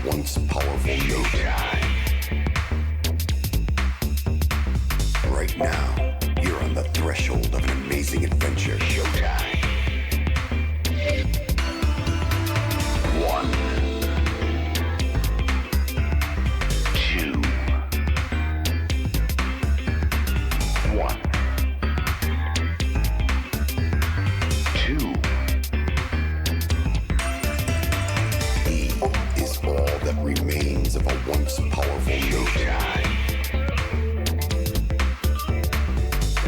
once powerful note. Right now, you're on the threshold of an amazing adventure. Showtime. One. Two. One. Two. E is all that remains of a once powerful note.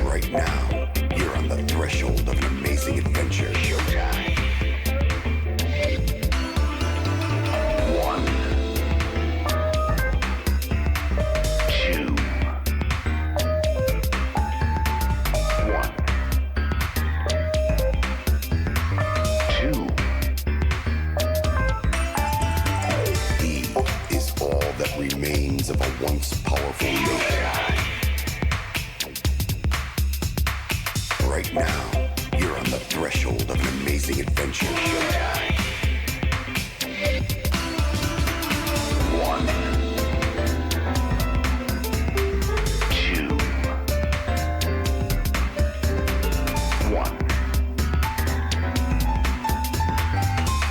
Right now, you're on the threshold of an amazing adventure. Showtime. One. Two. One. Two. E is all that remains of a once powerful note. Right now, you're on the threshold of an amazing adventure. Showtime. One. Two. One.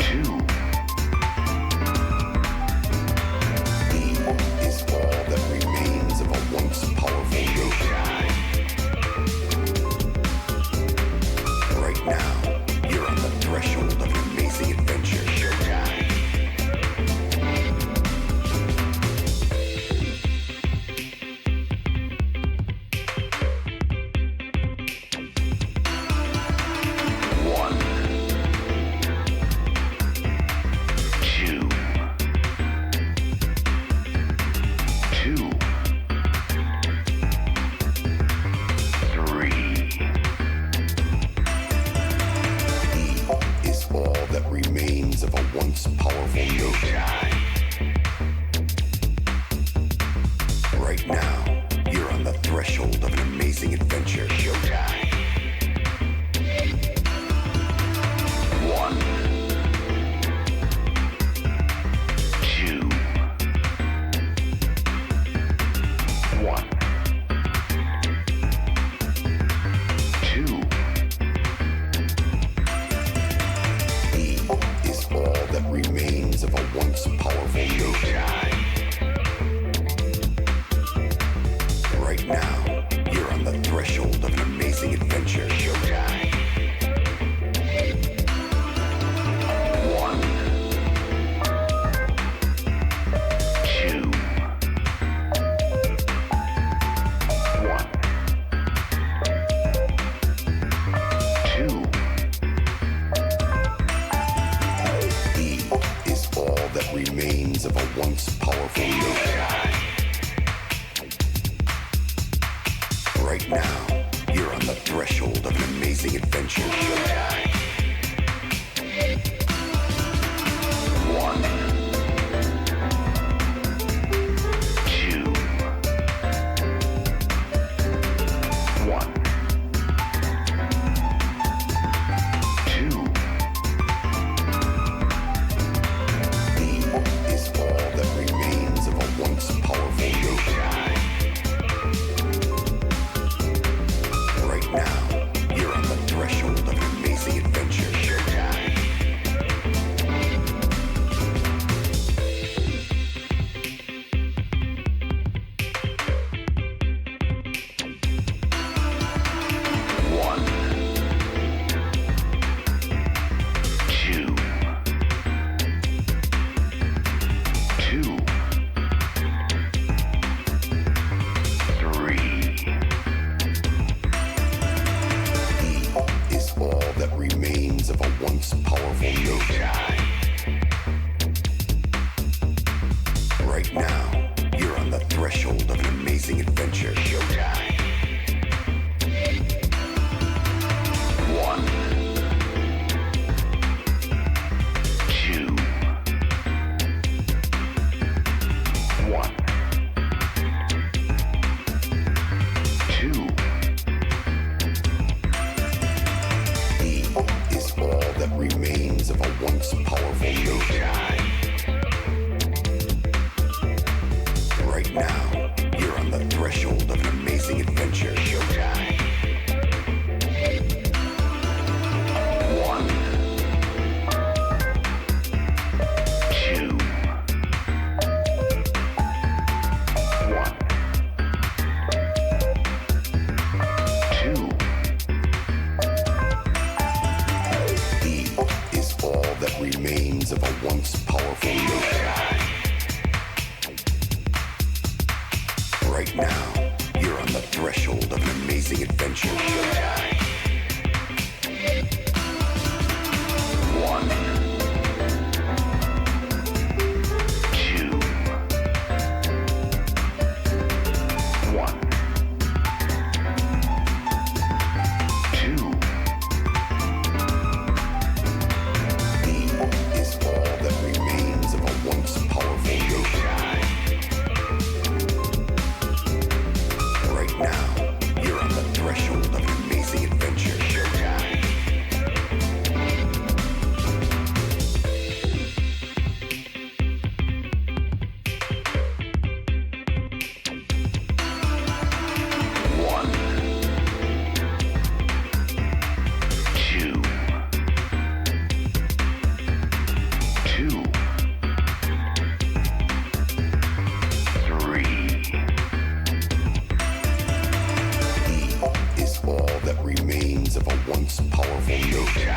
Two. E is all that remains of a once powerful note. Right now, you're on the threshold of an amazing adventure. Showtime. One. Two. Two. Three. Is all that remains of a once powerful note. Right now, you're on the threshold of an amazing adventure. Showtime. One. Two. One. Two. E is all that remains of a once powerful note. Right now, you're on the threshold of an amazing adventure. Showtime. One. Two. One. Two. E is all that remains of a once powerful note. Right now, you're on the threshold of an amazing adventure. Showtime. One. Two. One. Two. E is all that remains of a once powerful note. Right now, you're on the threshold of an amazing adventure. Showtime. One. Two. Two. Three. Is all that remains of a once powerful note. Right now, you're on the threshold of an amazing adventure. Showtime. One. Two. One. Two. E is all that remains of a once powerful note. once powerful nation. Right now, you're on the threshold of an amazing adventure. One, two, one, two. E is all that remains of a once powerful nation. Right now, you're on the threshold of an amazing adventure. One, two, two, three. E is all that remains of a once powerful nation.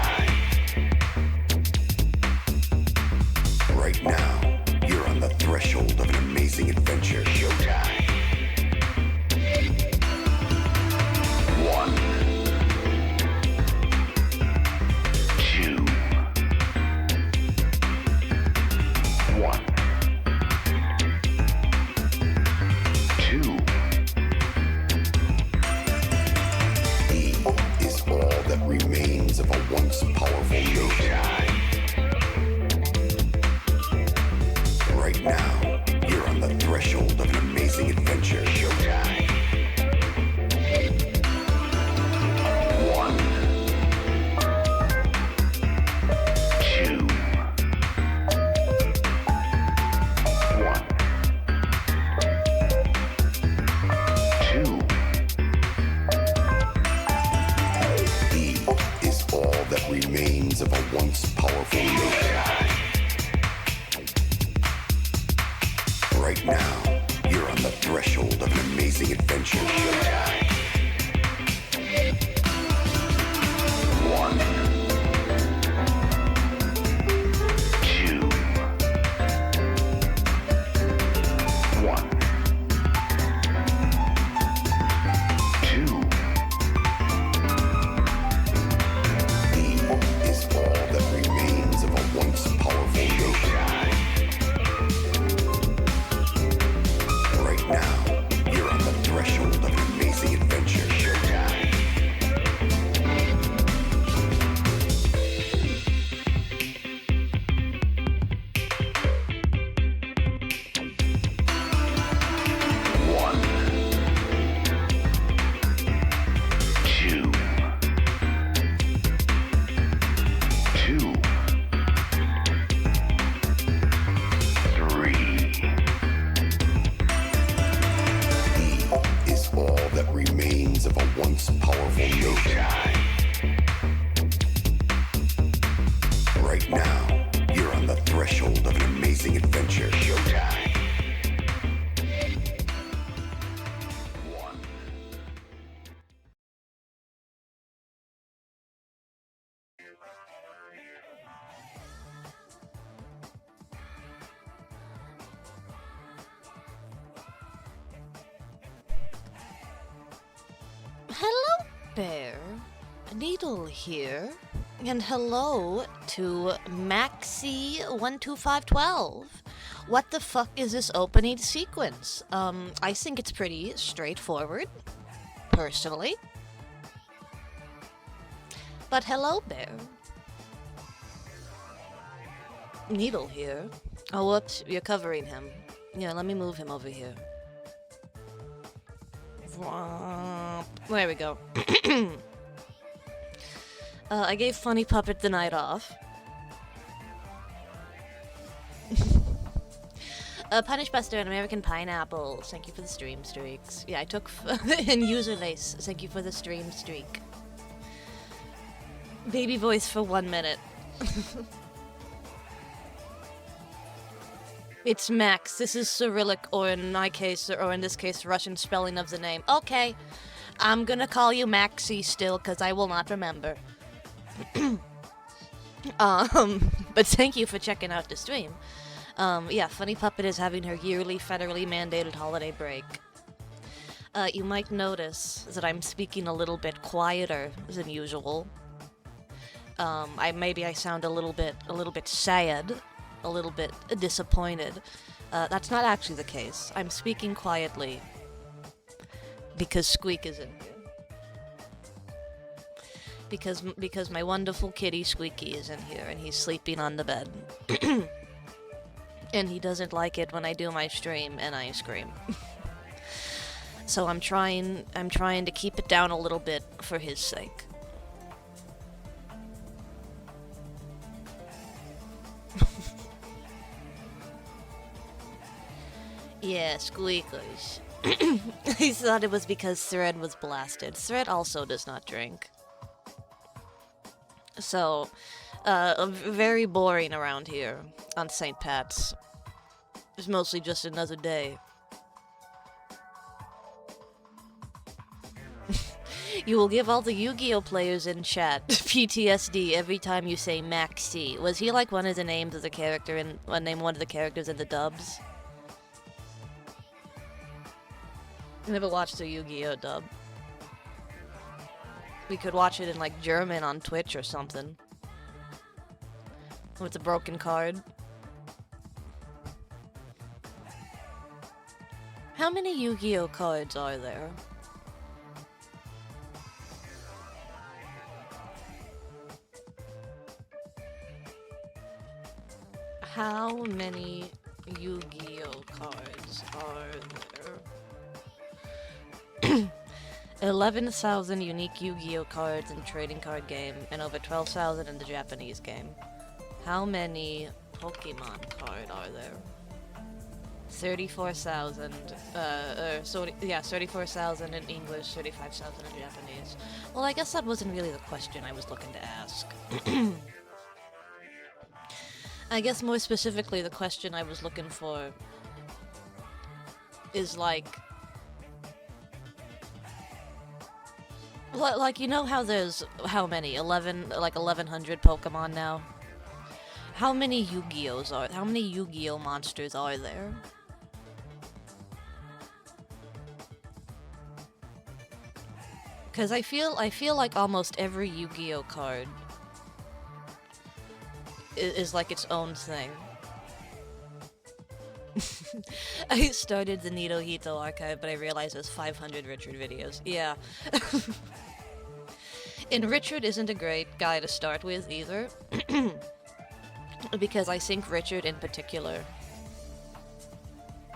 Right now, you're on the threshold of an amazing adventure. One, two, one, two. E is all that remains of a once powerful nation. Right now, you're on the threshold of an amazing adventure. One, two, one, two. E is all that remains of a once powerful nation. Right now, you're on the threshold of an amazing adventure. One, two, one, two. E is all that remains of a once powerful nation. Right now, you're on the threshold of an amazing adventure. One, two, two, three. E is all that remains of a once powerful nation. Right now, you're on the threshold of an amazing adventure. One. Hello, Bear. Needle here. And hello to Maxi12512. What the fuck is this opening sequence? I think it's pretty straightforward, personally. But hello, Bear. Needle here. Oh, whoops, you're covering him. Yeah, let me move him over here. There we go. I gave Funny Puppet the night off. Punish Buster and American Pineapple, thank you for the stream streaks. Yeah, I took and User Lace, thank you for the stream streak. Baby voice for 1 minute. It's Max. This is Cyrillic, or in my case, or in this case, Russian spelling of the name. Okay, I'm gonna call you Maxi still, because I will not remember. But thank you for checking out the stream. Yeah, Funny Puppet is having her yearly federally mandated holiday break. You might notice that I'm speaking a little bit quieter than usual. Maybe I sound a little bit sad, a little bit disappointed. That's not actually the case. I'm speaking quietly because Squeak is in here. Because my wonderful kitty Squeaky is in here and he's sleeping on the bed. And he doesn't like it when I do my stream and I scream. So I'm trying to keep it down a little bit for his sake. Yeah, squeakers. He thought it was because Thread was blasted. Thread also does not drink. So, very boring around here on St. Pat's. It's mostly just another day. You will give all the Yu-Gi-Oh players in chat PTSD every time you say Maxi. Was he like one of the names of the character in name one of the characters in the dubs? I never watched the Yu-Gi-Oh dub. We could watch it in like German on Twitch or something. With a broken card. How many Yu-Gi-Oh cards are there? How many Yu-Gi-Oh cards are there? 11,000 unique Yu-Gi-Oh cards in the trading card game, and over 12,000 in the Japanese game. How many Pokemon cards are there? 34,000, 34,000 in English, 35,000 in Japanese. Well, I guess that wasn't really the question I was looking to ask. I guess more specifically, the question I was looking for is like, you know how there's, how many? 1,100 Pokemon now? How many how many Yu-Gi-Oh monsters are there? Because I feel like almost every Yu-Gi-Oh card is like its own thing. I started the Nito Hito archive, but I realized there's 500 Richard videos. Yeah. And Richard isn't a great guy to start with either. Because I think Richard in particular,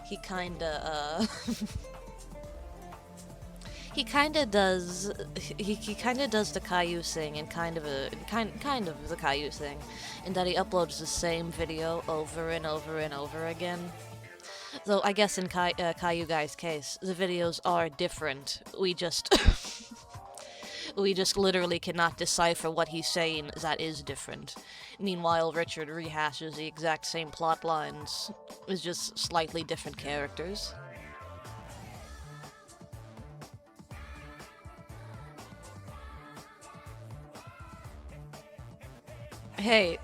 he kinda, he kinda does the Caillou thing and kind of the Caillou thing, in that he uploads the same video over and over and over again. Though I guess in Caillou Guy's case, the videos are different. We just we just literally cannot decipher what he's saying that is different. Meanwhile, Richard rehashes the exact same plot lines. It's just slightly different characters. Hey,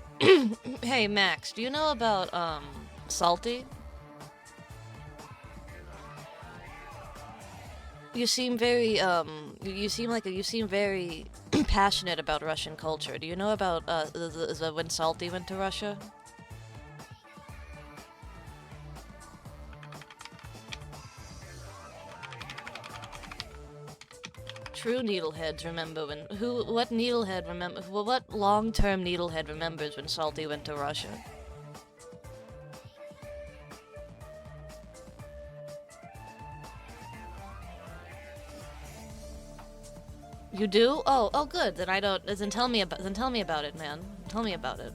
hey Max, do you know about, Salty? You seem very, you seem very passionate about Russian culture. Do you know about, when Salty went to Russia? True needleheads remember when, what needlehead remember, what long-term needlehead remembers when Salty went to Russia? You do? Oh, good. Then I don't. Then tell me about it, man. Tell me about it.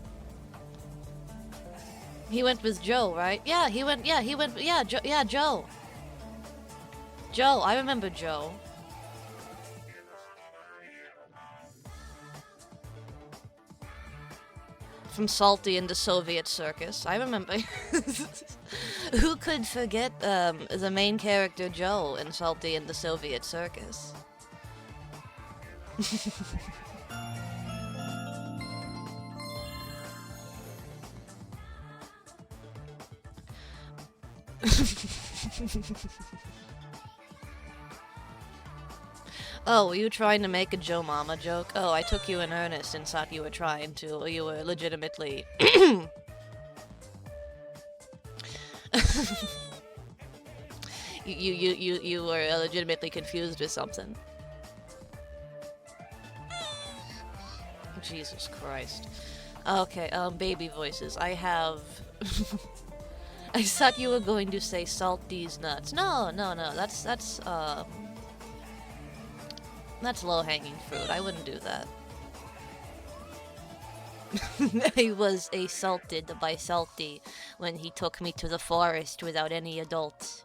He went with Joe, right? Yeah, he went. Yeah, Joe. Joe, I remember Joe. From Salty in the Soviet Circus. I remember. Who could forget the main character Joe in Salty in the Soviet Circus? Oh, were you trying to make a Joe Mama joke? Oh, I took you in earnest and thought you were trying to. You were legitimately. you were legitimately confused or something. Jesus Christ. Okay, baby voices. I have. I thought you were going to say Salty's nuts. No. That's low-hanging fruit. I wouldn't do that. I was assaulted by Salty when he took me to the forest without any adults.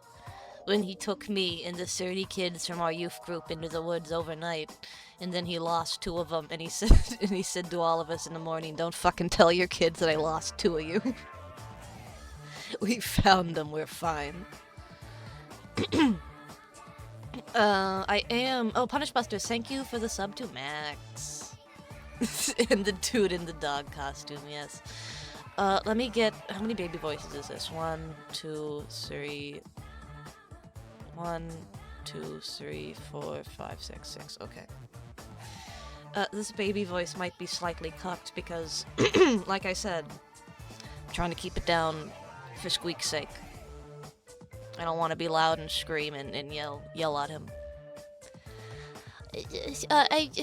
When he took me and the 30 kids from our youth group into the woods overnight, and then he lost 2 of them, and he said to all of us in the morning, "Don't fucking tell your kids that I lost 2 of you." We found them. We're fine. I am. Oh, Punish Busters, thank you for the sub to Max. And the dude in the dog costume, yes. Let me get. How many baby voices is this? 1, 2, 3. 1, 2, 3, 4, 5, 6, 6. Okay. This baby voice might be slightly cucked because, like I said, I'm trying to keep it down for Squeak's sake. I don't want to be loud and scream and yell at him.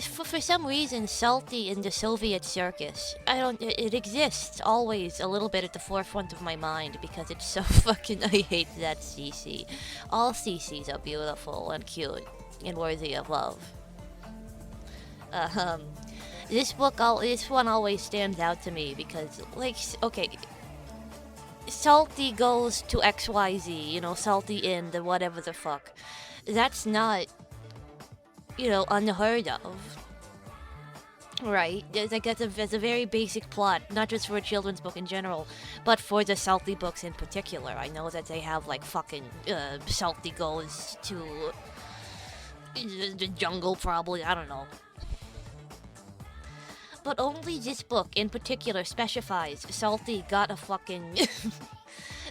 For some reason, Salty in the Soviet circus, it exists always a little bit at the forefront of my mind because it's so fucking, I hate that CC. All CCs are beautiful and cute and worthy of love. This one always stands out to me because, like, okay, Salty goes to XYZ, you know, Salty in the whatever the fuck. That's not, you know, unheard of. Right? It's a very basic plot, not just for a children's book in general, but for the Salty books in particular. I know that they have, like, fucking, Salty goes to the jungle, probably, I don't know. But only this book in particular specifies Salty got a fucking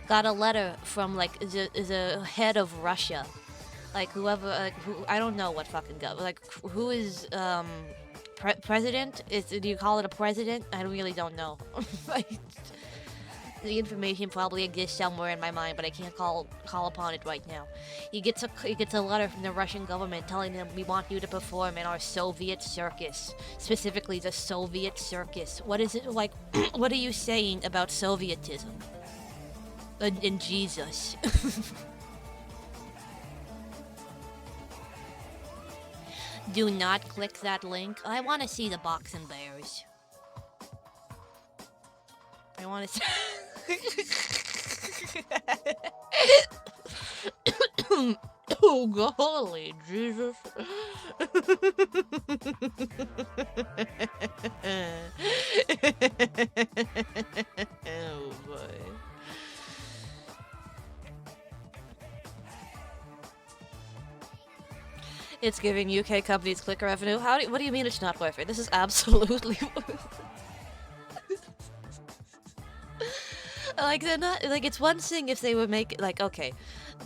got a letter from like the head of Russia, like whoever, like who, I don't know what fucking go, like who is president? Do you call it a president? I really don't know. The information probably exists somewhere in my mind, but I can't call upon it right now. He gets a letter from the Russian government telling him, "We want you to perform in our Soviet circus, specifically the Soviet circus." What is it like? What are you saying about Sovietism? And Jesus. Do not click that link. I want to see the boxing bears. I want to see. Oh, golly, Jesus. Oh, boy. It's giving UK companies click revenue. What do you mean it's not worth it? This is absolutely worth it. Like, they're not, like, it's one thing if they were making, like, okay,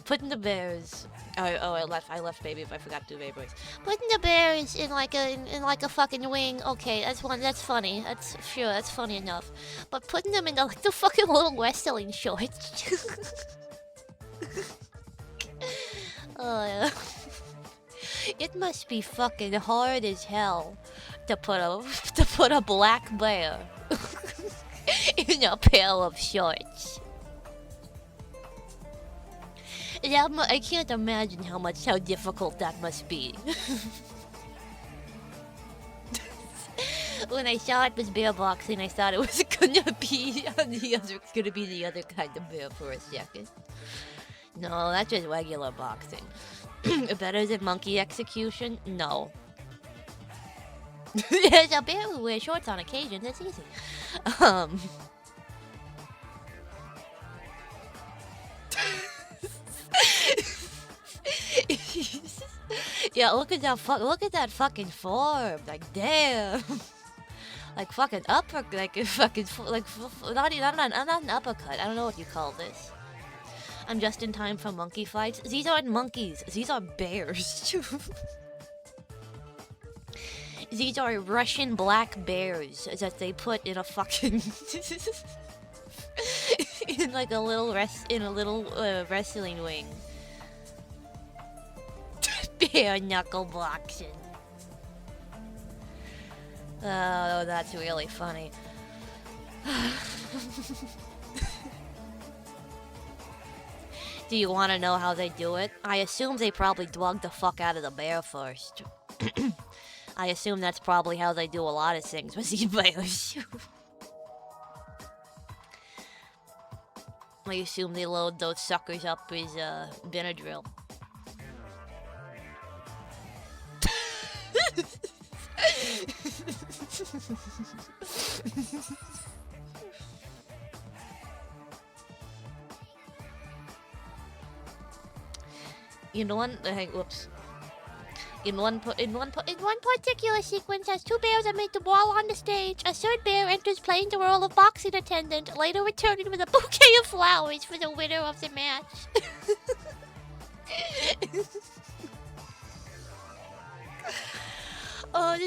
putting the bears, I left baby if I forgot to do baby voice. Putting the bears in like a fucking wing, okay, that's funny, that's funny enough. But putting them in the fucking little wrestling shorts. It must be fucking hard as hell to put a black bear in a pair of shorts. I can't imagine how difficult that must be. When I saw it was bear boxing, I thought it was gonna be the other kind of bear for a second. No, that's just regular boxing. Better than monkey execution? No. There's a bear who wears shorts on occasion. That's easy. Yeah, look at that fucking form. Like, damn. Like fucking upper, like fucking, like not an uppercut. I don't know what you call this. I'm just in time for monkey fights. These aren't monkeys. These are bears. These are Russian black bears that they put in a fucking in like a little wrestling ring. Bear knuckle boxing. Oh, that's really funny. Do you want to know how they do it? I assume they probably drug the fuck out of the bear first. I assume that's probably how they do a lot of things with these bears. I assume they load those suckers up with Benadryl. In one particular sequence, as two bears are made to brawl on the stage, a third bear enters playing the role of boxing attendant, later returning with a bouquet of flowers for the winner of the match. Oh,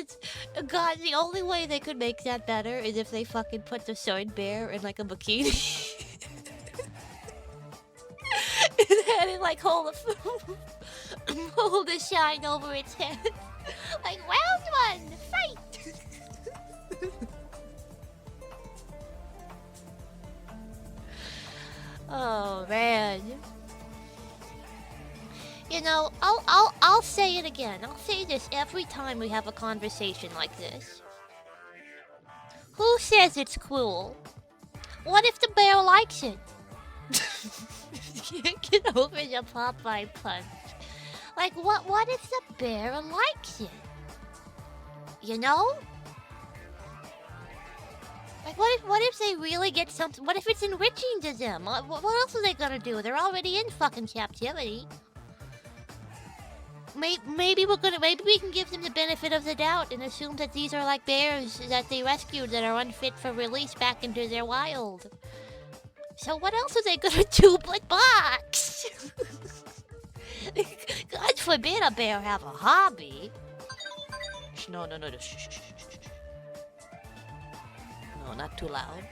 God, the only way they could make that better is if they fucking put the third bear in like a bikini. And had it like hold the shine over its head. Like, round one, fight! Oh man. You know, I'll say it again. I'll say this every time we have a conversation like this. Who says it's cruel? What if the bear likes it? Can't get over the Popeye punch. Like, what if the bear likes it? You know? Like, what if they really get something? What if it's enriching to them? What else are they gonna do? They're already in fucking captivity. Maybe we can give them the benefit of the doubt and assume that these are like bears that they rescued that are unfit for release back into their wild. So what else are they gonna do but box? God forbid a bear have a hobby. No. Shh. No, not too loud.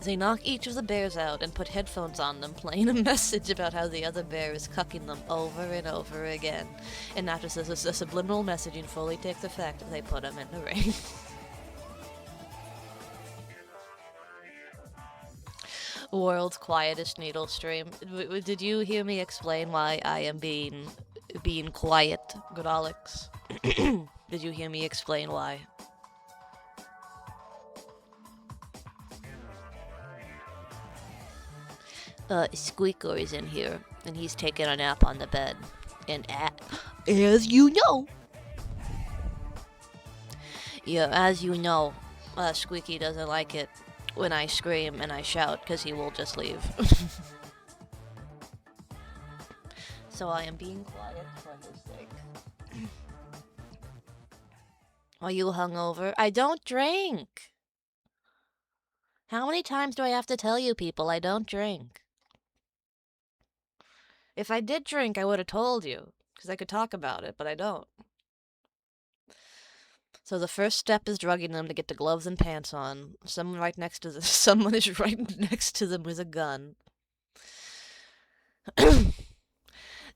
They knock each of the bears out and put headphones on them, playing a message about how the other bear is cucking them over and over again. And after the subliminal messaging fully takes effect, they put them in the ring. World's quietest needle stream. Did you hear me explain why I am being quiet, good Alex? Did you hear me explain why? Squeaker is in here, and he's taking a nap on the bed. And as you know, Squeaky doesn't like it when I scream and I shout, because he will just leave. So I am being quiet for his sake. Are you hungover? I don't drink! How many times do I have to tell you people I don't drink? If I did drink, I would have told you, because I could talk about it, but I don't. So the first step is drugging them to get the gloves and pants on. Someone is right next to them with a gun.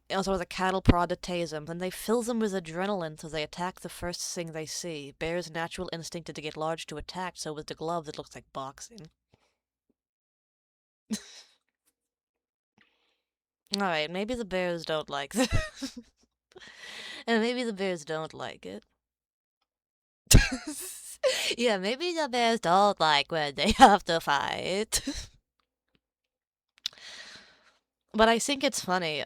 Also with a cattle prod to tase them. Then they fill them with adrenaline so they attack the first thing they see. Bear's natural instinct is to get large to attack, so with the gloves it looks like boxing. Alright, maybe the bears don't like this. And maybe the bears don't like it. Yeah, maybe the bears don't like when they have to fight. But I think it's funny.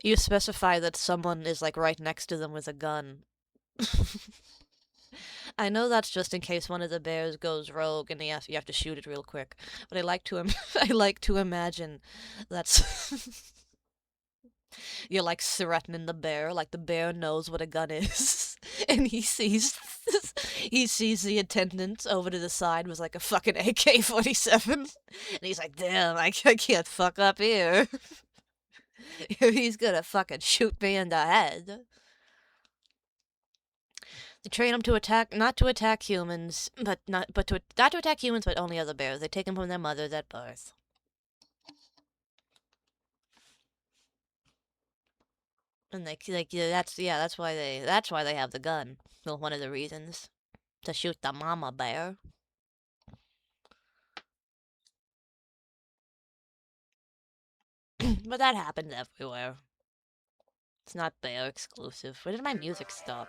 You specify that someone is like right next to them with a gun. I know that's just in case one of the bears goes rogue and you have to shoot it real quick. But I like to imagine that's you're like threatening the bear, like the bear knows what a gun is, and he sees He sees the attendant over to the side with like a fucking AK-47, and he's like, "Damn, I can't fuck up here. He's gonna fucking shoot me in the head." They train him to attack, not to attack humans, but not to attack humans, but only other bears. They take them from their mothers at birth. And that's why they have the gun. Well, one of the reasons to shoot the mama bear. But that happens everywhere. It's not bear exclusive. Where did my music stop?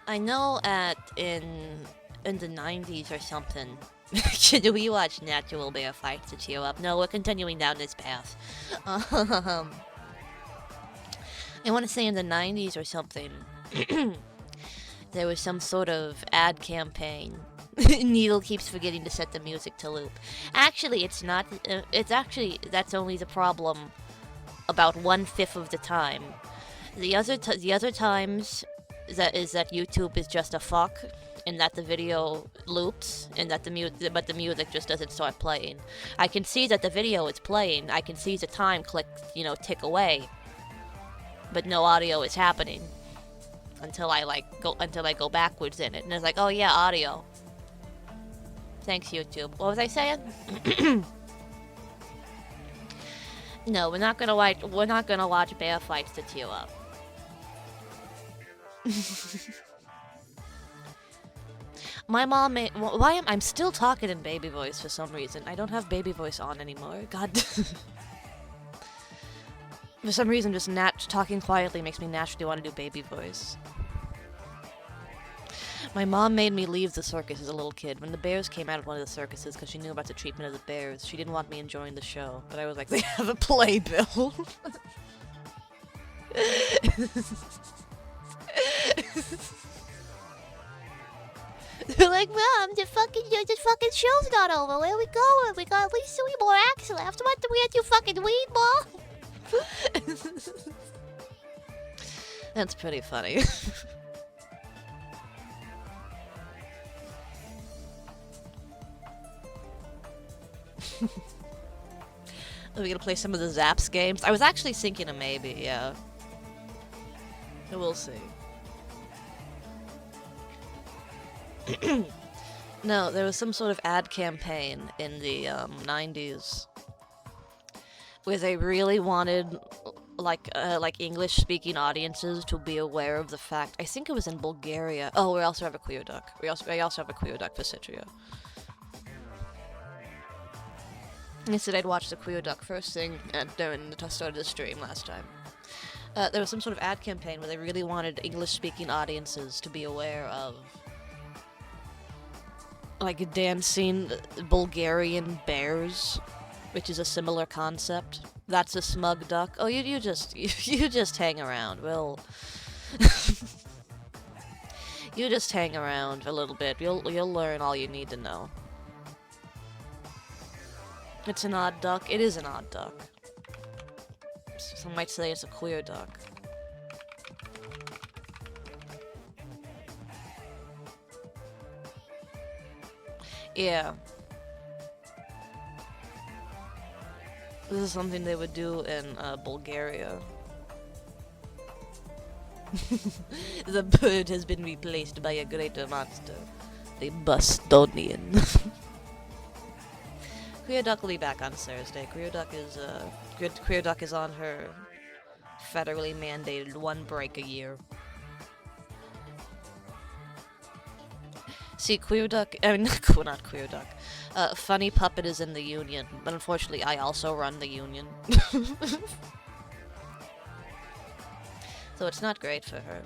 I know in the 90s or something, should we watch natural bear fights to cheer up? No, we're continuing down this path. I want to say in the 90s or something, there was some sort of ad campaign. Needle keeps forgetting to set the music to loop. Actually, it's not. That's only the problem about 1/5 of the time. The other times that YouTube is just a fuck, and that the video loops, and that the music just doesn't start playing. I can see that the video is playing. I can see the time tick away, but no audio is happening until I go backwards in it, and it's like, oh yeah, audio. Thanks, YouTube. What was I saying? No, we're not gonna watch bear fights to cheer up. My mom made. Why am I'm still talking in baby voice for some reason? I don't have baby voice on anymore. God. For some reason, just talking quietly makes me naturally want to do baby voice. My mom made me leave the circus as a little kid. When the bears came out of one of the circuses, because she knew about the treatment of the bears, she didn't want me enjoying the show. But I was like, they have a playbill. They're like, Mom, the fucking show's not over. Where are we going? We got at least 3 more acts left. What, do we have to fucking weed more? That's pretty funny. Are we gonna play some of the Zaps games? I was actually thinking of maybe, yeah. We'll see. No, there was some sort of ad campaign in the 90s where they really wanted like English-speaking audiences to be aware of the fact. I think it was in Bulgaria. Oh, we also have a queer duck. I also have a queer duck for Citria. I said I'd watch the queer duck first thing during the start of the stream last time. There was some sort of ad campaign where they really wanted English-speaking audiences to be aware of like dancing Bulgarian bears, which is a similar concept. That's a smug duck. Oh, you just hang around. Well, you just hang around a little bit. You'll learn all you need to know. It's an odd duck. It is an odd duck. Some might say it's a queer duck. Yeah. This is something they would do in Bulgaria. The bird has been replaced by a greater monster. The Bostonian. Queer Duck will be back on Thursday. Queer Duck is on her federally mandated 1 break a year. See, Queer Duck, I mean, not Queer Duck. Funny Puppet is in the union, but unfortunately I also run the union. So it's not great for her.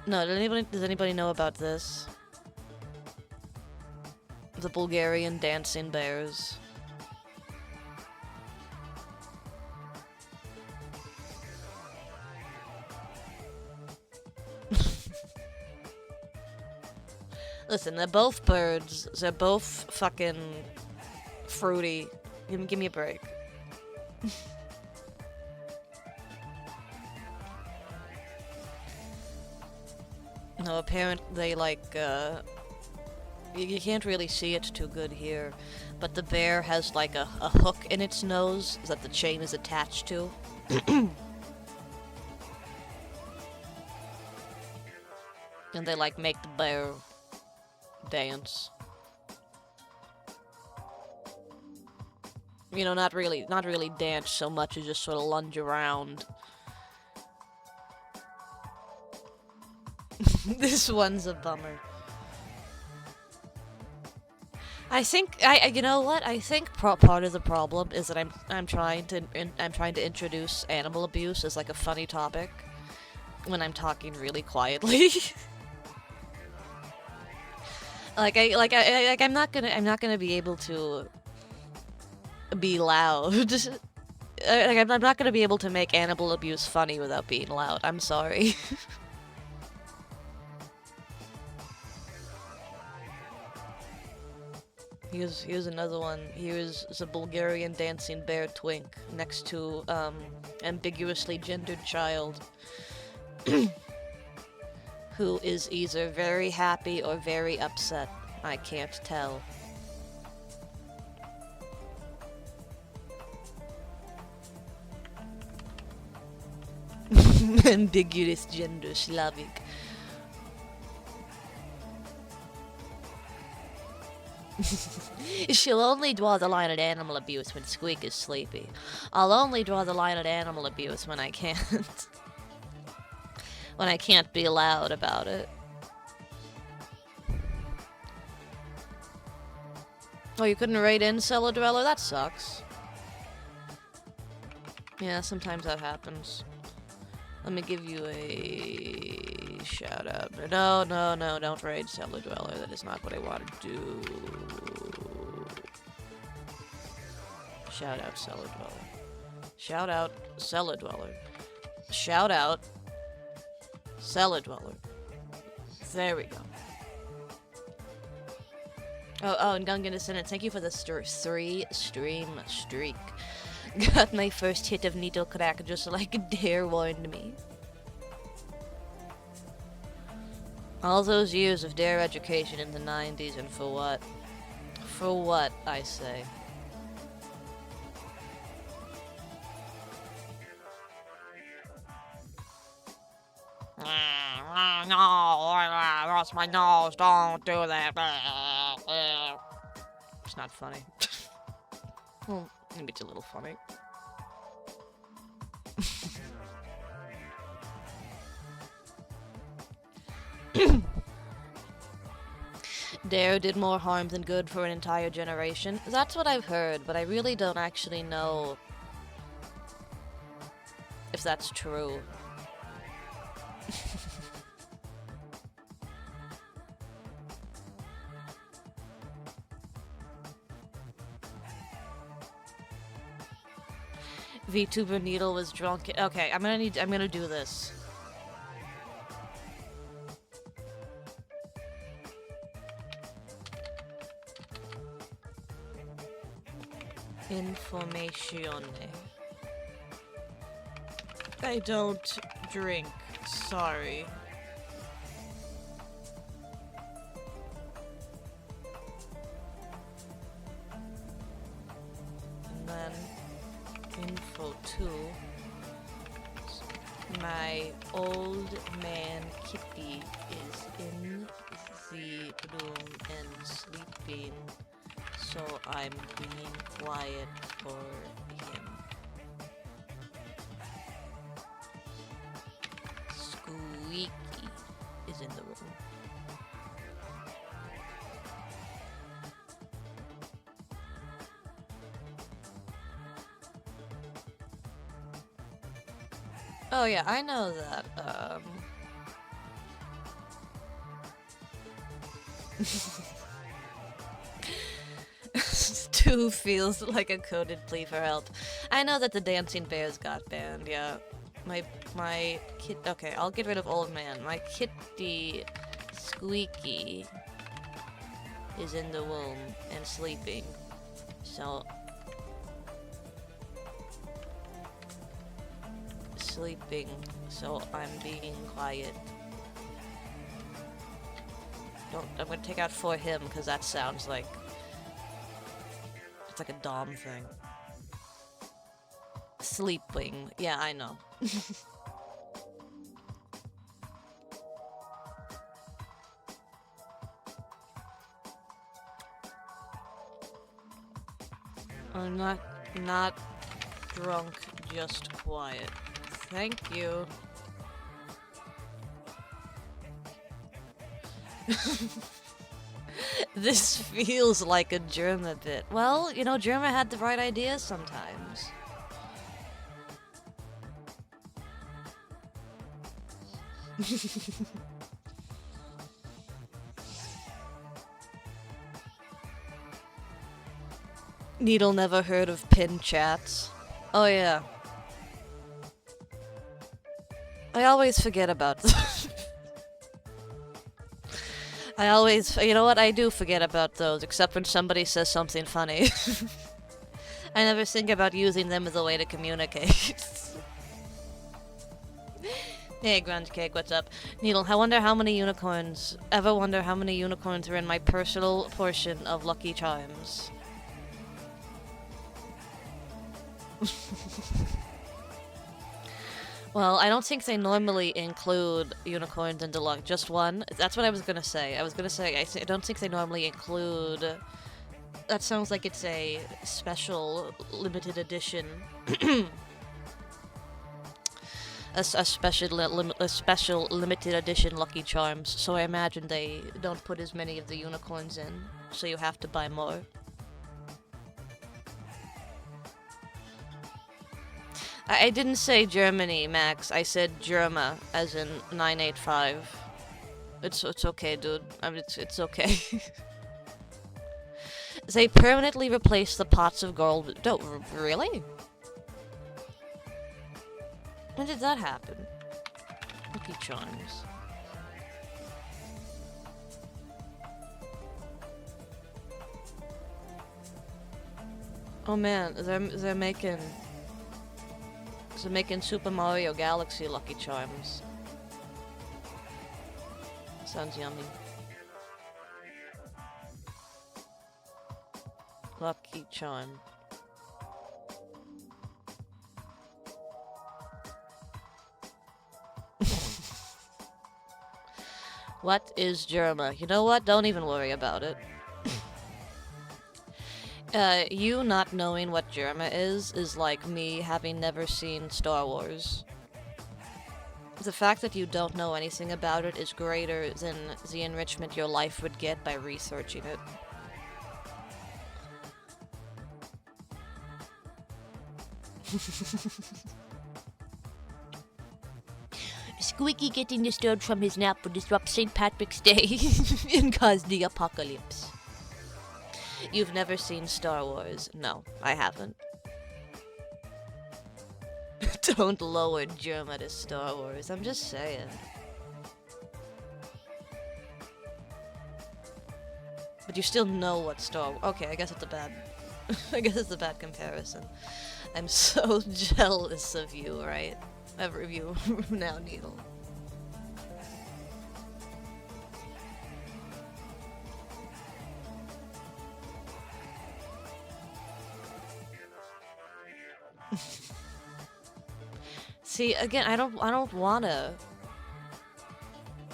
No, does anybody know about this? The Bulgarian dancing bears. Listen, they're both birds. They're both fucking fruity. Give me a break. No, apparently they like, you can't really see it too good here, but the bear has like a hook in its nose that the chain is attached to. And they like make the bear dance. You know, not really dance so much as just sort of lunge around. This one's a bummer. I think you know what? I think part of the problem is that I'm trying to introduce animal abuse as like a funny topic when I'm talking really quietly. I'm not gonna be able to be loud. I'm not gonna be able to make animal abuse funny without being loud. I'm sorry. Here's another one. Here's the Bulgarian dancing bear twink next to ambiguously gendered child who is either very happy or very upset. I can't tell. Ambiguous gender Slavic. She'll only draw the line at animal abuse when Squeak is sleepy. I'll only draw the line at animal abuse when I can't. When I can't be loud about it. Oh, you couldn't rate in Cellar Dweller? That sucks. Yeah, sometimes that happens. Let me give you a shout out. No, don't raid Cellar Dweller. That is not what I want to do. Shout out Cellar Dweller. Shout out Cellar Dweller. Shout out Cellar Dweller. There we go. Oh, and Gungan Descendant, thank you for the 3 stream streak. Got my first hit of needle crack just like Dare warned me. All those years of Dare education in the 90s, and for what? For what, I say. No, lost my nose, don't do that. It's not funny. Well, maybe it's a little funny. Dare did more harm than good for an entire generation. That's what I've heard, but I really don't actually know if that's true. VTuber Needle was drunk. Okay, I'm gonna do this. Informazione. I don't drink. Sorry. And then info 2. My old man Kitty is in the room and sleeping, so I'm being quiet for him. Squeaky is in the room. Oh yeah, I know that, Stu feels like a coded plea for help. I know that the Dancing Bears got banned, yeah. My kid. Okay, I'll get rid of old man. My kitty Squeaky is in the womb and sleeping. So I'm being quiet I'm gonna take out for him, because that sounds like... It's like a Dom thing. Sleeping. Yeah, I know. I'm not drunk, just quiet. Thank you. This feels like a Germa bit. Well, you know, Germa had the right ideas sometimes. Needle never heard of pin chats. Oh yeah. I always forget about those. I always, you know what, I do forget about those, except when somebody says something funny. I never think about using them as a way to communicate. Hey, Grunge Cake, what's up? Needle, I wonder how many unicorns, ever wonder how many unicorns are in my personal portion of Lucky Charms. Well, I don't think they normally include unicorns in deluxe. Just one. That's what I was gonna say. I was gonna say I don't think they normally include. That sounds like it's a special limited edition. a special limited edition Lucky Charms. So I imagine they don't put as many of the unicorns in. So you have to buy more. I didn't say Germany, Max. I said Germa, as in 985. It's okay, dude. I mean, it's okay. They permanently replaced the pots of gold. Don't really? When did that happen? Lucky Charms. Oh man, they're making. So making Super Mario Galaxy Lucky Charms. Sounds yummy. Lucky Charm. What is Germa? You know what? Don't even worry about it. You not knowing what Germa is like me having never seen Star Wars. The fact that you don't know anything about it is greater than the enrichment your life would get by researching it. Squeaky getting disturbed from his nap would disrupt St. Patrick's Day and cause the apocalypse. You've never seen Star Wars? No, I haven't. Don't lower Germa to Star Wars, I'm just saying. But you still know what Star Wars... Okay, I guess it's a bad... I guess it's a bad comparison. I'm so jealous of you, right? Of you now, Needle. See, again, I don't wanna.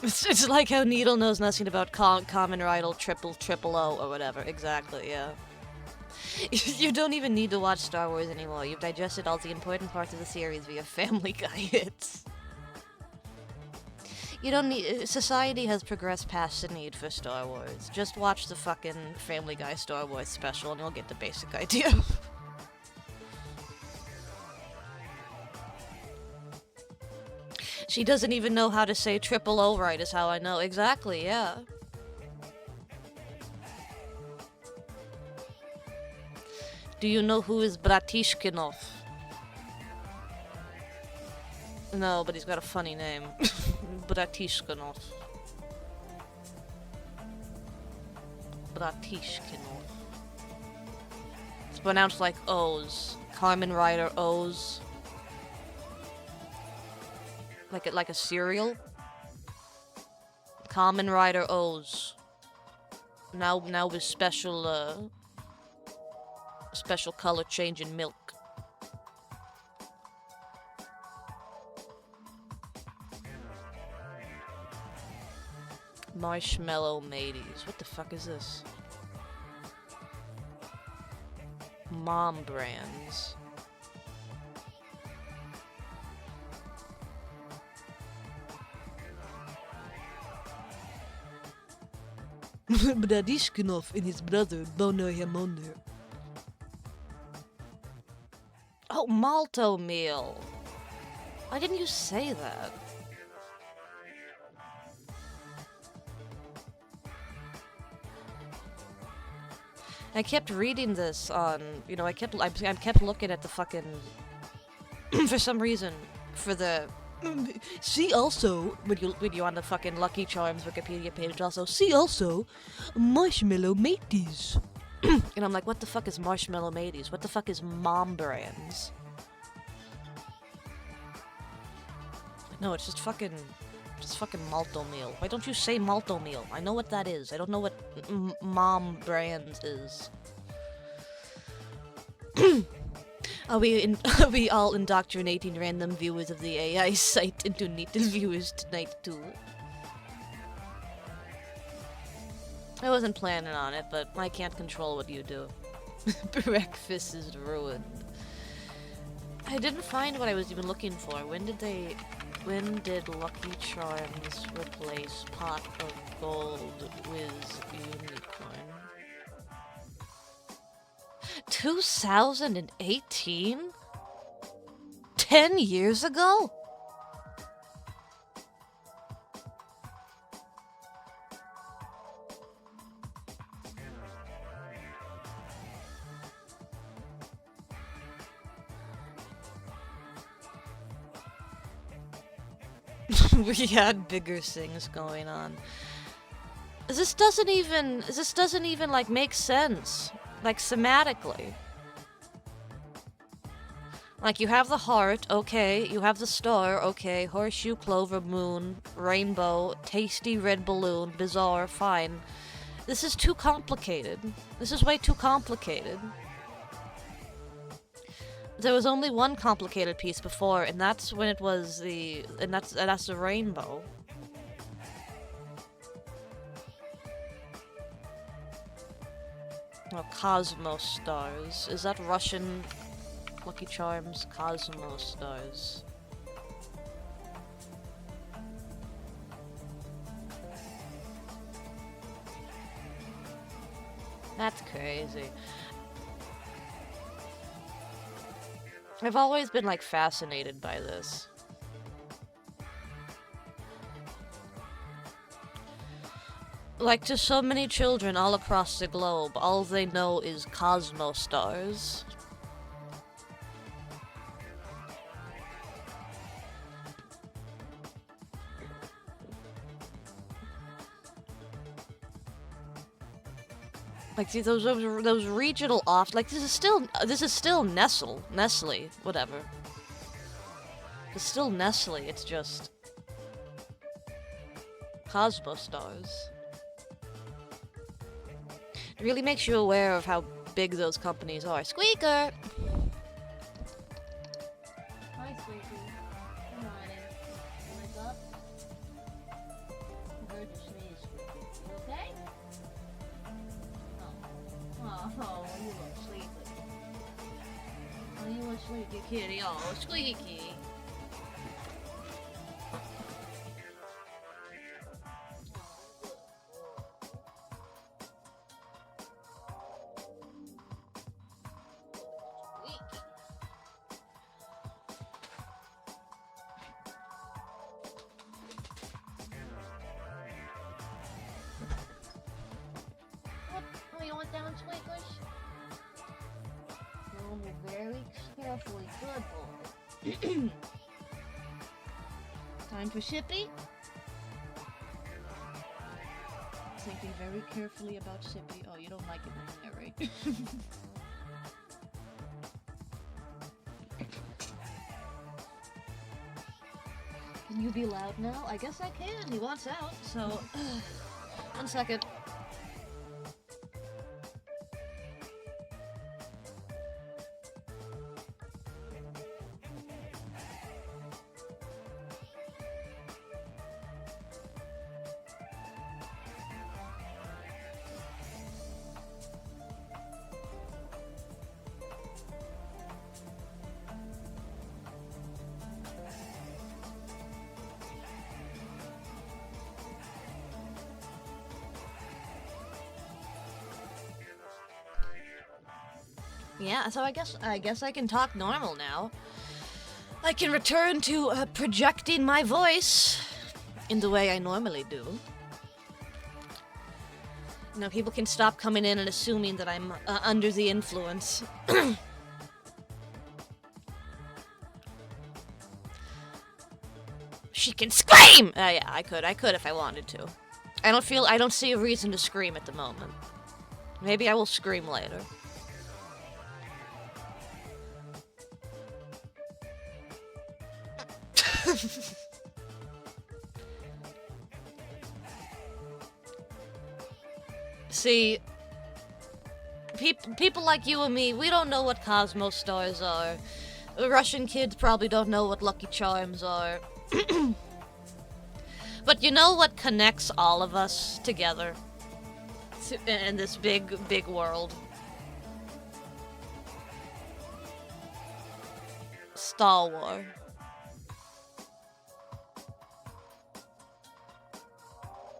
It's like how Needle knows nothing about Common Riddle triple O or whatever. Exactly, yeah. You don't even need to watch Star Wars anymore. You've digested all the important parts of the series via Family Guy hits. You don't need... Society has progressed past the need for Star Wars. Just watch the fucking Family Guy Star Wars special and you'll get the basic idea. She doesn't even know how to say triple O right, is how I know. Exactly, yeah. Do you know who is Bratishkinov? No, but he's got a funny name. Bratishkinov. Bratishkinov. It's pronounced like O's. Carmen Rider O's. Like a cereal? Kamen Rider O's. Now with special color change in milk. Marshmallow mateys. What the fuck is this? Mom brands. Bradishkinov and his brother Bono Yamoner. Oh, malto meal. Why didn't you say that? I kept reading this on, you know, I kept looking at the fucking, for some reason, for the, see also, when you on the fucking Lucky Charms Wikipedia page, also, see also, marshmallow mateys. And I'm like, what the fuck is marshmallow mateys? What the fuck is mom brands? No, it's just fucking malto meal. Why don't you say malto meal? I know what that is. I don't know what mom brands is. Are we all indoctrinating random viewers of the AI site into native viewers tonight too? I wasn't planning on it, but I can't control what you do. Breakfast is ruined. I didn't find what I was even looking for. When did Lucky Charms replace Pot of Gold with Unicorn? 2018? 10 years ago? We had bigger things going on. This doesn't even like make sense, like thematically. Like you have the heart, okay, you have the star, okay, horseshoe, clover, moon, rainbow, tasty red balloon, bizarre, fine. This is too complicated. This is way too complicated. There was only one complicated piece before, and that's when it was that's the rainbow. Oh, Cosmos stars. Is that Russian Lucky Charms? Cosmos stars. That's crazy. I've always been, like, fascinated by this. Like, to so many children all across the globe, all they know is Cosmos stars. Like, see, those regional off, like, this is still Nestle, whatever. It's still Nestle, it's just Cosmos stars. It really makes you aware of how big those companies are. Squeaker! Hi, Squeaky. Come on in. Wake up. I heard you sneeze, Squeaky. You okay? Oh, you look sleepy. Oh, you look sleepy, kitty. Oh, Squeaky. Carefully, good boy. Time for Sippy? Thinking very carefully about Sippy. Oh, you don't like it when I narrate. Can you be loud now? I guess I can. He wants out, so... 1 second. Yeah, so I guess I can talk normal now. I can return to projecting my voice in the way I normally do. Now people can stop coming in and assuming that I'm under the influence. She can scream! Yeah, I could if I wanted to. I don't see a reason to scream at the moment. Maybe I will scream later. See, people like you and me, we don't know what Cosmos stars are. Russian kids probably don't know what Lucky Charms are. But you know what connects all of us together in this big world? Star Wars.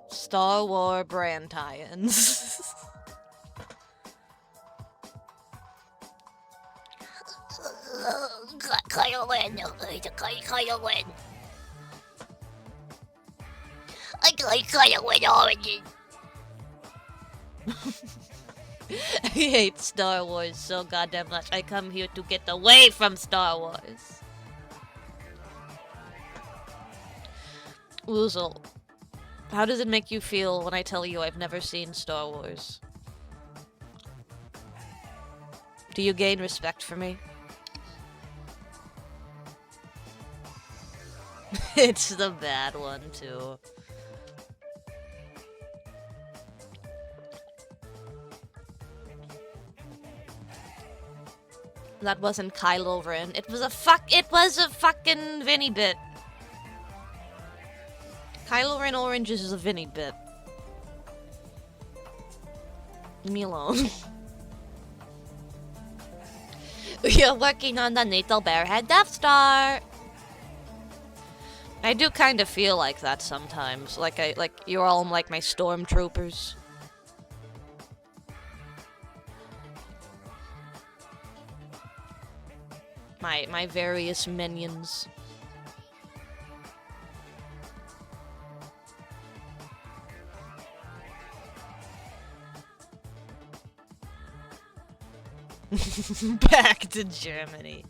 Star Wars brand tie-ins. Kylo Ren. Kylo Ren. I like Kylo Ren origin. I hate Star Wars so goddamn much. I come here to get away from Star Wars. Woozle, how does it make you feel when I tell you I've never seen Star Wars? Do you gain respect for me? It's the bad one, too. That wasn't Kylo Ren. It was a fucking Vinny bit. Kylo Ren Oranges is a Vinny bit. Leave me alone. We are working on the Natal Bearhead Death Star. I do kind of feel like that sometimes. Like you're all like my stormtroopers. My various minions. Back to Germany.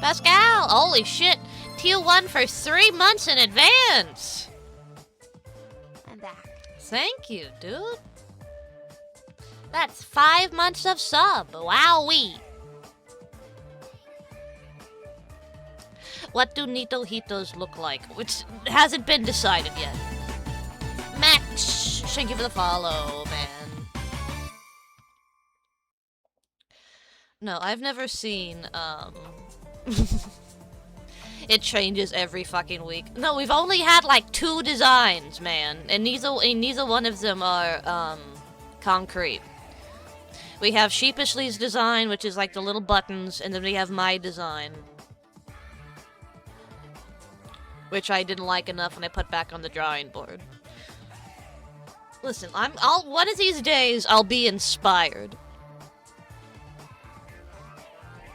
Pascal, holy shit. Tier 1 for 3 months in advance. I'm back. Thank you, dude. That's 5 months of sub. Wowee. What do Nito-Hitos look like? Which hasn't been decided yet. Max, thank you for the follow, man. No, I've never seen, It changes every fucking week. No, we've only had like 2 designs, man. And neither one of them are, concrete. We have Sheepishly's design, which is like the little buttons, and then we have my design. Which I didn't like enough and I put back on the drawing board. Listen, one of these days, I'll be inspired.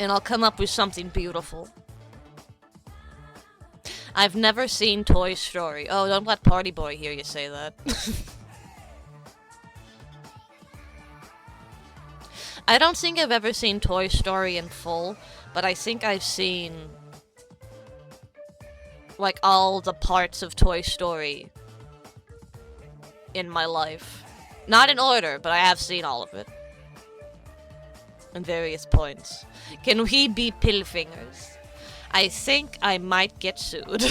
And I'll come up with something beautiful. I've never seen Toy Story. Oh, don't let Party Boy hear you say that. I don't think I've ever seen Toy Story in full, but I think I've seen like all the parts of Toy Story in my life. Not in order, but I have seen all of it. At various points. Can we be pillfingers? I think I might get sued.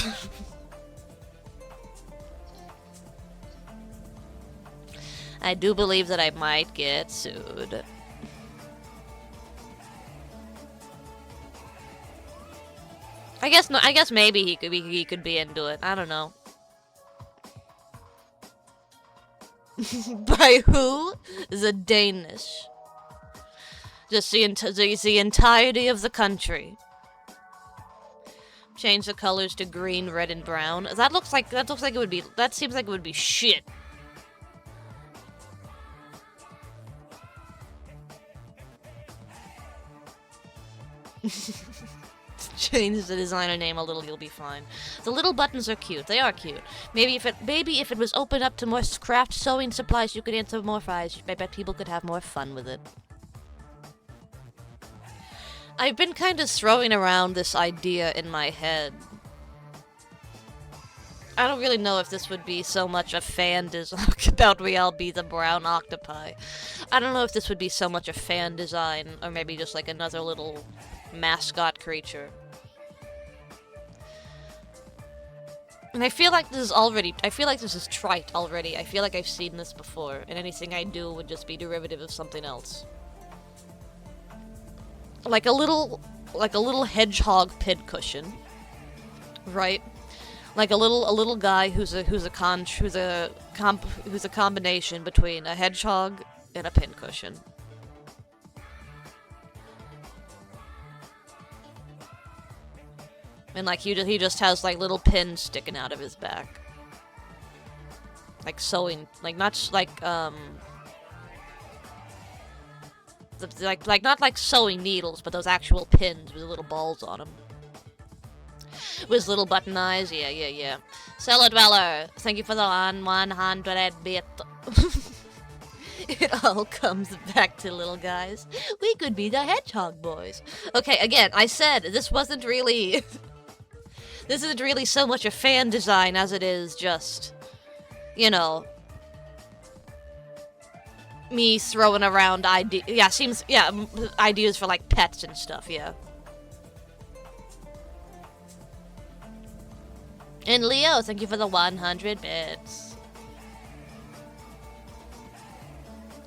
I do believe that I might get sued. I guess maybe he could be into it. I don't know. By who? The Danish. Just the entirety of the country. Change the colors to green, red, and brown. That looks like it would be. That seems like it would be shit. Change the designer name a little, you'll be fine. The little buttons are cute. They are cute. Maybe if it was opened up to more craft sewing supplies, you could anthropomorphize. I bet people could have more fun with it. I've been kind of throwing around this idea in my head. I don't really know if this would be so much a fan design about we all be the brown octopi. I don't know if this would be so much a fan design, or maybe just like another little mascot creature. And I feel like this is trite already. I feel like I've seen this before, and anything I do would just be derivative of something else. Like a little hedgehog pincushion, right? Like a little guy who's a combination between a hedgehog and a pincushion. And like he just has like little pins sticking out of his back. Like sewing, like not like like not like sewing needles, but those actual pins with little balls on them. With little button eyes, yeah. Cellar Dweller, thank you for the 100 bit. It all comes back to little guys. We could be the Hedgehog Boys. Okay, again, I said this wasn't really... this isn't really so much a fan design as it is just, you know, me throwing around ideas for like pets and stuff, yeah. And Leo, thank you for the 100 bits.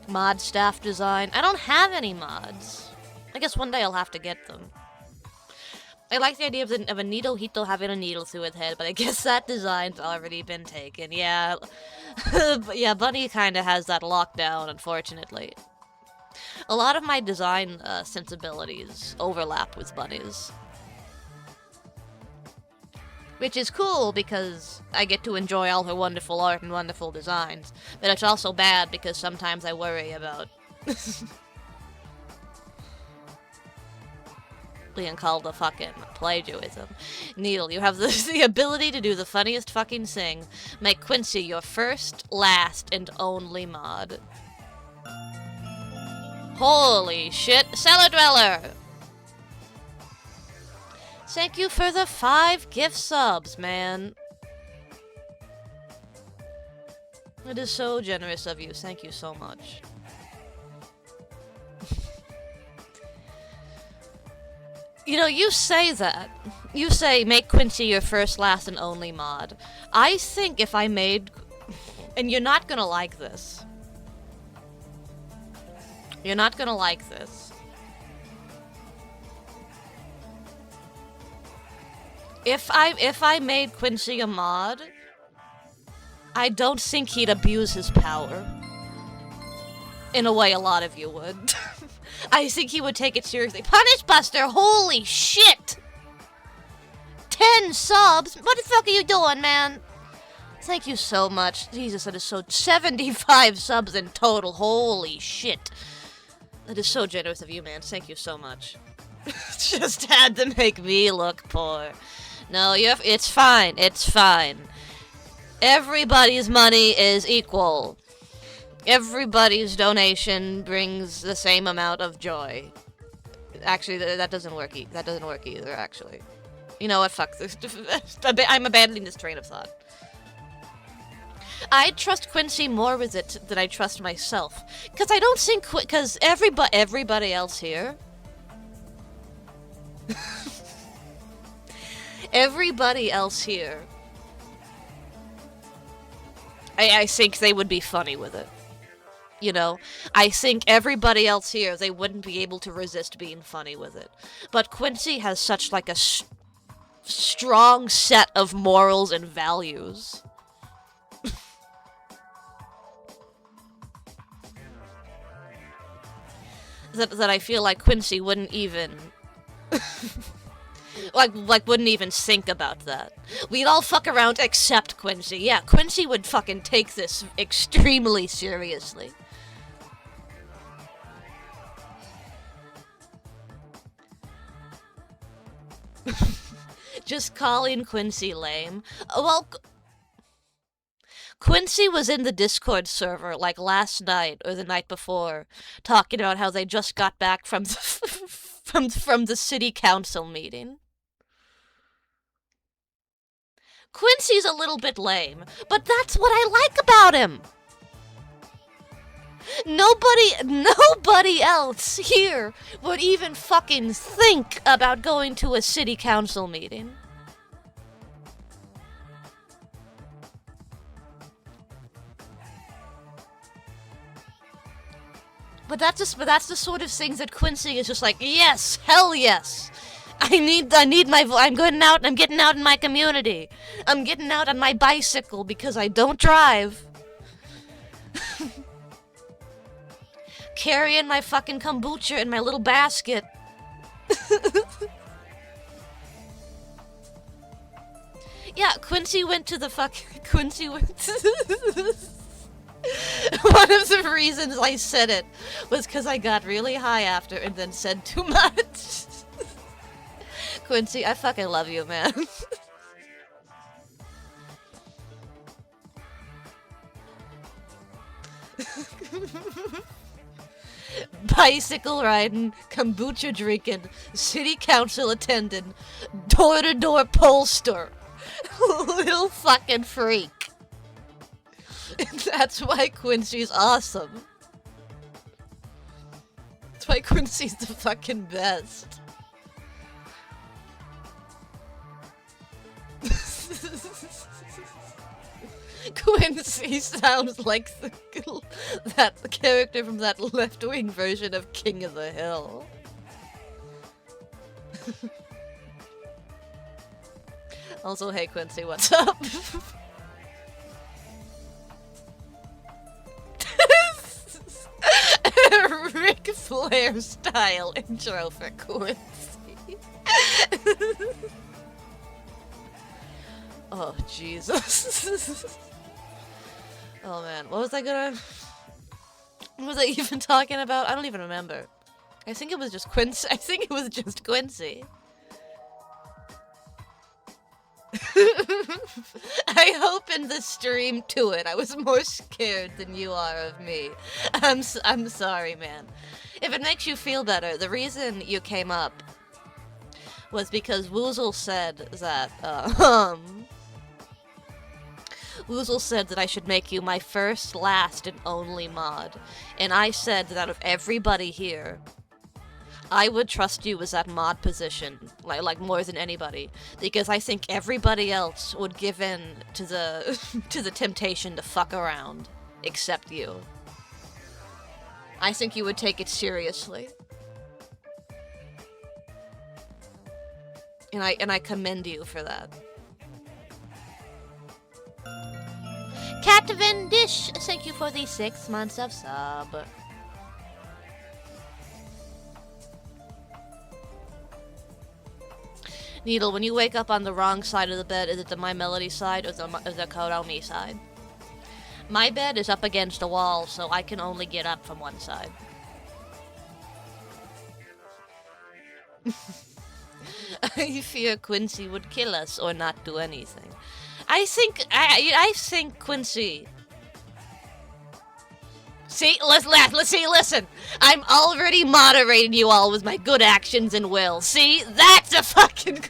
Mod staff design. I don't have any mods. I guess one day I'll have to get them. I like the idea of a Needle Hito having a needle through its head, but I guess that design's already been taken. Yeah. But yeah, Bunny kinda has that lockdown, unfortunately. A lot of my design sensibilities overlap with Bunny's. Which is cool because I get to enjoy all her wonderful art and wonderful designs. But it's also bad because sometimes I worry about being called a fucking plagiarism. Needle, you have the ability to do the funniest fucking thing. Make Quincy your first, last, and only mod. Holy shit. Cellar Dweller! Thank you for the 5 gift subs, man. It is so generous of you. Thank you so much. You know, you say that. You say, make Quincy your first, last, and only mod. I think if I made... And you're not gonna like this. You're not gonna like this. If I made Quincy a mod, I don't think he'd abuse his power. In a way a lot of you would. I think he would take it seriously. Punish Buster, holy shit! 10 subs? What the fuck are you doing, man? Thank you so much. Jesus, that is so... 75 subs in total, holy shit. That is so generous of you, man. Thank you so much. Just had to make me look poor. No, it's fine. It's fine. Everybody's money is equal. Everybody's donation brings the same amount of joy. Actually, that doesn't work. That doesn't work either. Actually, you know what? Fuck this. I'm abandoning this train of thought. I trust Quincy more with it than I trust myself, because I don't think because everybody else here. Everybody else here, I think they would be funny with it. You know? I think everybody else here, they wouldn't be able to resist being funny with it. But Quincy has such, like, a strong set of morals and values. that I feel like Quincy wouldn't even... Like, wouldn't even think about that. We'd all fuck around except Quincy. Yeah, Quincy would fucking take this extremely seriously. Just calling Quincy lame. Well, Quincy was in the Discord server like last night or the night before, talking about how they just got back from the from the city council meeting. Quincy's a little bit lame, but that's what I like about him. Nobody else here would even fucking think about going to a city council meeting. But that's the sort of things that Quincy is just like, yes, hell yes. I need I'm going out, I'm getting out in my community. I'm getting out on my bicycle because I don't drive. Carrying my fucking kombucha in my little basket. Yeah, Quincy went to one of the reasons I said it was because I got really high after and then said too much. Quincy, I fucking love you, man. Bicycle riding, kombucha drinking, city council attending, door-to-door pollster. Little fucking freak. That's why Quincy's awesome. That's why Quincy's the fucking best. Quincy sounds like that character from that left-wing version of King of the Hill. Also, hey Quincy, what's up? Ric Flair style intro for Quincy. Oh, Jesus. Oh, man. What was I even talking about? I don't even remember. I think it was just Quincy. I opened the stream to it. I was more scared than you are of me. I'm sorry, man. If it makes you feel better, the reason you came up was because Woozle said that, Woozle said that I should make you my first, last, and only mod. And I said that out of everybody here, I would trust you as that mod position, like more than anybody, because I think everybody else would give in to the to the temptation to fuck around, except you. I think you would take it seriously. And I commend you for that. Catvendish, thank you for the 6 months of sub. Needle, when you wake up on the wrong side of the bed, is it the My Melody side or the Kodo Me side? My bed is up against a wall, so I can only get up from one side. I fear Quincy would kill us or not do anything. I think Quincy. See, listen. I'm already moderating you all with my good actions and will. See, that's a fucking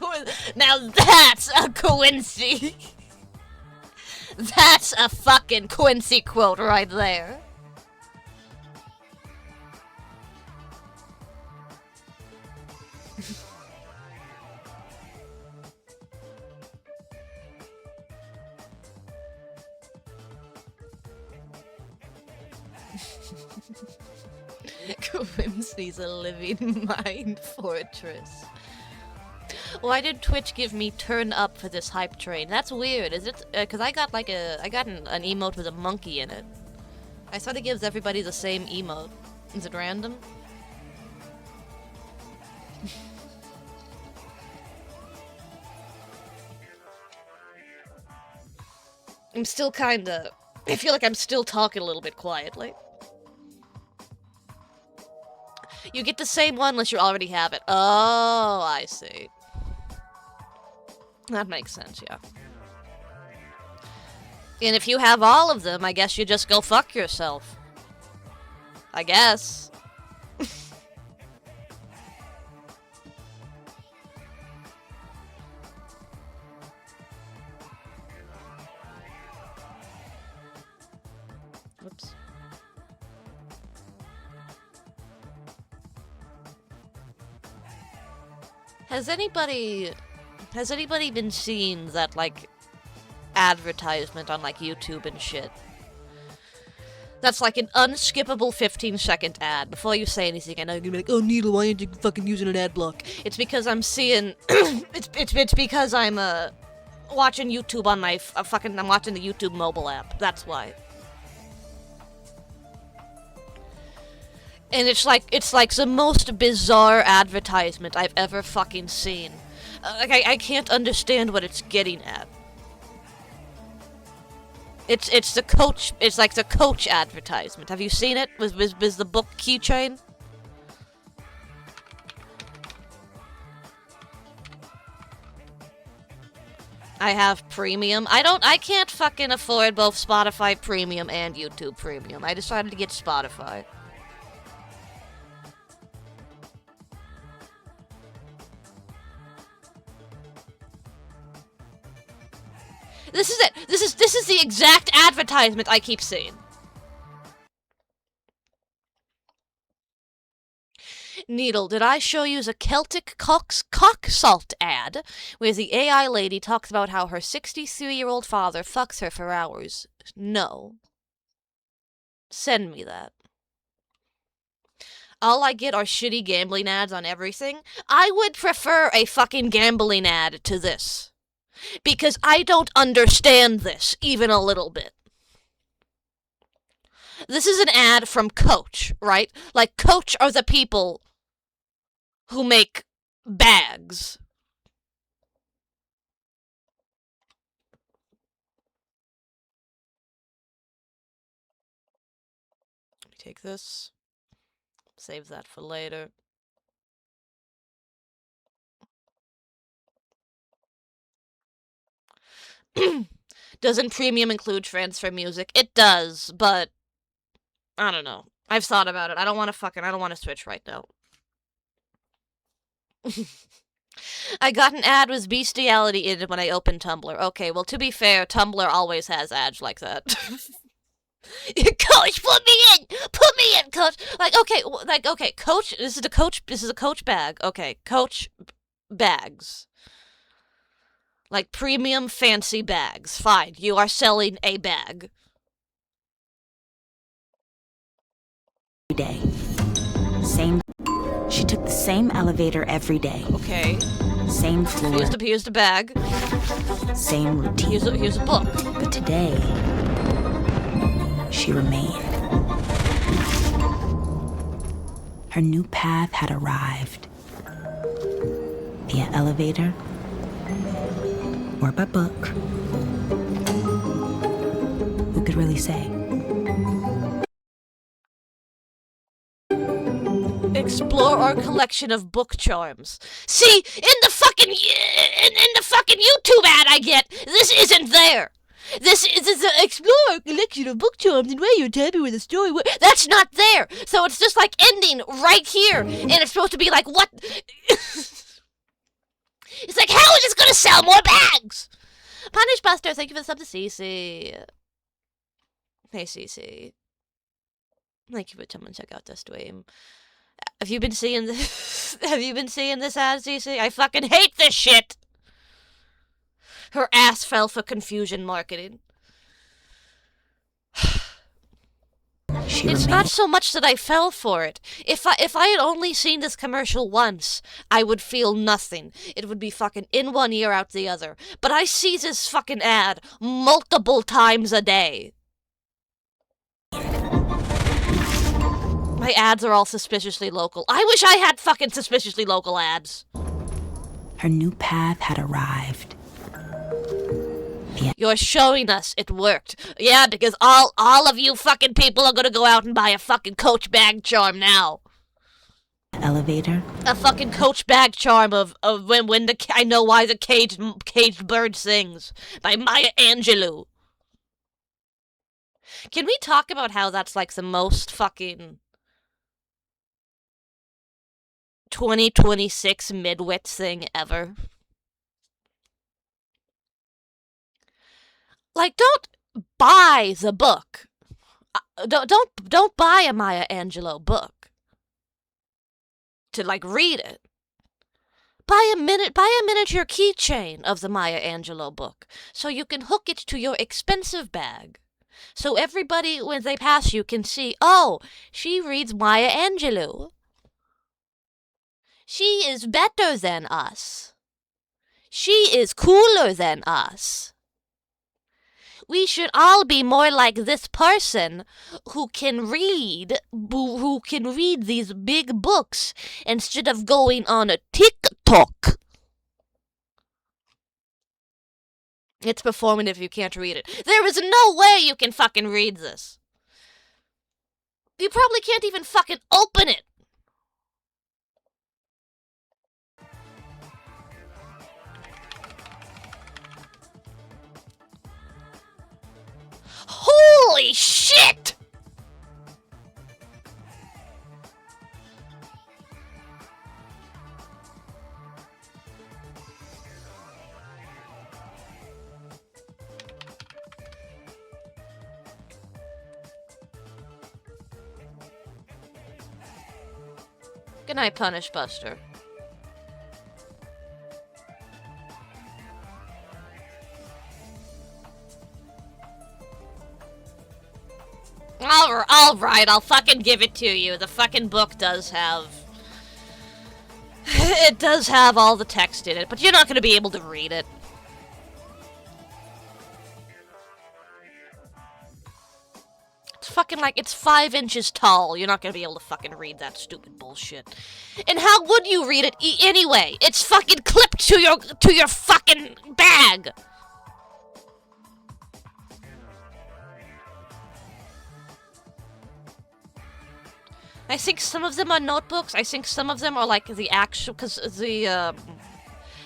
now that's a Quincy. That's a fucking Quincy quote right there. Quincy's a living mind fortress. Why did Twitch give me turn up for this hype train? That's weird. Is it? Cause I got an emote with a monkey in it. I thought it gives everybody the same emote. Is it random? I'm still kinda. I feel like I'm still talking a little bit quietly. You get the same one unless you already have it. Oh, I see. That makes sense, yeah. And if you have all of them, I guess you just go fuck yourself. I guess. Whoops. Has anybody been seeing that, like, advertisement on, like, YouTube and shit? That's like an unskippable 15-second ad. Before you say anything, I know you're gonna be like, oh, Needle, why aren't you fucking using an ad block? It's because I'm seeing... it's because I'm, watching YouTube on my... I'm watching the YouTube mobile app. That's why. And it's like the most bizarre advertisement I've ever fucking seen. I can't understand what it's getting at. It's the Coach. It's like the Coach advertisement. Have you seen it? Was the book keychain? I have premium. I can't fucking afford both Spotify Premium and YouTube Premium. I decided to get Spotify. This is it. This is the exact advertisement I keep seeing. Needle, did I show you the Celtic cock salt ad where the AI lady talks about how her 63-year-old father fucks her for hours? No. Send me that. All I get are shitty gambling ads on everything. I would prefer a fucking gambling ad to this. Because I don't understand this, even a little bit. This is an ad from Coach, right? Like, Coach are the people who make bags. Let me take this. Save that for later. Doesn't premium include transfer music? It does, but I don't know. I've thought about it. I don't want to switch right now. I got an ad with bestiality in it when I opened Tumblr. Okay, well, to be fair, Tumblr always has ads like that. Coach, put me in, Coach. Okay, Coach, this is a Coach bag. Okay, Coach bags. Like premium fancy bags. Fine, you are selling a bag. Every day. She took the same elevator every day. Okay. Same floor. Here's the bag. Same routine. Here's a book. But today, she remained. Her new path had arrived. Via elevator or by book. Who could really say? Explore our collection of book charms. See, in the fucking YouTube ad I get, this isn't there. This is an explore our collection of book charms and where you're happy with a story. That's not there. So it's just like ending right here, and it's supposed to be like what? It's like, how is this gonna sell more bags? Punish Buster, thank you for the sub to Cece. Hey Cece. Thank you for coming to check out this stream. Have you been seeing this? Have you been seeing this ad, Cece? I fucking hate this shit! Her ass fell for confusion marketing. It's not so much that I fell for it. If I had only seen this commercial once, I would feel nothing. It would be fucking in one ear, out the other. But I see this fucking ad multiple times a day. My ads are all suspiciously local. I wish I had fucking suspiciously local ads. Her new path had arrived. You're showing us it worked. Yeah, because all of you fucking people are gonna go out and buy a fucking Coach bag charm now. elevator, A fucking Coach bag charm of when the I know why the caged bird sings by Maya Angelou. Can we talk about how that's like the most fucking 2026 midwit thing ever? Like, don't buy the book. Don't buy a Maya Angelou book to like read it. Buy a miniature keychain of the Maya Angelou book so you can hook it to your expensive bag. So everybody, when they pass you, can see, oh, she reads Maya Angelou. She is better than us. She is cooler than us. We should all be more like this person who can read these big books instead of going on a TikTok. It's performative, you can't read it. There is no way you can fucking read this. You probably can't even fucking open it. Holy shit! Good night, Punish Buster. Alright, I'll fucking give it to you. The fucking book does have... It does have all the text in it, but you're not gonna be able to read it. It's fucking like, it's 5 inches tall. You're not gonna be able to fucking read that stupid bullshit. And how would you read it anyway? It's fucking clipped to your fucking bag! I think some of them are notebooks. I think some of them are like the actual, because the,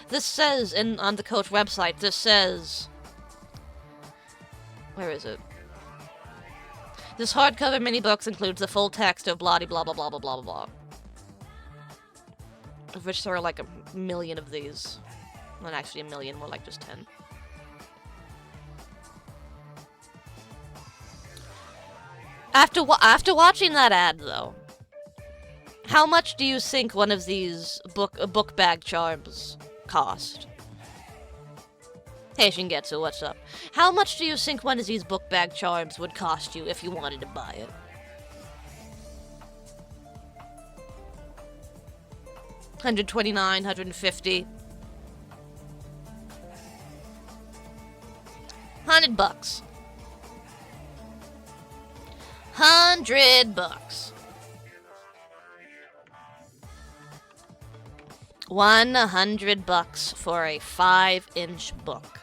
this says on the Coach website, this says, where is it? This hardcover mini books includes the full text of blah blah blah blah blah blah blah. Of which there are like a million of these. Not actually a million, more like just 10. After watching that ad, though, how much do you think one of these book bag charms cost? Hey, Shingetsu, what's up? How much do you think one of these book bag charms would cost you if you wanted to buy it? $129, $150. $100. $100. $100 for a 5-inch book.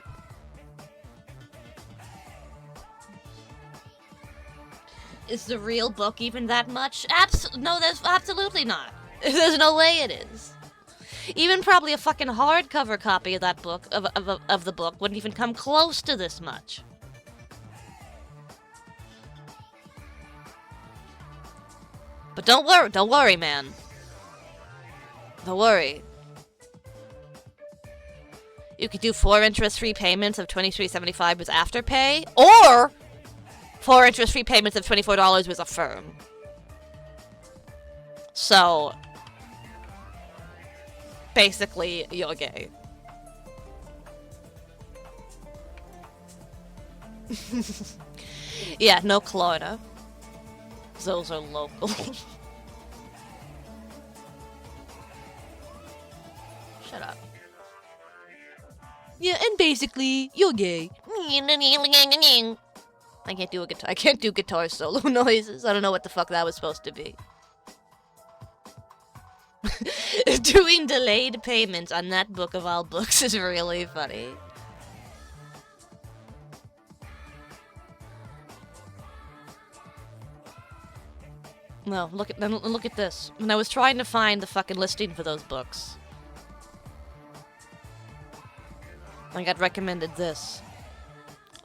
Is the real book even that much? No, there's absolutely not. There's no way it is. Even probably a fucking hardcover copy of that book, of the book, wouldn't even come close to this much. But don't worry, man. Don't worry. You could do 4 interest-free payments of $23.75 with Afterpay, or 4 interest-free payments of $24 with Affirm. So, basically, you're gay. Yeah, no Florida. Those are local. Shut up. Yeah, and basically, you're gay. I can't do guitar solo noises. I don't know what the fuck that was supposed to be. Doing delayed payments on that book of all books is really funny. No, look at this. When I was trying to find the fucking listing for those books, I got recommended this.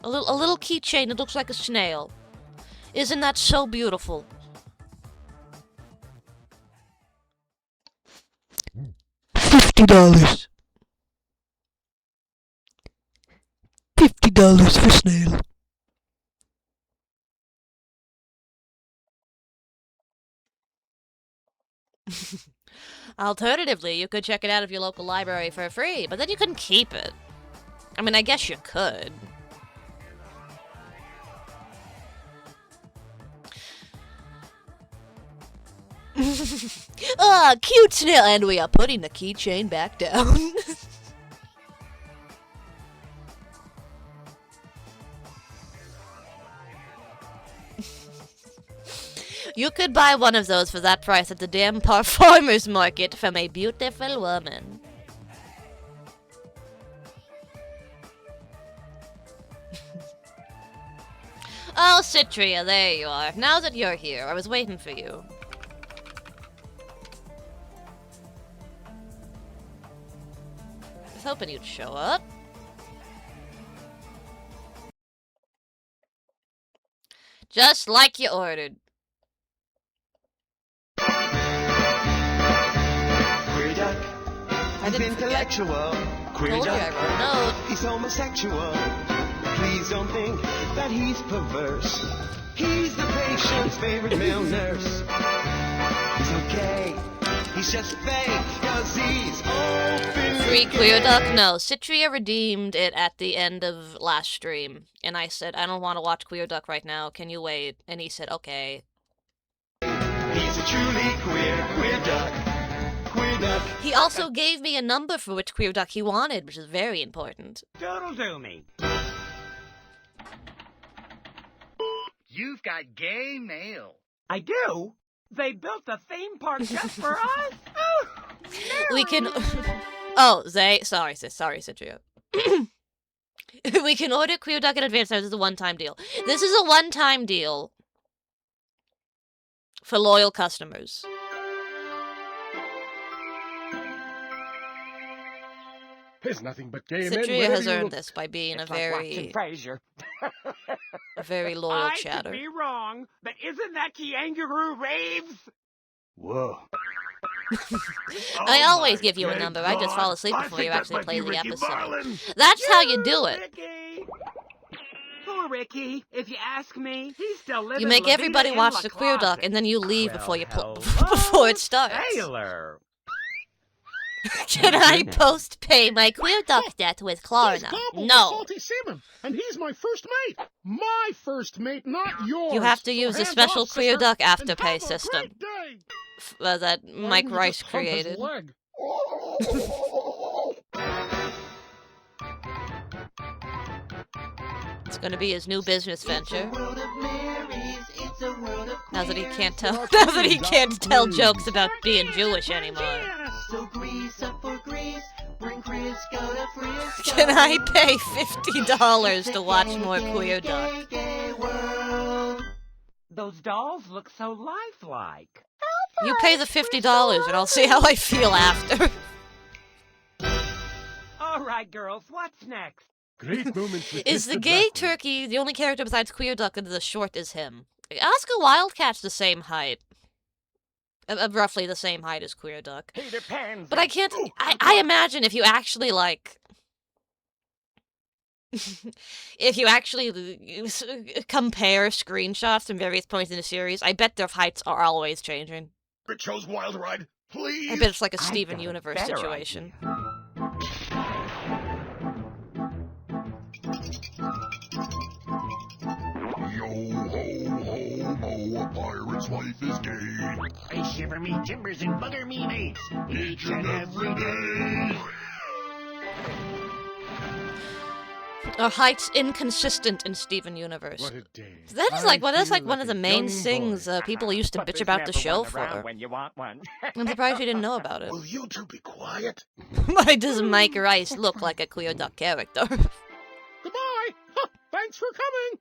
A little keychain that looks like a snail. Isn't that so beautiful? $50. $50 for snail. Alternatively, you could check it out of your local library for free, but then you couldn't keep it. I mean, I guess you could. Ah, cute snail, and we are putting the keychain back down. You could buy one of those for that price at the damn farmer's market from a beautiful woman. Oh, Citria, there you are. Now that you're here, I was waiting for you. I was hoping you'd show up. Just like you ordered. Queer duck, he's intellectual. Queer Told you I duck, wrote a note. he's homosexual. Please don't think that he's perverse. He's the patient's favorite male nurse. He's okay, he's just fake, 'cause he's open. Free Queer Duck? No, Citria redeemed it at the end of last stream. And I said, I don't want to watch Queer Duck right now. Can you wait? And he said, okay. He's a truly queer duck. Queer duck. He also gave me a number for which Queer Duck he wanted, which is very important. Doodle-doo me. You've got gay mail. I do? They built the theme park just for us? Oh, We can... Oh, sorry, Citria. We can order Queer Duck in advance. This is a one-time deal. This is a one-time deal for loyal customers. There's nothing but gay men. Citria wherever has you earned look. this by being it's like watching a very loyal I chatter. could be wrong, but isn't that kangaroo raves? Whoa. I always give you a number. I just fall asleep before you actually play the episode. That's how you do it. Ricky. Poor Ricky. If you ask me, he's still living. You make La everybody Vida in watch La the Queer Duck, Closet. and then you leave Well, before you hello, before it starts. Taylor. Can I post-pay my Queer Duck debt with Klarna? No. Salty salmon, and he's my first mate. My first mate, not yours. You have to use a Hands special off, Queer sister, Duck and Afterpay have a system great day. that Mike Why Rice didn't you just hump his created. leg? It's going to be his new business venture. World of Marys, it's a world of Now that he can't tell, Well, now that he please, can't tell please. jokes about being Jewish anymore. So grease up for grease, bring Crisco to Frisco. Can I pay $50 to watch more Queer Duck? Gay world. Those dolls look so lifelike. You pay the $50 and I'll see how I feel after. All right, girls, what's next? Great moments with Is the Mr. gay Blackwood. turkey the only character besides Queer Duck that the short is him? Oscar Wildcat's the same height. Roughly the same height as Queer Duck. Peter Pan's. But I can't... I imagine if you actually, like... if you actually compare screenshots from various points in the series, I bet their heights are always changing. Richo's Wild Ride, please. I bet it's like a I've Steven got a Universe better situation. Yo ho ho ho, a pirate's life is gay. I shiver me timbers and bugger me mates. Each and every day. Are heights inconsistent in Steven Universe? What a day. That is like I that's like feel one of the a main young things boy. people used to But bitch there's about the never show one around for. when you want one. I'm surprised you didn't know about it. Will you two be quiet? Why does Mike Rice look like a Queer Duck character? Goodbye. Huh, thanks for coming.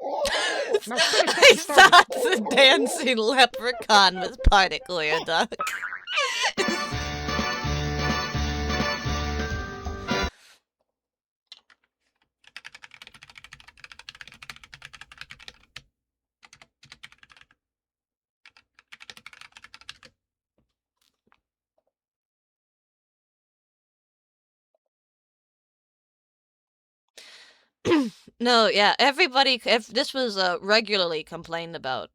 Now finish what I you started. thought the dancing leprechaun was part of Clear Duck. No, yeah, everybody, if this was regularly complained about.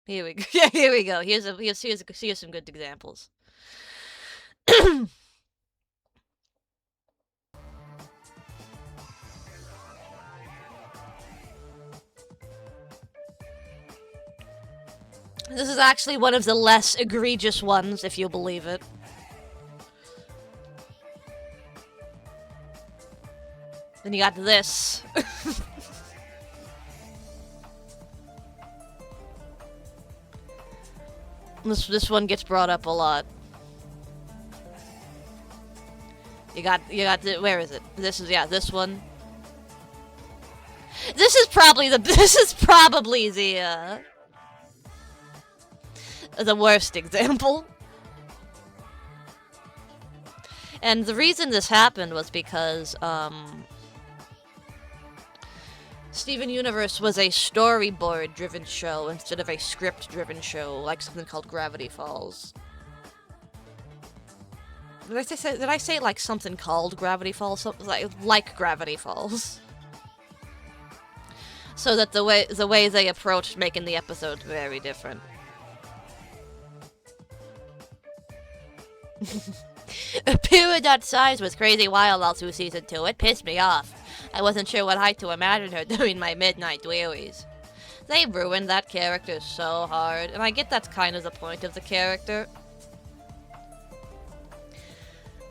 Here we go. Yeah, here we go. Here's some good examples. This is actually one of the less egregious ones, if you believe it. Then you got this. This one gets brought up a lot. You got where is it? This one. This is probably the worst example. And the reason this happened was because Steven Universe was a storyboard-driven show instead of a script-driven show, like something called Gravity Falls. Did I say like something called Gravity Falls? Something like Gravity Falls. So that the way they approached making the episodes very different. Pyramid size was crazy wild all through season 2. It pissed me off. I wasn't sure what height to imagine her doing my midnight wearies. They ruined that character so hard, and I get that's kind of the point of the character.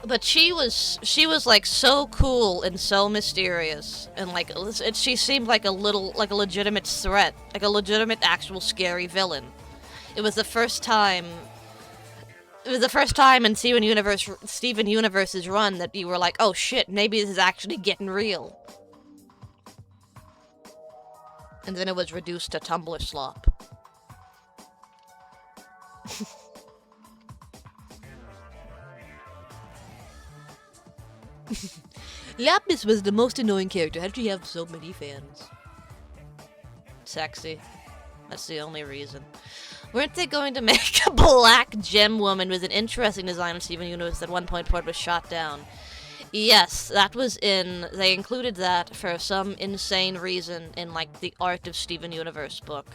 But she was like so cool and so mysterious, and like she seemed like a legitimate threat, like a legitimate actual scary villain. It was the first time in Steven Universe's run that you were like, oh shit, maybe this is actually getting real. And then it was reduced to Tumblr slop. Lapis was the most annoying character. How did you have so many fans? Sexy. That's the only reason. Weren't they going to make a black gem woman with an interesting design of Steven Universe at one point before it was shot down? Yes, that was in... They included that for some insane reason in, like, the Art of Steven Universe book.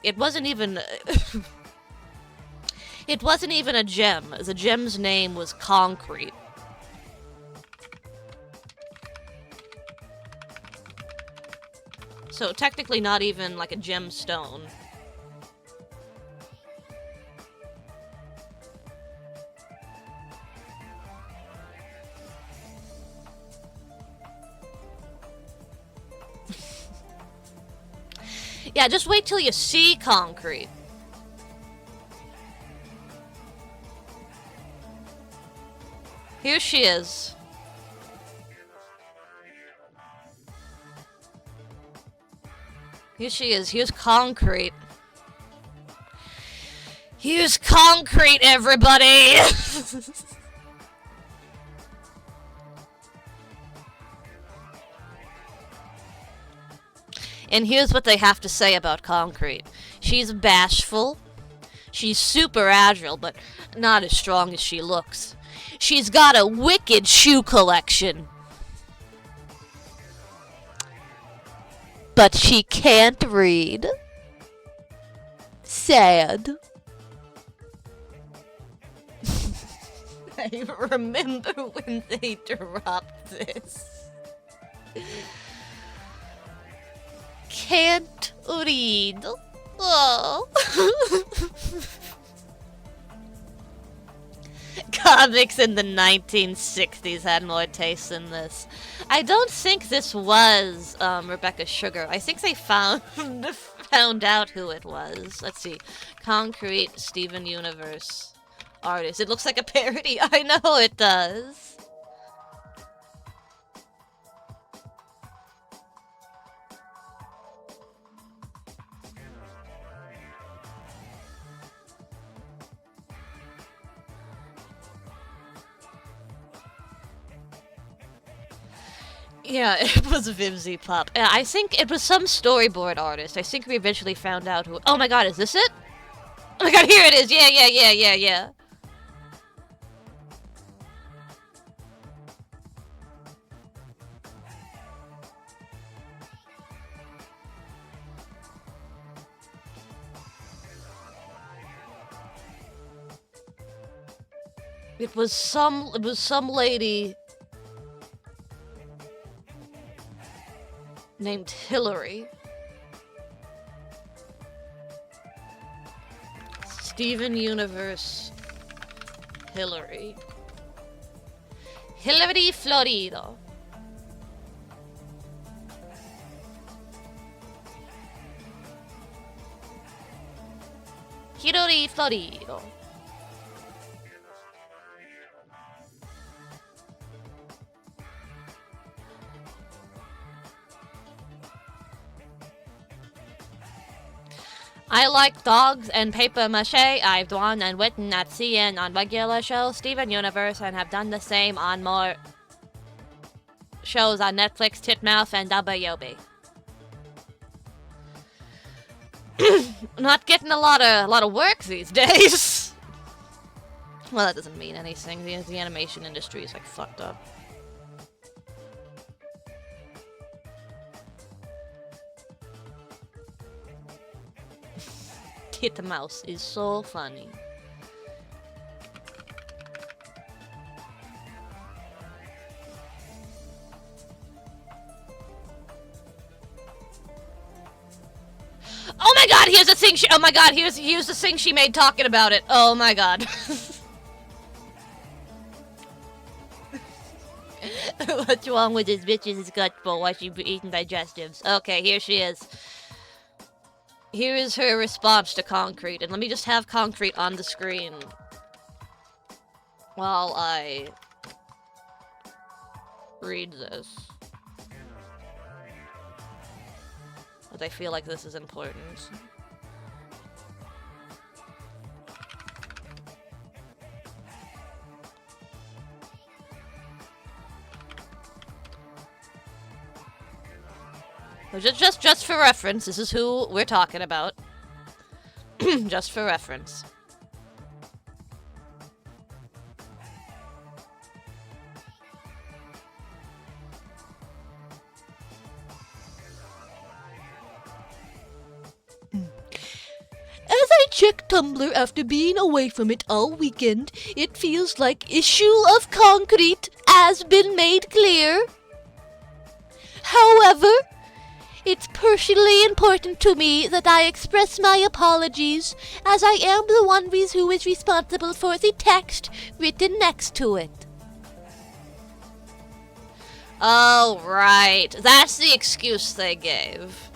It wasn't even... It wasn't even a gem. The gem's name was Concrete. So technically not even, like, a gemstone. Yeah, just wait till you see Concrete. Here she is. Here she is. Here's Concrete. Here's Concrete, everybody! And here's what they have to say about Concrete. She's bashful. She's super agile, but not as strong as she looks. She's got a wicked shoe collection. But she can't read. Sad. I remember when they dropped this. Can't read. Oh. Comics in the 1960s had more taste than this. I don't think this was Rebecca Sugar. I think they found out who it was. Let's see. Concrete, Steven Universe. artist. It looks like a parody. I know it does. Yeah, it was Vimsy Pop. I think it was some storyboard artist. I think we eventually found out who... Oh my god, is this it? Oh my god, here it is! Yeah. It was some lady named Hillary. Steven Universe Hillary. Hillary Florido. Hillary Florido. I like dogs and paper mache. I've drawn and written at CN on regular shows, Steven Universe, and have done the same on more shows on Netflix, Titmouth, and WB. Not getting a lot of work these days. Well, that doesn't mean anything. The animation industry is like fucked up. Titmouse is so funny. Oh my god, here's the thing oh my god, here's the thing she made talking about it. Oh my god. What's wrong with this bitch's gut for why she eating digestives? Okay, here she is. Here is her response to Concrete, and let me just have Concrete on the screen while I read this. But I feel like this is important. Just for reference, this is who we're talking about. Just for reference. As I check Tumblr after being away from it all weekend, it feels like issue of Concrete has been made clear. However, it's personally important to me that I express my apologies, as I am the one who is responsible for the text written next to it. Oh, right. That's the excuse they gave.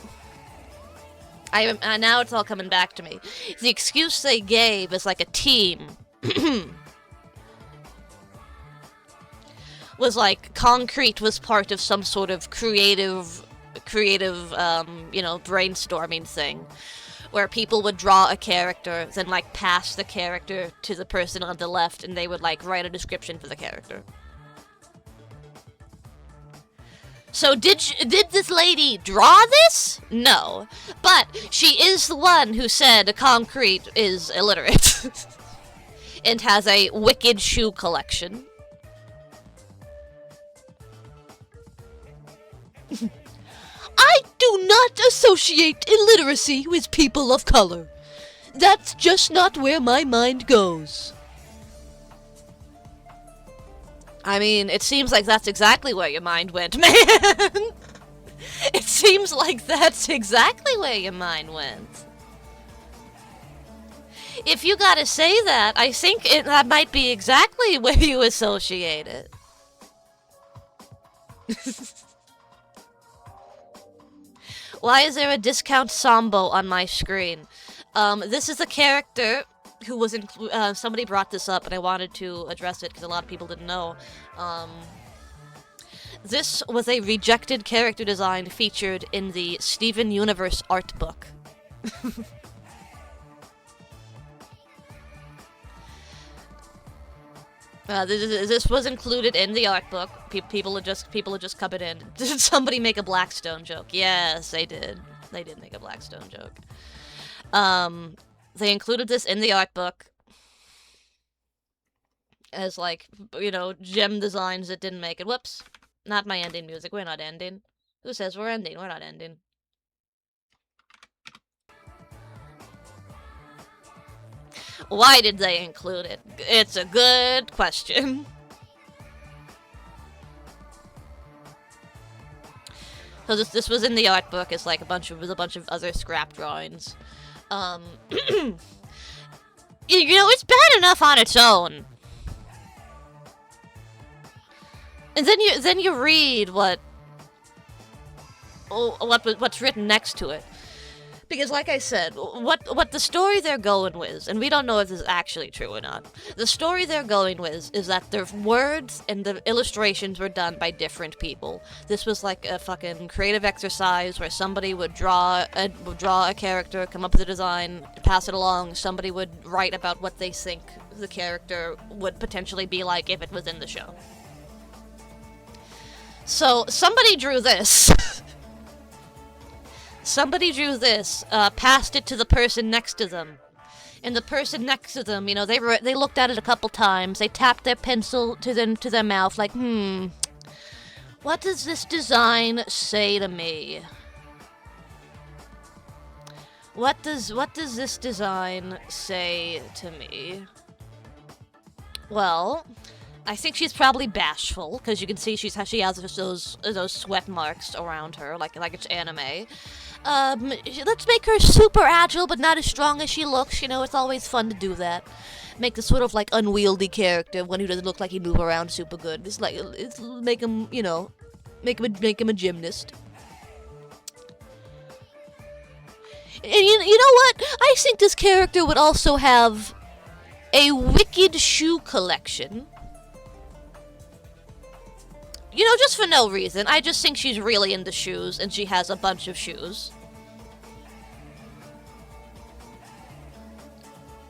Now it's all coming back to me. The excuse they gave is like a team. Was like Concrete was part of some sort of creative, brainstorming thing, where people would draw a character, then, like, pass the character to the person on the left, and they would, like, write a description for the character. So, did this lady draw this? No. But she is the one who said Concrete is illiterate. And has a wicked shoe collection. I do not associate illiteracy with people of color. That's just not where my mind goes. I mean, it seems like that's exactly where your mind went, man. It seems like that's exactly where your mind went. If you gotta say that, I think that might be exactly where you associate it. Why is there a discount Sambo on my screen? This is a character who was somebody brought this up, and I wanted to address it because a lot of people didn't know. This was a rejected character design featured in the Steven Universe art book. This was included in the art book. People are just coming in. Did somebody make a Blackstone joke? Yes, they did. They did make a Blackstone joke. They included this in the art book as, like, you know, gem designs that didn't make it. Whoops. Not my ending music. We're not ending. Who says we're ending? We're not ending. Why did they include it? It's a good question. So this was in the art book. It's like a bunch of other scrap drawings. You know, it's bad enough on its own. And then you read what's written next to it. Because, like I said, what the story they're going with, and we don't know if this is actually true or not, the story they're going with is that the words and the illustrations were done by different people. This was like a fucking creative exercise where somebody would draw a character, come up with a design, pass it along. Somebody would write about what they think the character would potentially be like if it was in the show. So, somebody drew this. Somebody drew this, passed it to the person next to them. And the person next to them, you know, they looked at it a couple times. They tapped their pencil to their mouth like, what does this design say to me? What does this design say to me? Well, I think she's probably bashful, because you can see she has those sweat marks around her, like it's anime. Let's make her super agile, but not as strong as she looks. You know, it's always fun to do that. Make this sort of like unwieldy character, one who doesn't look like he move around super good. It's make him, you know, make him a gymnast. And you know what? I think this character would also have a wicked shoe collection. You know, just for no reason. I just think she's really into shoes, and she has a bunch of shoes.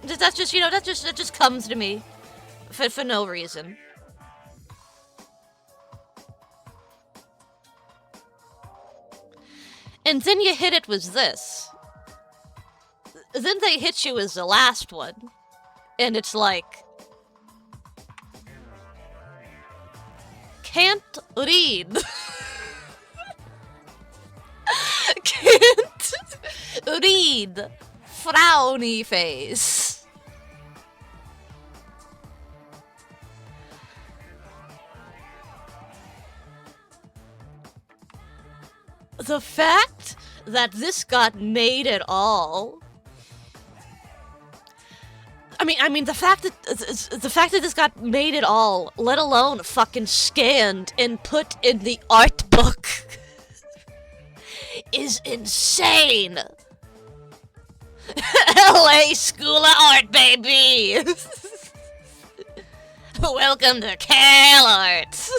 That's just, you know, that just comes to me. For no reason. And then you hit it with this. Then they hit you with the last one. And it's like... Can't read. Can't read. Frowny face. The fact that this got made at all. I mean, the fact that this got made at all, let alone fucking scanned and put in the art book, is insane. LA School of Art, baby. Welcome to Cal Art.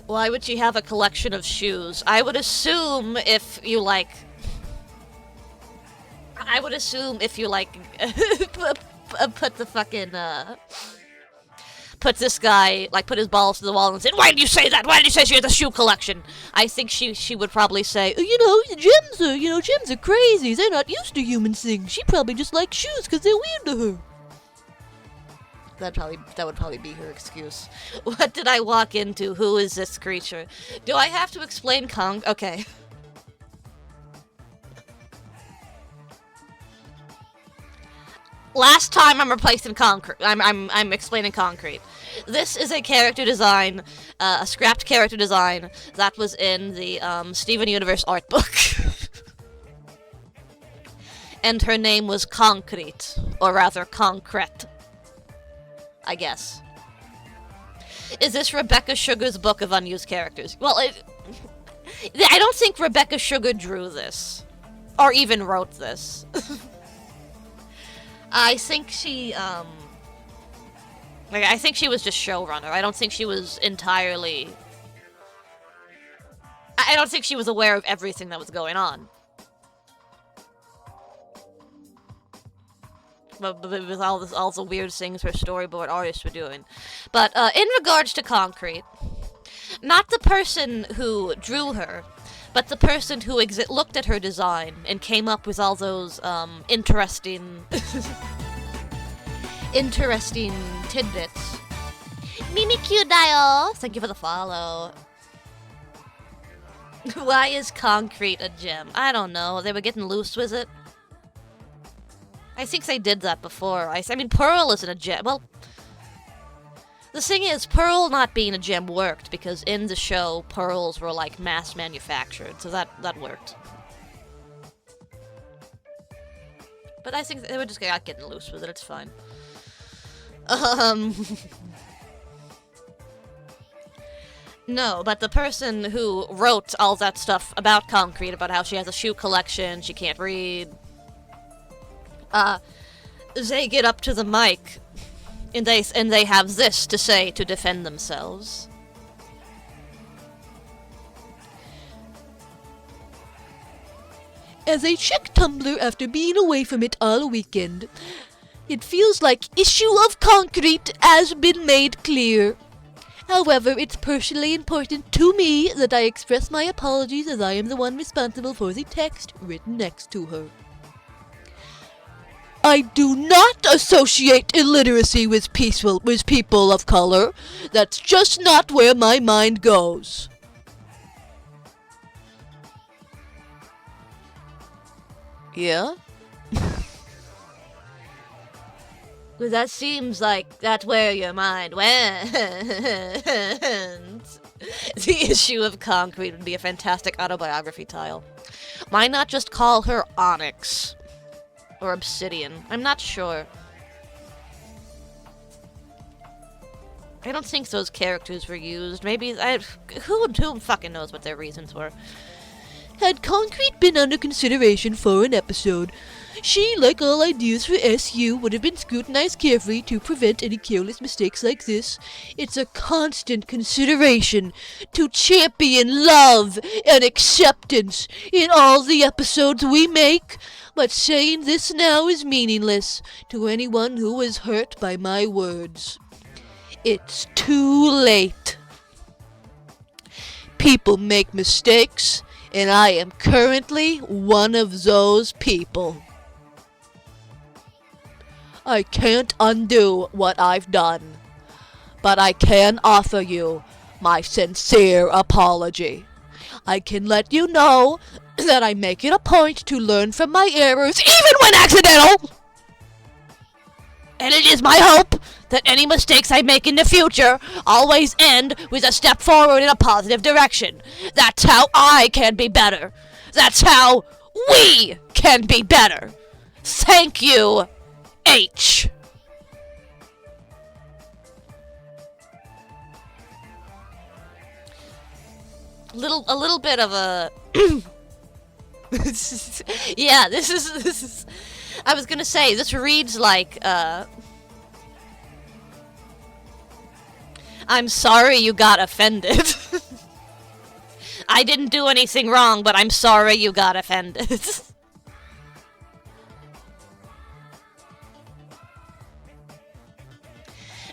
Why would she have a collection of shoes? I would assume if you like... put the fucking, put this guy, like, put his balls to the wall and said, "Why did you say that? Why did you say she has a shoe collection?" I think she would probably say, "You know, gems are crazy. They're not used to human things. She probably just likes shoes because they're weird to her." That would probably be her excuse. What did I walk into? Who is this creature? Do I have to explain Okay. Last time I'm replacing concrete. I'm explaining concrete. This is a character design, a scrapped character design that was in the Steven Universe art book. And her name was Concrete, or rather Concrete. I guess. Is this Rebecca Sugar's book of unused characters? Well, I don't think Rebecca Sugar drew this. Or even wrote this. I think she, I think she was just showrunner. I don't think she was entirely... I don't think she was aware of everything that was going on. But with all the weird things her storyboard artists were doing. But, in regards to Concrete, not the person who drew her, but the person who looked at her design and came up with all those, interesting... interesting tidbits. Mimikyu-dayo. Thank you for the follow. Why is Concrete a gem? I don't know. They were getting loose with it. I think they did that before. I mean, Pearl isn't a gem. Well, the thing is, Pearl not being a gem worked because in the show, pearls were like mass manufactured, so that worked. But I think they were just getting loose with it. It's fine. No, but the person who wrote all that stuff about Concrete, about how she has a shoe collection, she can't read, they get up to the mic, and they have this to say to defend themselves. As I check Tumblr after being away from it all weekend, it feels like issue of Concrete has been made clear. However, it's personally important to me that I express my apologies as I am the one responsible for the text written next to her. I do not associate illiteracy with people of color. That's just not where my mind goes. Yeah? Well, that seems like that's where your mind went. The issue of Concrete would be a fantastic autobiography tile. Why not just call her Onyx? Or Obsidian? I'm not sure. I don't think those characters were used. Maybe, who fucking knows what their reasons were. Had Concrete been under consideration for an episode, she, like all ideas for SU, would have been scrutinized carefully to prevent any careless mistakes like this. It's a constant consideration to champion love and acceptance in all the episodes we make, but saying this now is meaningless to anyone who was hurt by my words. It's too late. People make mistakes, and I am currently one of those people. I can't undo what I've done, but I can offer you my sincere apology. I can let you know that I make it a point to learn from my errors, even when accidental! And it is my hope that any mistakes I make in the future always end with a step forward in a positive direction. That's how I can be better. That's how we can be better. Thank you, H. A little bit of a yeah, this is I was gonna say, this reads like, I'm sorry you got offended. I didn't do anything wrong, but I'm sorry you got offended.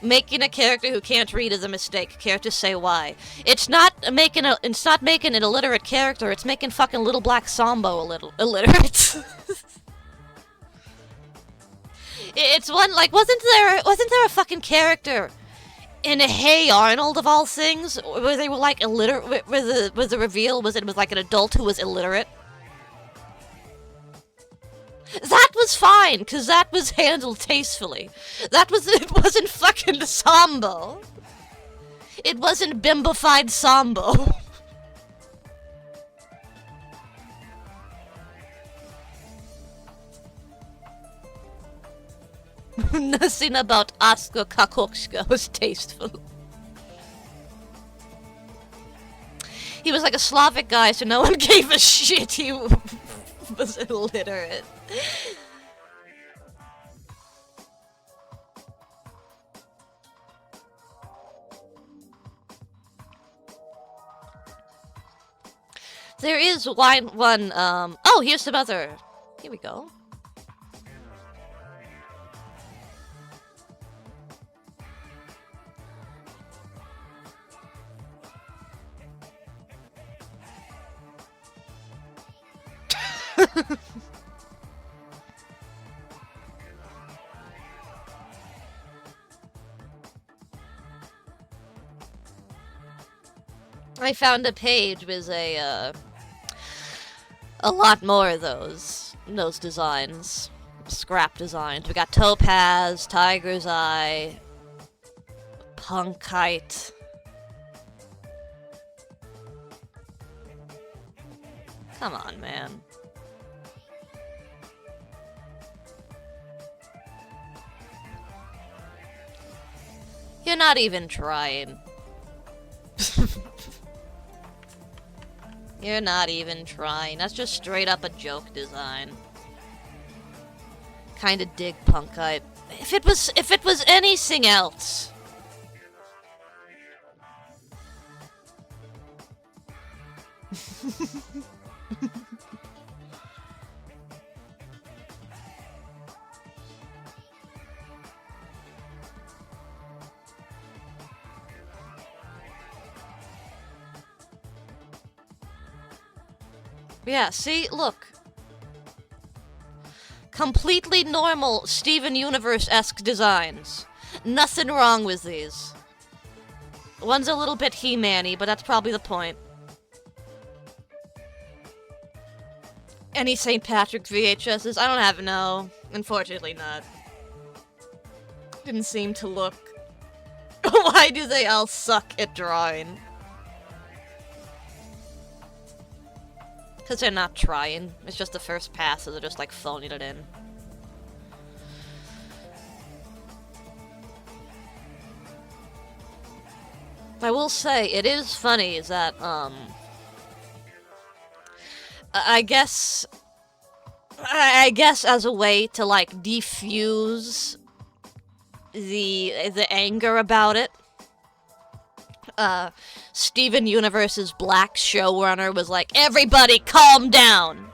Making a character who can't read is a mistake. Care to say why? It's not making an illiterate character, it's making fucking Little Black Sambo illiterate. It's one, like, wasn't there a fucking character in Hey Arnold of all things where they were like illiterate, where the reveal was it was like an adult who was illiterate? That was fine, because that was handled tastefully. It wasn't fucking Sambo. It wasn't bimbified Sambo. Nothing about Asuka Kakokshka was tasteful. He was like a Slavic guy, so no one gave a shit. He was illiterate. There is one, oh, here's some other. Here we go. I found a page with a lot more of those designs. Scrap designs. We got Topaz, Tiger's Eye, Punkite. Come on, man. You're not even trying. You're not even trying. That's just straight up a joke design. Kinda dig Punkite. If it was anything else. Yeah, see, look. Completely normal Steven Universe-esque designs. Nothing wrong with these. One's a little bit He-Man-y, but that's probably the point. Any St. Patrick VHSs? I don't have no. Unfortunately not. Didn't seem to look. Why do they all suck at drawing? Because they're not trying. It's just the first pass, so they're just like phoning it in. I will say, it is funny that, I guess as a way to, like, defuse the anger about it, Steven Universe's black showrunner was like, everybody calm down!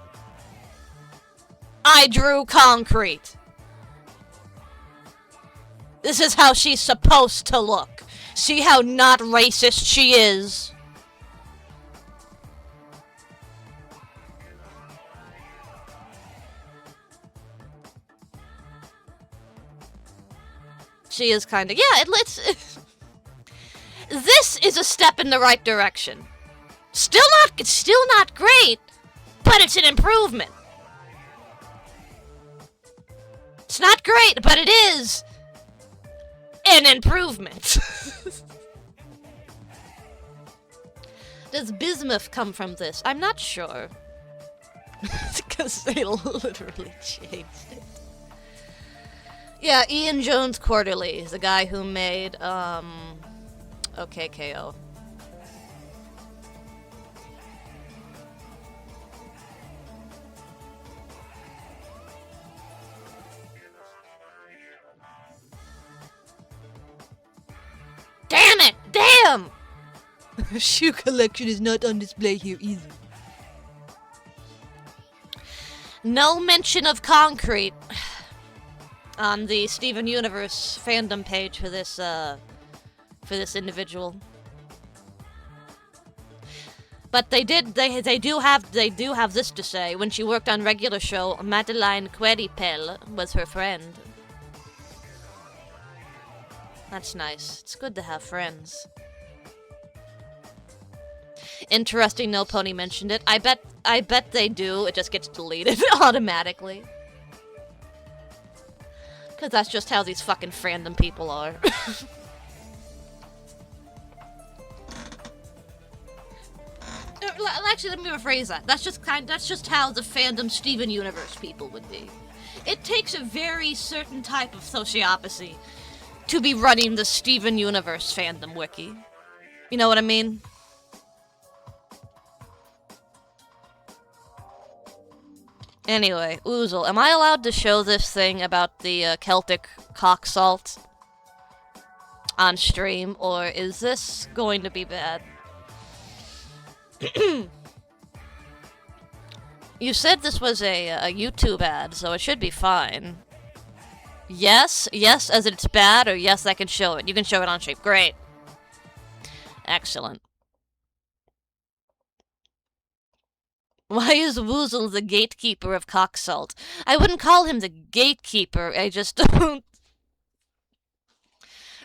I drew concrete! This is how she's supposed to look! See how not racist she is? She is kind of, yeah, it's this is a step in the right direction. Still not great, but it's an improvement. It's not great, but it is an improvement. Does bismuth come from this? I'm not sure. Because they literally changed it. Yeah, Ian Jones Quarterly is the guy who made, OKKO. Damn it! Damn! Shoe collection is not on display here either. No mention of concrete on the Steven Universe fandom page for this individual. But they do have this to say. When she worked on regular show, Madeleine Queripel was her friend. That's nice. It's good to have friends. Interesting, no pony mentioned it. I bet they do. It just gets deleted automatically. Because that's just how these fucking fandom people are. Actually, let me rephrase that. That's just how the fandom Steven Universe people would be. It takes a very certain type of sociopathy to be running the Steven Universe fandom wiki. You know what I mean? Anyway, Oozle, am I allowed to show this thing about the Celtic cock salt on stream, or is this going to be bad? You said this was a YouTube ad, so it should be fine. Yes, as it's bad, or yes, I can show it. You can show it on stream. Great. Excellent. Why is Woozle the gatekeeper of cock salt? I wouldn't call him the gatekeeper, I just don't...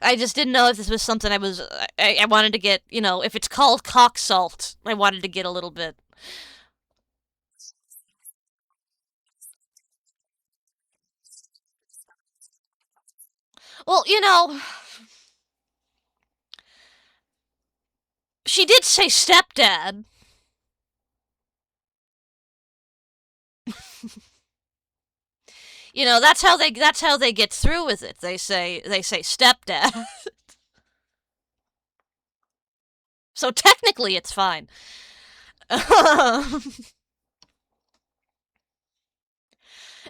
I just didn't know if this was something I wanted to get, you know, if it's called cock salt, I wanted to get a little bit... Well, you know... She did say stepdad. You know, that's how they get through with it. They say stepdad. So technically it's fine.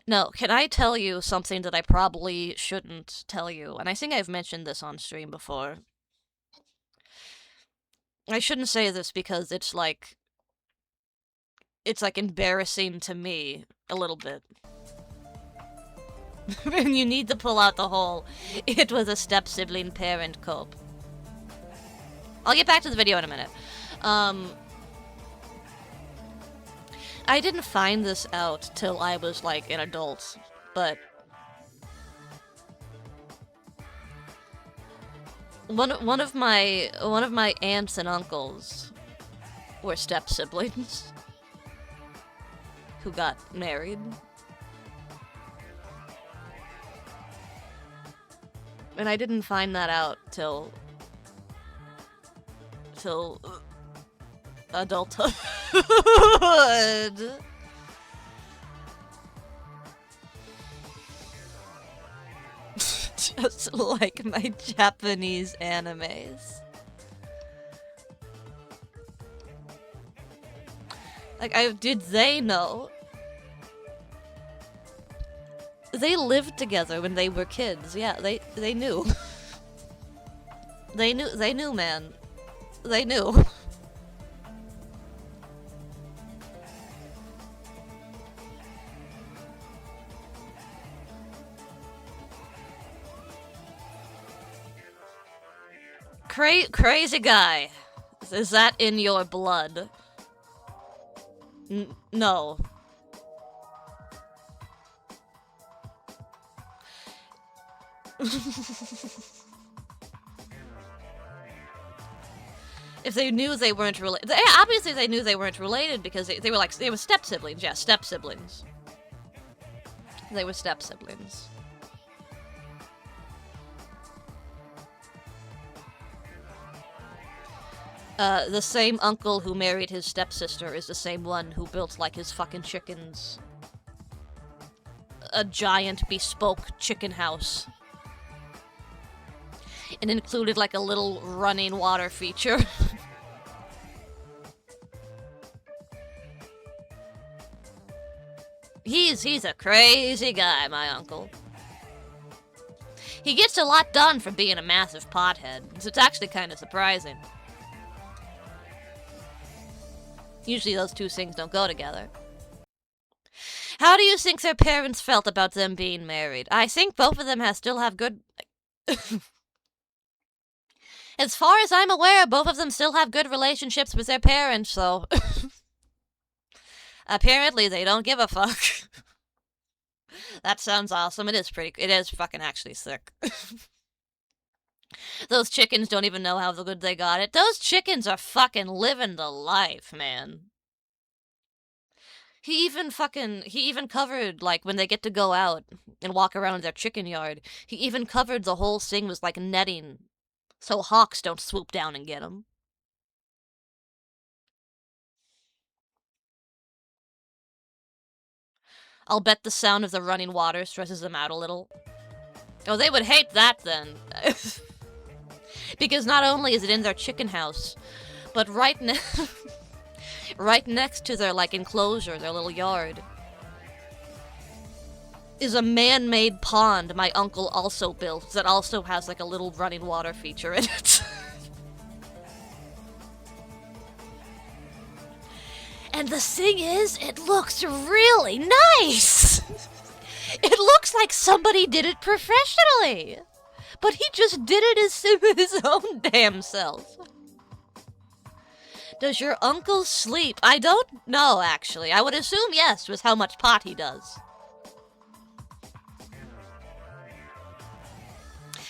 No, can I tell you something that I probably shouldn't tell you? And I think I've mentioned this on stream before. I shouldn't say this because it's like embarrassing to me a little bit. And you need to pull out the whole "it was a step-sibling parent" cope. I'll get back to the video in a minute. I didn't find this out till I was like an adult, but one of my aunts and uncles were step-siblings who got married. And I didn't find that out till adulthood. Just like my Japanese animes. Like, did they know? They lived together when they were kids. Yeah, they knew. They knew, man. They knew. Crazy guy. Is that in your blood? No. If they knew they weren't related, obviously they knew they weren't related because they were step siblings. Yeah, step siblings. They were step siblings. The same uncle who married his stepsister is the same one who built like his fucking chickens. A giant bespoke chicken house. And included like a little running water feature. He's a crazy guy, my uncle. He gets a lot done for being a massive pothead, so it's actually kind of surprising. Usually those two things don't go together. How do you think their parents felt about them being married? I think both of them still have good... As far as I'm aware, both of them still have good relationships with their parents, so... Apparently they don't give a fuck. That sounds awesome. It is fucking actually sick. Those chickens don't even know how good they got it. Those chickens are fucking living the life, man. He even covered, like, when they get to go out and walk around their chicken yard, he even covered the whole thing with, like, netting, so hawks don't swoop down and get them. I'll bet the sound of the running water stresses them out a little. Oh, they would hate that, then. Because not only is it in their chicken house, but right next to their, like, enclosure, their little yard, is a man-made pond my uncle also built that also has like a little running water feature in it. And the thing is, it looks really nice! It looks like somebody did it professionally! But he just did it his own damn self. Does your uncle sleep? I don't know, actually. I would assume yes, with how much pot he does.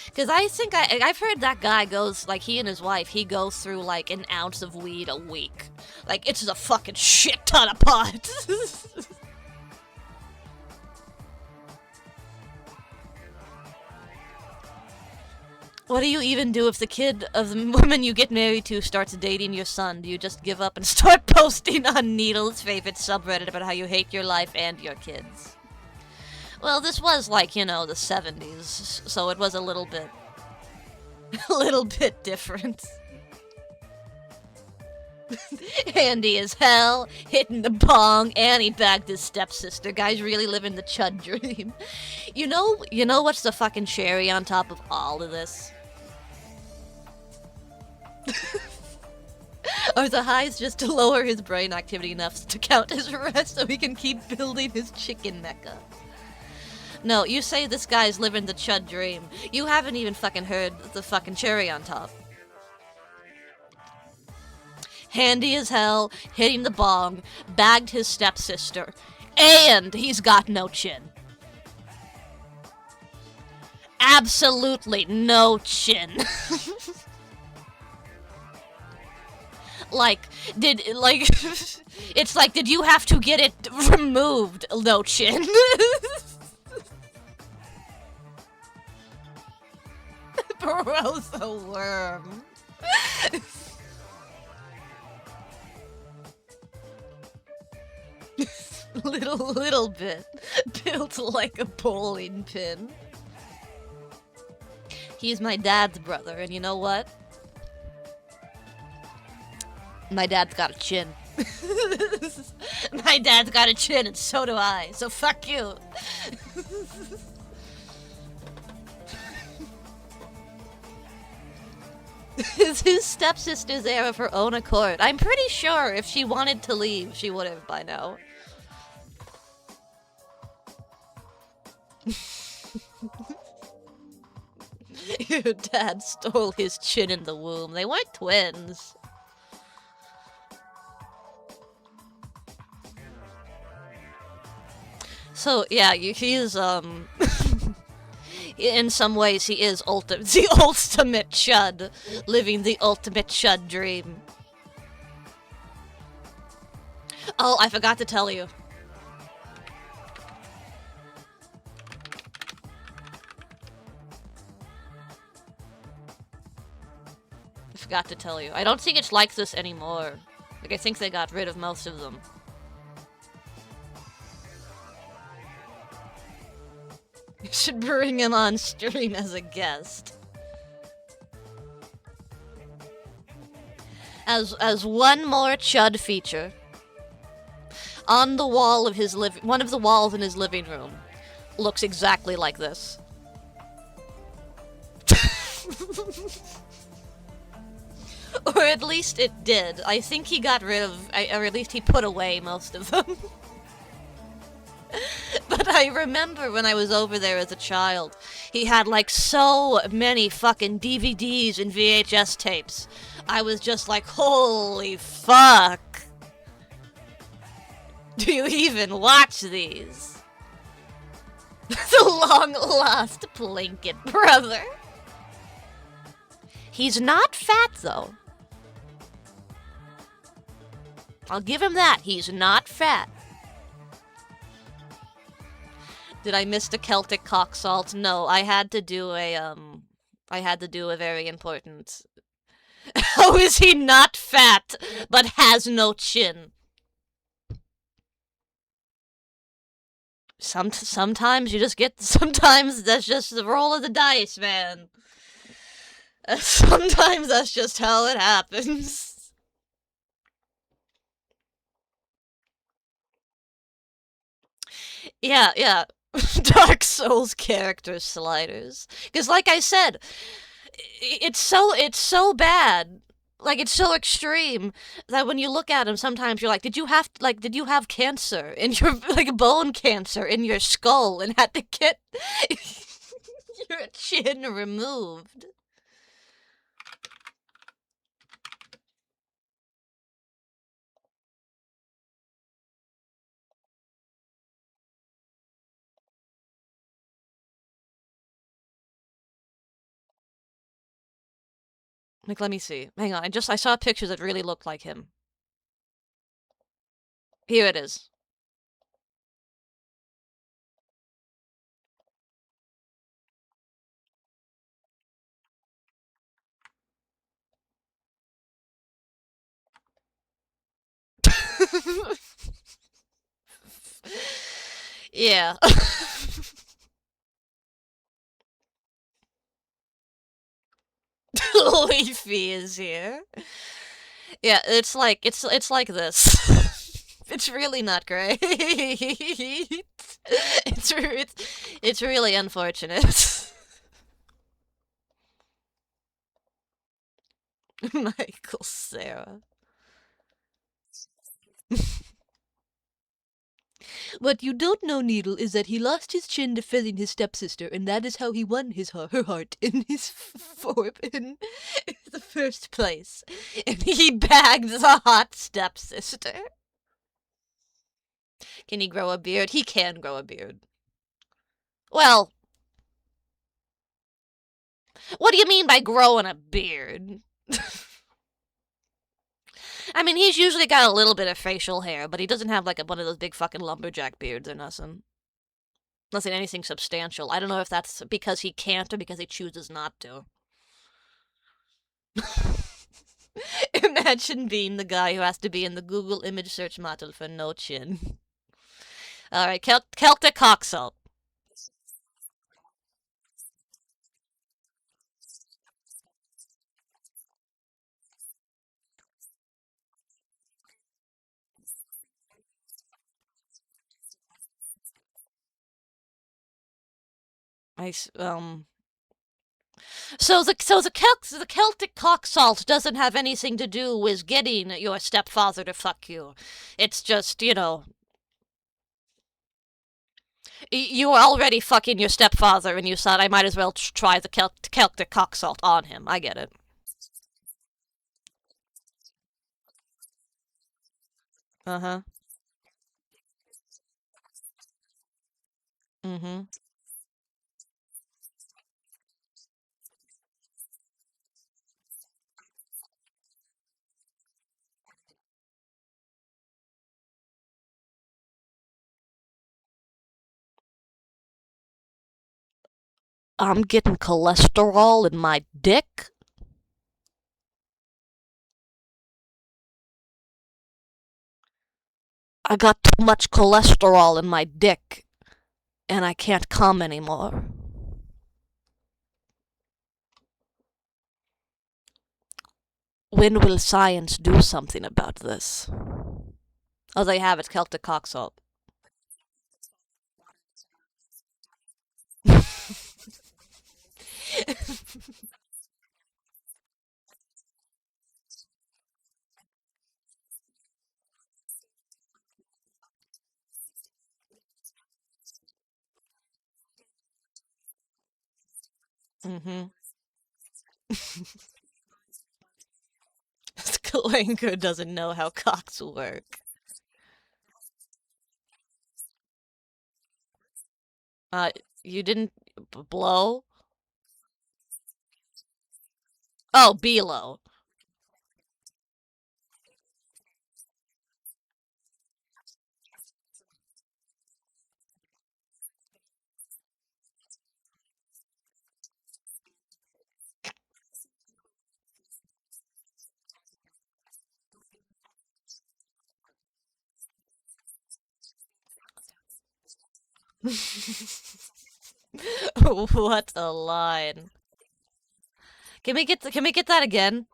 Because I think I've heard that guy goes, like, he and his wife, he goes through, like, an ounce of weed a week. Like, it's a fucking shit ton of pot. What do you even do if the kid of the woman you get married to starts dating your son? Do you just give up and start posting on Needle's favorite subreddit about how you hate your life and your kids? Well, this was like, you know, the 70s, so it was a little bit different. Handy as hell, hitting the bong, and he bagged his stepsister. Guys really living the chud dream. You know what's the fucking cherry on top of all of this? Are the highs just to lower his brain activity enough to count as rest so he can keep building his chicken mecca? No, you say this guy's living the chud dream. You haven't even fucking heard the fucking cherry on top. Handy as hell, hitting the bong, bagged his stepsister, and he's got no chin. Absolutely no chin. It's like, did you have to get it removed? No chin. Bro's a worm. little bit. Built like a bowling pin. He's my dad's brother, and you know what? My dad's got a chin. My dad's got a chin, and so do I, so fuck you. His stepsister's there of her own accord. I'm pretty sure if she wanted to leave, she would have by now. Your dad stole his chin in the womb. They weren't twins. So, yeah, he is, in some ways, he is the ultimate chud, living the ultimate chud dream. Oh, I forgot to tell you. I don't think it's like this anymore. Like, I think they got rid of most of them. You should bring him on stream as a guest. As one more chud feature, on the wall of his one of the walls in his living room looks exactly like this. Or at least it did. I think he got rid of, or at least he put away most of them. But I remember when I was over there as a child, he had like so many fucking DVDs and VHS tapes. I was just like, holy fuck. Do you even watch these? The long-lost Plinkett brother. He's not fat, though. I'll give him that. He's not fat. Did I miss the Celtic cock salt? No, I had to do a very important... How is he not fat, but has no chin? Sometimes you just get... Sometimes that's just the roll of the dice, man. Sometimes that's just how it happens. Yeah. Dark Souls character sliders. Because, like I said, it's so bad. Like, it's so extreme that when you look at him, sometimes you're like, did you have cancer in your, like, bone cancer in your skull and had to get your chin removed? Like, let me see. Hang on, I saw pictures that really looked like him. Here it is. Yeah. Leafy is here. Yeah, it's like this. It's really not great. It's really unfortunate. Michael Sarah. What you don't know, Needle, is that he lost his chin defending his stepsister, and that is how he won her heart in his in the first place. And he bagged the hot stepsister. Can he grow a beard? He can grow a beard. Well, what do you mean by growing a beard? I mean, he's usually got a little bit of facial hair, but he doesn't have like one of those big fucking lumberjack beards or nothing. Nothing, anything substantial. I don't know if that's because he can't or because he chooses not to. Imagine being the guy who has to be in the Google image search model for no chin. Alright, Celtic Coxalt. So the Celtic Coxalt doesn't have anything to do with getting your stepfather to fuck you. It's just, you know, you were already fucking your stepfather, and you thought I might as well try the Celtic Coxalt on him. I get it. Uh-huh. Mm-hmm. I'm getting cholesterol in my dick. I got too much cholesterol in my dick, and I can't come anymore. When will science do something about this? Oh, they have it, Celtic Coxalt. Mm-hmm. Skalanka doesn't know how cocks work. Uh, you didn't blow? Oh, below. What a line. Can we get that again?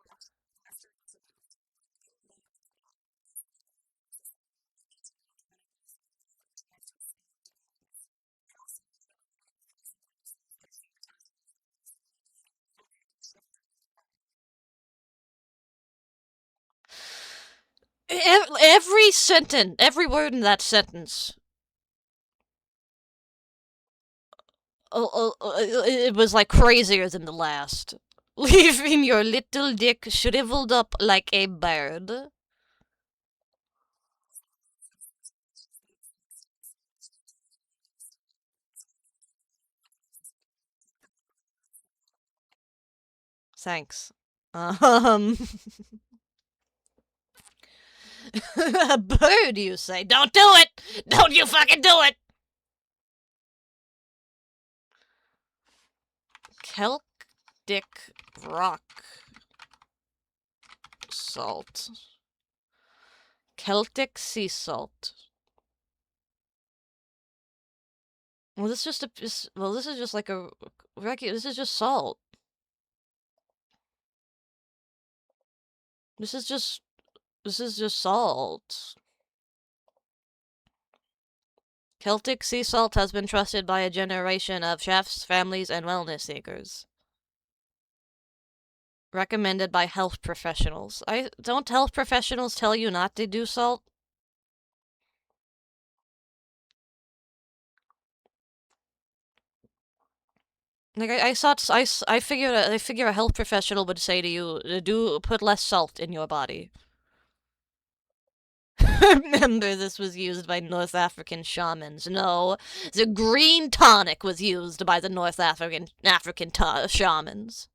Every sentence, every word in that sentence. It was like crazier than the last. Leaving your little dick shriveled up like a bird. Thanks. A bird, you say? Don't do it! Don't you fucking do it! Celtic rock salt. Celtic sea salt. Well, this is just this is just like a regular. This is just salt. This is just salt. Celtic sea salt has been trusted by a generation of chefs, families, and wellness seekers. Recommended by health professionals. Don't health professionals tell you not to do salt? Like I figure a health professional would say to you, do put less salt in your body. Remember, this was used by North African shamans. No, the green tonic was used by the North African shamans.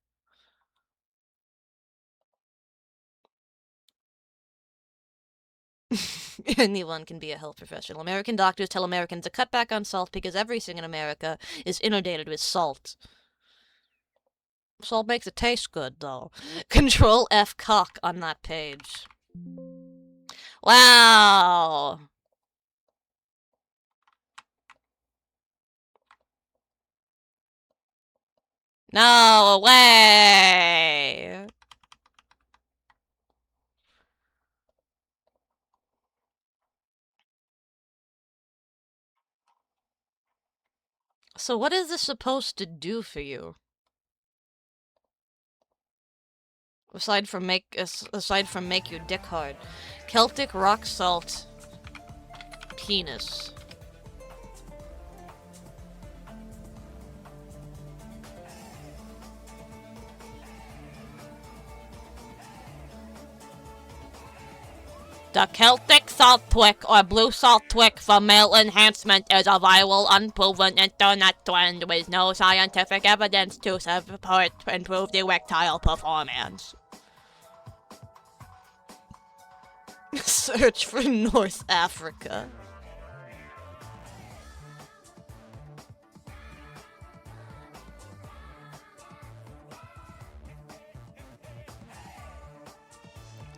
Anyone can be a health professional. American doctors tell Americans to cut back on salt because everything in America is inundated with salt. Salt makes it taste good, though. Control F cock on that page. Wow! No way! So what is this supposed to do for you? Aside from make your dick hard. Celtic rock salt penis. The Celtic salt twick or blue salt twick for male enhancement is a viral, unproven internet trend with no scientific evidence to support improved erectile performance. Search for North Africa.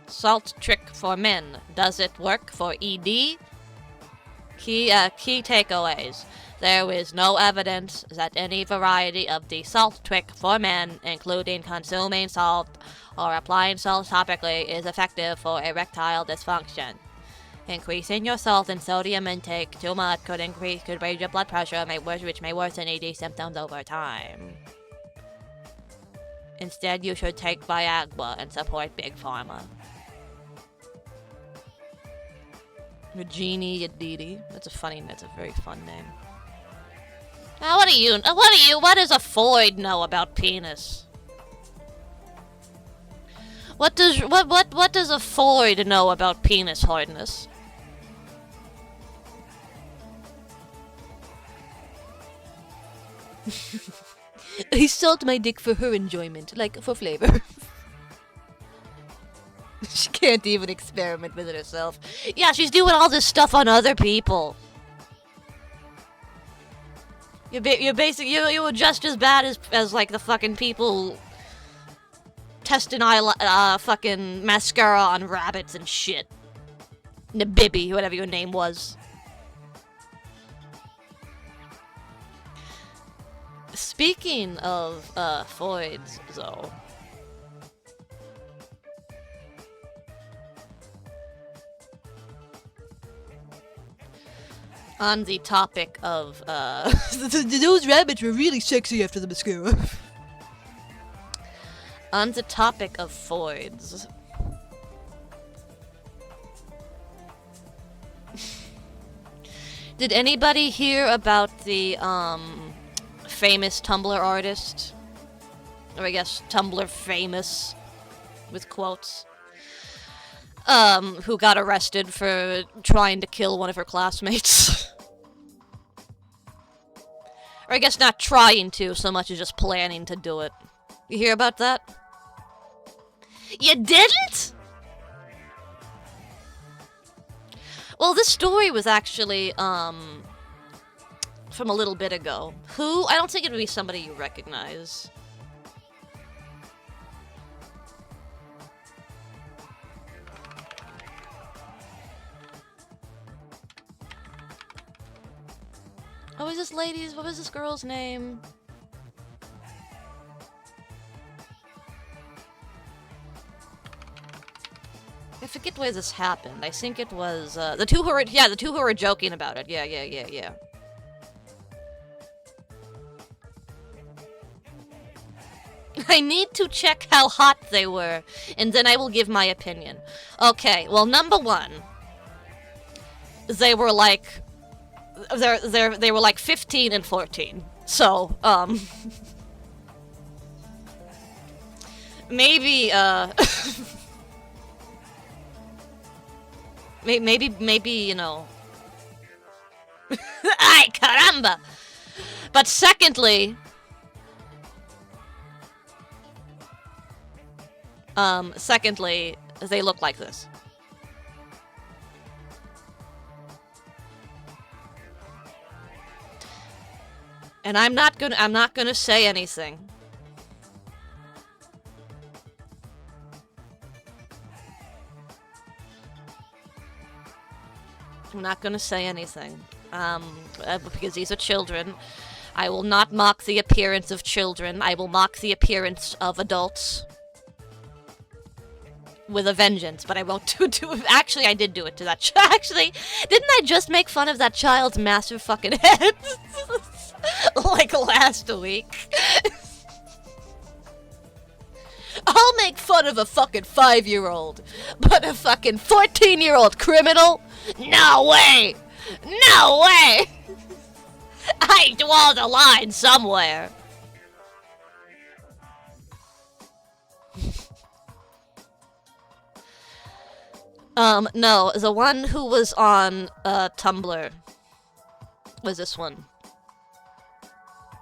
Salt trick for men. Does it work for ED? Key takeaways. There is no evidence that any variety of the salt trick for men, including consuming salt or applying salt topically, is effective for erectile dysfunction. Increasing your salt and sodium intake too much could raise your blood pressure, which may worsen ED symptoms over time. Instead, you should take Viagra and support Big Pharma. Genie Yadidi. That's a very fun name. Now, what does a Freud know about penis? What does a Freud know about penis hardness? I salt my dick for her enjoyment, like for flavor. She can't even experiment with it herself. Yeah, she's doing all this stuff on other people. You're just as bad as like the fucking people testing fucking mascara on rabbits and shit. Nabibby, whatever your name was. Speaking of Freud's, though. On the topic of, those rabbits were really sexy after the mascara. On the topic of Freud's. Did anybody hear about the, famous Tumblr artist? Or I guess Tumblr famous, with quotes. Who got arrested for trying to kill one of her classmates. Or I guess not trying to, so much as just planning to do it. You hear about that? You didn't? Well, this story was actually, from a little bit ago. Who? I don't think it would be somebody you recognize. What was this lady's? What was this girl's name? I forget where this happened. I think it was, the two who were joking about it. Yeah. I need to check how hot they were, and then I will give my opinion. Okay, well, number one, they were like, they were like 15 and 14. So, maybe, maybe, you know. Ay, caramba! But secondly, they look like this. And I'm not gonna say anything. I'm not gonna say anything. Because these are children. I will not mock the appearance of children. I will mock the appearance of adults. With a vengeance, but I won't do it. Actually, I did do it to that child. Actually, didn't I just make fun of that child's massive fucking head? Like last week. I'll make fun of a fucking 5-year-old, but a fucking 14-year-old criminal? No way! No way! I draw the line somewhere. No, the one who was on, Tumblr was this one.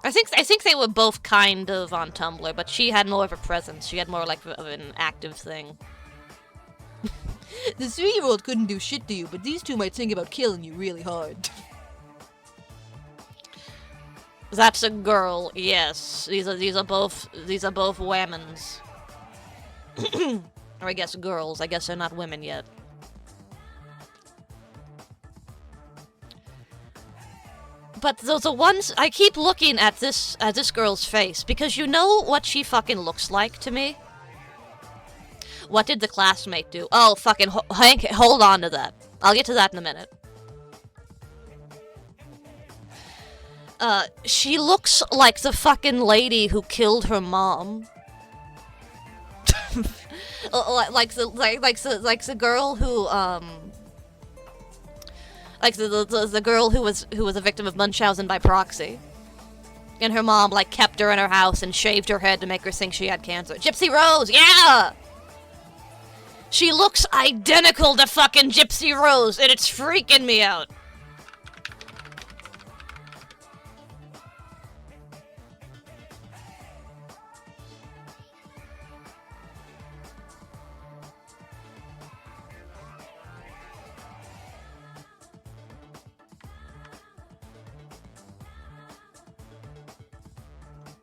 I think they were both kind of on Tumblr, but she had more of a presence. She had more, like, of an active thing. The 3-year-old couldn't do shit to you, but these two might think about killing you really hard. That's a girl, yes. These are both women's. Or I guess girls. I guess they're not women yet. But the ones I keep looking at this girl's face because you know what she fucking looks like to me. What did the classmate do? Oh, fucking Hank, hold on to that. I'll get to that in a minute. She looks like the fucking lady who killed her mom. like the girl who like the girl who was a victim of Munchausen by proxy, and her mom like kept her in her house and shaved her head to make her think she had cancer. Gypsy Rose, yeah. She looks identical to fucking Gypsy Rose, and it's freaking me out.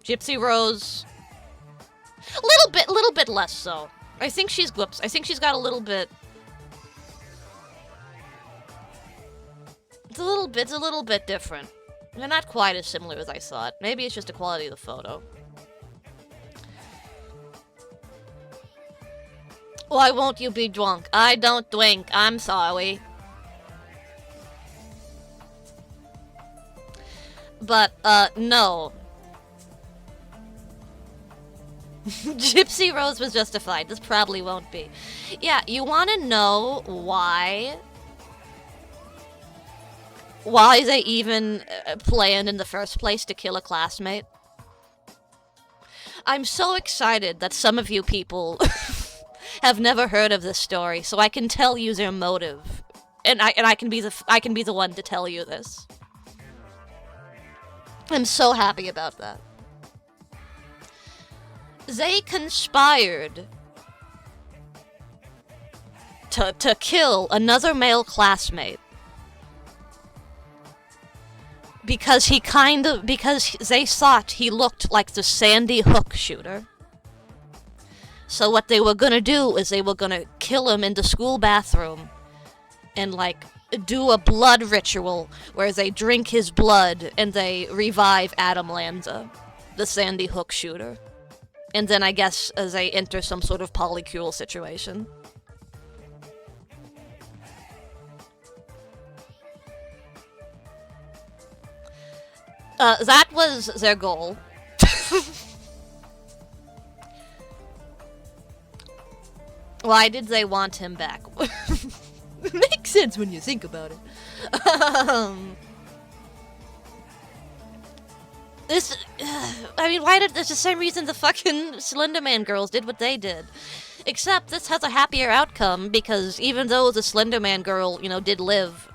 Gypsy Rose, little bit less so. I think she's got a little bit. It's a little bit different. They're not quite as similar as I thought. Maybe it's just the quality of the photo. Why won't you be drunk? I don't drink. I'm sorry. But, no. Gypsy Rose was justified. This probably won't be. Yeah, you want to know why why they even planned in the first place to kill a classmate. I'm so excited that some of you people have never heard of this story, so I can tell you their motive, and I can be the one to tell you this. I'm so happy about that. They conspired to kill another male classmate because they thought he looked like the Sandy Hook shooter. So what they were gonna do is they were gonna kill him in the school bathroom and, like, do a blood ritual where they drink his blood and they revive Adam Lanza, the Sandy Hook shooter. And then I guess they enter some sort of polycule situation. That was their goal. Why did they want him back? Makes sense when you think about it. Why did... It's the same reason the fucking Slender Man girls did what they did. Except this has a happier outcome, because even though the Slender Man girl, you know, did live,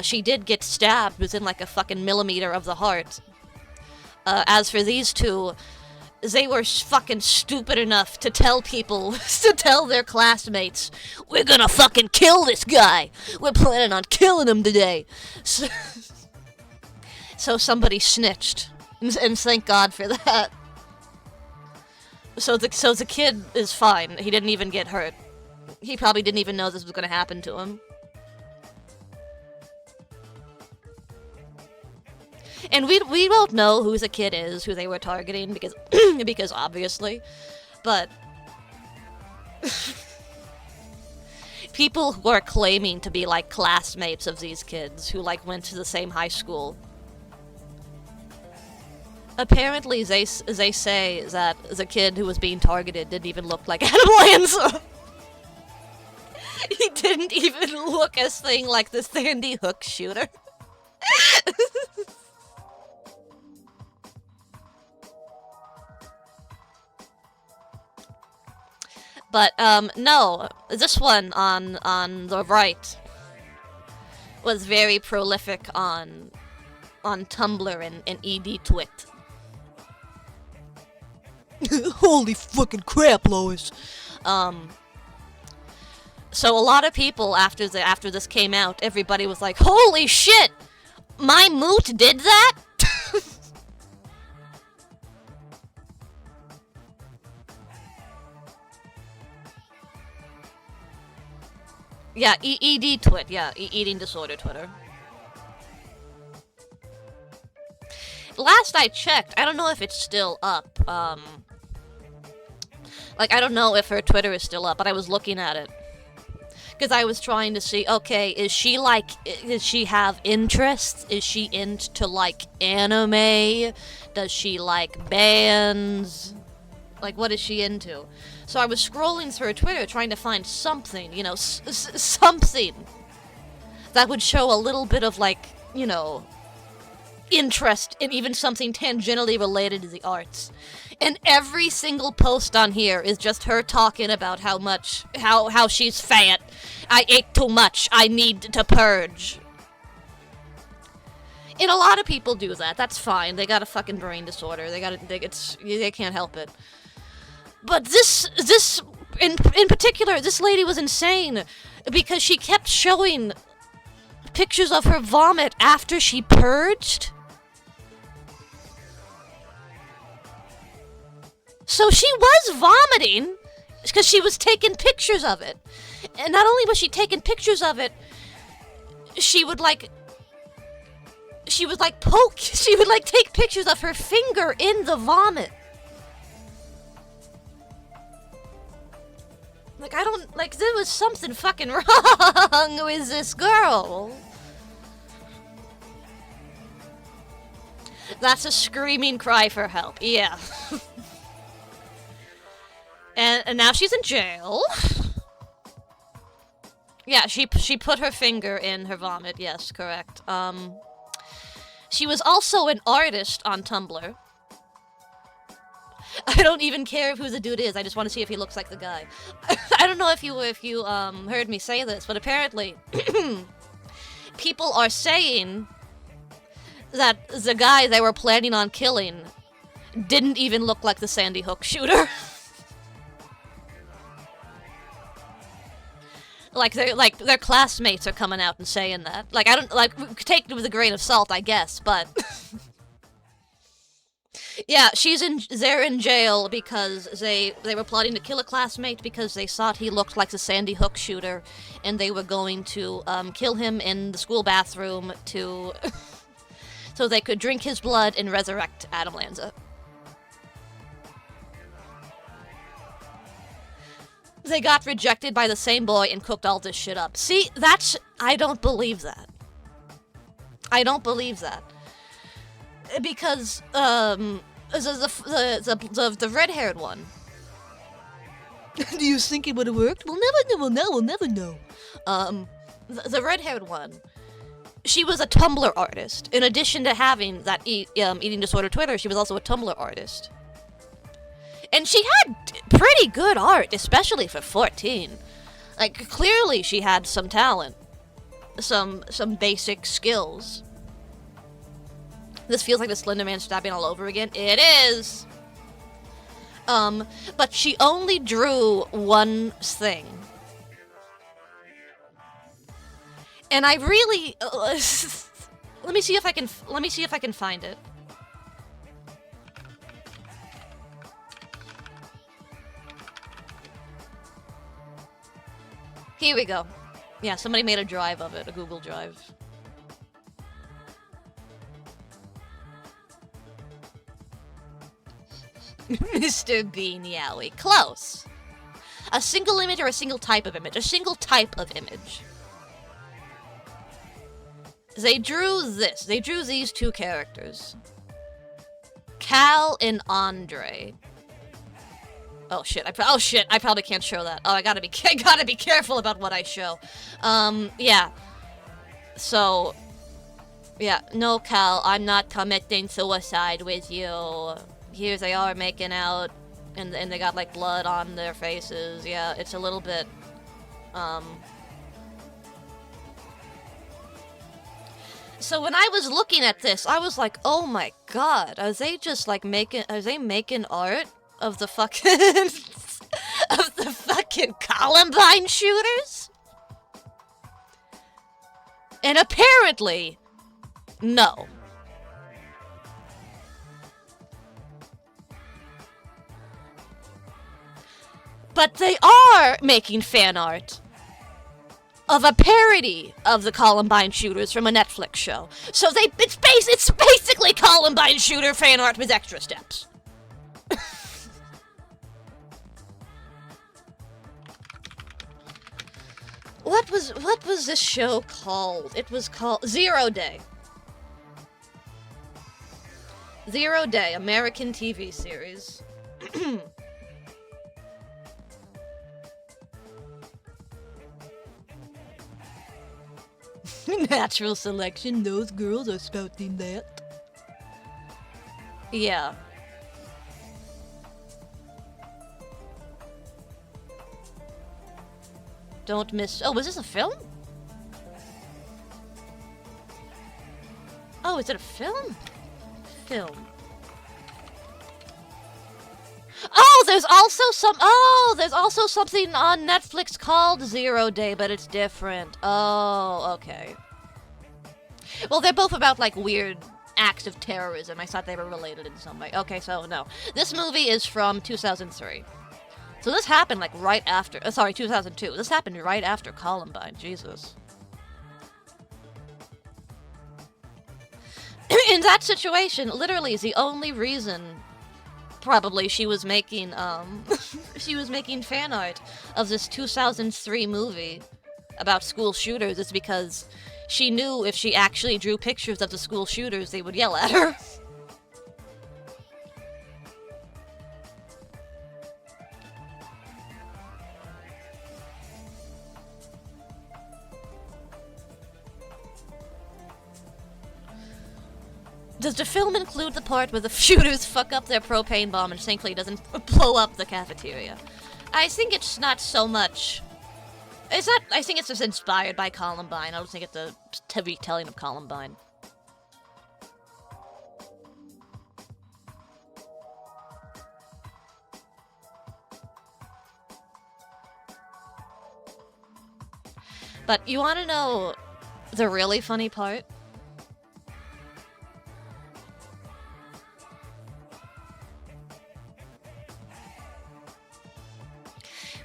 she did get stabbed within, like, a fucking millimeter of the heart. As for these two, they were fucking stupid enough to tell people, to tell their classmates, we're gonna fucking kill this guy! We're planning on killing him today! So somebody snitched. And thank God for that. So the kid is fine. He didn't even get hurt. He probably didn't even know this was gonna happen to him. And we don't know who the kid is, who they were targeting, because because obviously, but people who are claiming to be, like, classmates of these kids who, like, went to the same high school. Apparently, they say that the kid who was being targeted didn't even look like Adam Lanza. He didn't even look a thing like the Sandy Hook shooter. But, no, this one on the right was very prolific on Tumblr and ED-Twit. Holy fucking crap, Lois. So a lot of people, after this came out, everybody was like, holy shit! My moot did that? Yeah, ED-Twit, yeah, eating disorder Twitter. Last I checked, I don't know if it's still up, like, I don't know if her Twitter is still up, but I was looking at it. Because I was trying to see, okay, does she have interests? Is she into, like, anime? Does she like bands? Like, what is she into? So I was scrolling through her Twitter trying to find something, you know, something that would show a little bit of, like, you know, interest in even something tangentially related to the arts. And every single post on here is just her talking about how she's fat. I ate too much. I need to purge. And a lot of people do that. That's fine. They got a fucking brain disorder. They can't help it. But this in particular, this lady was insane because she kept showing pictures of her vomit after she purged. So she was vomiting because she was taking pictures of it. And not only was she taking pictures of it, she would take pictures of her finger in the vomit. Like, there was something fucking wrong with this girl. That's a screaming cry for help, yeah. And now she's in jail. Yeah, she put her finger in her vomit. Yes, correct. She was also an artist on Tumblr. I don't even care who the dude is. I just want to see if he looks like the guy. I don't know if you heard me say this, but apparently people are saying that the guy they were planning on killing didn't even look like the Sandy Hook shooter. Like their classmates are coming out and saying that. Like, I don't, like, take it with a grain of salt, I guess, but yeah, they're in jail because they were plotting to kill a classmate because they thought he looked like the Sandy Hook shooter, and they were going to kill him in the school bathroom to so they could drink his blood and resurrect Adam Lanza. They got rejected by the same boy and cooked all this shit up. See, I don't believe that. I don't believe that. Because, the red-haired one. Do you think it would have worked? We'll never know. The red-haired one, she was a Tumblr artist. In addition to having that eating disorder Twitter, she was also a Tumblr artist. And she had pretty good art, especially for 14. Like, clearly she had some talent. Some basic skills. This feels like the Slender Man stabbing all over again. It is! But she only drew one thing. And I really... let me see if I can find it. Here we go. Yeah, somebody made a drive of it, a Google Drive. Mr. Bean Yowie. Close. A single image or a single type of image? A single type of image. They drew this. They drew these two characters. Cal and Andre. Oh shit! I probably can't show that. Oh, I gotta be careful about what I show. Yeah. So, yeah. No, Cal, I'm not committing suicide with you. Here they are making out, and they got like blood on their faces. Yeah, it's a little bit. So when I was looking at this, I was like, oh my god, are they just like making art of the fucking Columbine shooters? And apparently, no. But they are making fan art of a parody of the Columbine shooters from a Netflix show. So it's basically Columbine shooter fan art with extra steps. What was this show called? It was called Zero Day. Zero Day, American TV series. Natural selection, those girls are spouting that. Yeah. Don't miss... Oh, was this a film? Oh, is it a film? Film. Oh, there's also something on Netflix called Zero Day, but it's different. Oh, okay. Well, they're both about, like, weird acts of terrorism. I thought they were related in some way. Okay, so, no. This movie is from 2003. So this happened, like, right after... 2002. This happened right after Columbine. Jesus. In that situation, literally, the only reason... Probably she was making fan art of this 2003 movie about school shooters is because she knew if she actually drew pictures of the school shooters, they would yell at her. Does the film include the part where the shooters fuck up their propane bomb and thankfully doesn't blow up the cafeteria? I think it's not so much. It's not. I think it's just inspired by Columbine. I don't think it's a retelling of Columbine. But you want to know the really funny part?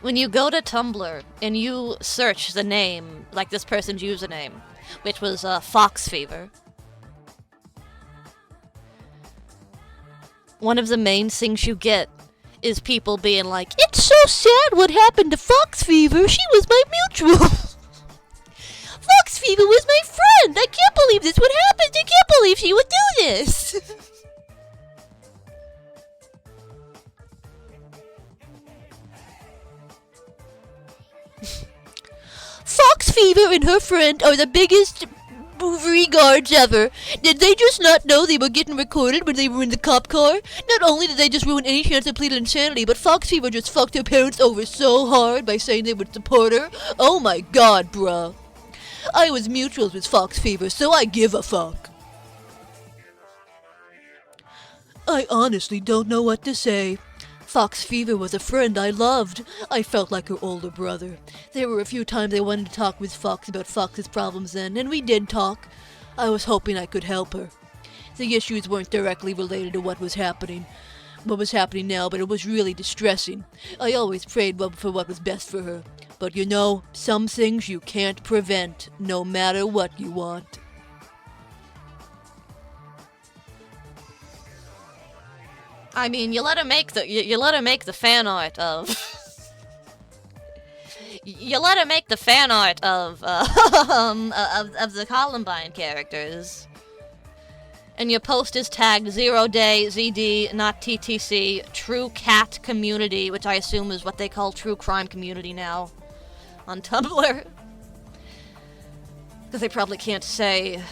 When you go to Tumblr and you search the name, like this person's username, which was Fox Fever, one of the main things you get is people being like, "It's so sad what happened to Fox Fever. She was my mutual. Fox Fever was my friend. I can't believe this would happen. I can't believe she would do this." Fox Fever and her friend are the biggest regards ever. Did they just not know they were getting recorded when they were in the cop car? Not only did they just ruin any chance of pleading insanity, but Fox Fever just fucked her parents over so hard by saying they would support her. Oh my god, bruh. I was mutuals with Fox Fever, so I give a fuck. I honestly don't know what to say. Fox Fever was a friend I loved. I felt like her older brother. There were a few times I wanted to talk with Fox about Fox's problems then, and we did talk. I was hoping I could help her. The issues weren't directly related to what was happening now, but it was really distressing. I always prayed for what was best for her. But you know, some things you can't prevent, no matter what you want. I mean, you let her make the fan art of you let her make the fan art of the Columbine characters, and your post is tagged 0day ZD not TTC True Cat Community, which I assume is what they call True Crime Community now on Tumblr, because they probably can't say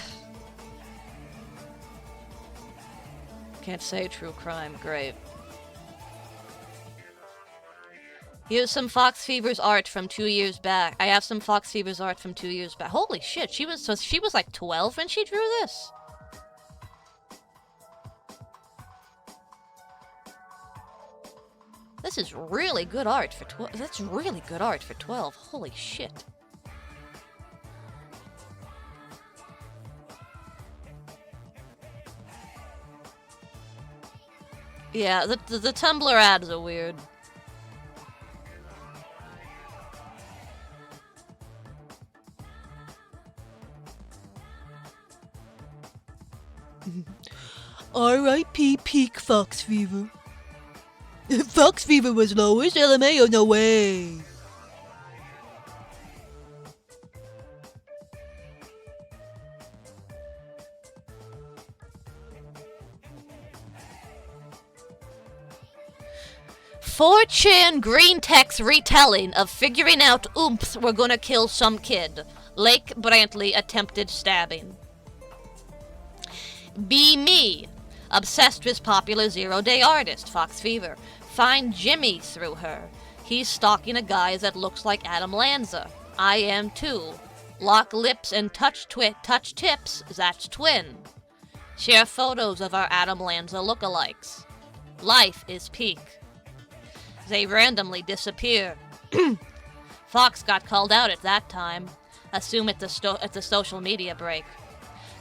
true crime. Great. Here's some Fox Fever's art from 2 years back. I have some Fox Fever's art from 2 years back. Holy shit, she was like 12 when she drew this? This is really good art for 12. That's really good art for 12. Holy shit. Yeah, the Tumblr ads are weird. R.I.P. Peak Fox Fever. Fox Fever was lowest, LMAO, no way. "4chan green text retelling of figuring out oomph we're gonna kill some kid. Lake Brantley attempted stabbing. Be me. Obsessed with popular zero-day artist, Fox Fever. Find Jimmy through her. He's stalking a guy that looks like Adam Lanza. I am too. Lock lips and touch tips, that's twin. Share photos of our Adam Lanza lookalikes. Life is peak. They randomly disappear. Fox got called out at that time. Assume at the social media break.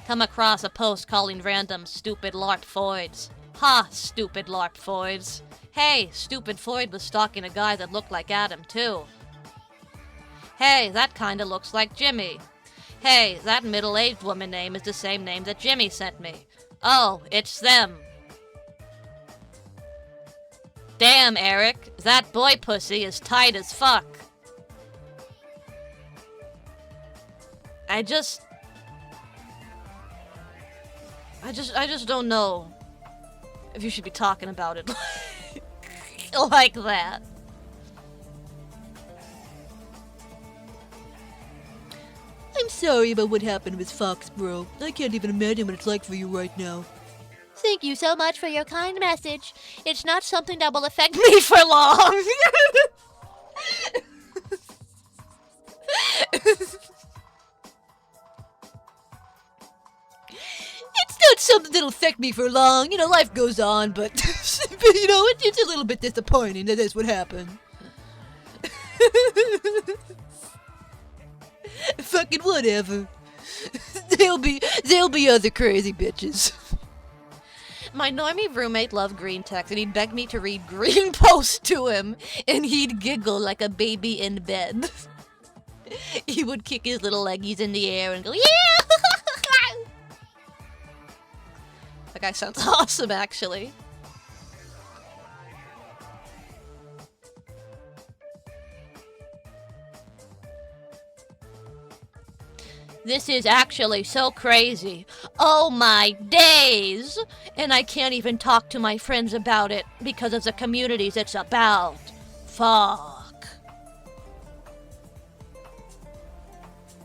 Come across a post calling random stupid LARP Foids. Ha, stupid LARP Foids. Hey, stupid Foid was stalking a guy that looked like Adam too. Hey, that kinda looks like Jimmy. Hey, that middle-aged woman name is the same name that Jimmy sent me. Oh, it's them. Damn, Eric, that boy pussy is tight as fuck. I just don't know if you should be talking about it like that. I'm sorry about what happened with Fox, bro. I can't even imagine what it's like for you right now. Thank you so much for your kind message. It's not something that will affect me for long. It's not something that'll affect me for long. You know, life goes on, but, but you know, it's a little bit disappointing that that's what happened. Fucking whatever. There'll be other crazy bitches. My normie roommate loved green text, and he'd beg me to read green posts to him, and he'd giggle like a baby in bed. He would kick his little leggies in the air and go, yeah! That guy sounds awesome, actually. This is actually so crazy. Oh my days! And I can't even talk to my friends about it because of the communities it's about. Fuck.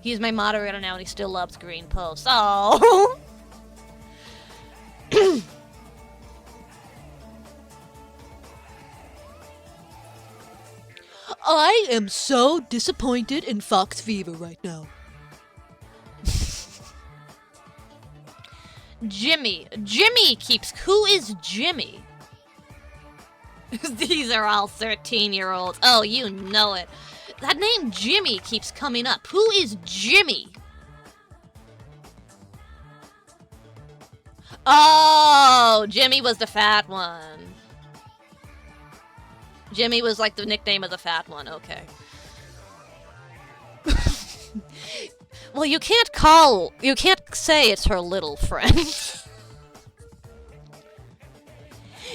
He's my moderator now and he still loves green posts. Oh! I am so disappointed in Fox Fever right now. Jimmy keeps... Who is Jimmy? These are all 13-year-olds. Oh, you know it. That name Jimmy keeps coming up. Who is Jimmy? Oh, Jimmy was the fat one. Jimmy was like the nickname of the fat one. Okay. Well, you can't say it's her little friend.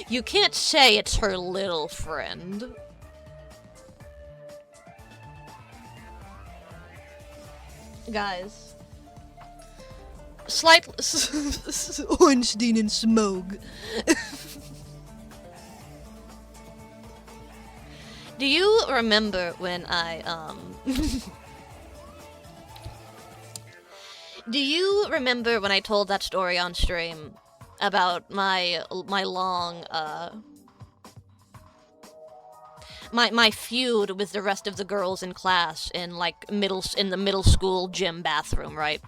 You can't say it's her little friend. Guys. Slight... Ornstein and Smog. Do you remember when Do you remember when I told that story on stream about my long, my feud with the rest of the girls in class in, like, in the middle school gym bathroom, right?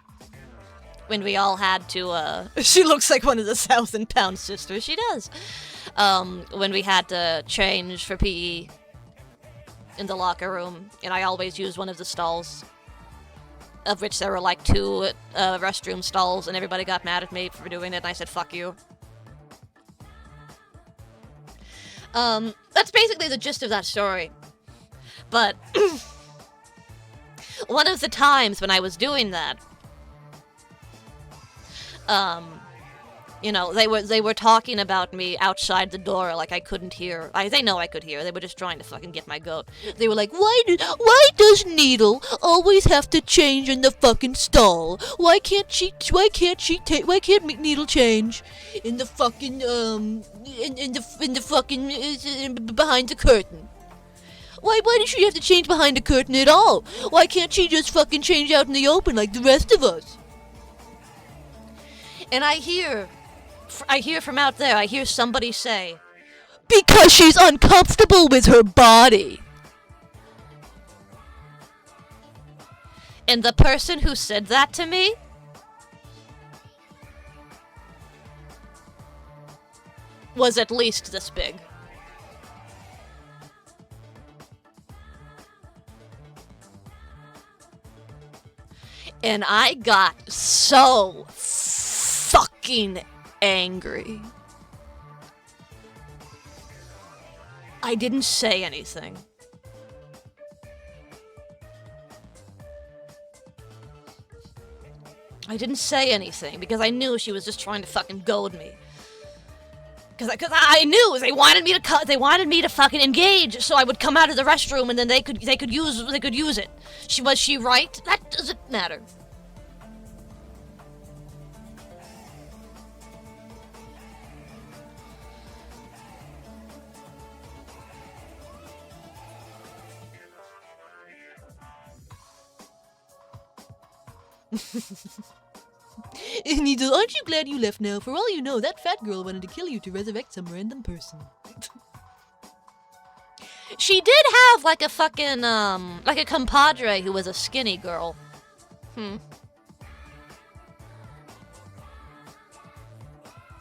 When we all had to, she looks like one of the 1,000-pound sisters, she does. When we had to change for PE in the locker room, and I always used one of the stalls. Of which there were like 2 restroom stalls, and everybody got mad at me for doing it, and I said, fuck you. That's basically the gist of that story. But, one of the times when I was doing that, you know, they were talking about me outside the door, like I couldn't hear. They know I could hear. They were just trying to fucking get my goat. They were like, why does Needle always have to change in the fucking stall? Why can't Needle change in the fucking behind the curtain? Why does she have to change behind the curtain at all? Why can't she just fucking change out in the open like the rest of us? And I hear from out there, I hear somebody say, because she's uncomfortable with her body. And the person who said that to me was at least this big. And I got so fucking angry. I didn't say anything. I didn't say anything because I knew she was just trying to fucking goad me. Because I knew they wanted me to fucking engage, so I would come out of the restroom and then they could use it. Was she right? That doesn't matter. Needle, aren't you glad you left now? For all you know, that fat girl wanted to kill you to resurrect some random person. She did have like a fucking like a compadre who was a skinny girl.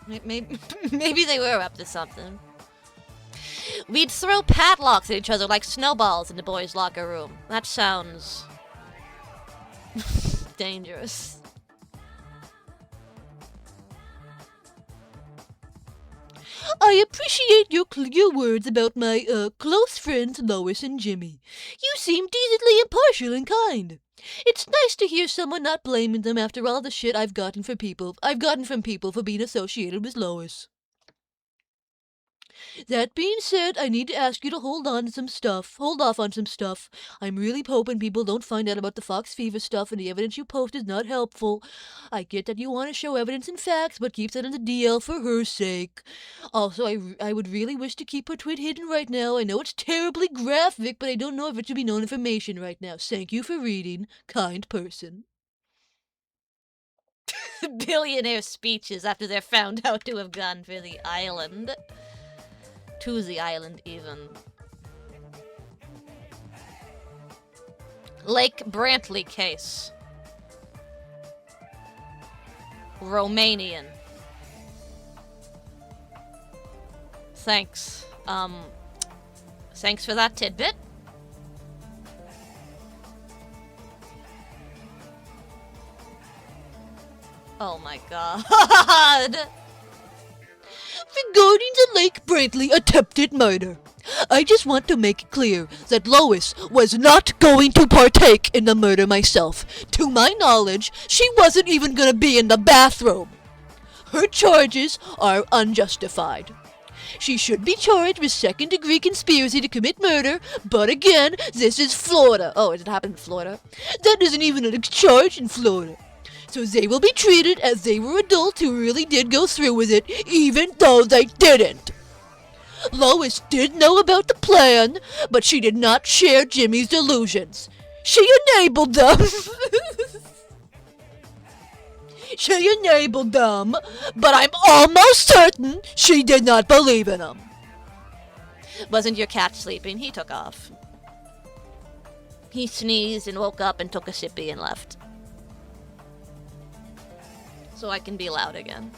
Maybe they were up to something. We'd throw padlocks at each other like snowballs in the boys' locker room. That sounds dangerous. I appreciate your words about my, close friends Lois and Jimmy. You seem decently impartial and kind. It's nice to hear someone not blaming them after all the shit I've gotten from people for being associated with Lois. That being said, I need to ask you to hold off on some stuff. I'm really hoping people don't find out about the Fox Fever stuff and the evidence you post is not helpful. I get that you want to show evidence and facts, but keep that in the DL for her sake. Also, I would really wish to keep her tweet hidden right now. I know it's terribly graphic, but I don't know if it should be known information right now. Thank you for reading. Kind person. Billionaire speeches after they're found out to have gone for the island. To the island, even. Lake Brantley case. Romanian. Thanks. Thanks for that tidbit. Oh my god. Regarding the Lake Brantley attempted murder, I just want to make it clear that Lois was not going to partake in the murder myself. To my knowledge, she wasn't even going to be in the bathroom. Her charges are unjustified. She should be charged with second-degree conspiracy to commit murder, but again, this is Florida. Oh, it happened in Florida? That isn't even a charge in Florida. So they will be treated as they were adults who really did go through with it, even though they didn't. Lois did know about the plan, but she did not share Jimmy's delusions. She enabled them. She enabled them, but I'm almost certain she did not believe in them. Wasn't your cat sleeping? He took off. He sneezed and woke up and took a sippy and left. So I can be loud again.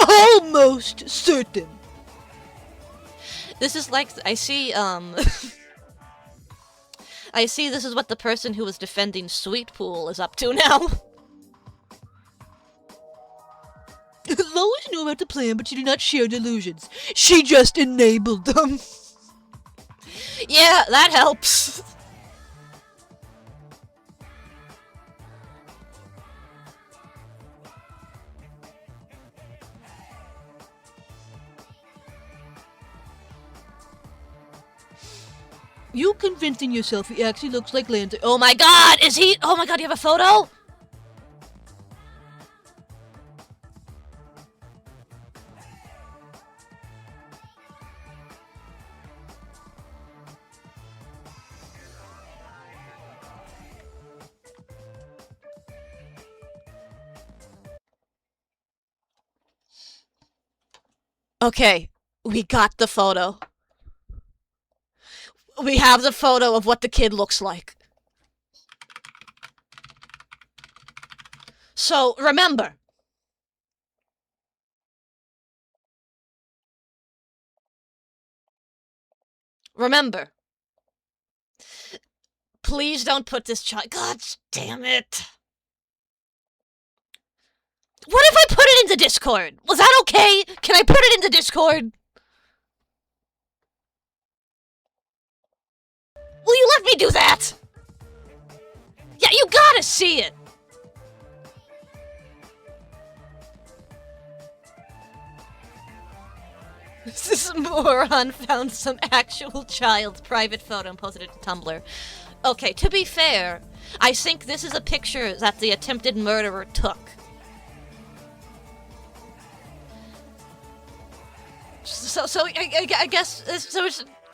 Almost certain. This is like, I see this is what the person who was defending Sweet Pool is up to now. Lois knew about the plan, but she did not share delusions. She just enabled them. Yeah, that helps. You convincing yourself he actually looks like Lance? Oh my god, is he? Oh my god, you have a photo? Okay, we got the photo. We have the photo of what the kid looks like. So, remember. Remember. Please don't put this child... God damn it. What if I put it into Discord? Was that okay? Can I put it into Discord? Will you let me do that? Yeah, you gotta see it. This moron found some actual child's private photo and posted it to Tumblr. Okay, to be fair, I think this is a picture that the attempted murderer took. So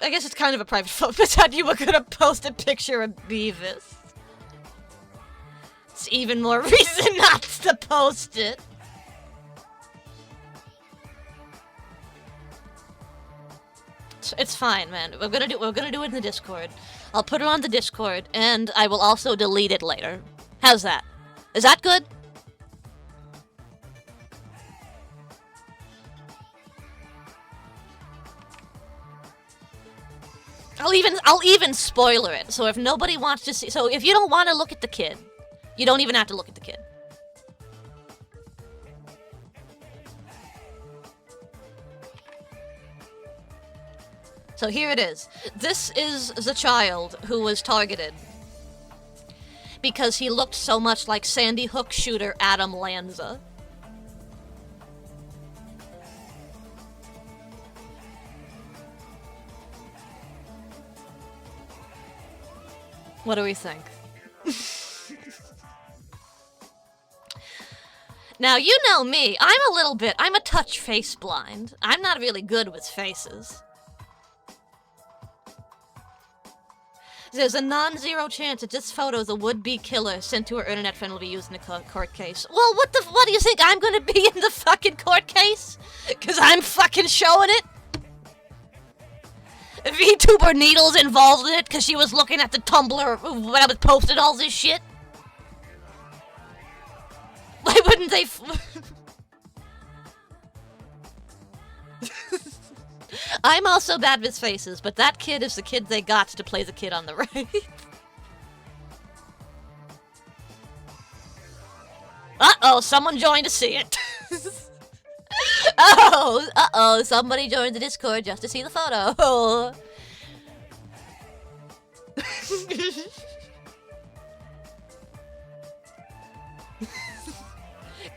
I guess it's kind of a private photo. But you were gonna post a picture of Beavis. It's even more reason not to post it. It's fine, man. We're gonna do it in the Discord. I'll put it on the Discord, and I will also delete it later. How's that? Is that good? I'll even spoiler it. So if nobody wants to see, so if you don't want to look at the kid, you don't even have to look at the kid. So here it is. This is the child who was targeted because he looked so much like Sandy Hook shooter Adam Lanza. What do we think? Now, you know me. I'm a touch face blind. I'm not really good with faces. There's a non-zero chance that this photo is a would-be killer sent to her internet friend will be used in a court case. Well, what do you think? I'm gonna be in the fucking court case? Cause I'm fucking showing it? VTuber Needle's involved in it because she was looking at the Tumblr when I was posting all this shit? Why wouldn't they I'm also bad with faces, but that kid is the kid they got to play the kid on the right. Uh-oh, someone joined to see it. Uh-oh, somebody joined the Discord just to see the photo.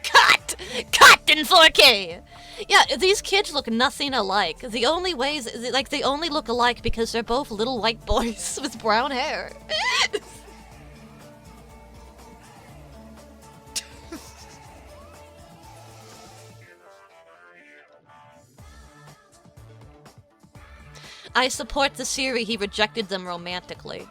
Cut in 4K! Yeah, these kids look nothing alike. The only ways, like, they only look alike because they're both little white boys with brown hair. I support the Siri, he rejected them romantically.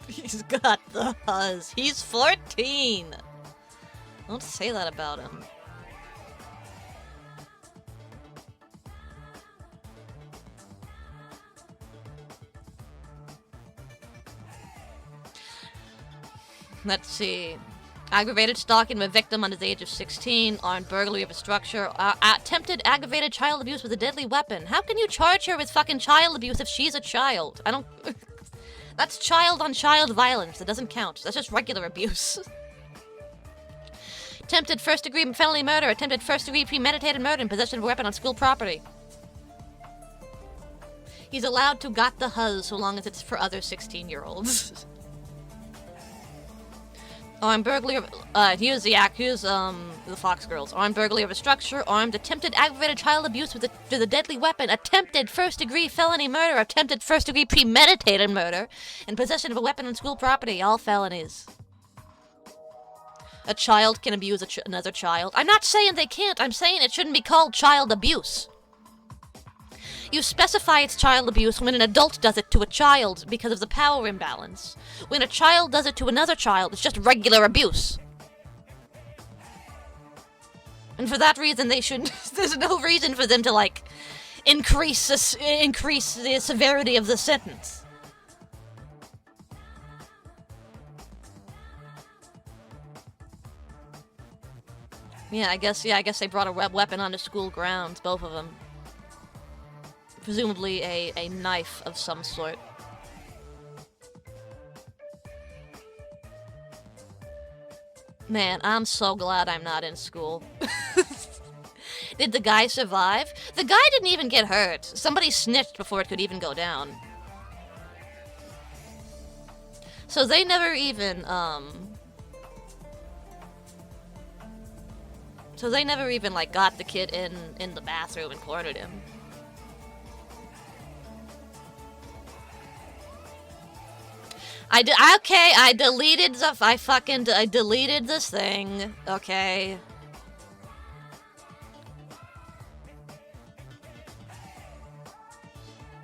He's got the huzz. He's 14! Don't say that about him. Let's see. Aggravated stalking of a victim under the age of 16, armed burglary of a structure, attempted aggravated child abuse with a deadly weapon. How can you charge her with fucking child abuse if she's a child? I don't... That's child-on-child violence. That doesn't count. That's just regular abuse. Attempted first-degree felony murder, attempted first-degree premeditated murder, and possession of a weapon on school property. He's allowed to got the huzz so long as it's for other 16-year-olds. Armed burglary of, here's the Fox Girls. Armed burglary of a structure, armed attempted aggravated child abuse with a deadly weapon, attempted first-degree felony murder, attempted first-degree premeditated murder, and possession of a weapon on school property, all felonies. A child can abuse another child. I'm not saying they can't, I'm saying it shouldn't be called child abuse. You specify it's child abuse when an adult does it to a child because of the power imbalance. When a child does it to another child, it's just regular abuse. And for that reason, they should. There's no reason for them to, like, increase the severity of the sentence. Yeah, I guess they brought a weapon onto school grounds, both of them. Presumably a knife of some sort. Man, I'm so glad I'm not in school. Did the guy survive? The guy didn't even get hurt. Somebody snitched before it could even go down. So they never even, like, got the kid in the bathroom and cornered him. I deleted this thing, okay?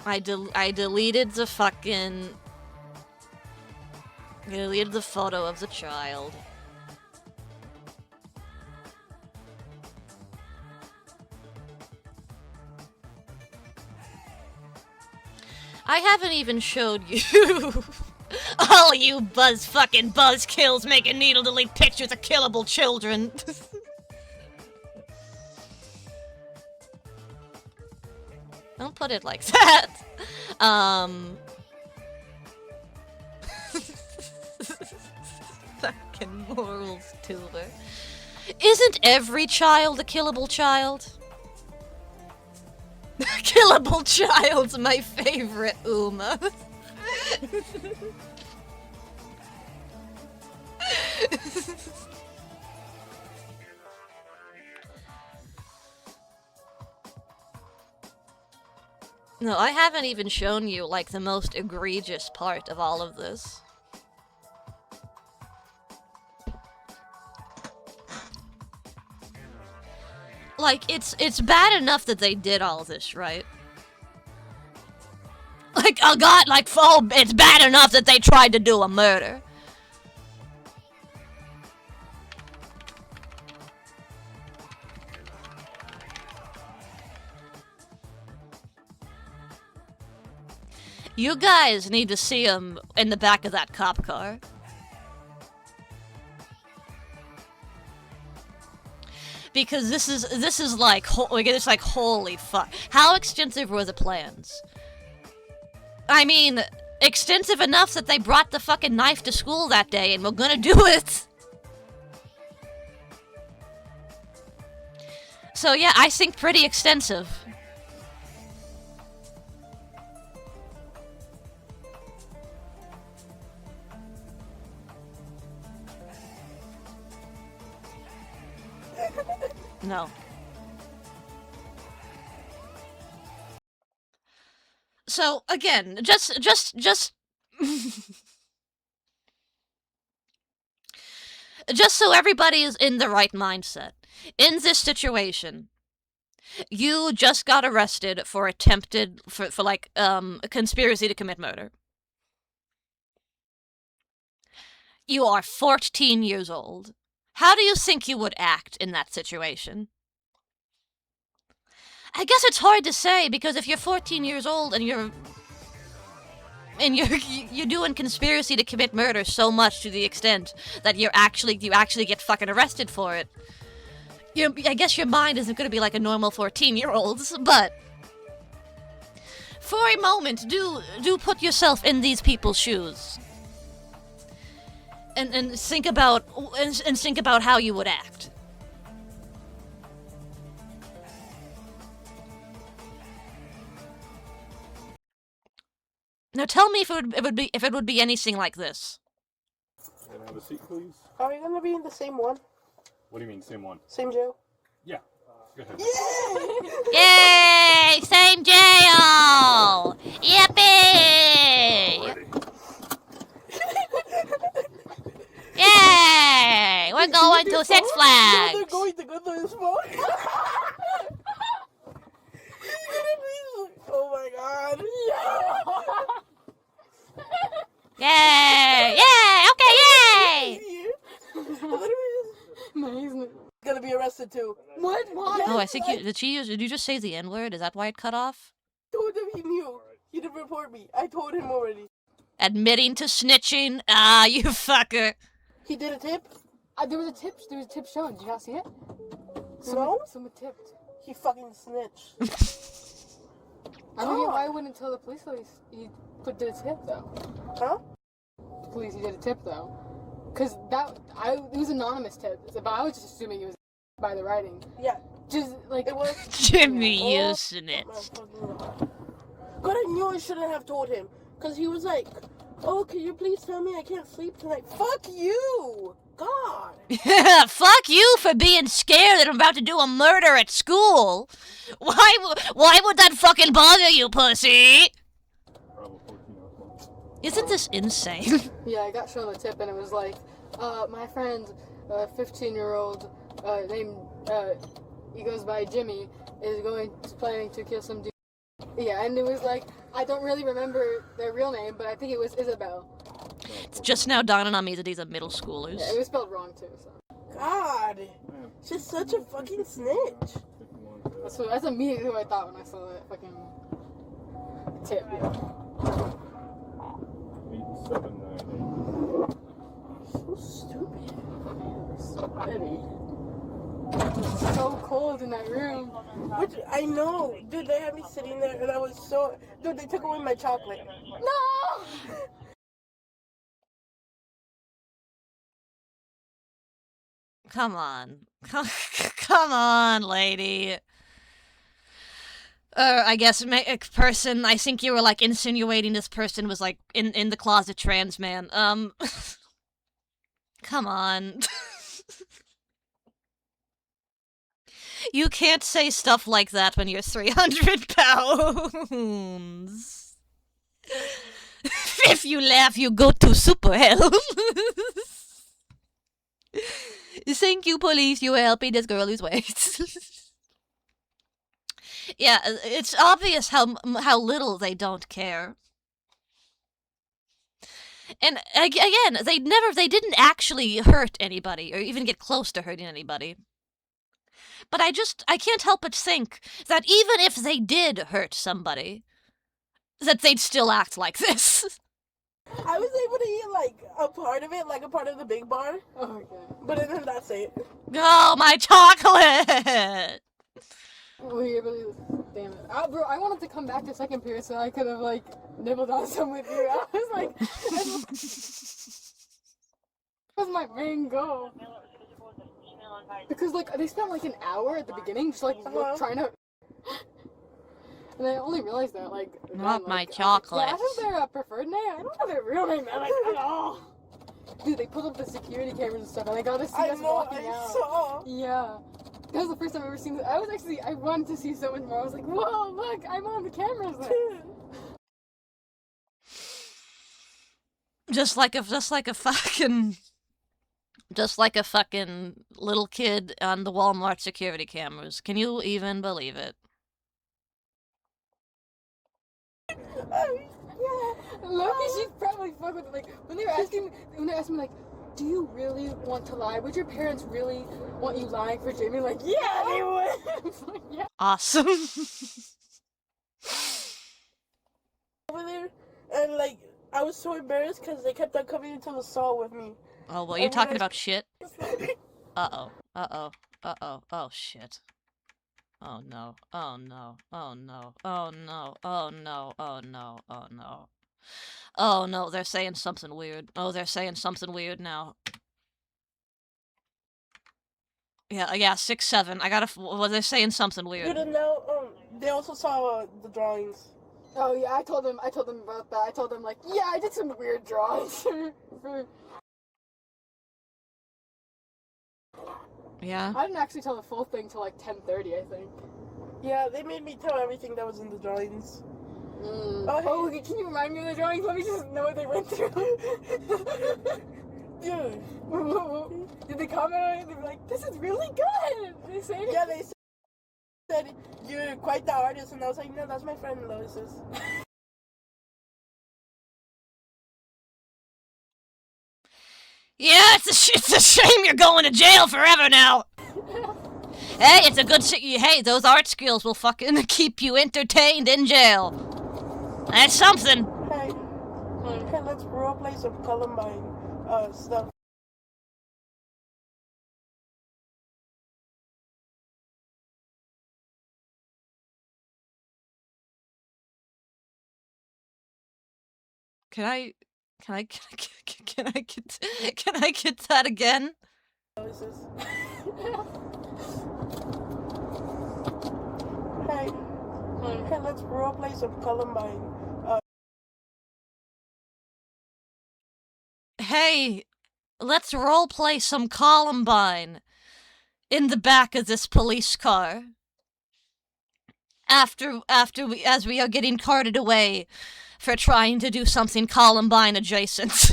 I deleted the fucking... Read the photo of the child. I haven't even showed you. All you fucking buzzkills making needle-delete pictures of killable children. Don't put it like that. Fucking morals tuber. Isn't every child a killable child? Killable child's my favorite Uma. No, I haven't even shown you, like, the most egregious part of all of this. Like, it's bad enough that they did all this, right? Like, oh god, like, oh, it's bad enough that they tried to do a murder. You guys need to see him in the back of that cop car. Because this is like, it's like, holy fuck. How extensive were the plans? I mean, extensive enough that they brought the fucking knife to school that day and we're gonna do it. So yeah, I think pretty extensive. No. So again, just just so everybody is in the right mindset. In this situation, you just got arrested for attempted for like a conspiracy to commit murder. You are 14 years old. How do you think you would act in that situation? I guess it's hard to say, because if you're 14 years old and you're doing conspiracy to commit murder so much to the extent that you actually get fucking arrested for it, I guess your mind isn't going to be like a normal 14-year-old's, but for a moment, do put yourself in these people's shoes. And think about how you would act. Now tell me if it would be anything like this. Can I have a seat, please? Are we gonna be in the same one? What do you mean, same one? Same jail? Yeah. Go ahead. Yay! Same jail! Yippee! Yay! We're going to Six Flags! They're going to go to this phone. Oh my god. Yay! Yay! Okay, yay! No, he's gonna be arrested too. What? Why? Oh, I think did you just say the N-word? Is that why it cut off? Told him he knew. He didn't report me. I told him already. Admitting to snitching? Ah, you fucker. He did a tip? There was a tip shown. Did you not see it? No? Someone tipped. He fucking snitched. I don't get why he wouldn't tell the police though. He did a tip though. Huh? The police, he did a tip though. Cause it was anonymous tip, but I was just assuming it was by the writing. Yeah. Just like it was. Jimmy, you snitch. God, I knew I shouldn't have told him. Cause he was like, oh, can you please tell me I can't sleep tonight? Fuck you! God! Fuck you for being scared that I'm about to do a murder at school! Why would that fucking bother you, pussy? Isn't this insane? Yeah, I got shown the tip and it was like, my friend, 15-year-old, named, he goes by Jimmy, is planning to kill some dude. Yeah, and it was like, I don't really remember their real name, but I think it was Isabel. It's just now dawning on me that these are middle schoolers. Yeah, it was spelled wrong too. So. God, she's such a fucking snitch. That's immediately what I thought when I saw that fucking tip. 8798. So stupid. Sweaty. It's so cold in that room. Which I know, dude. They had me sitting there, and I was so. Dude, they took away my chocolate. No. Come on. Come on, lady. I guess a person, I think you were like insinuating this person was like in the closet trans man. Come on. You can't say stuff like that when you're 300 pounds. If you laugh, you go to super hell. Thank you, police. You were helping this girl lose weight. Yeah, it's obvious how little they don't care. And again, they didn't actually hurt anybody or even get close to hurting anybody. But I can't help but think that even if they did hurt somebody, that they'd still act like this. I was able to eat like a part of it, like a part of the big bar. Oh, okay. But then that's it. Oh, my chocolate! Wait, damn it. Bro, I wanted to come back to second period so I could have, like, nibbled on some with you. I was like, that was my main goal. Because, like, they spent, like, an hour at the beginning just, like, trying to... And I only realized that, like... Not then, my like, chocolate. Yeah, that's their preferred name. I don't know their real name, like, at all. Dude, they pulled up the security cameras and stuff, and they got to see us walking out. Saw. Yeah. That was the first time I've ever seen this. I wanted to see so much more. I was like, whoa, look, I'm on the cameras. Just like a fucking little kid on the Walmart security cameras. Can you even believe it? Yeah. Loki, she's probably fuck with it. Like, when they asked me, like, do you really want to lie? Would your parents really want you lying for Jamie? Like, yeah, they would. Like, yeah. Awesome. Over there, and like, I was so embarrassed because they kept on coming into the stall with me. Oh, well, you're talking about shit? Uh-oh. Uh-oh. Uh-oh. Oh, shit. Oh, no. Oh, no. Oh, no. Oh, no. Oh, no. Oh, no. Oh, no. Oh, no, they're saying something weird. Oh, they're saying something weird now. Yeah, 6-7. Well, they're saying something weird. Dude, and now, they also saw the drawings. Oh, yeah, I told them about that. I told them, like, yeah, I did some weird drawings. Yeah? I didn't actually tell the full thing till, like, 10:30, I think. Yeah, they made me tell everything that was in the drawings. Oh, hey. Can you remind me of the drawings? Let me just know what they went through. Dude. Did they comment on it? They were like, this is really good! Did they say it? Yeah, they said, you're quite the artist, and I was like, no, that's my friend Lois's. Yeah, it's a shame you're going to jail forever now. Hey, it's a good hey, those art skills will fucking keep you entertained in jail. That's something. Hey, let's roleplay some Columbine stuff. Can I get that again? Hey, let's roleplay some Columbine. Hey, let's roleplay some Columbine in the back of this police car. As we are getting carted away for trying to do something Columbine adjacent.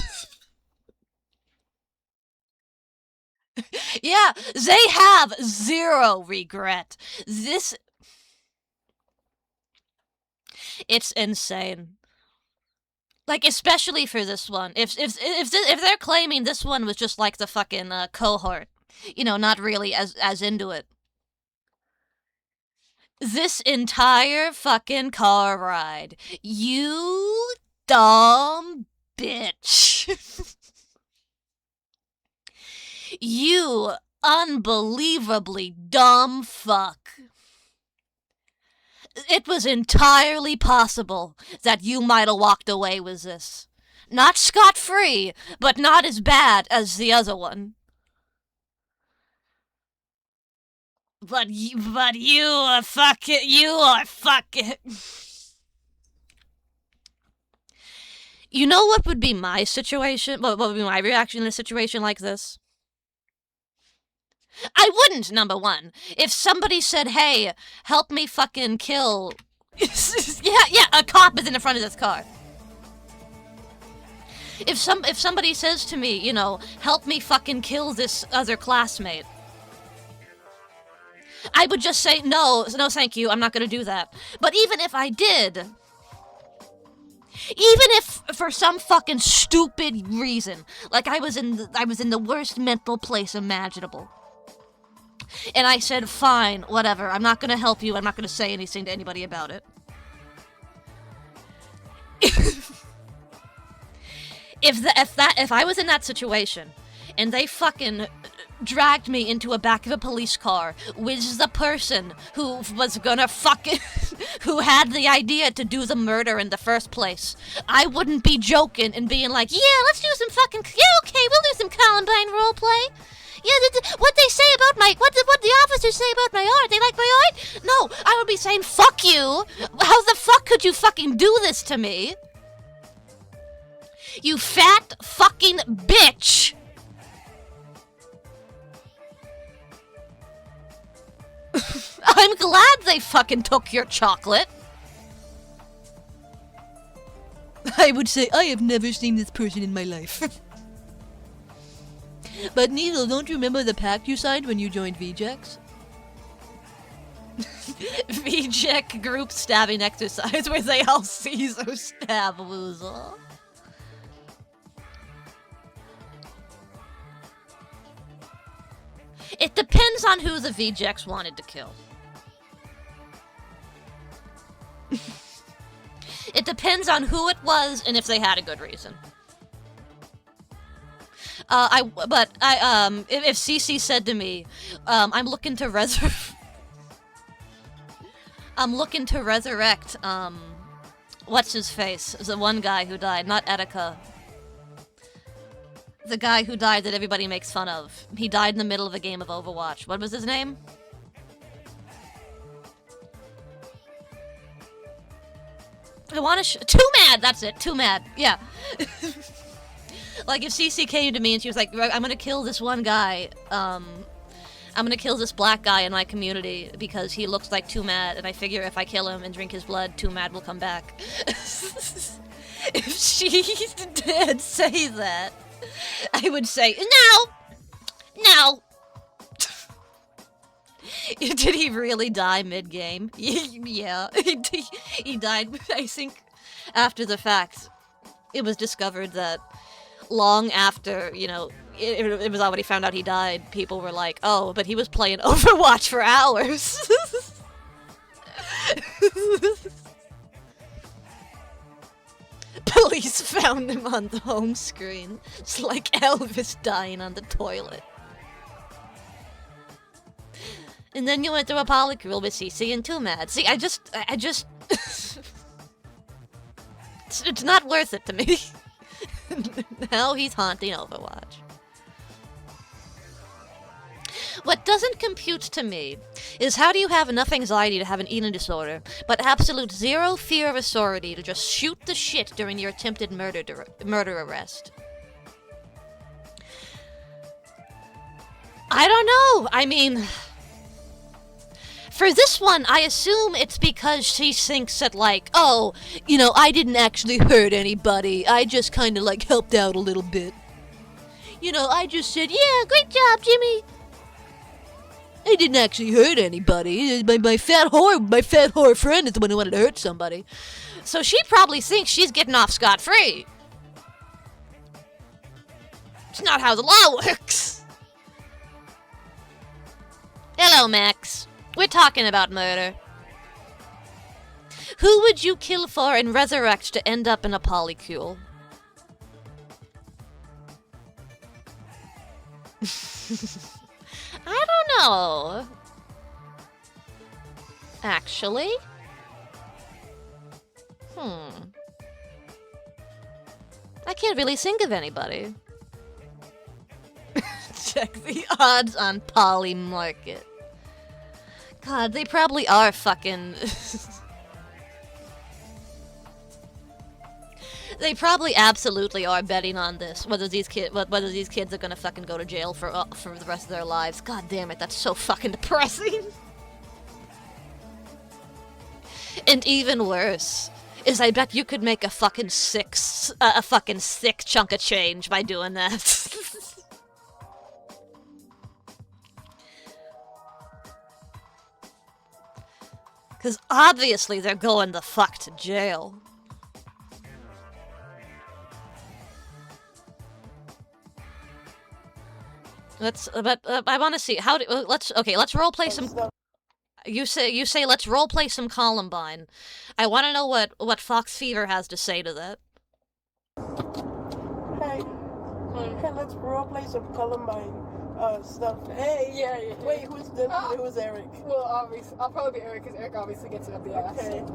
Yeah, they have zero regret. It's insane. Like, especially for this one. If they're claiming this one was just like the fucking cohort, you know, not really as into it. This entire fucking car ride, you dumb bitch. You unbelievably dumb fuck. It was entirely possible that you might have walked away with this. Not scot-free, but not as bad as the other one. But you are fucking. You know what would be my situation? What would be my reaction in a situation like this? I wouldn't, number one. If somebody said, hey, help me fucking kill... yeah, a cop is in the front of this car. If somebody says to me, you know, help me fucking kill this other classmate, I would just say, no, thank you, I'm not gonna do that. But even if I did... Even if, for some fucking stupid reason, like I was in the worst mental place imaginable, and I said, fine, whatever, I'm not gonna help you, I'm not gonna say anything to anybody about it. If I was in that situation, and they fucking dragged me into a back of a police car with the person who was gonna fucking... who had the idea to do the murder in the first place, I wouldn't be joking and being like, yeah, let's do some fucking... Yeah, okay, we'll do some Columbine roleplay. Yeah, what they say about my... What the officers say about my art? They like my art? No, I would be saying, fuck you. How the fuck could you fucking do this to me? You fat fucking bitch. I'm glad they fucking took your chocolate. I would say, I have never seen this person in my life. But Needle, don't you remember the pact you signed when you joined VJEX? VJEC group stabbing exercise where they all Caesar stab loser. It depends on who the VJEX wanted to kill. It depends on who it was and if they had a good reason. If CC said to me, I'm looking to resurrect, what's his face? The one guy who died, not Etika. The guy who died that everybody makes fun of. He died in the middle of a game of Overwatch. What was his name? I wanna Too Mad! That's it, Too Mad. Yeah. Like, if CC came to me and she was like, I'm gonna kill this one guy, I'm gonna kill this black guy in my community because he looks like Too Mad, and I figure if I kill him and drink his blood, Too Mad will come back. If she did say that, I would say, no! Did he really die mid-game? Yeah, he died, I think, after the fact. It was discovered that long after, you know, it was already found out he died, people were like, oh, but he was playing Overwatch for hours. Police found him on the home screen. It's like Elvis dying on the toilet. And then you went through a polycule with CC and Too Mad. See, I just... it's not worth it to me. Now he's haunting Overwatch. What doesn't compute to me is how do you have enough anxiety to have an eating disorder, but absolute zero fear of authority to just shoot the shit during your attempted murder arrest? I don't know. I mean... For this one, I assume it's because she thinks that, like, oh, you know, I didn't actually hurt anybody. I just kind of, like, helped out a little bit. You know, I just said, yeah, great job, Jimmy. I didn't actually hurt anybody. My fat whore friend is the one who wanted to hurt somebody. So she probably thinks she's getting off scot-free. It's not how the law works. Hello, Max. We're talking about murder. Who would you kill for and resurrect to end up in a polycule? I don't know. Actually. I can't really think of anybody. Check the odds on Poly Market. God, they probably are fucking... They probably absolutely are betting on this, whether these kids are gonna fucking go to jail for the rest of their lives. God damn it, that's so fucking depressing. And even worse is I bet you could make a fucking sick chunk of change by doing that. Because obviously they're going the fuck to jail. I want to see how do let's roleplay some. You say let's roleplay some Columbine. I want to know what Fox Fever has to say to that. Hey, let's roleplay some Columbine stuff. Hey, yeah. Wait, who's Eric? Well, obviously, I'll probably be Eric because Eric obviously gets it up the ass. Okay.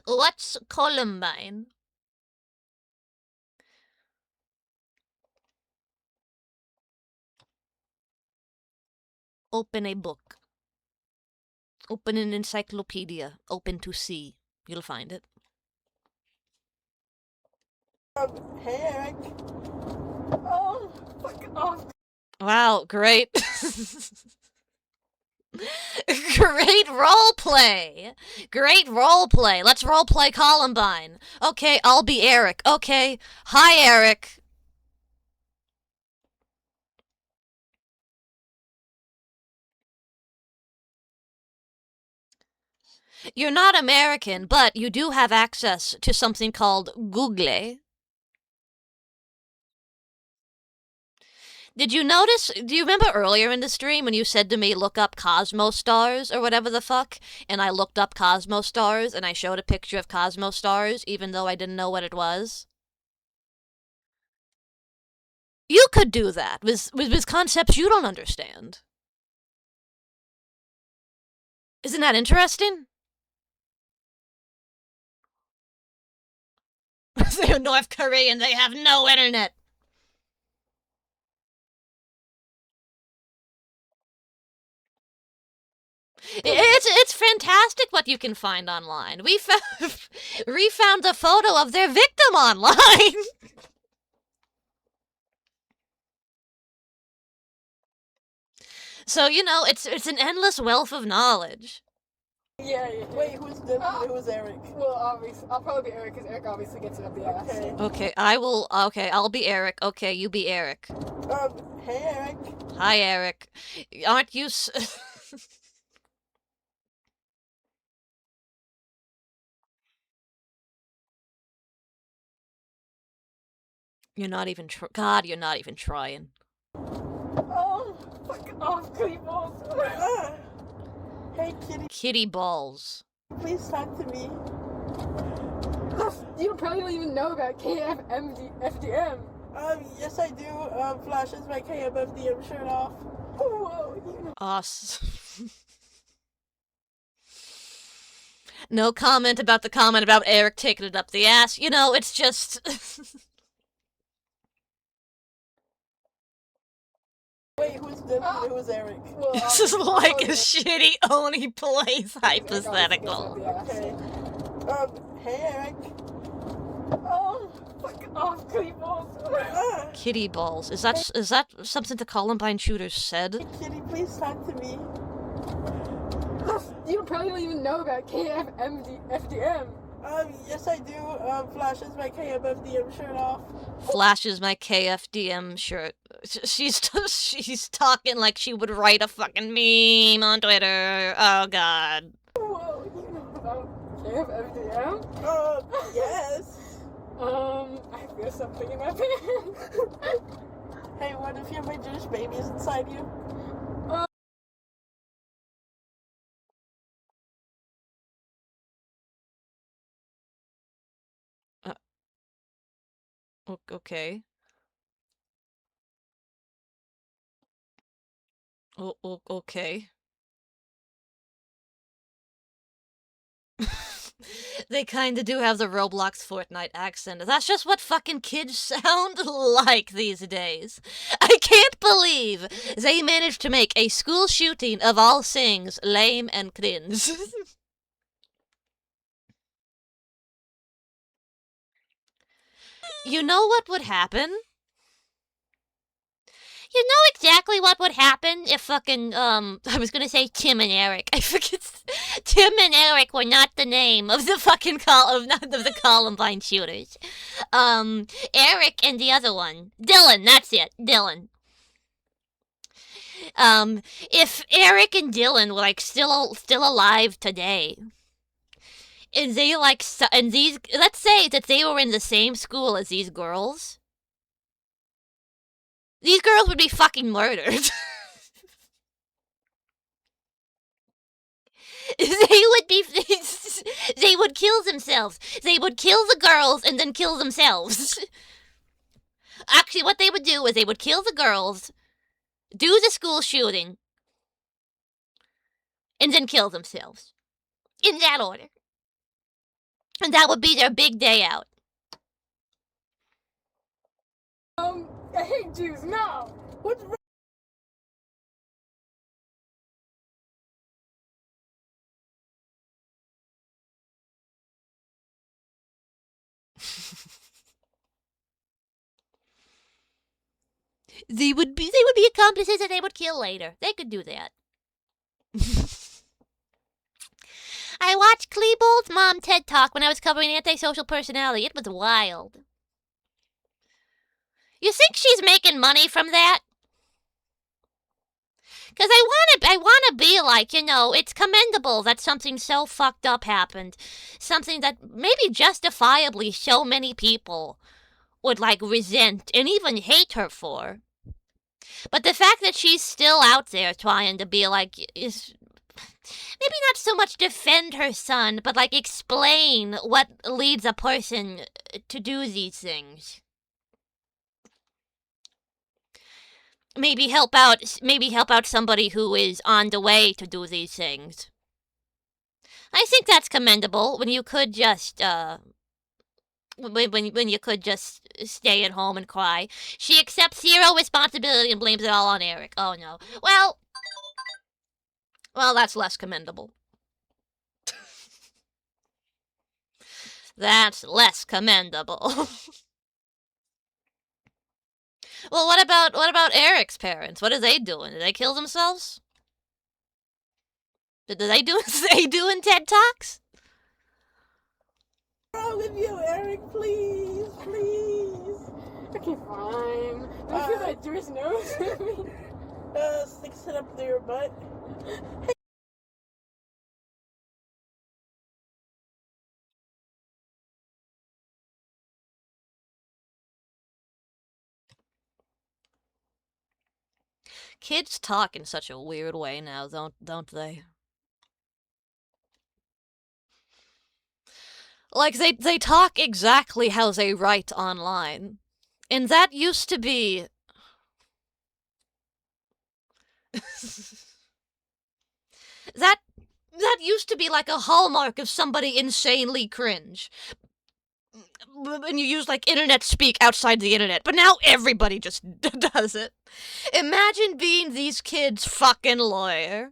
What's Columbine? Open a book. Open an encyclopedia. Open to see. You'll find it. Hey, Eric. Oh, fuck off. Wow, great. Great roleplay! Great roleplay! Let's roleplay Columbine. Okay, I'll be Eric. Okay. Hi, Eric. You're not American, but you do have access to something called Google. Did you notice, do you remember earlier in the stream when you said to me, look up Cosmos stars or whatever the fuck? And I looked up Cosmos stars and I showed a picture of Cosmos stars even though I didn't know what it was? You could do that with concepts you don't understand. Isn't that interesting? They're North Korean, they have no internet. It's fantastic what you can find online. We found a photo of their victim online. So, you know, it's an endless wealth of knowledge. Yeah. Wait, who's Eric? Well, obviously, I'll probably be Eric because Eric obviously gets it up the ass. Okay. Okay, I'll be Eric. Okay, you be Eric. Hey, Eric. Hi, Eric. Aren't you You're not even God, you're not even trying. Oh, fuck off, kitty balls. Hey, kitty. Kitty balls. Please talk to me. You probably don't even know about KFMDM. Yes I do. Flash is my KFMDM shirt off. Whoa, you know. Awesome. No comment about the comment about Eric taking it up the ass. You know, it's just... Wait, who's Eric? Well, This is like a shitty Oni Plays hypothetical. Okay. Hey, Eric. Oh, fuck off. kitty balls. Kitty balls. Is that something the Columbine shooters said? Kitty, please talk to me. You probably don't even know about KFMDM. Yes I do. Flashes my KFMDM shirt off. Flashes my KFDM shirt. She's talking like she would write a fucking meme on Twitter. Oh god. Whoa, you know about KFMDM? Yes. I feel something in my pants. Hey, what if you have my Jewish babies inside you? Okay. Okay. They kinda do have the Roblox Fortnite accent. That's just what fucking kids sound like these days. I can't believe they managed to make a school shooting of all things lame and cringe. You know what would happen? You know exactly what would happen if fucking, I was gonna say Tim and Eric. I forget. Tim and Eric were not the name of the fucking not of the Columbine shooters. Eric and the other one. Dylan, that's it. Dylan. If Eric and Dylan were, like, still alive today, and they, like, and these, let's say that they were in the same school as these girls would be fucking murdered. They would kill themselves. They would kill the girls and then kill themselves. Actually, what they would do is they would kill the girls, do the school shooting, and then kill themselves. In that order. And that would be their big day out. I hate Jews now. What's wrong? They would be accomplices that they would kill later. They could do that. I watched Klebold's mom TED Talk when I was covering antisocial personality. It was wild. You think she's making money from that? Because I wanna be like, you know, it's commendable that something so fucked up happened. Something that maybe justifiably so many people would, like, resent and even hate her for. But the fact that she's still out there trying to be like, is maybe not so much defend her son, but, like, explain what leads a person to do these things. Maybe help out somebody who is on the way to do these things. I think that's commendable when you could just, when you could just stay at home and cry. She accepts zero responsibility and blames it all on Eric. Oh no. Well, that's less commendable. That's less commendable. Well, what about Eric's parents? What are they doing? Did they kill themselves? Did they doing TED Talks? What's wrong with you, Eric? Please, please. Okay, fine. Don't feel that Jewish nose at me. Sticks it up through your butt. Kids talk in such a weird way now, don't they? Like, they talk exactly how they write online. And that used to be... that used to be like a hallmark of somebody insanely cringe. When you use, like, internet speak outside the internet. But now everybody just does it. Imagine being these kids' fucking lawyer.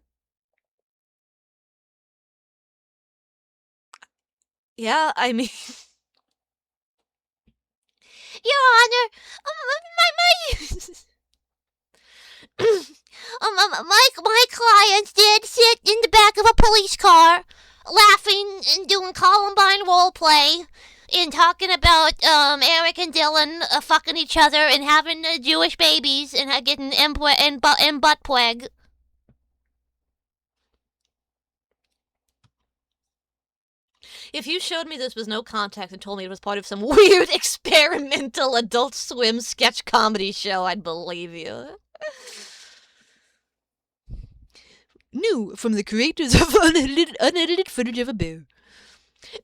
Yeah, I mean... Your my client did sit in the back of a police car, laughing and doing Columbine roleplay, and talking about Eric and Dylan fucking each other and having Jewish babies and getting butt pweg. If you showed me this with no context and told me it was part of some weird experimental Adult Swim sketch comedy show, I'd believe you. New from the creators of unedited footage of a bear.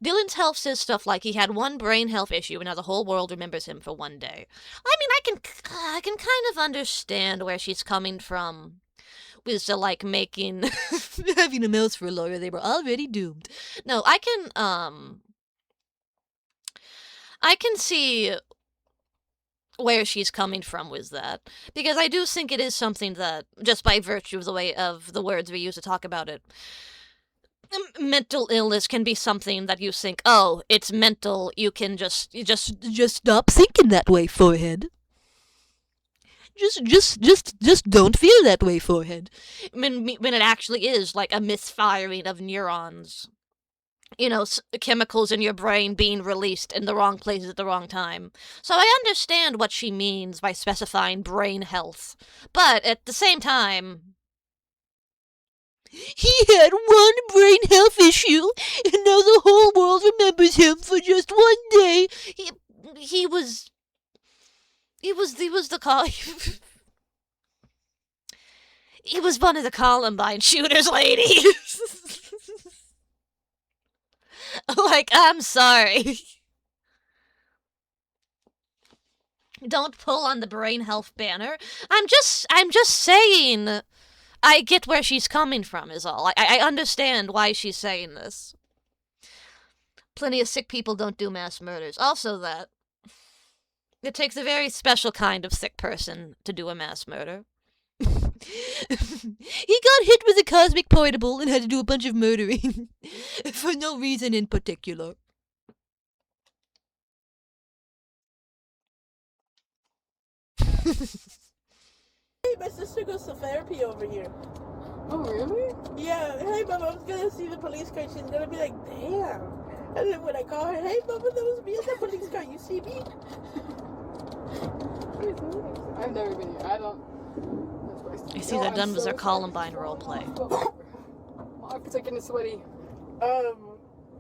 Dylan's health says stuff like he had one brain health issue and now the whole world remembers him for one day. I mean, I can kind of understand where she's coming from. With the, like, making having a mouse for a lawyer, they were already doomed. No, I can see where she's coming from with that, because I do think it is something that, just by virtue of the way of the words we use to talk about it, mental illness can be something that you think, oh, it's mental, you can just stop thinking that way, forehead. Just don't feel that way, forehead. When it actually is like a misfiring of neurons. You know, chemicals in your brain being released in the wrong places at the wrong time. So I understand what she means by specifying brain health. But at the same time, he had one brain health issue, and now the whole world remembers him for just one day. He was the call. He was one of the Columbine shooters, lady. Like, I'm sorry. Don't pull on the brain health banner. I'm just saying, I get where she's coming from, is all. I understand why she's saying this. Plenty of sick people don't do mass murders. Also that. It takes a very special kind of sick person to do a mass murder. He got hit with a cosmic portable and had to do a bunch of murdering. For no reason in particular. Hey, my sister goes to therapy over here. Oh, really? Yeah. Hey, Mama, I was gonna see the police car. She's gonna be like, damn. And then when I call her, hey, Mama, that was me in the police car. You see me? I've never been here. I don't. You see, they're done with their Columbine roleplay. My armpits are getting sweaty.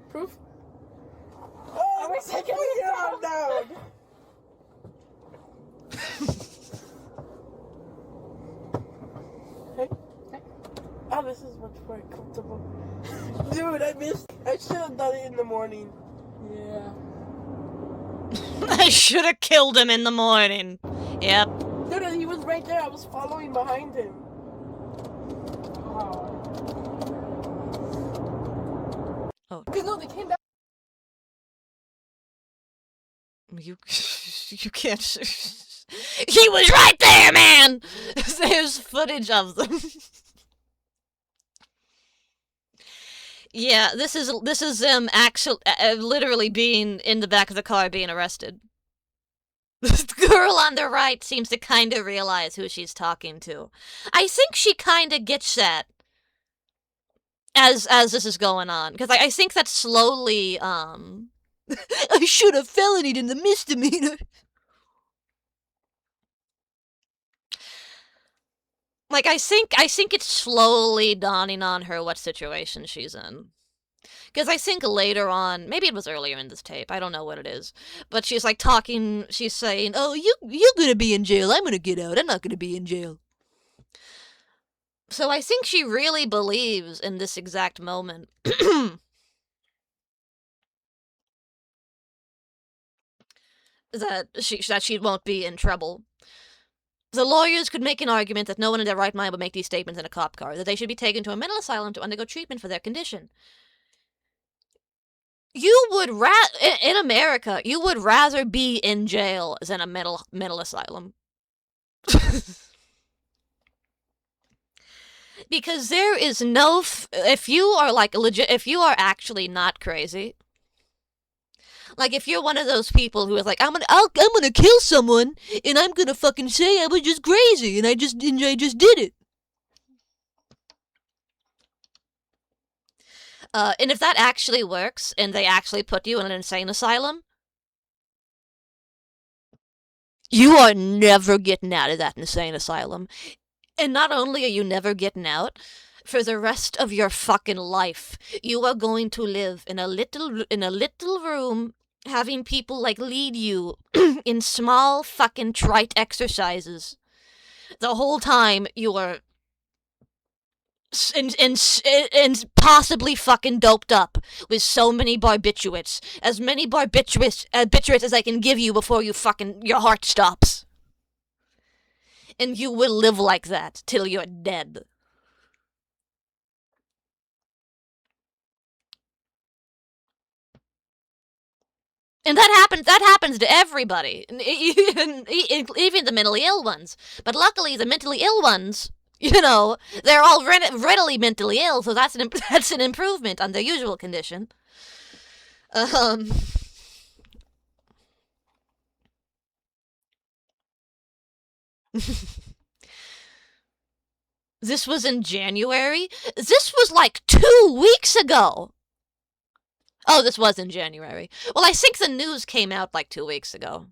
Proof? Oh, my second calm down. Hey. Oh, this is much more comfortable. Dude, I should have done it in the morning. Yeah. I should have killed him in the morning. Yep. Dude, he was right there. I was following behind him. Oh. Because no, they came back. You can't. He was right there, man. There's footage of them. Yeah, this is them actually literally being in the back of the car being arrested. The girl on the right seems to kind of realize who she's talking to. I think she kind of gets that as this is going on, because I think that slowly I should have felonied in the misdemeanor. Like, I think it's slowly dawning on her what situation she's in. Because I think later on, maybe it was earlier in this tape, I don't know what it is, but she's like talking, she's saying, oh, you're gonna be in jail, I'm gonna get out, I'm not gonna be in jail. So I think she really believes in this exact moment that she won't be in trouble. The lawyers could make an argument that no one in their right mind would make these statements in a cop car, that they should be taken to a mental asylum to undergo treatment for their condition. You would in America, you would rather be in jail than a mental asylum. Because there is no if you are like legit, if you are actually not crazy, like if you're one of those people who is like, I'm gonna kill someone and I'm gonna fucking say I was just crazy and I just did it. And if that actually works, and they actually put you in an insane asylum, you are never getting out of that insane asylum. And not only are you never getting out, for the rest of your fucking life, you are going to live in a little room, having people like lead you in small fucking trite exercises. The whole time you are and possibly fucking doped up with so many barbiturates. As many barbiturates as I can give you before your heart stops. And you will live like that till you're dead. And that happens to everybody, even the mentally ill ones. But luckily, the mentally ill ones, they're all readily mentally ill, so that's an improvement on their usual condition. This was in January? This was like 2 weeks ago! Oh, this was in January. Well, I think the news came out like 2 weeks ago.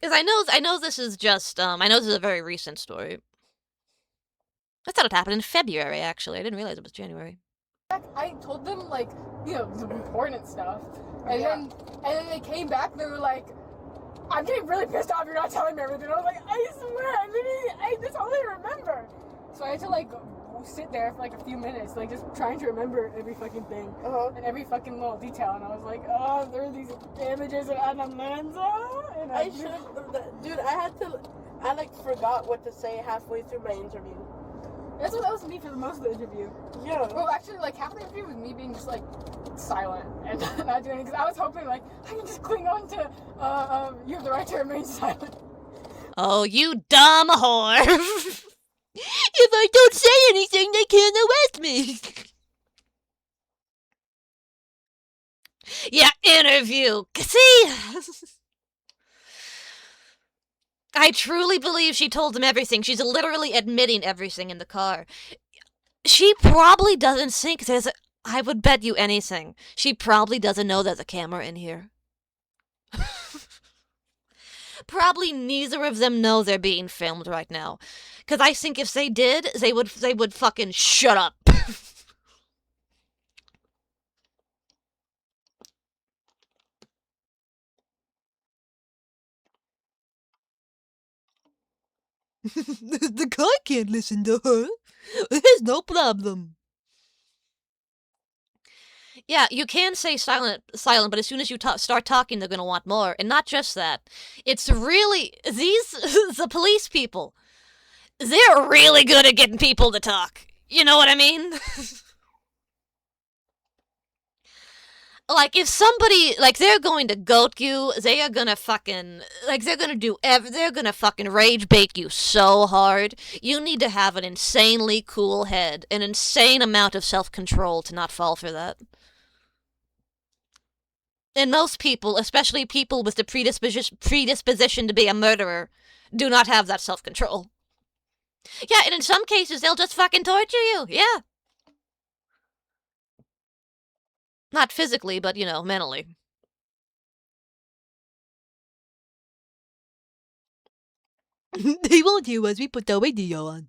Because I know this is just, I know this is a very recent story. I thought it happened in February, actually. I didn't realize it was January. I told them, like, the important stuff. And then they came back, they were like, I'm getting really pissed off, you're not telling me everything. I was like, I swear, I just only remember. So I had to, like, sit there for, like, a few minutes, like, just trying to remember every fucking thing. And every fucking little detail. And I was like, oh, there are these images of Anamanza. And I should have, dude, I, like, forgot what to say halfway through my interview. That was me for the most of the interview. Yeah. Well, actually, like, half of the interview was me being just, like, silent and not doing it. Because I was hoping, like, I can just cling on to, you have the right to remain silent. Oh, you dumb whore. If I don't say anything, they can't arrest me. Yeah, interview. See? I truly believe she told him everything. She's literally admitting everything in the car. She probably doesn't think there's I would bet you anything. She probably doesn't know there's a camera in here. Probably neither of them know they're being filmed right now. Because I think if they did, they would fucking shut up. The car can't listen to her. There's no problem. Yeah, you can say silent, but as soon as you start talking, they're gonna want more. And not just that. It's really, the police people, they're really good at getting people to talk. You know what I mean? Like, if somebody, like, they're going to goat you, they are gonna fucking, like, they're gonna fucking rage bait you so hard. You need to have an insanely cool head, an insane amount of self-control to not fall for that. And most people, especially people with the predisposition to be a murderer, do not have that self-control. Yeah, and in some cases, they'll just fucking torture you, yeah. Not physically, but, mentally. They won't hear us, we put the radio on.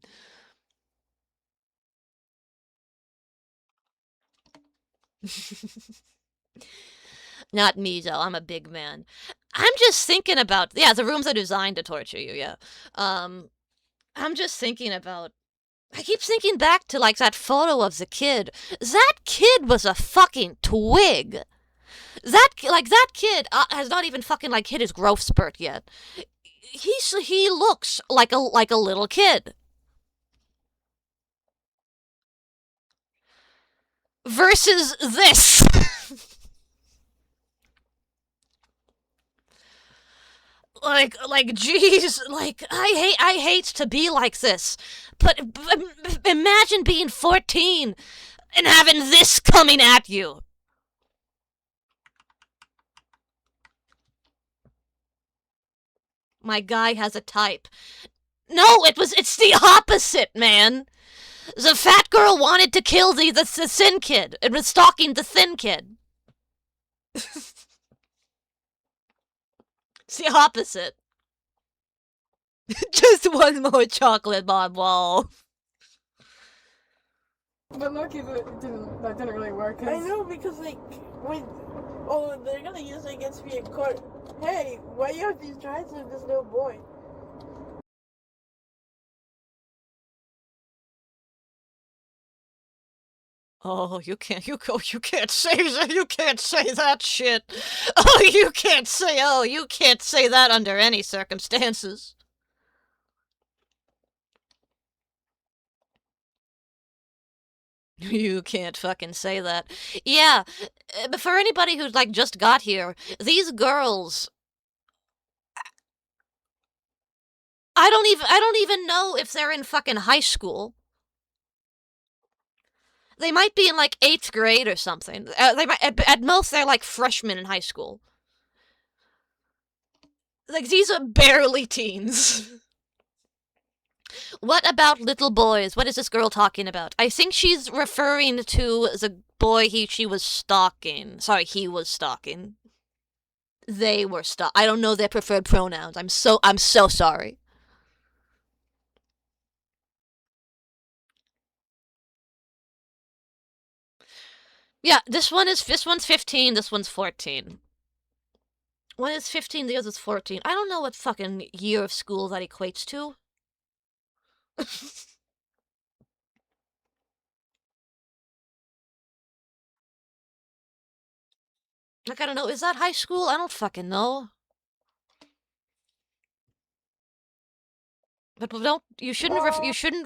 Not me, though. I'm a big man. I'm just thinking about... Yeah, the rooms are designed to torture you, yeah. I'm just thinking about... I keep thinking back to, like, that photo of the kid. That kid was a fucking twig. That kid has not even fucking, like, hit his growth spurt yet. He looks like a little kid. Versus this. Like, jeez, like, I hate to be like this, but imagine being 14 and having this coming at you. My guy has a type. No, it's the opposite, man. The fat girl wanted to kill the thin kid. It was stalking the thin kid. It's the opposite. Just one more chocolate ball. But lucky that didn't really work. I know, because like they're gonna use it against me in court. Hey, why you have these drives with this little boy? Oh, you can't say that. You can't say that shit. Oh, you can't say that under any circumstances. You can't fucking say that. Yeah, but for anybody who's like just got here, these girls, I don't even know if they're in fucking high school. They might be in like 8th grade or something. They might, at most they're like freshmen in high school. Like, these are barely teens. What about little boys? What is this girl talking about? I think she's referring to the boy she was stalking. Sorry, he was stalking. They were I don't know their preferred pronouns. I'm so sorry. Yeah, this one's 15, this one's 14. One is 15, the other's 14. I don't know what fucking year of school that equates to. Like, I don't know, is that high school? I don't fucking know. But you shouldn't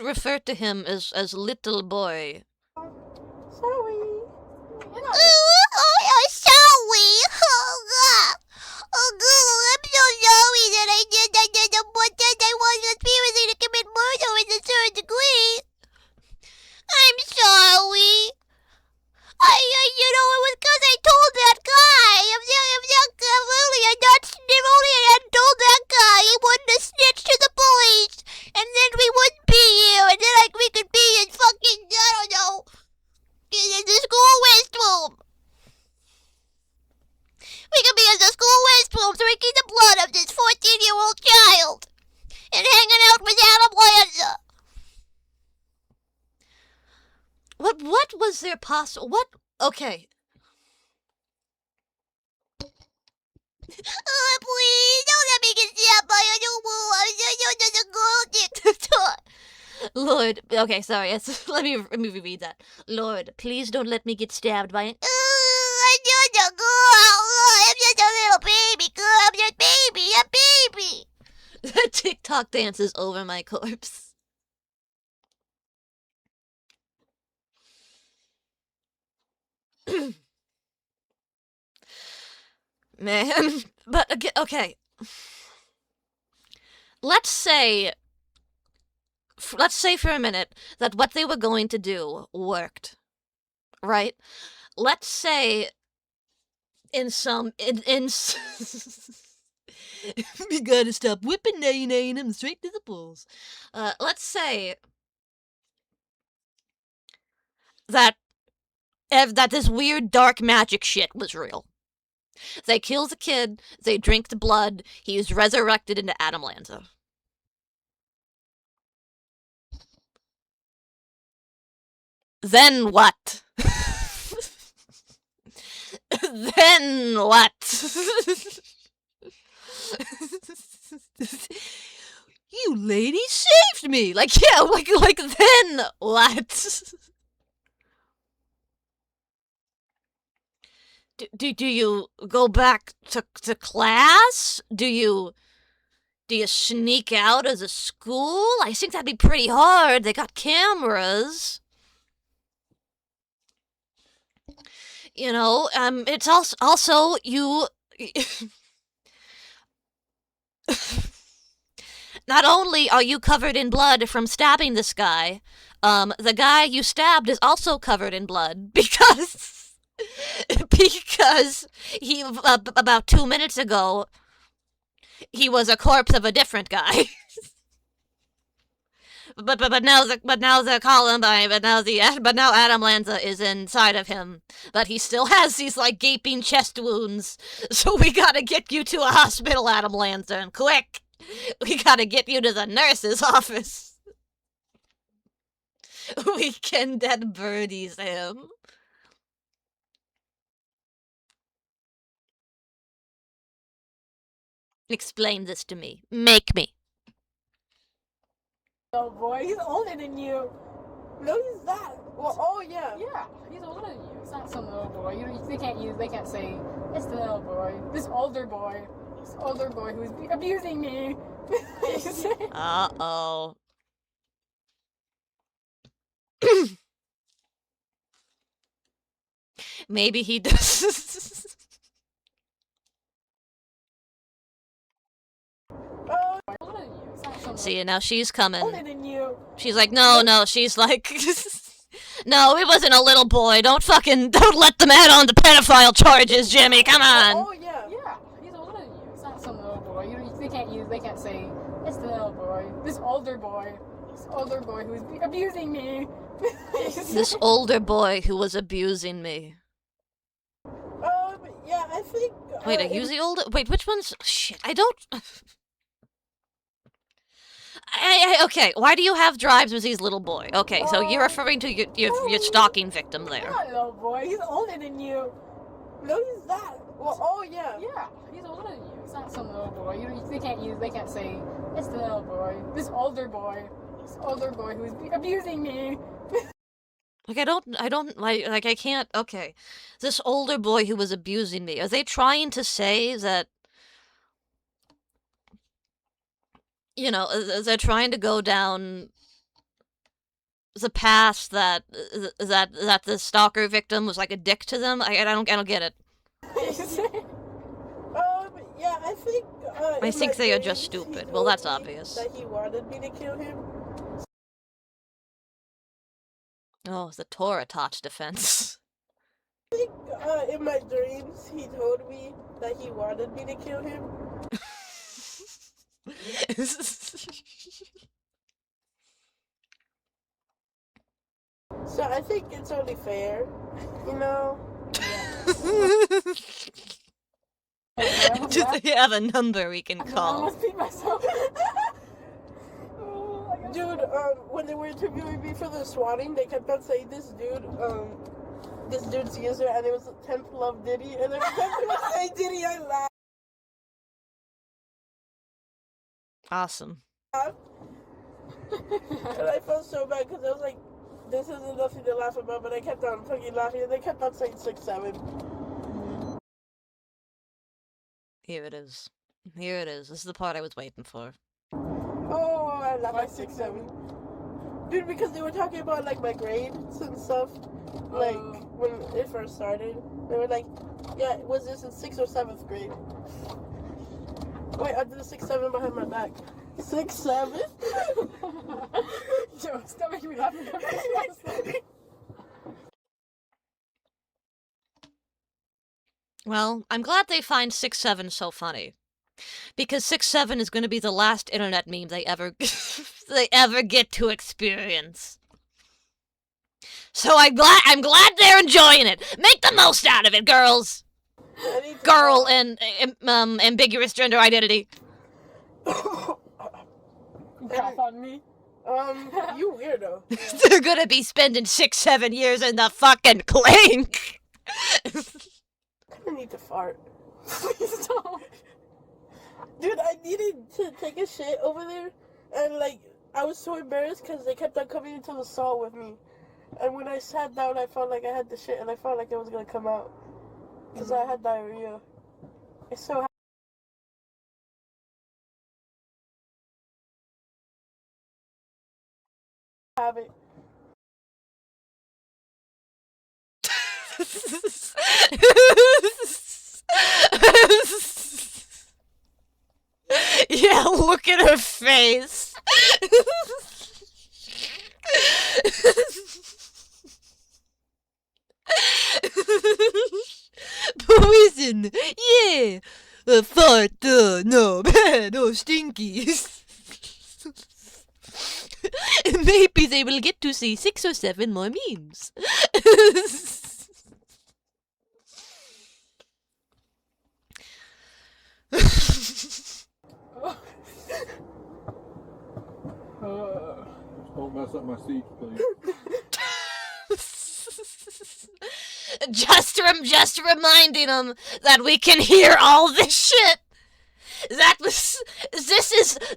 refer to him as little boy. Sorry. Oh, sorry. Oh, God. Oh, God. I'm so sorry that I did that one time I was conspiracy to commit murder in the 3rd degree. I'm sorry. It was because I told that guy. If only I hadn't told that guy, he wouldn't have snitched to the police. And then we wouldn't be here. And then we could be in fucking, I don't know, in the school restroom. We could be in the school restroom drinking the blood of this 14-year-old child. And hanging out with Adam Lanza. What was there possible? What? Okay. Please, don't let me get stabbed by a new woo. Lord, okay, sorry. Let me reread that. Lord, please don't let me get stabbed by an. I'm just a girl. I'm just a little baby girl. I'm just a baby. The TikTok dances over my corpse. Man, but again, okay. Let's say for a minute that what they were going to do worked, right? Let's say we gotta stop whipping nay him straight to the balls. Let's say that this weird dark magic shit was real. They kill the kid, they drink the blood, he is resurrected into Adam Lanza. Then what? Then what? You lady saved me! Like, yeah, like then what? Do you go back to class? Do you sneak out of the school? I think that'd be pretty hard. They got cameras. You know, it's also you. Not only are you covered in blood from stabbing this guy, the guy you stabbed is also covered in blood because he about 2 minutes ago he was a corpse of a different guy. but now the Columbine, but now Adam Lanza is inside of him, but he still has these like gaping chest wounds. So we gotta get you to a hospital, Adam Lanza, and quick. We gotta get you to the nurse's office. We can dead birdies him. Explain this to me. Make me. Oh boy, he's older than you. No, he's not. Well, oh yeah. Yeah, he's older than you. It's not some little boy. They can't say it's the little boy. This older boy who's abusing me. Uh-oh. Maybe he does. See, now she's coming. Older than you. She's like, no, she's like, no, it wasn't a little boy. Don't let them add on the pedophile charges, Jimmy. Come on. Oh yeah. Yeah, he's older than you. It's not some little boy. They can't say it's the little boy. This older boy who's abusing me. This older boy who was abusing me. Yeah, I think. Wait, are you the older? Wait, which one's? Shit, I don't. Okay, why do you have drives with his little boy? Okay, so you're referring to your stalking victim there. Not little boy. He's older than you. No, he's not. Well, oh yeah. Yeah, he's older than you. It's not some little boy. They can't say it's the little boy. This older boy who's abusing me. Like, I don't, like, I can't, okay. This older boy who was abusing me, are they trying to say that, you know, they're trying to go down the path that the stalker victim was like a dick to them? I don't get it. Yeah, I think. I think they are just stupid. Well, that's obvious. That he wanted me to kill him. Oh, the Torah taught defense. I think in my dreams he told me that he wanted me to kill him. So I think it's only fair, you know? Just have a number we can call. Dude, when they were interviewing me for the swatting, they kept on saying this dude's user, and it was 10th Love Diddy, and every time they would say Diddy, I laughed. Awesome. And I felt so bad, because I was like, this isn't nothing to laugh about, but I kept on fucking laughing, and they kept on saying 6'7". Here it is. Here it is. This is the part I was waiting for. Oh, I laughed at 6'7". Dude, because they were talking about, like, my grades and stuff. Like, when it first started. They were like, yeah, was this in 6th or 7th grade? Wait, I did the 6'7" behind my back. 6'7"? Joe, stop making me laugh. Well, I'm glad they find 6'7" so funny. Because 6'7" is going to be the last internet meme they ever get to experience. So I'm glad they're enjoying it. Make the most out of it, girls. Girl and ambiguous gender identity. Cough on me. You weirdo. They're gonna be spending 6-7 years in the fucking clink. I need to fart. Please don't. Dude, I needed to take a shit over there, and like, I was so embarrassed because they kept on coming into the stall with me. And when I sat down, I felt like I had the shit, and I felt like it was gonna come out. Because I had diarrhea. It's so have it. Yeah, look at her face. Poison, yeah. Fart, no, bad, oh, stinky. maybe they will get to see 6 or 7 more memes. Don't mess up my seat, please. Just reminding them that we can hear all this shit.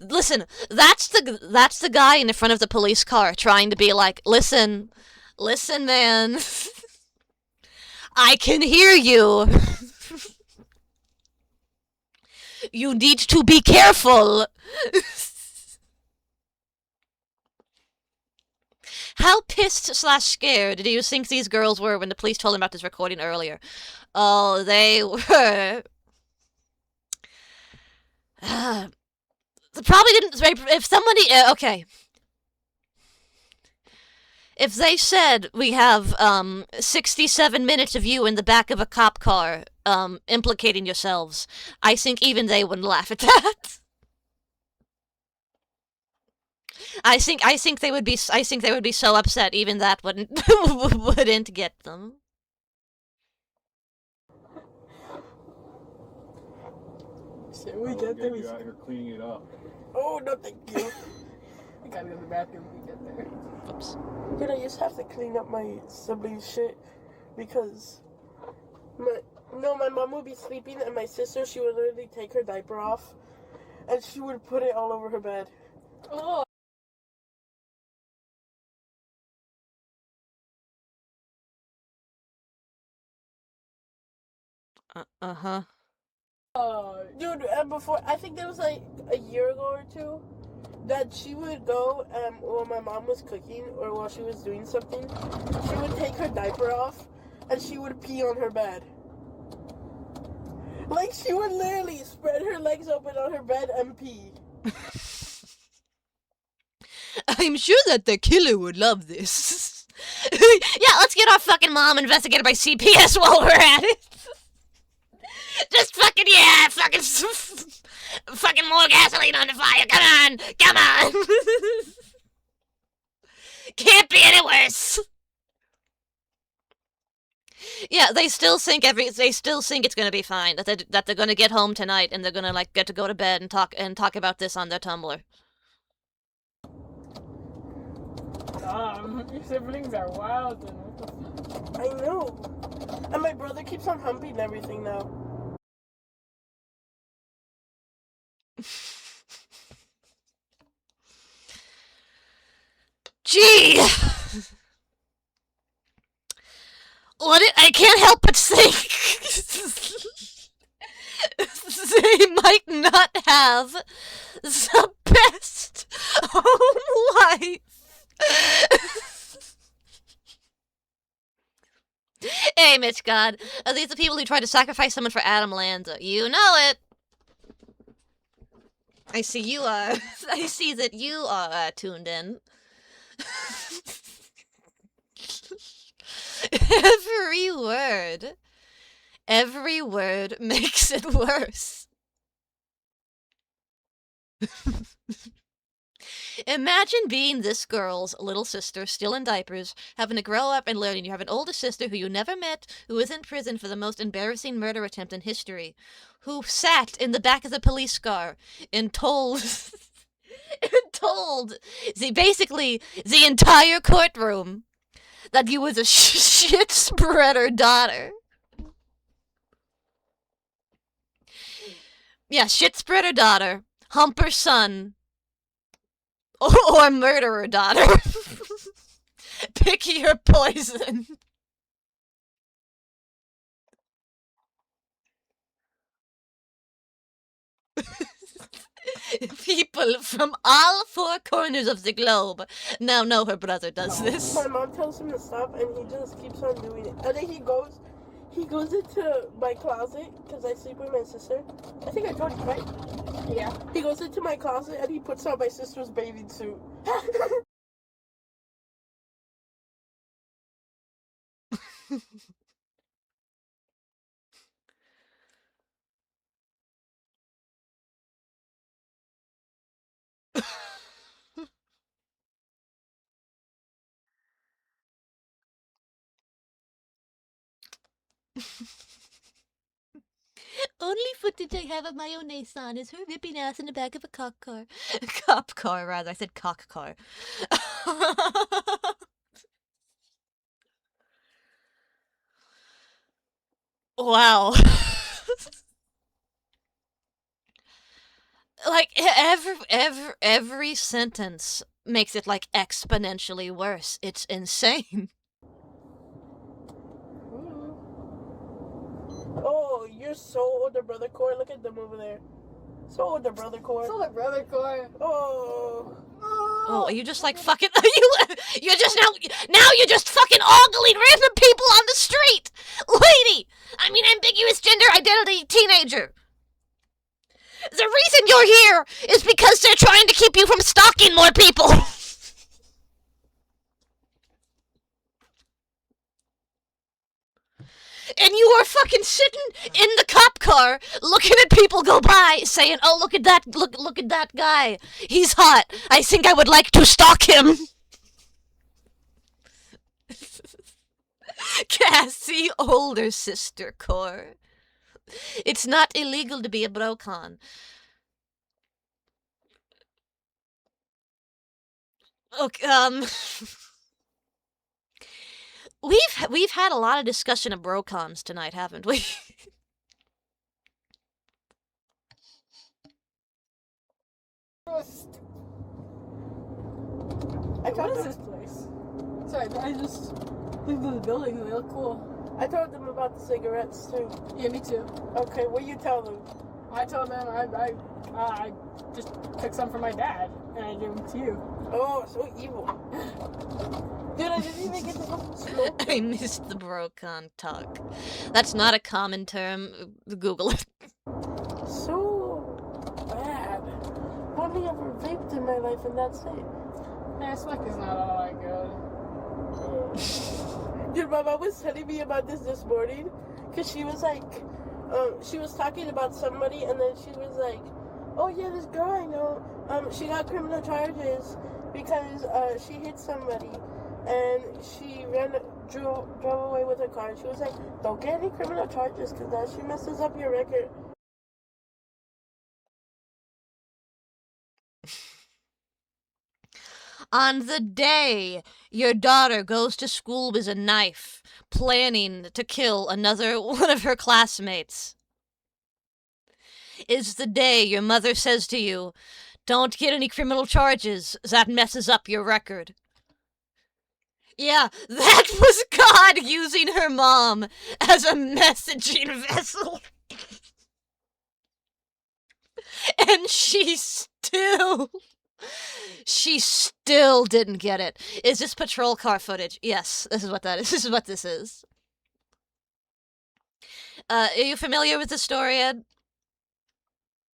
Listen, that's the guy in the front of the police car trying to be like, listen, man, I can hear you. You need to be careful. How pissed/scared do you think these girls were when the police told them about this recording earlier? Oh, they were. They probably didn't. If somebody. Okay. If they said we have 67 minutes of you in the back of a cop car implicating yourselves, I think even they wouldn't laugh at that. I think they would be so upset even that wouldn't get them. Should we get there? You out here cleaning it up. Oh, no, thank you. We gotta go to the bathroom when we get there. Oops. Dude, I just have to clean up my siblings' shit because my mom would be sleeping and my sister, she would literally take her diaper off and she would put it all over her bed. Oh. Uh-huh. Dude, before, I think there was like a year ago or two, that she would go, while my mom was cooking or while she was doing something, she would take her diaper off and she would pee on her bed. Like, she would literally spread her legs open on her bed and pee. I'm sure that the killer would love this. Yeah, let's get our fucking mom investigated by CPS while we're at it. Just fucking, yeah, fucking more gasoline on the fire. Come on. Can't be any worse. Yeah, they still think it's gonna be fine. That they're gonna get home tonight and they're gonna like get to go to bed and talk about this on their Tumblr. Your siblings are wild. I know. And my brother keeps on humping everything now. Gee! I can't help but think they might not have the best home life. Hey, Mitch God. Are these the people who tried to sacrifice someone for Adam Lanza? You know it. I see you are. I see that you are tuned in. Every word makes it worse. Imagine being this girl's little sister, still in diapers, having to grow up and learning you have an older sister who you never met, who is in prison for the most embarrassing murder attempt in history, who sat in the back of the police car and told basically the entire courtroom that you was a shit spreader daughter. Yeah, shit spreader daughter, humper son, or murderer daughter. Pick your poison. People from all 4 corners of the globe now know her brother does this. My mom tells him to stop and he just keeps on doing it. And then he goes into my closet, because I sleep with my sister. I think I told you, right? Yeah. He goes into my closet and he puts on my sister's bathing suit. Only footage I have of my own Nissan is her ripping ass in the back of a cop car. Cop car, rather. I said cock car. Wow. Like every sentence makes it like exponentially worse. It's insane. Oh, you're so older brother core. Look at them over there. So older brother core. So the brother core. Oh. Oh, are you just like fucking? You're just now you're just fucking ogling random people on the street, lady. I mean, ambiguous gender identity teenager. The reason you're here is because they're trying to keep you from stalking more people. And you are fucking sitting in the cop car, looking at people go by, saying, "Oh, look at that! Look at that guy! He's hot. I think I would like to stalk him." Cassie, older sister core. It's not illegal to be a brocon. Okay, we've had a lot of discussion of brocons tonight, haven't we? What is this place? Sorry, I just looked at the buildings and they look cool. I told them about the cigarettes too. Yeah, me too. Okay, what you tell them? I told them I just took some from my dad and I gave them to you. Oh, so evil. Dude, I didn't even get to go smoke. I missed the brocon talk. That's not a common term. Google it. So bad. I've only ever vaped in my life and that's it. Yeah, smoking's not all that good. Dude, my mom was telling me about this morning, because she was like, she was talking about somebody, and then she was like, oh yeah, this girl I know, she got criminal charges because she hit somebody, and she drove away with her car, and she was like, don't get any criminal charges, because now she messes up your record. On the day your daughter goes to school with a knife, planning to kill another one of her classmates, is the day your mother says to you, don't get any criminal charges, that messes up your record. Yeah, that was God using her mom as a messaging vessel. And she still didn't get it. Is this patrol car footage? Yes, this is what that is. This is what this is. Are you familiar with the story, Ed?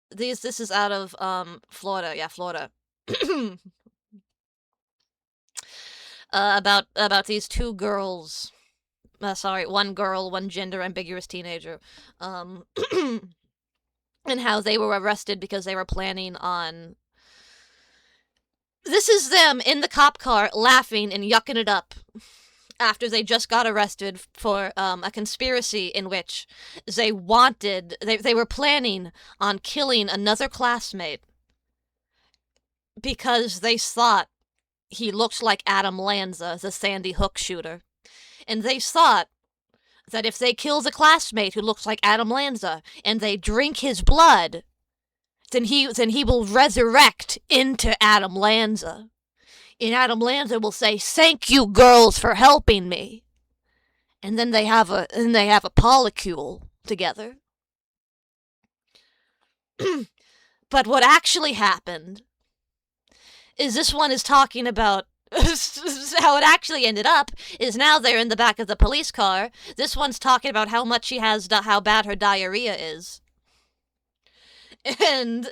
This is out of Florida. Yeah, Florida. About these two girls. One girl, one gender ambiguous teenager. And how they were arrested because they were planning on. This is them in the cop car laughing and yucking it up after they just got arrested for a conspiracy in which they were planning on killing another classmate because they thought he looked like Adam Lanza, the Sandy Hook shooter. And they thought that if they kill the classmate who looks like Adam Lanza and they drink his blood, then he will resurrect into Adam Lanza. And Adam Lanza will say, "Thank you, girls, for helping me." And then they have a polycule together. But what actually happened is this one is talking about how it actually ended up is now they're in the back of the police car. This one's talking about how much how bad her diarrhea is. And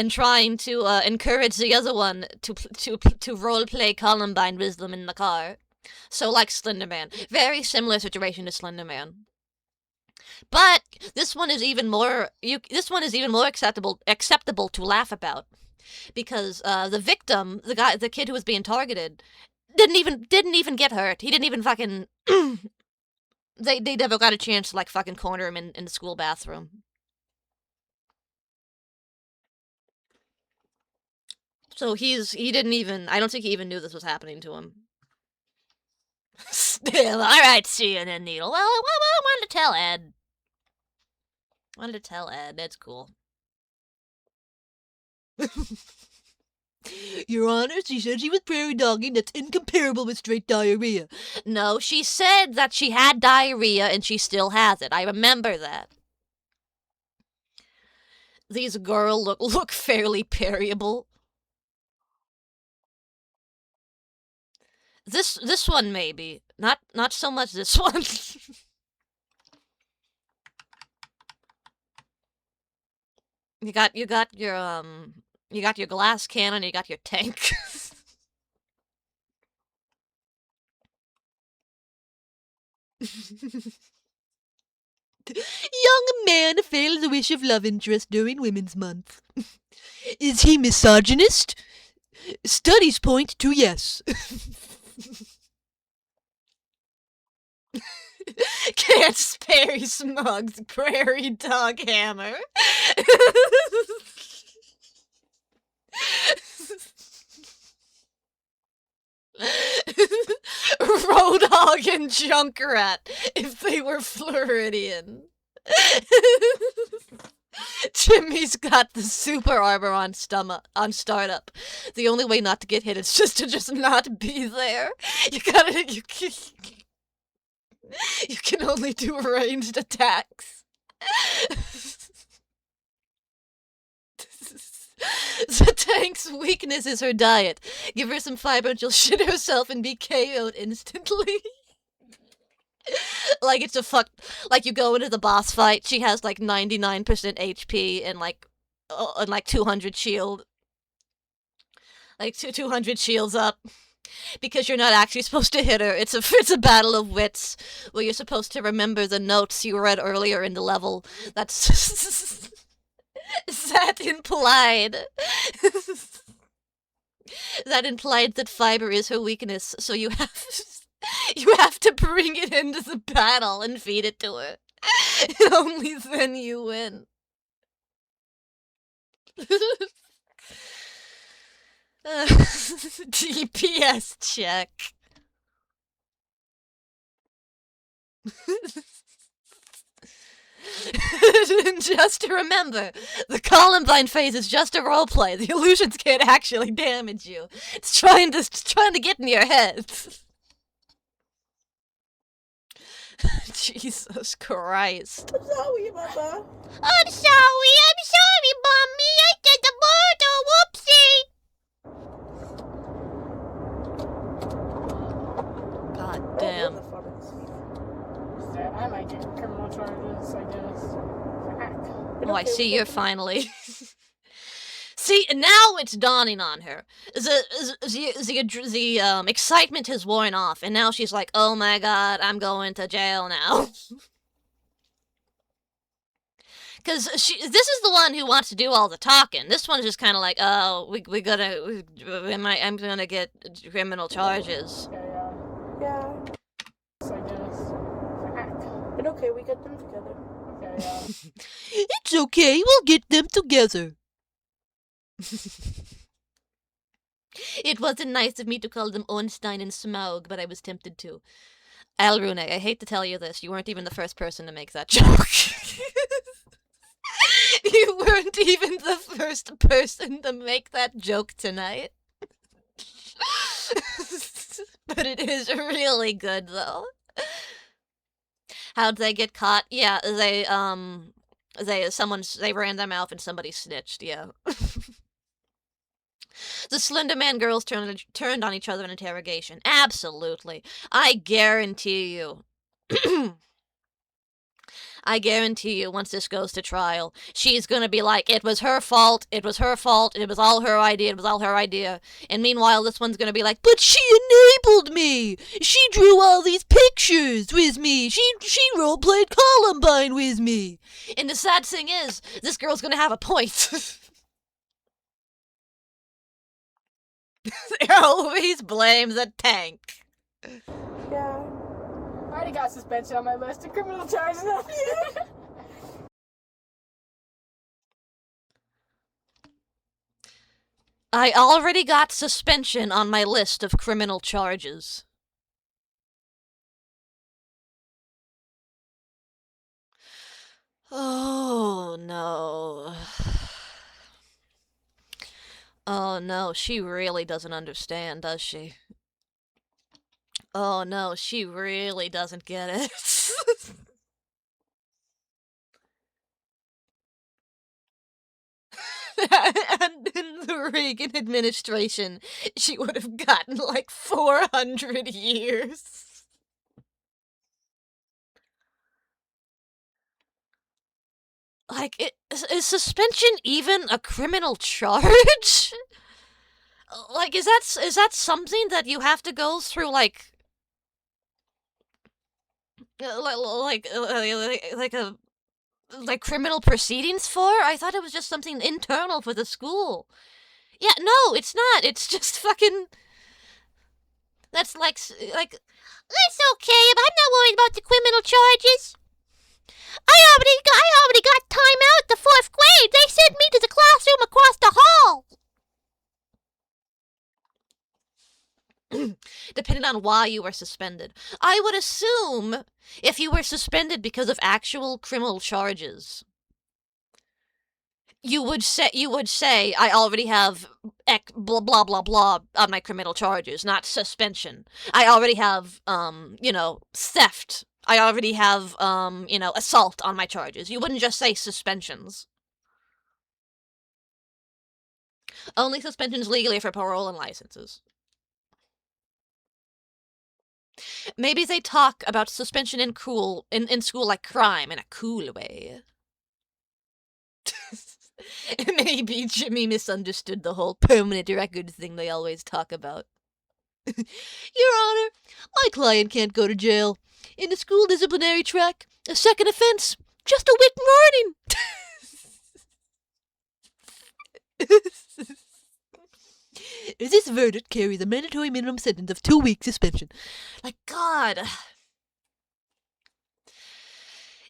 trying to encourage the other one to role play Columbine with them in the car. So like Slender Man, very similar situation to Slender Man. But this one is even more acceptable to laugh about, because the victim, the kid who was being targeted, didn't even get hurt. He didn't even fucking They never got a chance to, like, fucking corner him in the school bathroom. So he didn't even, I don't think he even knew this was happening to him. Still, alright, CNN Needle. Well, I wanted to tell Ed. Ed's cool. Your Honor, she said she was prairie dogging. That's incomparable with straight diarrhea. No, she said that she had diarrhea and she still has it. I remember that. These girls look fairly pariable. This one maybe. Not so much this one. You got your glass cannon, you got your tank. Young man fails a wish of love interest during Women's Month. Is he misogynist? Studies point to yes. Can't spare Smug's prairie dog hammer. Roadhog and Junkrat if they were Floridian. Jimmy's got the super armor on startup. The only way not to get hit is just not be there. You can only do ranged attacks. The tank's weakness is her diet. Give her some fiber and she'll shit herself and be KO'd instantly. Like it's like you go into the boss fight, she has like 99% HP and like 200 shield. Like 200 shields up. Because you're not actually supposed to hit her. It's a battle of wits where you're supposed to remember the notes you read earlier in the level. That's that implied. That implied that fiber is her weakness, so you have to bring it into the battle and feed it to her. Only then you win. DPS check. Just to remember, the Columbine phase is just a roleplay. The illusions can't actually damage you. It's trying to get in your head. Jesus Christ. I'm sorry, Mama. I'm sorry, Mommy. I did the murder. Whoopsie. God damn. I might get criminal charges, I guess. Oh, I see you're finally... See, now it's dawning on her. The excitement has worn off, and now she's like, oh my god, I'm going to jail now. Because this is the one who wants to do all the talking. This one's just kind of like, oh, I'm gonna get criminal charges. Yeah. I guess. But okay, we get them together. Okay, yeah. It's okay, we'll get them together. It wasn't nice of me to call them Ornstein and Smaug, but I was tempted to. Alrune, I hate to tell you this, you weren't even the first person to make that joke. You weren't even the first person to make that joke tonight. But it is really good, though. How'd they get caught? Yeah, they ran their mouth and somebody snitched, yeah. The Slender Man girls turned on each other in interrogation. Absolutely. I guarantee you. I guarantee you, once this goes to trial, she's gonna be like, it was her fault, it was her fault, it was all her idea, it was all her idea. And meanwhile, this one's gonna be like, but she enabled me! She drew all these pictures with me! She roleplayed Columbine with me! And the sad thing is, this girl's gonna have a point. They always blame the tank. Yeah. Alrighty already got suspension on my list of criminal charges. I already got suspension on my list of criminal charges. Oh, no. Oh, no, she really doesn't understand, does she? Oh, no, she really doesn't get it. And in the Reagan administration, she would have gotten like 400 years. Like, is suspension even a criminal charge? Like, is that something that you have to go through, like criminal proceedings for? I thought it was just something internal for the school. Yeah, no, it's not. It's just fucking. That's like. That's okay. I'm not worried about the criminal charges. I already got time out the 4th grade. They sent me to the classroom across the hall. Depending on why you were suspended. I would assume if you were suspended because of actual criminal charges, you would say I already have blah blah blah blah on my criminal charges, not suspension. I already have theft. I already have assault on my charges. You wouldn't just say suspensions. Only suspensions legally for parole and licenses. Maybe they talk about suspension in school like crime in a cool way. Maybe Jimmy misunderstood the whole permanent record thing they always talk about. Your Honor, my client can't go to jail. In the school disciplinary track, a second offense, just a week warning. This verdict carries a mandatory minimum sentence of 2-week suspension. Like, God.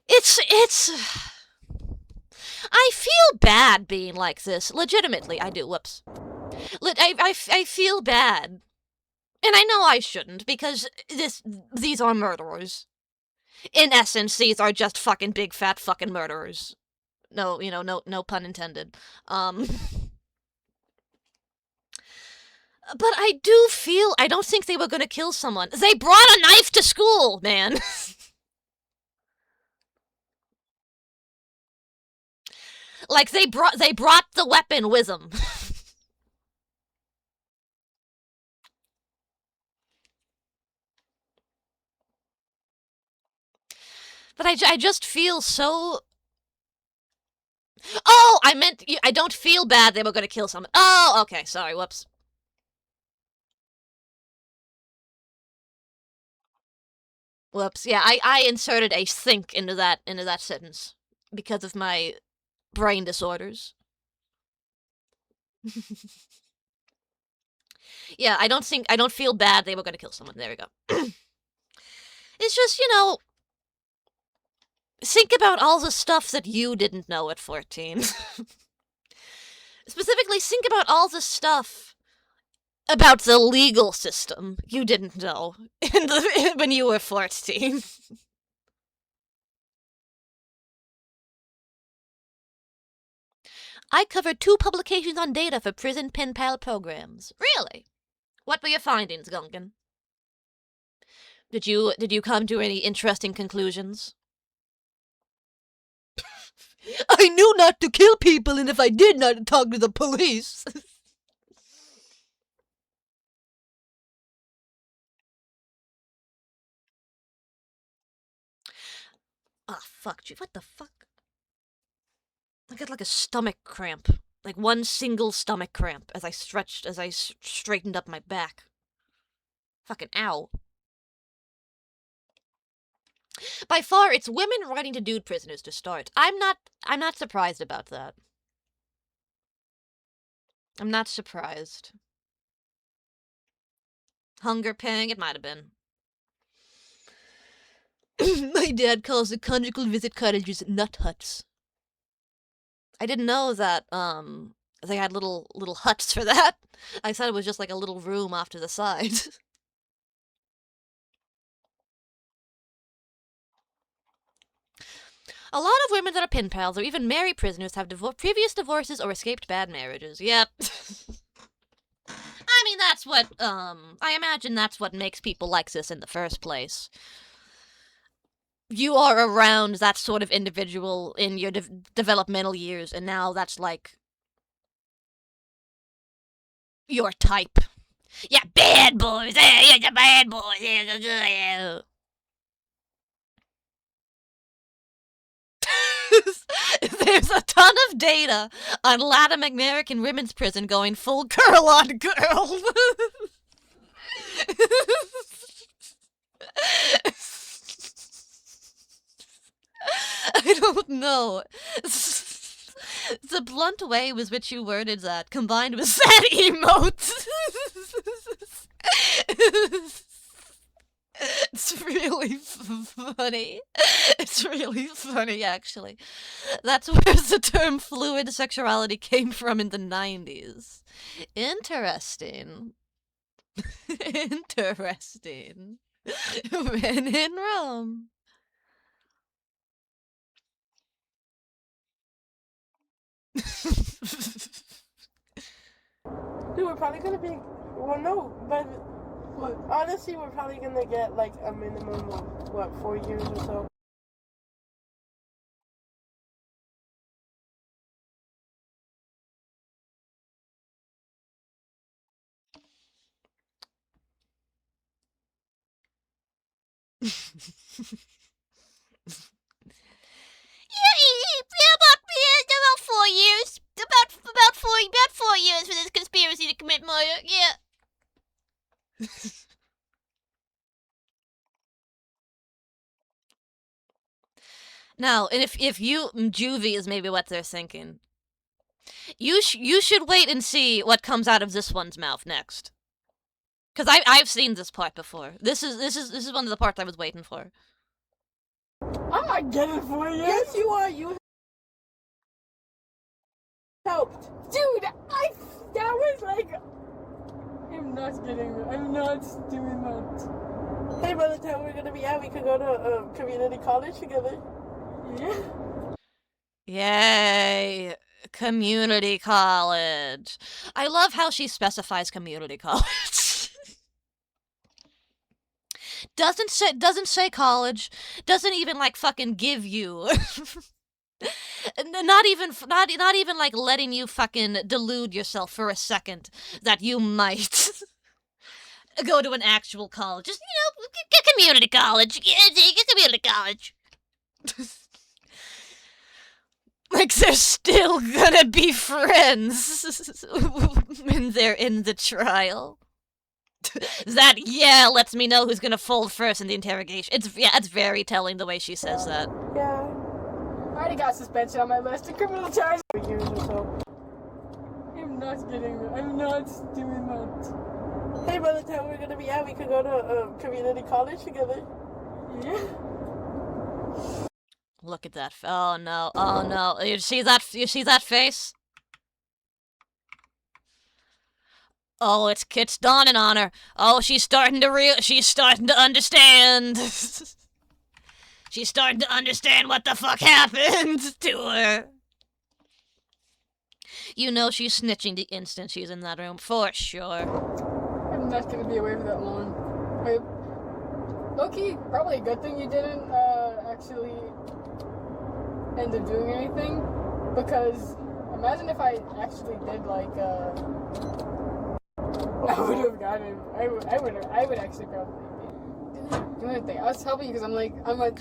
It's... I feel bad being like this. Legitimately, I do. Whoops. I feel bad. And I know I shouldn't, because these are murderers. In essence, these are just fucking big fat fucking murderers. No, no pun intended. But I don't think they were gonna kill someone. They brought a knife to school, man. Like, they brought the weapon with them. But I just feel so... Oh, I meant, I don't feel bad they were gonna kill someone. Oh, okay, sorry, whoops. Whoops, yeah, I inserted a think into that sentence because of my brain disorders. Yeah, I don't feel bad they were gonna kill someone. There we go. It's just, think about all the stuff that you didn't know at 14. Specifically, think about all the stuff about the legal system you didn't know when you were 14. I covered 2 publications on data for prison pen pal programs. Really? What were your findings, Gungan? Did you come to any interesting conclusions? I knew not to kill people, and if I did, not to talk to the police. Ah, fuck you. What the fuck? I got like a stomach cramp. Like one single stomach cramp as I straightened up my back. Fucking ow. By far, it's women writing to dude prisoners to start. I'm not surprised about that. I'm not surprised. Hunger pang, it might have been. My dad calls the conjugal visit cottages nut huts. I didn't know that they had little huts for that. I thought it was just like a little room off to the side. A lot of women that are pen pals or even married prisoners have previous divorces or escaped bad marriages. Yep. I mean, that's what, I imagine that's what makes people like this in the first place. You are around that sort of individual in your developmental years, and now that's like your type. Yeah, bad boys. Yeah, the bad boys. Yeah. There's a ton of data on Latin American women's prison going full girl on girl. I don't know. The blunt way with which you worded that, combined with sad emotes. It's really funny. It's really funny, actually. That's where the term fluid sexuality came from in the 90s. Interesting. Interesting. When in Rome. Dude, we're probably gonna be. Well, no, but honestly, we're probably gonna get like a minimum of what, 4 years or so. About 4 years. About 4 years for this conspiracy to commit murder. Yeah. Now, if juvie is maybe what they're thinking, you should wait and see what comes out of this one's mouth next. Cause I've seen this part before. This is one of the parts I was waiting for. I'm not getting 4 years. Yes, you are. You helped. Dude, that was like... I'm not getting that. I'm not doing that. Hey, by the time we're gonna be out, we could go to community college together. Yeah. Yay. Community college. I love how she specifies community college. Doesn't say college. Doesn't even like fucking give you. Not even like letting you fucking delude yourself for a second that you might go to an actual college. Just, get community college. Get community college. Like they're still gonna be friends when they're in the trial. That, lets me know who's gonna fold first in the interrogation. It's very telling the way she says that. Yeah. I already got suspension on my list of criminal charges. 4 years or so. I'm not getting that. I'm not doing that. Hey, by the time we're gonna be out, we could go to community college together. Look at that. Oh no. Oh no. You see that face? Oh, it's dawning on her. Oh, she's starting to understand. She's starting to understand what the fuck happened to her. You know she's snitching the instant she's in that room, for sure. I'm not gonna be away for that long. Wait, low-key, probably a good thing you didn't actually end up doing anything, because imagine if I actually did like I would have gotten. I would actually probably be doing a thing. I was helping you because I'm a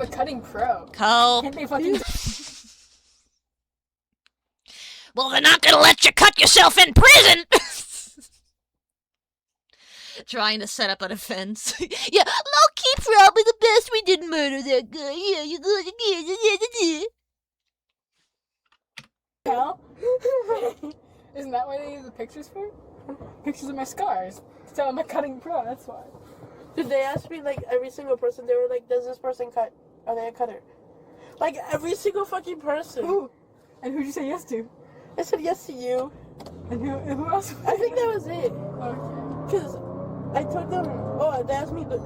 cutting pro. Can't they fucking... Well, they're not gonna let you cut yourself in prison. Trying to set up a defense. Yeah, low-key probably the best we didn't murder that guy. Yeah, you good again. Hell? Isn't that why they use the pictures for? Pictures of my scars. To tell I'm a cutting pro, that's why. Did they ask me, like, every single person? They were like, does this person cut? Are they a cutter? Like, every single fucking person. Who? And who'd you say yes to? I said yes to you. And who else? I think that was it. Okay. Because I told them, oh, they asked me the...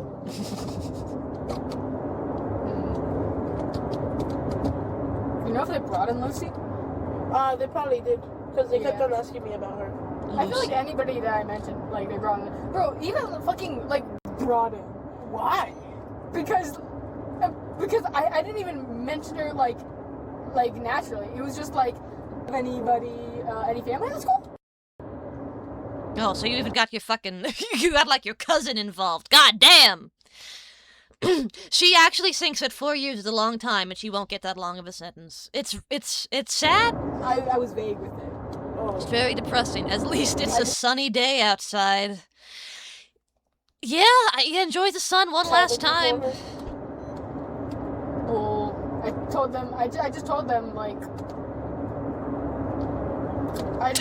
You know if they brought in Lucy? They probably did. Because they kept Yeah. on asking me about her. I feel like anybody that I mentioned, like, they brought in. Bro, even fucking, like, brought in. Why? Because I didn't even mention her, like, naturally. It was just like, anybody, any family in the school? Oh, so you even got your fucking... you got, like, your cousin involved. God damn! She actually thinks that 4 years is a long time, and she won't get that long of a sentence. It's sad. I was vague with it. It's very depressing. At least it's a sunny day outside. Yeah, I enjoy the sun one last time. Well, I told them, I just told them, like, I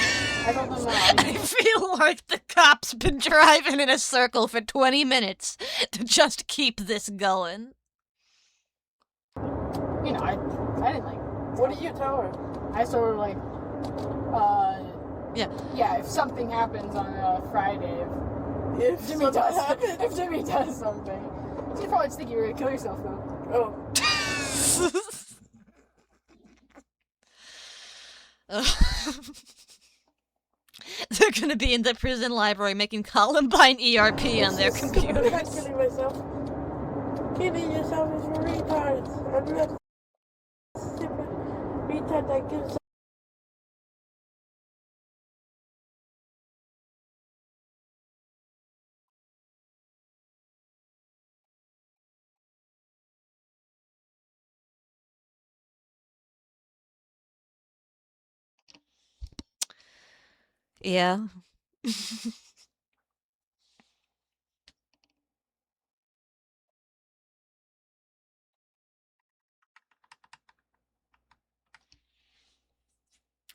told them that I feel like the cops been driving in a circle for 20 minutes to just keep this going. you know, I didn't, like, What did you tell her? I told her, like, Yeah. yeah, if something happens on Friday, If Jimmy something does, happened. if Jimmy does something, she'd probably just think you were gonna kill yourself, though. Oh. They're gonna be in the prison library making Columbine ERP on their I'm not computers. killing myself. Killing yourself is for retards. I'm not stupid retard that gives Yeah.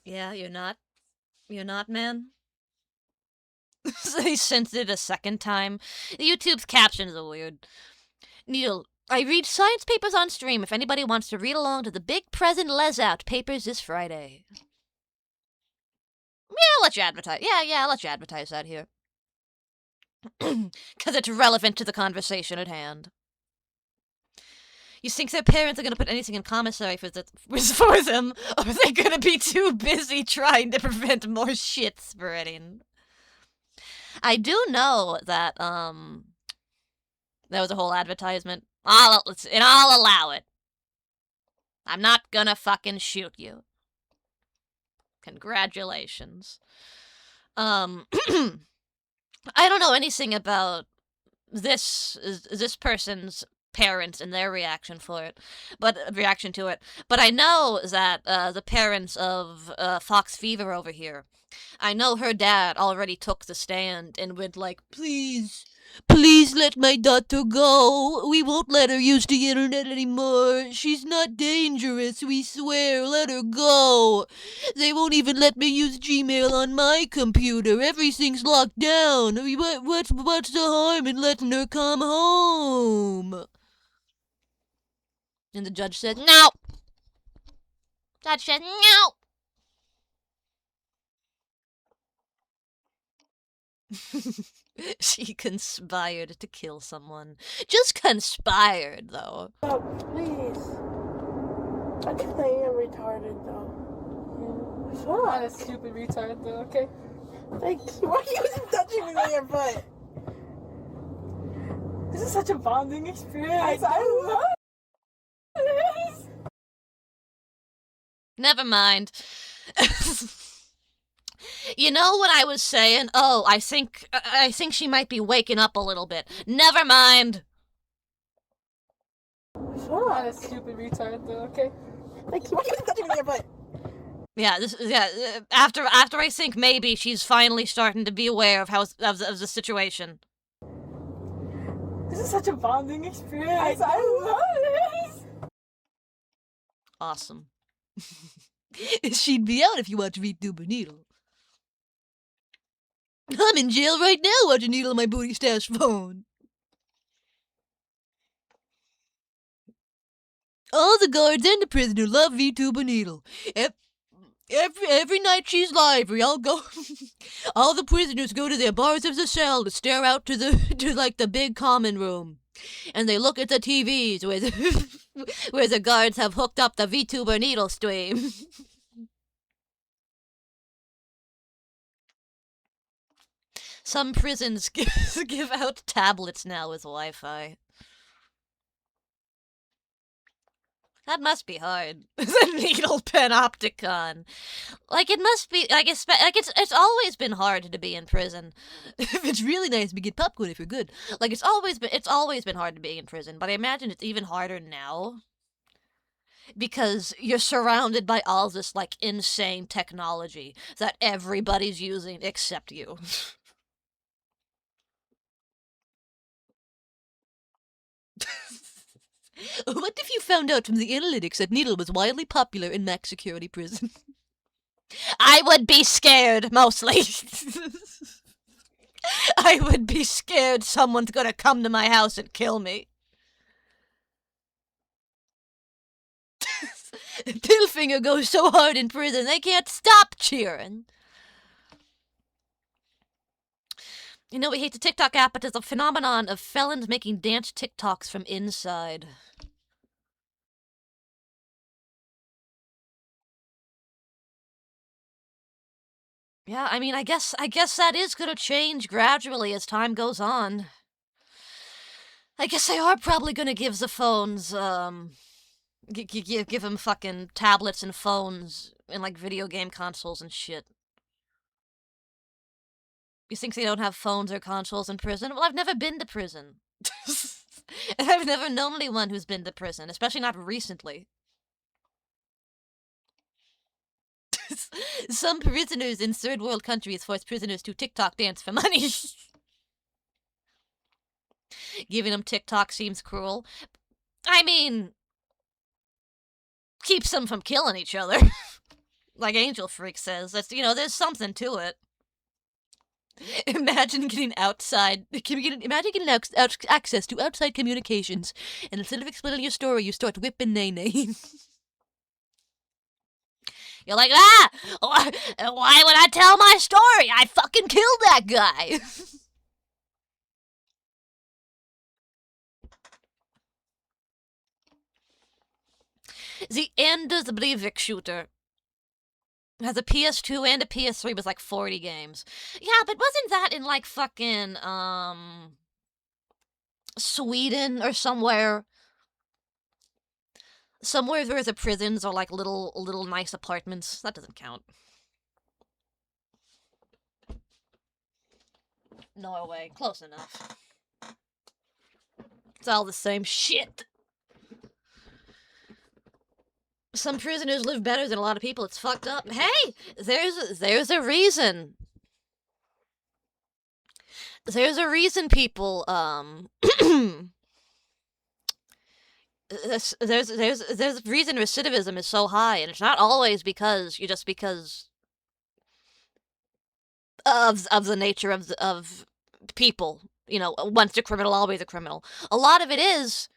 Yeah, you're not, man? So he sent it a second time. YouTube's captions are weird. Needle, I read science papers on stream if anybody wants to read along to the Big Present Les Out papers this Friday. Yeah, I'll let you advertise. Yeah, I'll let you advertise that here. Because it's relevant to the conversation at hand. You think their parents are going to put anything in commissary for them, or are they going to be too busy trying to prevent more shit spreading? I do know that, there was a whole advertisement. I'll allow it. I'm not gonna fucking shoot you. Congratulations. I don't know anything about this person's parents and their reaction to it. But I know that the parents of Fox Fever over here, I know her dad already took the stand and went like, please let my daughter go. We won't let her use the internet anymore. She's not dangerous, we swear. Let her go. They won't even let me use Gmail on my computer. Everything's locked down. What's the harm in letting her come home? And the judge said, no. Judge said, no. She conspired to kill someone. Just conspired, though. Oh, please. I think I am retarded, though. I'm not a stupid retard, though, okay? Thank you. Why are you touching me with your butt? This is such a bonding experience. I love this. Never mind. You know what I was saying? Oh, I think she might be waking up a little bit. Never mind. I'm not a stupid retard, though, okay? Thank you. Why are you touching me with your butt? Yeah, after I think maybe she's finally starting to be aware of of the situation. This is such a bonding experience. I love this. Awesome. She'd be out if you watch VTuber Needle. I'm in jail right now watching Needle on my booty stash phone. All the guards and the prisoner love VTuber Needle. Every night she's live, we all go. All the prisoners go to their bars of the cell to stare out to the big common room, and they look at the TVs where the guards have hooked up the VTuber Needle stream. Some prisons give out tablets now with Wi-Fi. That must be hard. The needle panopticon. Like, it must be, it's always been hard to be in prison. It's really nice to get popcorn if you're good. Like, it's always been hard to be in prison, but I imagine it's even harder now. Because you're surrounded by all this, like, insane technology that everybody's using except you. What if you found out from the analytics that Needle was wildly popular in max security prison? I would be scared, mostly. I would be scared someone's gonna come to my house and kill me. Pillfinger goes so hard in prison, they can't stop cheering. You know, we hate the TikTok app, but there's a phenomenon of felons making dance TikToks from inside. Yeah, I mean, I guess that is gonna change gradually as time goes on. I guess they are probably gonna give the phones, give them fucking tablets and phones and, like, video game consoles and shit. You think they don't have phones or consoles in prison? Well, I've never been to prison. And I've never known anyone who's been to prison, especially not recently. Some prisoners in third world countries force prisoners to TikTok dance for money. Giving them TikTok seems cruel. I mean, keeps them from killing each other. Like Angel Freak says, that's, you know, there's something to it. Imagine getting access to outside communications, and instead of explaining your story, you start whipping nay-nay. You're like, why would I tell my story? I fucking killed that guy. The Anders Breivik shooter has a PS2 and a PS3 with like 40 games. Yeah, but wasn't that in like fucking, Sweden or somewhere? Somewhere where the prisons are like little nice apartments. That doesn't count. Norway, close enough. It's all the same shit. Some prisoners live better than a lot of people. It's fucked up. Hey, there's a reason. There's a reason people there's a reason recidivism is so high, and it's not always because of the nature of people. You know, once a criminal, always a criminal. A lot of it is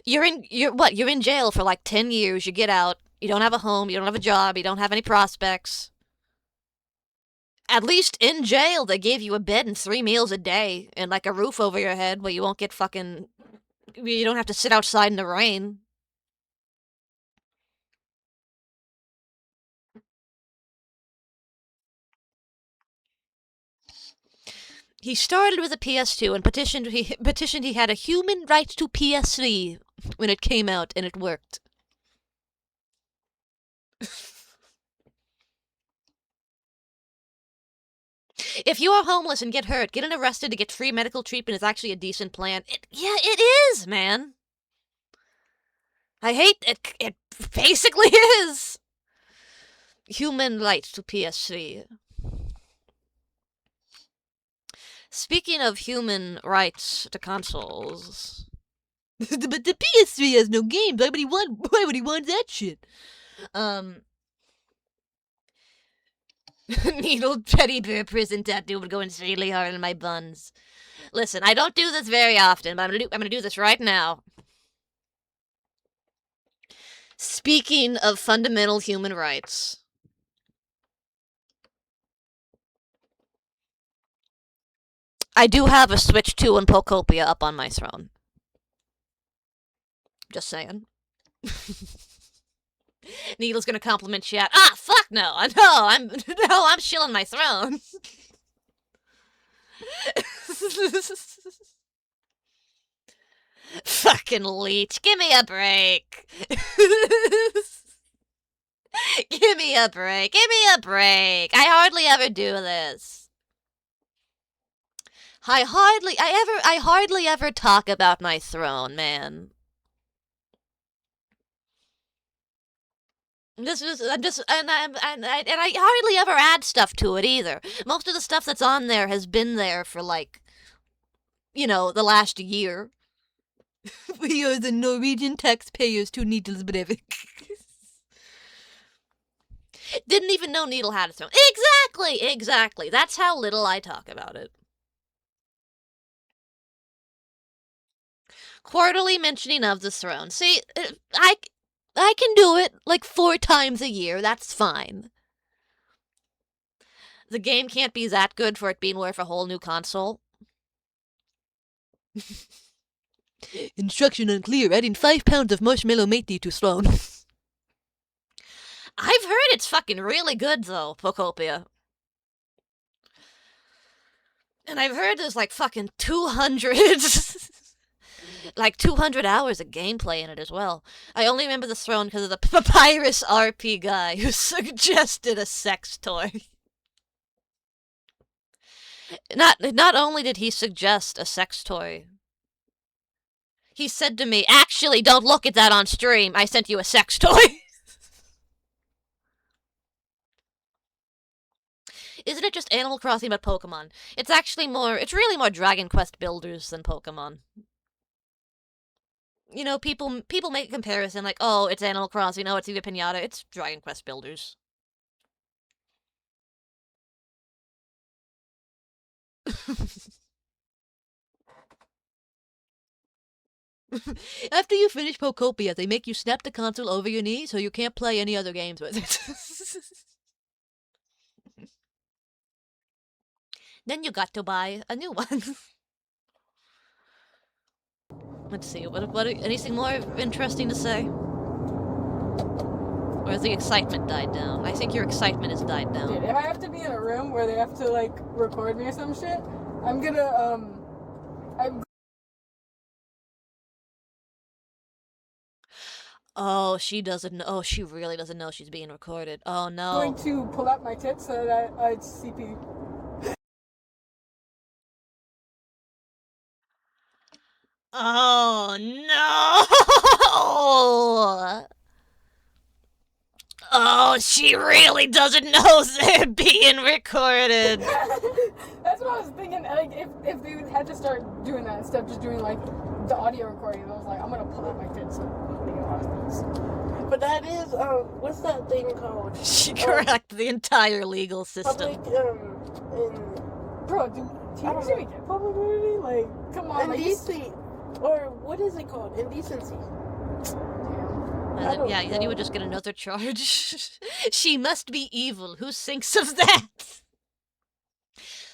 you're in jail for like 10 years, you get out, you don't have a home, you don't have a job, you don't have any prospects. At least in jail, they gave you a bed and 3 meals a day and like a roof over your head where you won't get fucking, you don't have to sit outside in the rain. He started with a PS2 and petitioned he had a human right to PS3 when it came out, and it worked. If you are homeless and get hurt, getting arrested to get free medical treatment is actually a decent plan. Yeah, it is, man. I hate it. It basically is. Human right to PS3. Speaking of human rights to consoles. But the PS3 has no games. Why would he want that shit? Needle teddy bear prison tattoo would go in really hard in my buns. Listen, I don't do this very often, but I'm gonna do this right now. Speaking of fundamental human rights, I do have a Switch 2 and Pokopia up on my throne. Just saying. Needle's gonna compliment chat. Ah, fuck no! I'm shilling my throne. Fucking leech, give me a break. Give me a break. Give me a break. I hardly ever do this. I hardly ever talk about my throne, man. And I hardly ever add stuff to it either. Most of the stuff that's on there has been there for like, you know, the last year. We are the Norwegian taxpayers to Needles Breivik. Didn't even know Needle had a throne. Exactly. That's how little I talk about it. Quarterly mentioning of the throne. See, I can do it like 4 times a year. That's fine. The game can't be that good for it being worth a whole new console. Instruction unclear. Adding 5 pounds of marshmallow matey to throne. I've heard it's fucking really good, though, Pokopia. And I've heard there's like fucking 200... like 200 hours of gameplay in it as well. I only remember the throne because of the Papyrus RP guy who suggested a sex toy. Not only did he suggest a sex toy, he said to me, actually, don't look at that on stream. I sent you a sex toy. Isn't it just Animal Crossing but Pokemon? It's really more Dragon Quest builders than Pokemon. You know, people make a comparison like, oh, it's Animal Crossing, oh, it's Viva Pinata. It's Dragon Quest builders. After you finish Pokopia, they make you snap the console over your knee so you can't play any other games with it. Then you got to buy a new one. Let's see, what anything more interesting to say? Or has the excitement died down? I think your excitement has died down. Dude, if I have to be in a room where they have to, like, record me or some shit, I'm gonna, Oh, she doesn't know. Oh, she really doesn't know she's being recorded. Oh, no. going to pull out my tits so that I'd CP. Oh, no! Oh, she really doesn't know they're being recorded. That's what I was thinking. Like, if they had to start doing that instead of just doing, like, the audio recording, I was like, I'm gonna pull out my tits so nobody can watch this. But that is, what's that thing called? She cracked the entire legal system. Bro, do teenagers even get public nudity? Like, come on. Indecent. Or what is it called? Indecency. Then you would just get another charge. She must be evil. Who thinks of that?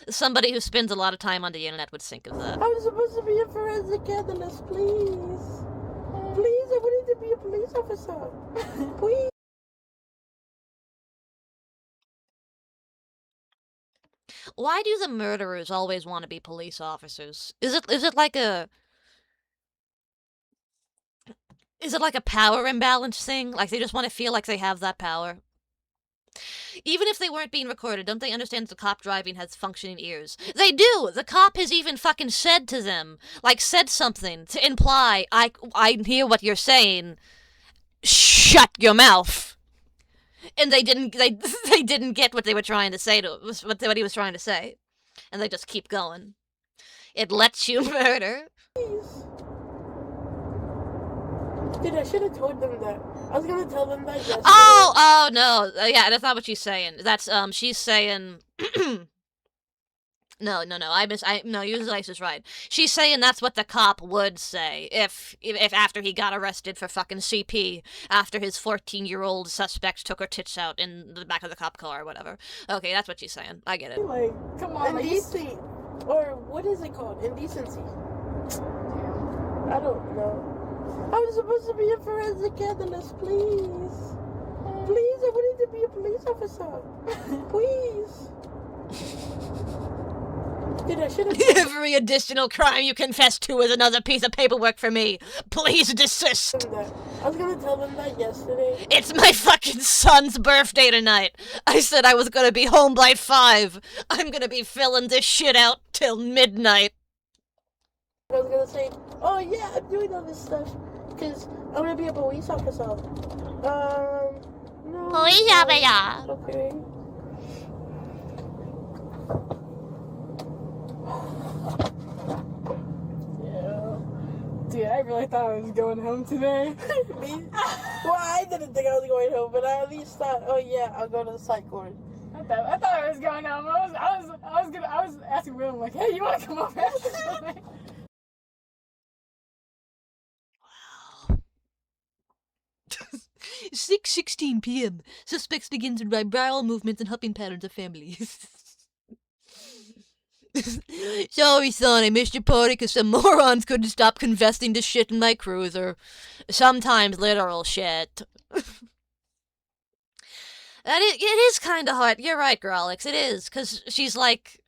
Somebody who spends a lot of time on the internet would think of that. I'm supposed to be a forensic analyst, please. Please, I wanted to be a police officer. Please. Why do the murderers always want to be police officers? Is it like a power imbalance thing? Like they just want to feel like they have that power? Even if they weren't being recorded, don't they understand that the cop driving has functioning ears? They do! The cop has even fucking said to them, like said something to imply, I hear what you're saying. Shut your mouth. And they didn't get what they were trying to say what he was trying to say. And they just keep going. It lets you murder. Please. Dude, I should have told them that. I was gonna tell them that yesterday. Oh no. Yeah, that's not what she's saying. That's, she's saying... No. No, Usually is right. She's saying that's what the cop would say if after he got arrested for fucking CP, after his 14-year-old suspect took her tits out in the back of the cop car or whatever. Okay, that's what she's saying. I get it. Like, Come on, like, indecent, or what is it called? Indecency. I don't know. I was supposed to be a forensic analyst, please. Please, I wanted to be a police officer. Please. Dude, I should have. Every additional crime you confess to is another piece of paperwork for me. Please desist. I was gonna tell them that yesterday. It's my fucking son's birthday tonight. I said I was gonna be home by 5. I'm gonna be filling this shit out till midnight. I was gonna say, oh yeah, I'm doing all this stuff because I'm gonna be a police officer. No. Police officer. Okay. Yeah. Dude, I really thought I was going home today. Me? Well, I didn't think I was going home, but I at least thought, oh yeah, I'll go to the psych ward. I thought I was going home. I was asking Will, like, hey, you want to come over after something? 6:16 p.m. Suspects begins by bowel movements and humping patterns of families. Sorry, son, I missed your party because some morons couldn't stop confessing to shit in my cruiser. Sometimes literal shit. It is kind of hard. You're right, Grolix. It is, because she's like...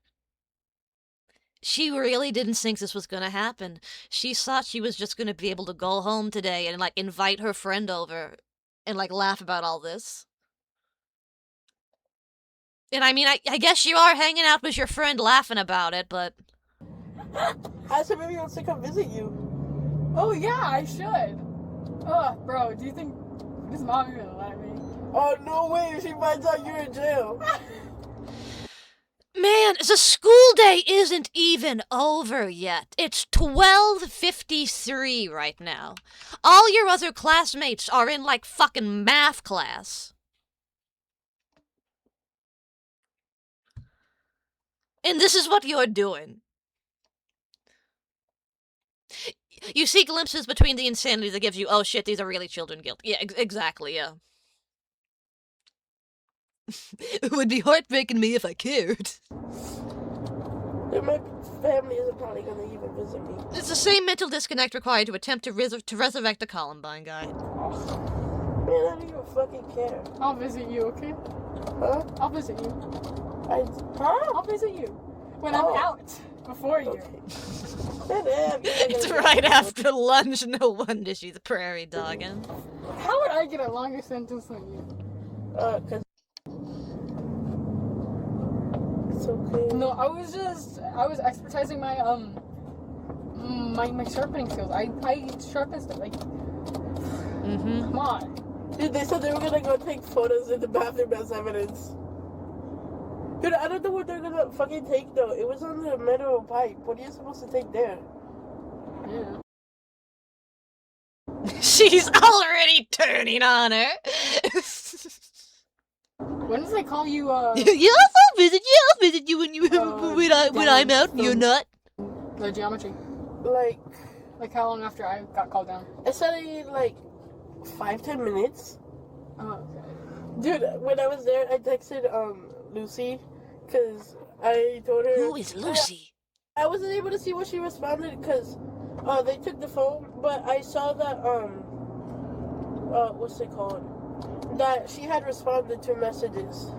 She really didn't think this was going to happen. She thought she was just going to be able to go home today and, like, invite her friend over and, like, laugh about all this. And I mean, I guess you are hanging out with your friend laughing about it, but... I said maybe I'll come visit you. Oh, yeah, I should. Bro, do you think... Is Mom gonna let me? Oh, no way. She finds out you're in jail. Man, the school day isn't even over yet. It's 12:53 right now. All your other classmates are in, like, fucking math class. And this is what you're doing. You see glimpses between the insanity that gives you, oh shit, these are really children guilt. Yeah, exactly, yeah. It would be heartbreaking me if I cared. My family isn't probably gonna even visit me. It's the same mental disconnect required to attempt to resurrect the Columbine guy. Man, I don't even fucking care. I'll visit you, okay? Huh? I'll visit you. I'll visit you. When I'm out. Before you. Okay. It's right after lunch. No wonder she's prairie dogging. How would I get a longer sentence than you? Cause... It's okay. No, I was exercising my my sharpening skills. I sharpen stuff like. Come on. Dude, they said they were gonna go take photos in the bathroom as evidence. Dude, I don't know what they're gonna fucking take though. It was on the metal pipe. What are you supposed to take there? Yeah. She's already turning on her. When does they call you? Yes, I'll visit you when I'm out and you're not. The geometry. Like how long after I got called down? I said I need like 5-10 minutes. Oh, okay. Dude, when I was there, I texted Lucy, cause I told her. Who is Lucy? I wasn't able to see what she responded, cause they took the phone, but I saw that what's it called? That she had responded to messages.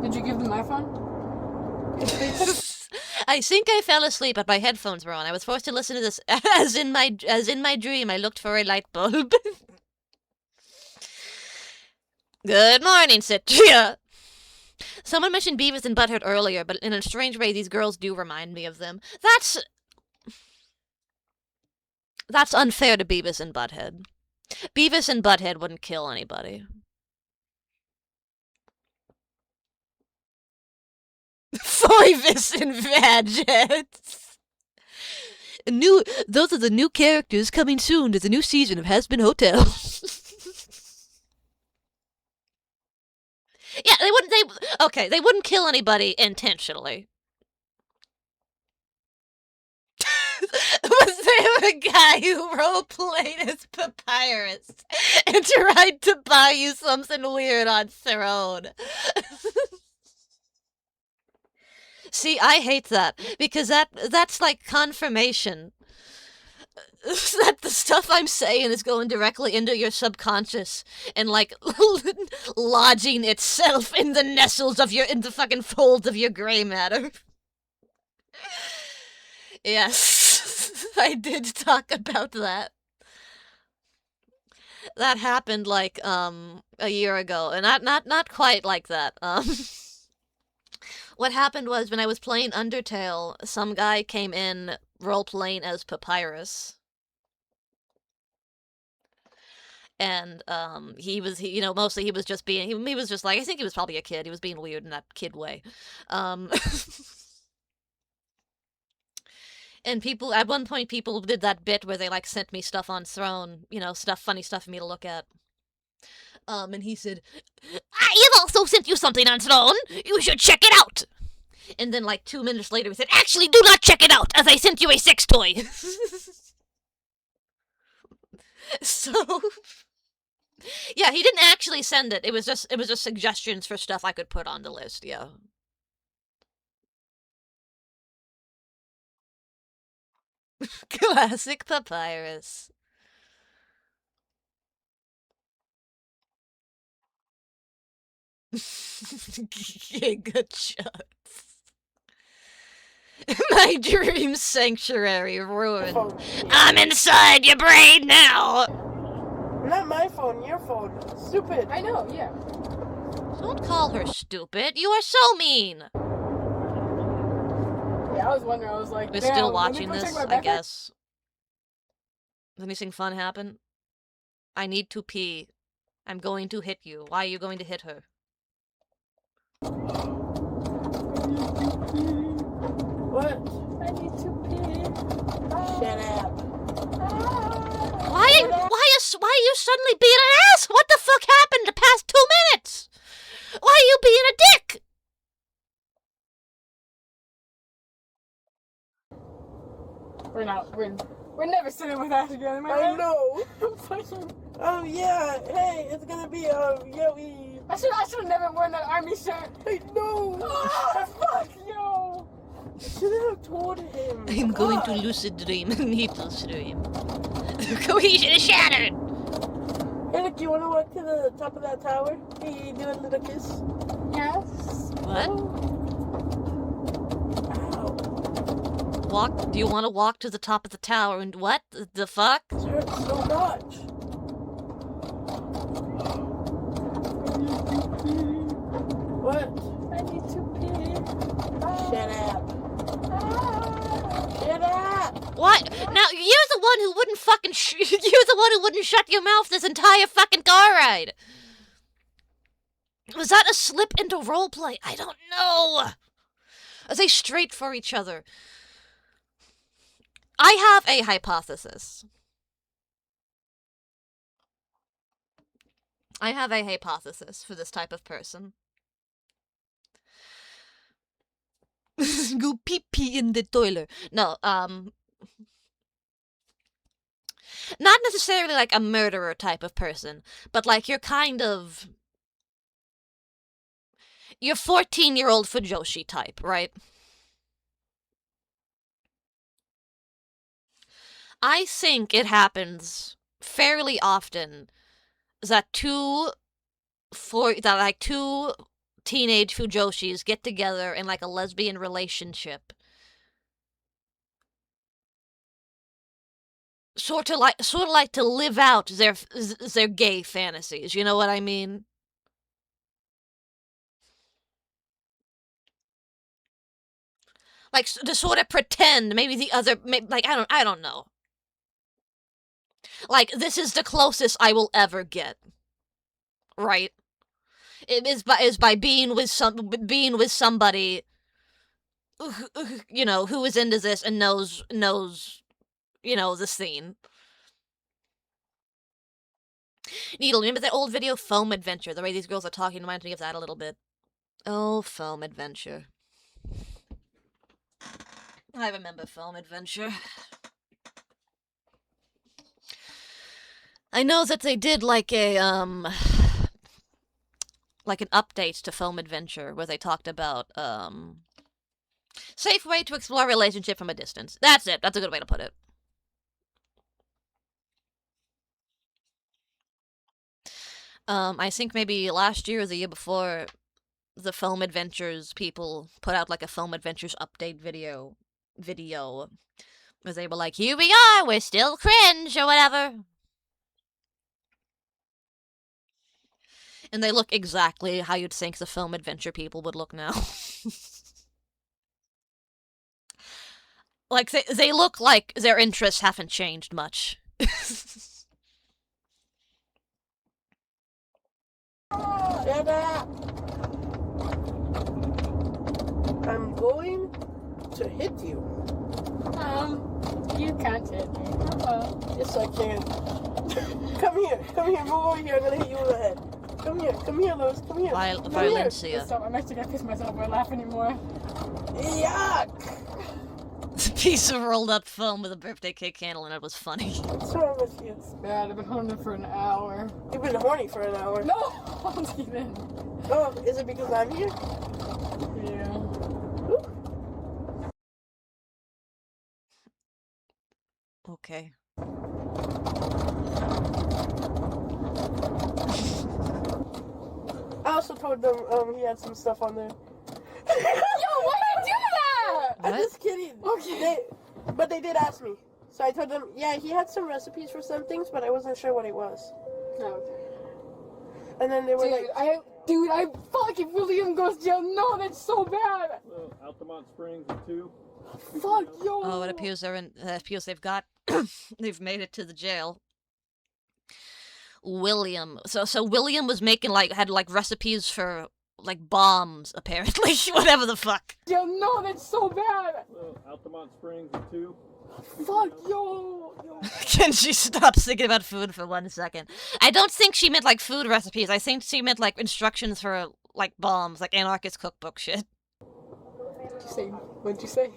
Did you give them my phone? I think I fell asleep, but my headphones were on. I was forced to listen to this as in my dream. I looked for a light bulb. Good morning, Citria. Someone mentioned Beavis and Butthead earlier, but in a strange way, these girls do remind me of them. That's unfair to Beavis and Butthead. Beavis and Butthead wouldn't kill anybody. Foivis and Vadgets. Those are the new characters coming soon to the new season of Has Been Hotel. Yeah, they wouldn't. They wouldn't kill anybody intentionally. Was there a guy who roleplayed as Papyrus and tried to buy you something weird on Throne? See, I hate that because that's like confirmation that the stuff I'm saying is going directly into your subconscious and like lodging itself in the nestles of in the fucking folds of your gray matter. Yes, I did talk about that. That happened like a year ago, and not quite like that. What happened was when I was playing Undertale, some guy came in role-playing as Papyrus. And mostly he was just being he was just like, I think he was probably a kid. He was being weird in that kid way. And people at one point people did that bit where they like sent me stuff on Throne, funny stuff for me to look at. And he said, "I have also sent you something on Throne. You should check it out." And then like 2 minutes later he said, "Actually, do not check it out, as I sent you a sex toy." So yeah, he didn't actually send it. It was just suggestions for stuff I could put on the list, yeah. Classic Papyrus. Giga shots. My dream sanctuary ruined. I'm inside your brain now. Not my phone, your phone. Stupid. I know, yeah. Don't call her stupid. You are so mean. Yeah, I was wondering. I was like, we're damn, still watching this, I guess. Does anything fun happen? I need to pee. I'm going to hit you. Why are you going to hit her? What? I need to pee. Shut up. Why are you suddenly being an ass? What the fuck happened the past 2 minutes? Why are you being a dick? We're never sitting with that together, man. I know. Oh yeah. Hey, it's gonna be Yoey. I should have never worn that army shirt. I know. Oh, fuck, yo. I should have told him. I'm going to lucid dream and need to dream. The cohesion is shattered. Hey, look, you wanna walk to the top of that tower? Hey, do a little kiss. Yes. What? Ow. Do you want to walk to the top of the tower and what? The fuck? It hurts so much. What? I need to pee. Shut up. Shut up. What? Now, you're the one who wouldn't fucking you're the one who wouldn't shut your mouth this entire fucking car ride. Was that a slip into roleplay? I don't know. Are they straight for each other? I have a hypothesis. I have a hypothesis for this type of person. Go pee in the toilet. No, not necessarily like a murderer type of person, but like you're 14-year-old Fujoshi type, right? I think it happens fairly often that two teenage Fujoshis get together in like a lesbian relationship. Sort of like to live out their gay fantasies, you know what I mean? Like to sort of pretend maybe the other like I don't know. Like this is the closest I will ever get. Right? It is by being with somebody who is into this and knows the scene. Needle, remember that old video, Foam Adventure? The way these girls are talking reminds me of that a little bit. Oh, Foam Adventure. I remember Foam Adventure. I know that they did like a, like an update to Foam Adventure where they talked about, safe way to explore a relationship from a distance. That's it. That's a good way to put it. I think maybe last year or the year before, the Foam Adventures people put out like a Foam Adventures update video where they were like, here we are, we're still cringe or whatever. And they look exactly how you'd think the Foam Adventure people would look now. Like, they look like their interests haven't changed much. I'm going to hit you. You can't hit me. Yes, I can. Come here, move over here. I'm gonna hit you in the head. Come here, Lois. Come here. Valencia. Stop, I'm actually gonna piss myself by laughing anymore. Yuck! It's a piece of rolled up foam with a birthday cake candle, and it was funny. What's wrong with you? It's bad. I've been holding it for an hour. You've been horny for an hour. No! Don't even. Oh, is it because I'm here? Yeah. Okay. I also told them he had some stuff on there. Yo, why did you do that? I'm just kidding. Okay. But they did ask me. So I told them, yeah, he had some recipes for some things, but I wasn't sure what it was. Okay. And then they were I fucking William goes to jail. No, that's so bad. Altamont Springs and 2. Fuck, yo. Oh, it appears they've got, they've made it to the jail. William. So William was making had recipes for bombs, apparently. Whatever the fuck. Yo, no, that's so bad. Altamont Springs and 2. Fuck, yo. Can she stop thinking about food for 1 second? I don't think she meant food recipes. I think she meant instructions for bombs, anarchist cookbook shit. What'd you say?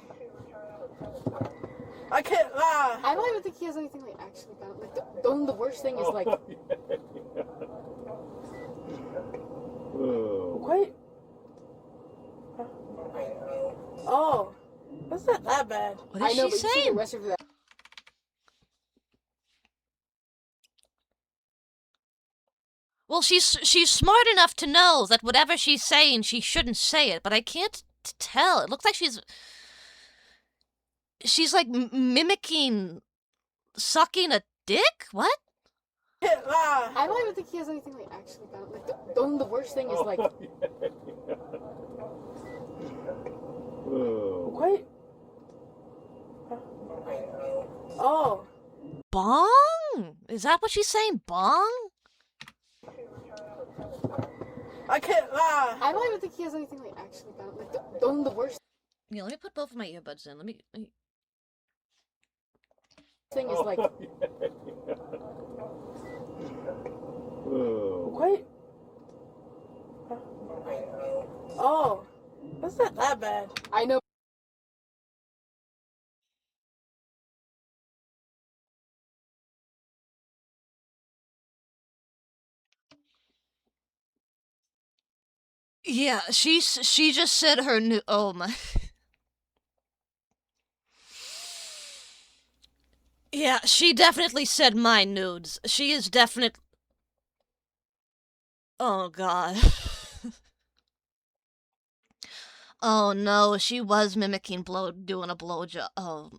I can't. I don't even think he has anything actually bad. The worst thing is Wait. Oh, that's not that bad. What is she saying? Well, she's smart enough to know that whatever she's saying, she shouldn't say it. But I can't tell. It looks like she's mimicking sucking a dick. What? I don't even think he has anything actually bad. The worst thing is Wait. Oh. Bong? Is that what she's saying? Bong? I can't. I don't even think he has anything actually bad. The worst Yeah, let me put both of my earbuds in. Let me... thing is Wait. Oh, that's not that bad. I know. Yeah, she just said her new... Oh my... Yeah, she definitely said my nudes. She is definite... Oh god. Oh no, she was mimicking doing a blowjob. Oh.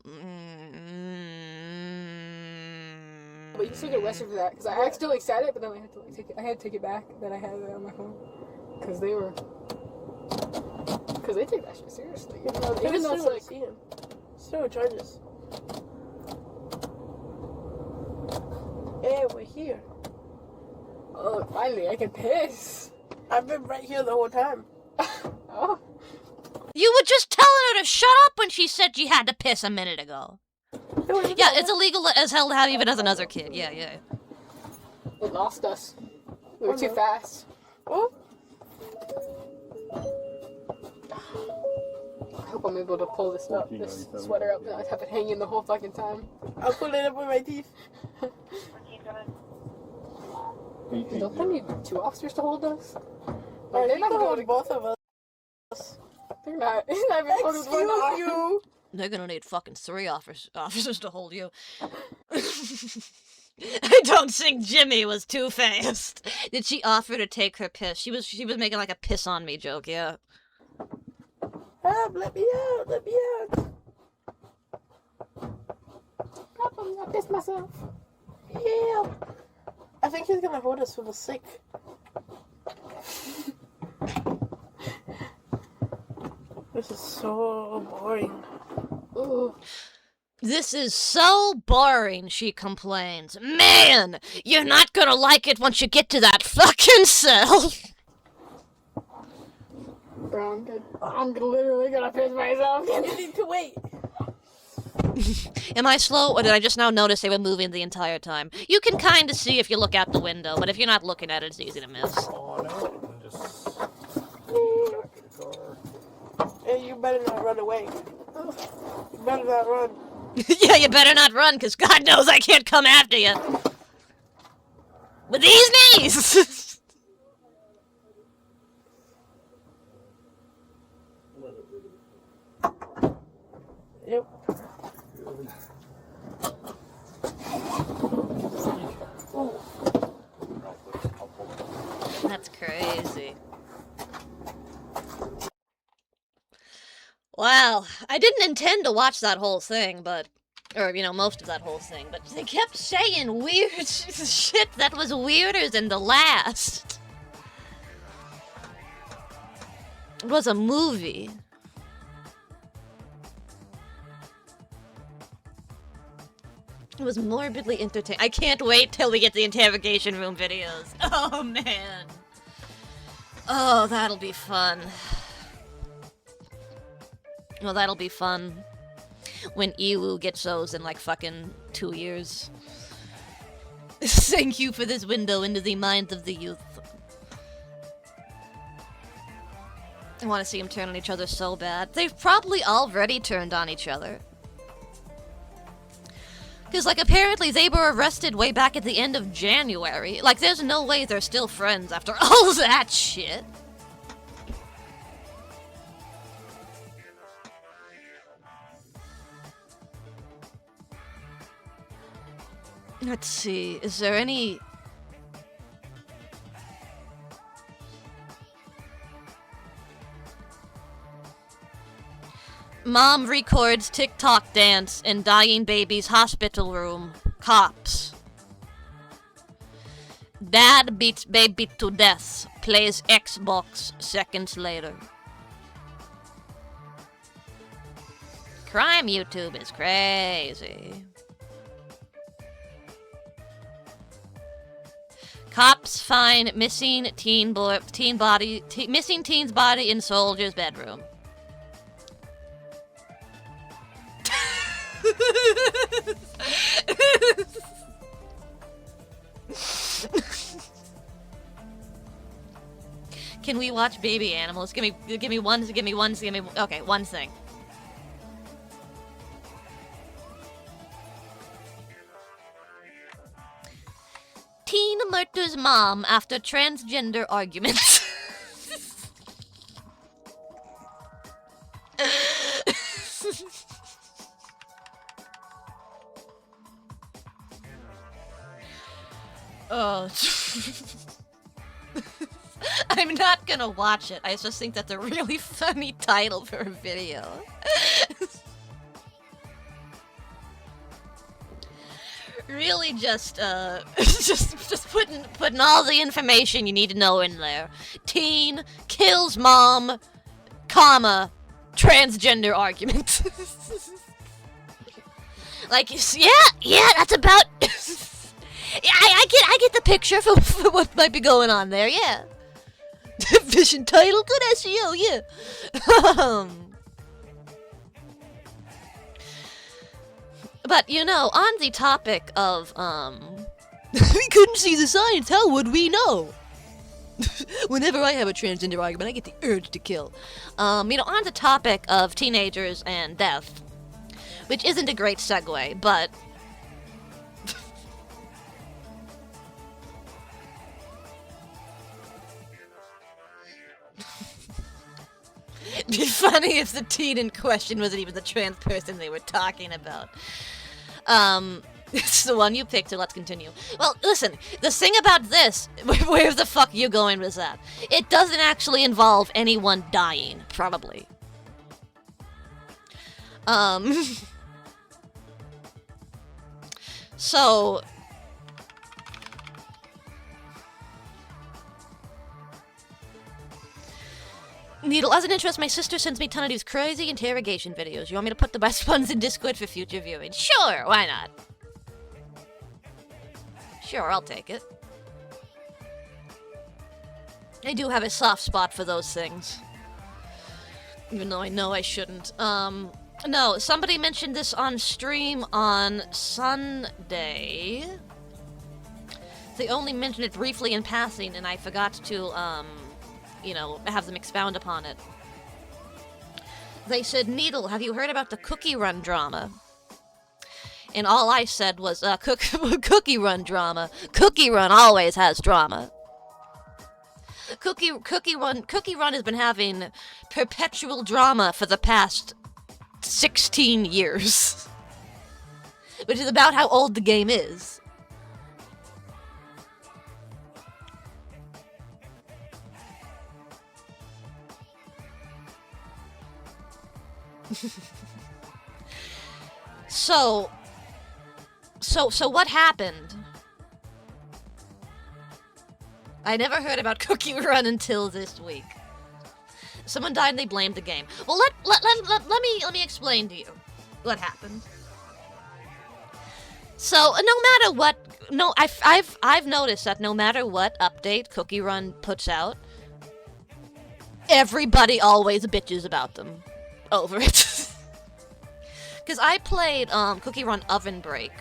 But you still get arrested for that, because I accidentally said it, but then I had to take it back, that I had it on my phone. Because they take that shit seriously. Even though it's see him. Still charges. Hey, we're here. Oh, finally, I can piss. I've been right here the whole time. Oh. You were just telling her to shut up when she said she had to piss a minute ago. Yeah, it's illegal as hell to have even as another kid. Yeah. It lost us. We were too fast. Oh, I hope I'm able to pull this sweater up and not have it hanging the whole fucking time. I'll pull it up with my teeth. Don't they need 2 officers to hold us? Like, They're not hold going to... both of us. They're not even holding us one Excuse you. They're gonna need fucking 3 officers to hold you. I don't think Jimmy was too fast. Did she offer to take her piss? She was making like a piss on me joke, yeah. Help, let me out, let me out. I pissed myself. Help. I think he's gonna hold us for the sick. This is so boring. Ooh. This is so boring, she complains. Man, you're not gonna like it once you get to that fucking cell. Bro, I'm literally gonna piss myself. You need to wait. Am I slow, or did I just now notice they were moving the entire time? You can kind of see if you look out the window, but if you're not looking at it, it's easy to miss. Hey, you better not run away. You better not run. Yeah, you better not run, because God knows I can't come after you. With these knees! Yep. That's crazy. Wow, I didn't intend to watch that whole thing, or, most of that whole thing, but they kept saying weird shit that was weirder than the last. It was a movie. It was morbidly entertaining. I can't wait till we get the interrogation room videos. Oh, man. Oh, that'll be fun. Well, that'll be fun when Iwu gets those in, like, fucking 2 years. Thank you for this window into the minds of the youth. I want to see them turn on each other so bad. They've probably already turned on each other. Because, like, apparently they were arrested way back at the end of January. Like, there's no way they're still friends after all that shit. Let's see, is there any... Mom records TikTok dance in dying baby's hospital room. Cops. Dad beats baby to death. Plays Xbox seconds later. Crime YouTube is crazy. Cops find missing missing teen's body in soldier's bedroom. Can we watch baby animals? Give me one. Okay, one thing. Teen murders mom after transgender arguments. Oh. I'm not gonna watch it. I just think that's a really funny title for a video. Really just putting all the information you need to know in there. Teen kills mom, comma, transgender argument. Like, yeah, that's about... I get the picture for what might be going on there, yeah. Vision title, good SEO, yeah. But, on the topic of, We couldn't see the signs. How would we know? Whenever I have a transgender argument, I get the urge to kill. On the topic of teenagers and death, which isn't a great segue, but it'd be funny if the teen in question wasn't even the trans person they were talking about. It's the one you picked, so let's continue. Well, listen, the thing about this, where the fuck you going with that? It doesn't actually involve anyone dying, probably. So... Needle, as an interest, my sister sends me a ton of these crazy interrogation videos. You want me to put the best ones in Discord for future viewing? Sure, why not? Sure, I'll take it. I do have a soft spot for those things. Even though I know I shouldn't. No, somebody mentioned this on stream on Sunday. They only mentioned it briefly in passing, and I forgot to, have them expound upon it. They said, Needle, have you heard about the Cookie Run drama? And all I said was, Cookie Run drama. Cookie Run always has drama. Cookie Run has been having perpetual drama for the past 16 years. Which is about how old the game is. So what happened? I never heard about Cookie Run until this week. Someone died and they blamed the game. Well, let me explain to you what happened. So no matter what, I've noticed that no matter what update Cookie Run puts out, everybody always bitches about them over it. Because I played Cookie Run Oven Break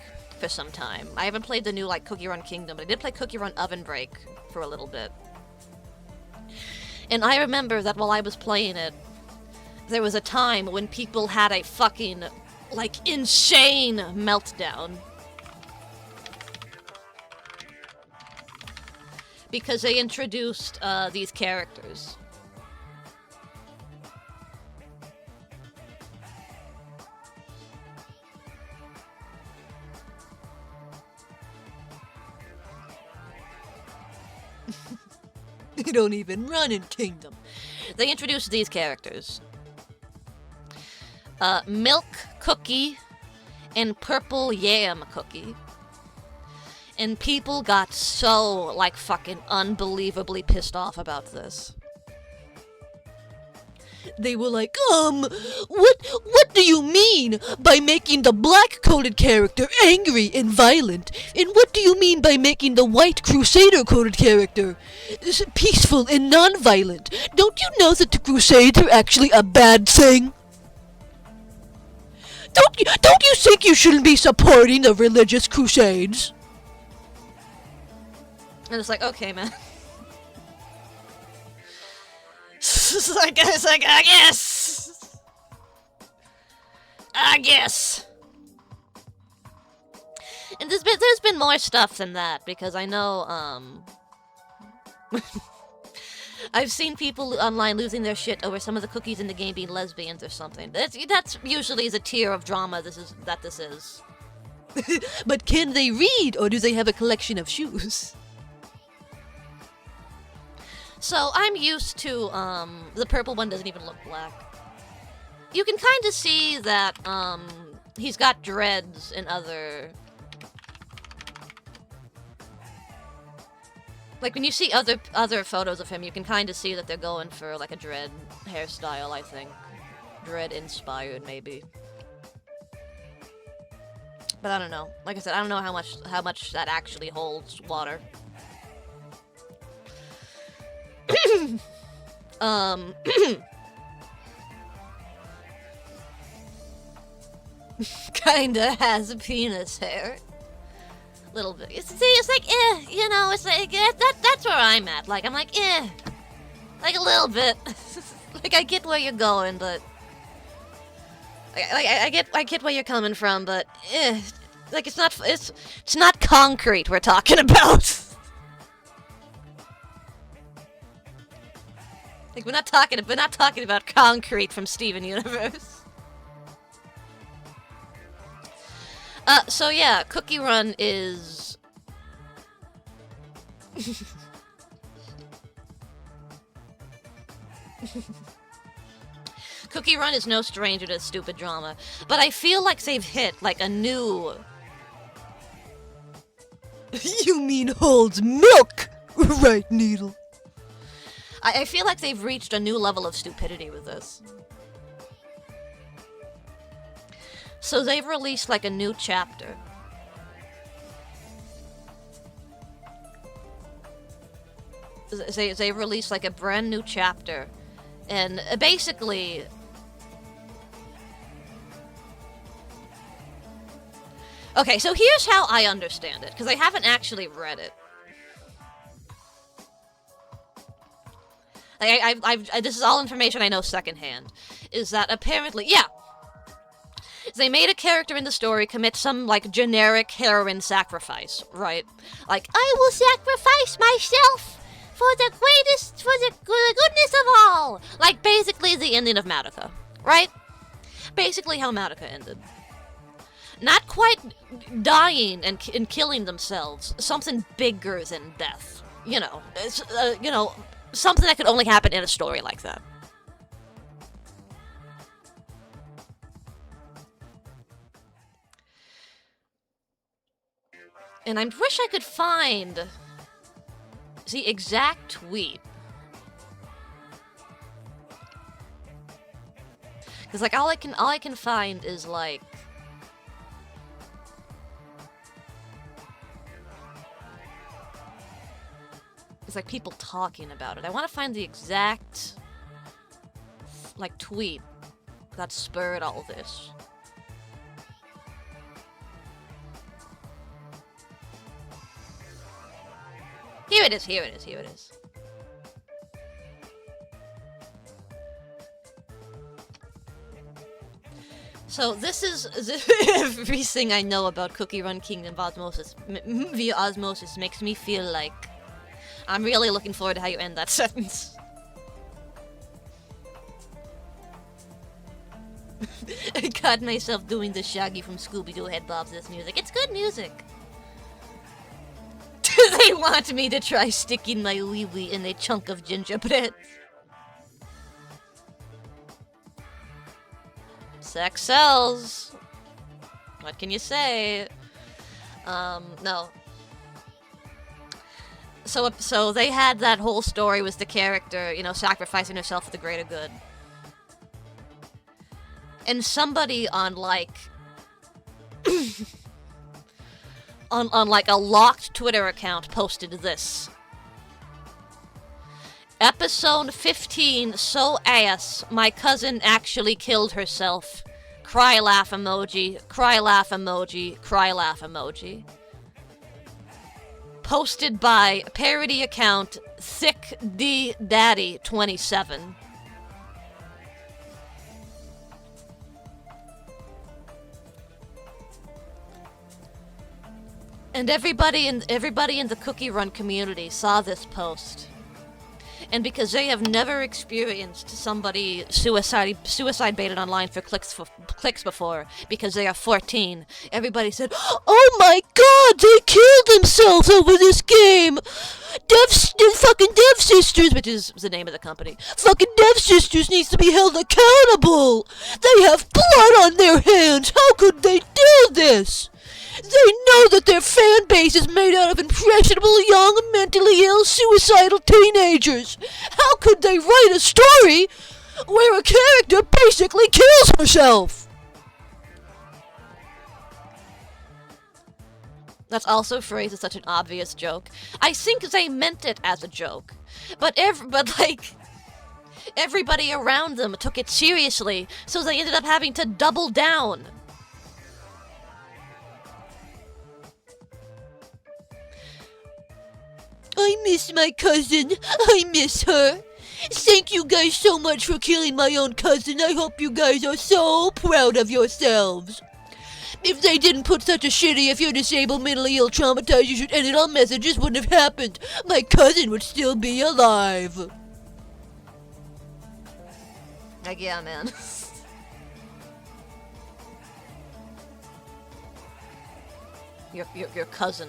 for some time. I haven't played the new Cookie Run Kingdom, but I did play Cookie Run Oven Break for a little bit. And I remember that while I was playing it, there was a time when people had a fucking, insane meltdown. Because they introduced these characters. They don't even run in Kingdom. They introduced these characters. Milk Cookie and Purple Yam Cookie. And people got so, fucking unbelievably pissed off about this. They were like, what do you mean by making the black-coded character angry and violent? And what do you mean by making the white Crusader-coded character peaceful and non-violent? Don't you know that the Crusades are actually a bad thing? Don't you think you shouldn't be supporting the religious crusades? And it's like, okay, man. I guess. And there's been more stuff than that, because I know, I've seen people online losing their shit over some of the cookies in the game being lesbians or something. That's usually the tier of drama this is. But can they read, or do they have a collection of shoes? So, I'm used to, the purple one doesn't even look black. You can kind of see that, he's got dreads and other... when you see other photos of him, you can kind of see that they're going for, a dread hairstyle, I think. Dread-inspired, maybe. But I don't know. Like I said, I don't know how much that actually holds water. Kinda has a penis hair. Little bit. It's like, you know, it's like, that's where I'm at. Like, I'm like, like a little bit. Like, I get where you're going, but... I get where you're coming from, but, like, it's not concrete we're talking about. Like, we're not talking about concrete from Steven Universe. So yeah, Cookie Run is... Cookie Run is no stranger to stupid drama, but I feel like they've hit, like, a new... You mean holds milk, right, Needle? I feel like they've reached a new level of stupidity with this. So they've released, like, a new chapter. They released, like, a brand new chapter. And basically... Okay, so here's how I understand it, because I haven't actually read it. This is all information I know secondhand. Is that apparently... Yeah! They made a character in the story commit some, like, generic heroine sacrifice, right? Like, I will sacrifice myself for the goodness of all! Like, basically the ending of Madoka, right? Basically how Madoka ended. Not quite dying and killing themselves. Something bigger than death. You know, it's, something that could only happen in a story like that. And I wish I could find the exact tweet. Cause like all I can find is like it's like people talking about it. I want to find the exact like tweet that spurred all this. Here it is, here it is, here it is. So this is everything I know about Cookie Run Kingdom Osmosis via Osmosis makes me feel like I'm really looking forward to how you end that sentence. I caught myself doing the Shaggy from Scooby-Doo head bobs this music. It's good music. They want me to try sticking my wee-wee in a chunk of gingerbread. Sex sells. What can you say? No. So they had that whole story with the character, you know, sacrificing herself for the greater good. And somebody on, like... on like a locked Twitter account posted this. Episode 15, so ass, my cousin actually killed herself. Cry laugh emoji, cry laugh emoji, cry laugh emoji. Posted by parody account Thick D Daddy 27. And everybody in the Cookie Run community saw this post. And because they have never experienced somebody suicide baited online for clicks before, because they are 14, everybody said, "Oh my God, they killed themselves over this game! Fucking Dev Sisters," which is the name of the company. "Fucking Dev Sisters needs to be held accountable! They have blood on their hands! How could they do this? They know that their fan base is made out of impressionable, young, mentally ill, suicidal teenagers. How could they write a story where a character basically kills herself?" That's also phrased as such an obvious joke. I think they meant it as a joke, but everybody around them took it seriously, so they ended up having to double down. I miss my cousin. I miss her. Thank you guys so much for killing my own cousin. I hope you guys are so proud of yourselves. If they didn't put such a shitty, if you're disabled, mentally ill, traumatized, you should end it all messages wouldn't have happened. My cousin would still be alive. Like, yeah, man. Your cousin.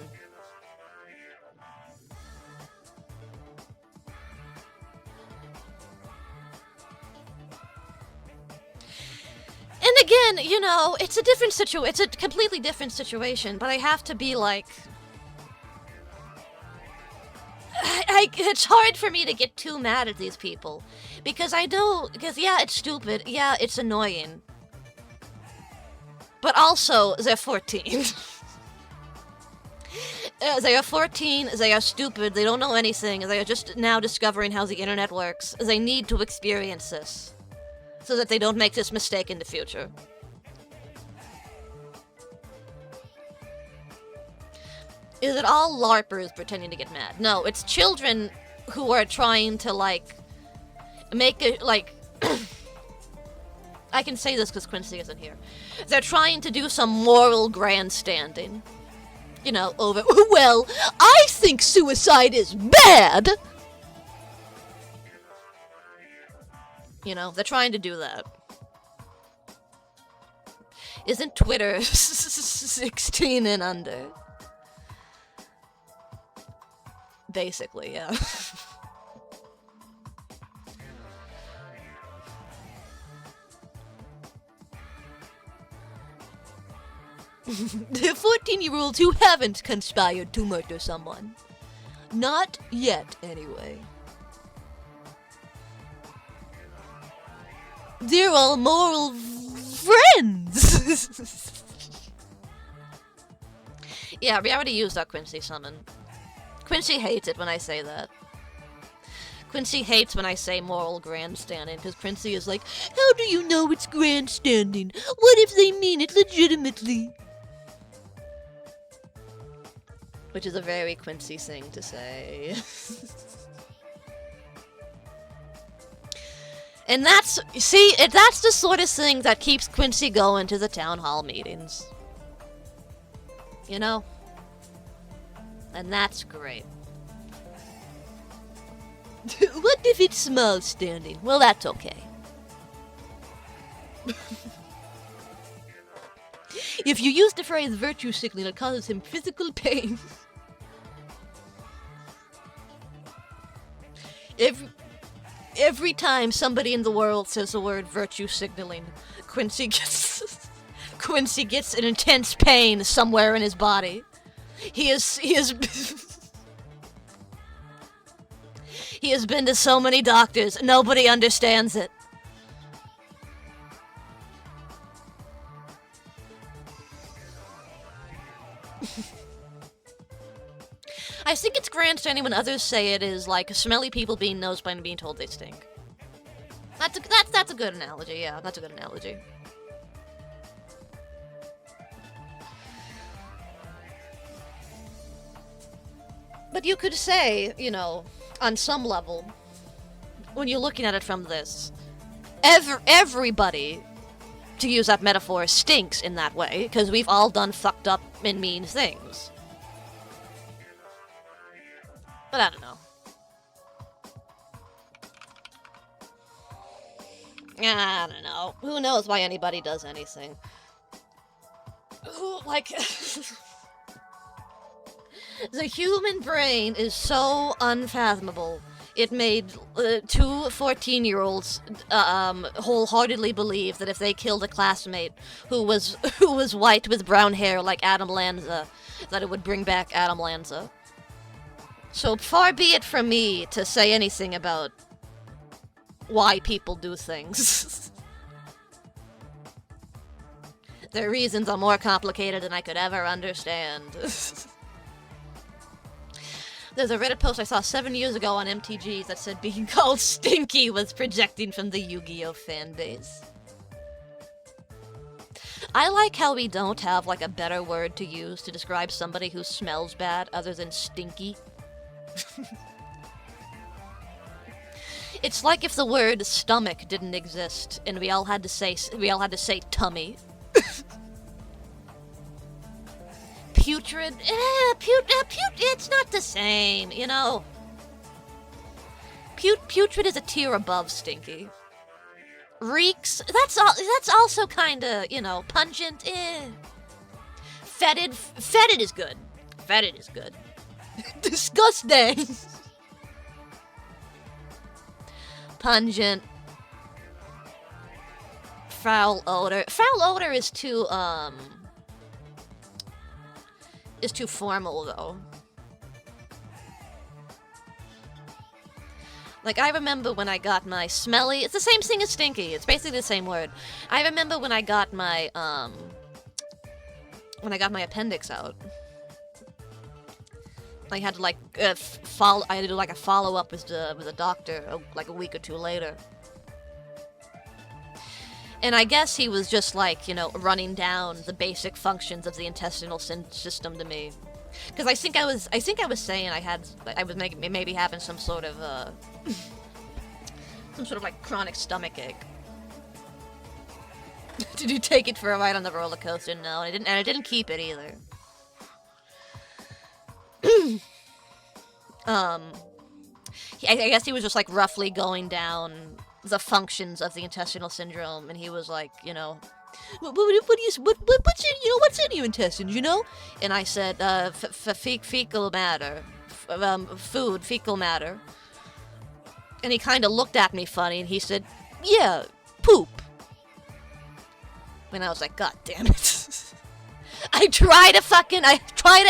And again, you know, it's a completely different situation, but I have to be like... it's hard for me to get too mad at these people. Because yeah, it's stupid, yeah, it's annoying. But also, they're 14. They are 14, they are stupid, they don't know anything, they are just now discovering how the internet works. They need to experience this, so that they don't make this mistake in the future. Is it all LARPers pretending to get mad? No, it's children who are trying to, like, make it, like... I can say this because Quincy isn't here. They're trying to do some moral grandstanding. You know, over, well, I think suicide is bad! You know, they're trying to do that. Isn't Twitter 16 and under? Basically, yeah. The 14-year-olds who haven't conspired to murder someone. Not yet, anyway. They're all moral friends! Yeah, we already used our Quincy summon. Quincy hates it when I say that. Quincy hates when I say moral grandstanding, because Quincy is like, how do you know it's grandstanding? What if they mean it legitimately? Which is a very Quincy thing to say. And that's the sort of thing that keeps Quincy going to the town hall meetings. You know? And that's great. What if it's small standing? Well, that's okay. If you use the phrase virtue signaling, it causes him physical pain. Every time somebody in the world says the word virtue signaling, Quincy gets an intense pain somewhere in his body. He has been to so many doctors, nobody understands it. I think it's grandstanding when others say it is like smelly people being nosebleed and being told they stink. That's a good analogy, yeah, that's a good analogy. But you could say, you know, on some level, when you're looking at it from this, everybody, to use that metaphor, stinks in that way, because we've all done fucked up and mean things. But I don't know. I don't know. Who knows why anybody does anything? Like... The human brain is so unfathomable. It made two 14-year-olds wholeheartedly believe that if they killed a classmate who was white with brown hair like Adam Lanza, that it would bring back Adam Lanza. So far be it from me to say anything about why people do things. Their reasons are more complicated than I could ever understand. There's a Reddit post I saw 7 years ago on MTG that said being called stinky was projecting from the Yu-Gi-Oh fan base. I like how we don't have, like, a better word to use to describe somebody who smells bad other than stinky. It's like if the word stomach didn't exist and we all had to say tummy. Putrid, it's not the same, you know. Putrid is a tier above stinky. Reeks, that's also kinda, you know, pungent, Fetid is good. Fetid is good. Disgusting. Pungent. Foul odor. Foul odor is too formal, though. Like, I remember when I got my smelly... It's the same thing as stinky. It's basically the same word. I remember when I got my, appendix out. I had to, like, I had to do, like, a follow-up with a doctor, like, a week or two later. And I guess he was just, like, you know, running down the basic functions of the intestinal system to me. Because I think I was saying I was maybe having some sort of, like, chronic stomach ache. Did you take it for a ride on the roller coaster? No, I didn't keep it either. I guess he was just, like, roughly going down the functions of the intestinal syndrome, and he was like, you know, what's in your intestines, you know? And I said, fecal matter, food, fecal matter. And he kind of looked at me funny, and he said, yeah, poop. And I was like, God damn it. I try to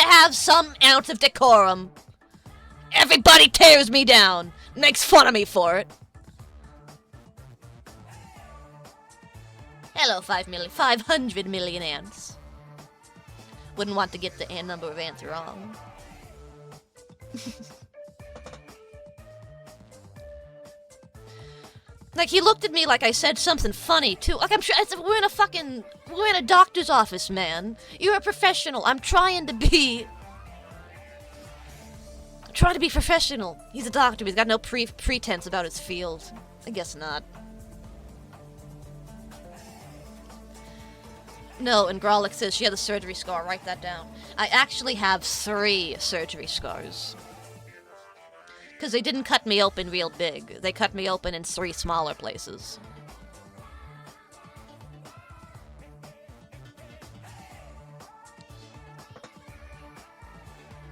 have some ounce of decorum. Everybody tears me down, makes fun of me for it. Hello, 500 million ants. Wouldn't want to get the number of ants wrong. Like, he looked at me like I said something funny, too. Like, I'm sure, we're in a doctor's office, man. You're a professional. I'm trying to be professional. He's a doctor, but he's got no pretense about his field. I guess not. No, and Grolic says she had a surgery scar. Write that down. I actually have 3 surgery scars. Because they didn't cut me open real big. They cut me open in 3 smaller places.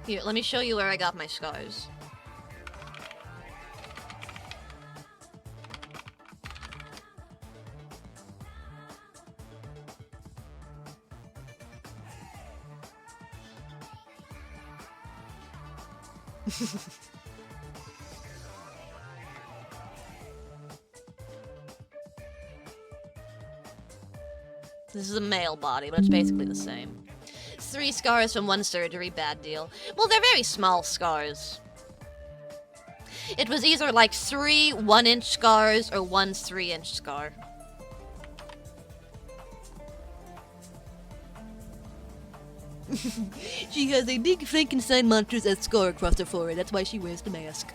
Here, let me show you where I got my scars. This is a male body, but it's basically the same. 3 scars from 1 surgery, bad deal. Well, they're very small scars. It was either like 3 1-inch scars or 1 3-inch scar. She has a big Frankenstein monster's scar across her forehead. That's why she wears the mask.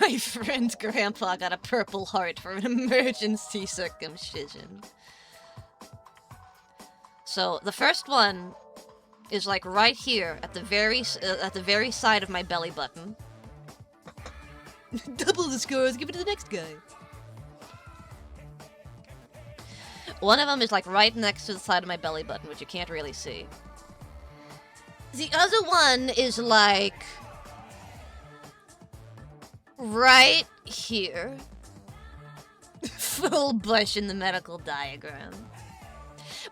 My friend's grandpa got a Purple Heart for an emergency circumcision. So the first one is like right here at the very side of my belly button. Double the scars, give it to the next guy. One of them is like right next to the side of my belly button, which you can't really see. The other one is like right here. Full bush in the medical diagram.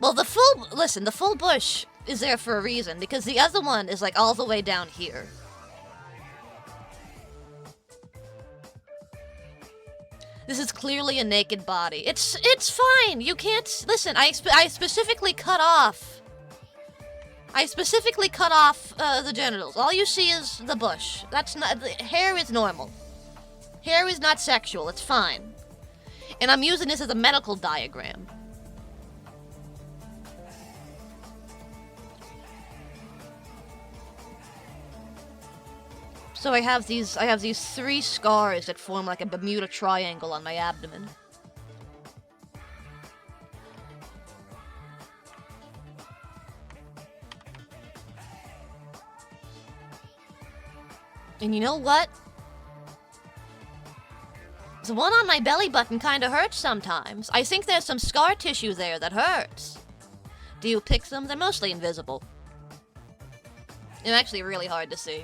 Well, the full bush is there for a reason, because the other one is like all the way down here. This is clearly a naked body. It's fine. You can't listen. I specifically cut off. The genitals. All you see is the bush. That's not. The hair is normal. Hair is not sexual. It's fine. And I'm using this as a medical diagram. So I have these 3 scars that form like a Bermuda Triangle on my abdomen. And you know what? The one on my belly button kinda hurts sometimes. I think there's some scar tissue there that hurts. Do you pick them? They're mostly invisible. They're actually really hard to see.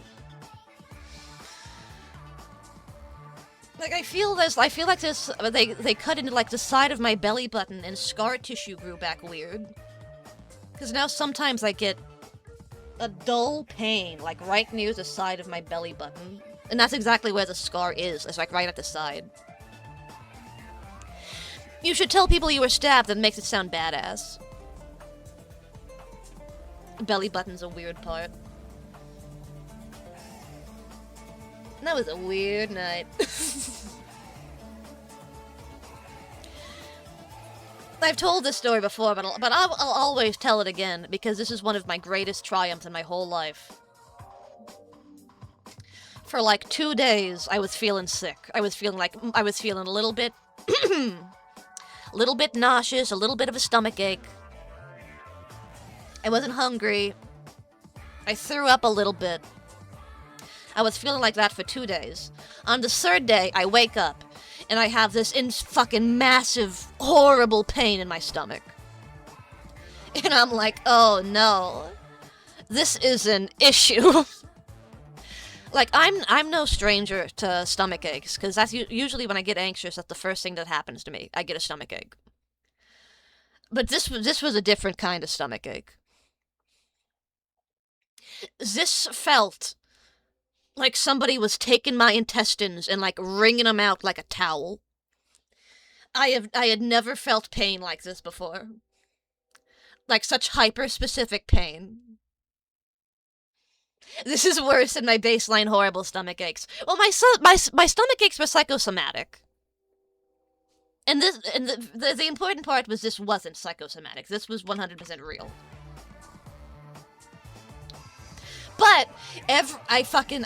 Like, I feel like this, they cut into, like, the side of my belly button and scar tissue grew back weird. Because now sometimes I get a dull pain, like, right near the side of my belly button. And that's exactly where the scar is. It's, like, right at the side. You should tell people you were stabbed. That makes it sound badass. Belly button's a weird part. That was a weird night. I've told this story before, but I'll always tell it again, because this is one of my greatest triumphs in my whole life. For like 2 days, I was feeling sick. I was feeling a little bit, a little bit nauseous, a little bit of a stomach ache. I wasn't hungry. I threw up a little bit. I was feeling like that for 2 days. On the 3rd day, I wake up, and I have this fucking massive, horrible pain in my stomach. And I'm like, oh no, this is an issue. Like, I'm no stranger to stomach aches, because that's usually when I get anxious, that's the first thing that happens to me. I get a stomach ache. But this was a different kind of stomach ache. This felt like somebody was taking my intestines and, like, wringing them out like a towel. I had never felt pain like this before. Like, such hyper-specific pain. This is worse than my baseline horrible stomach aches. Well, my stomach aches were psychosomatic. And the important part was this wasn't psychosomatic. This was 100% real. But everybody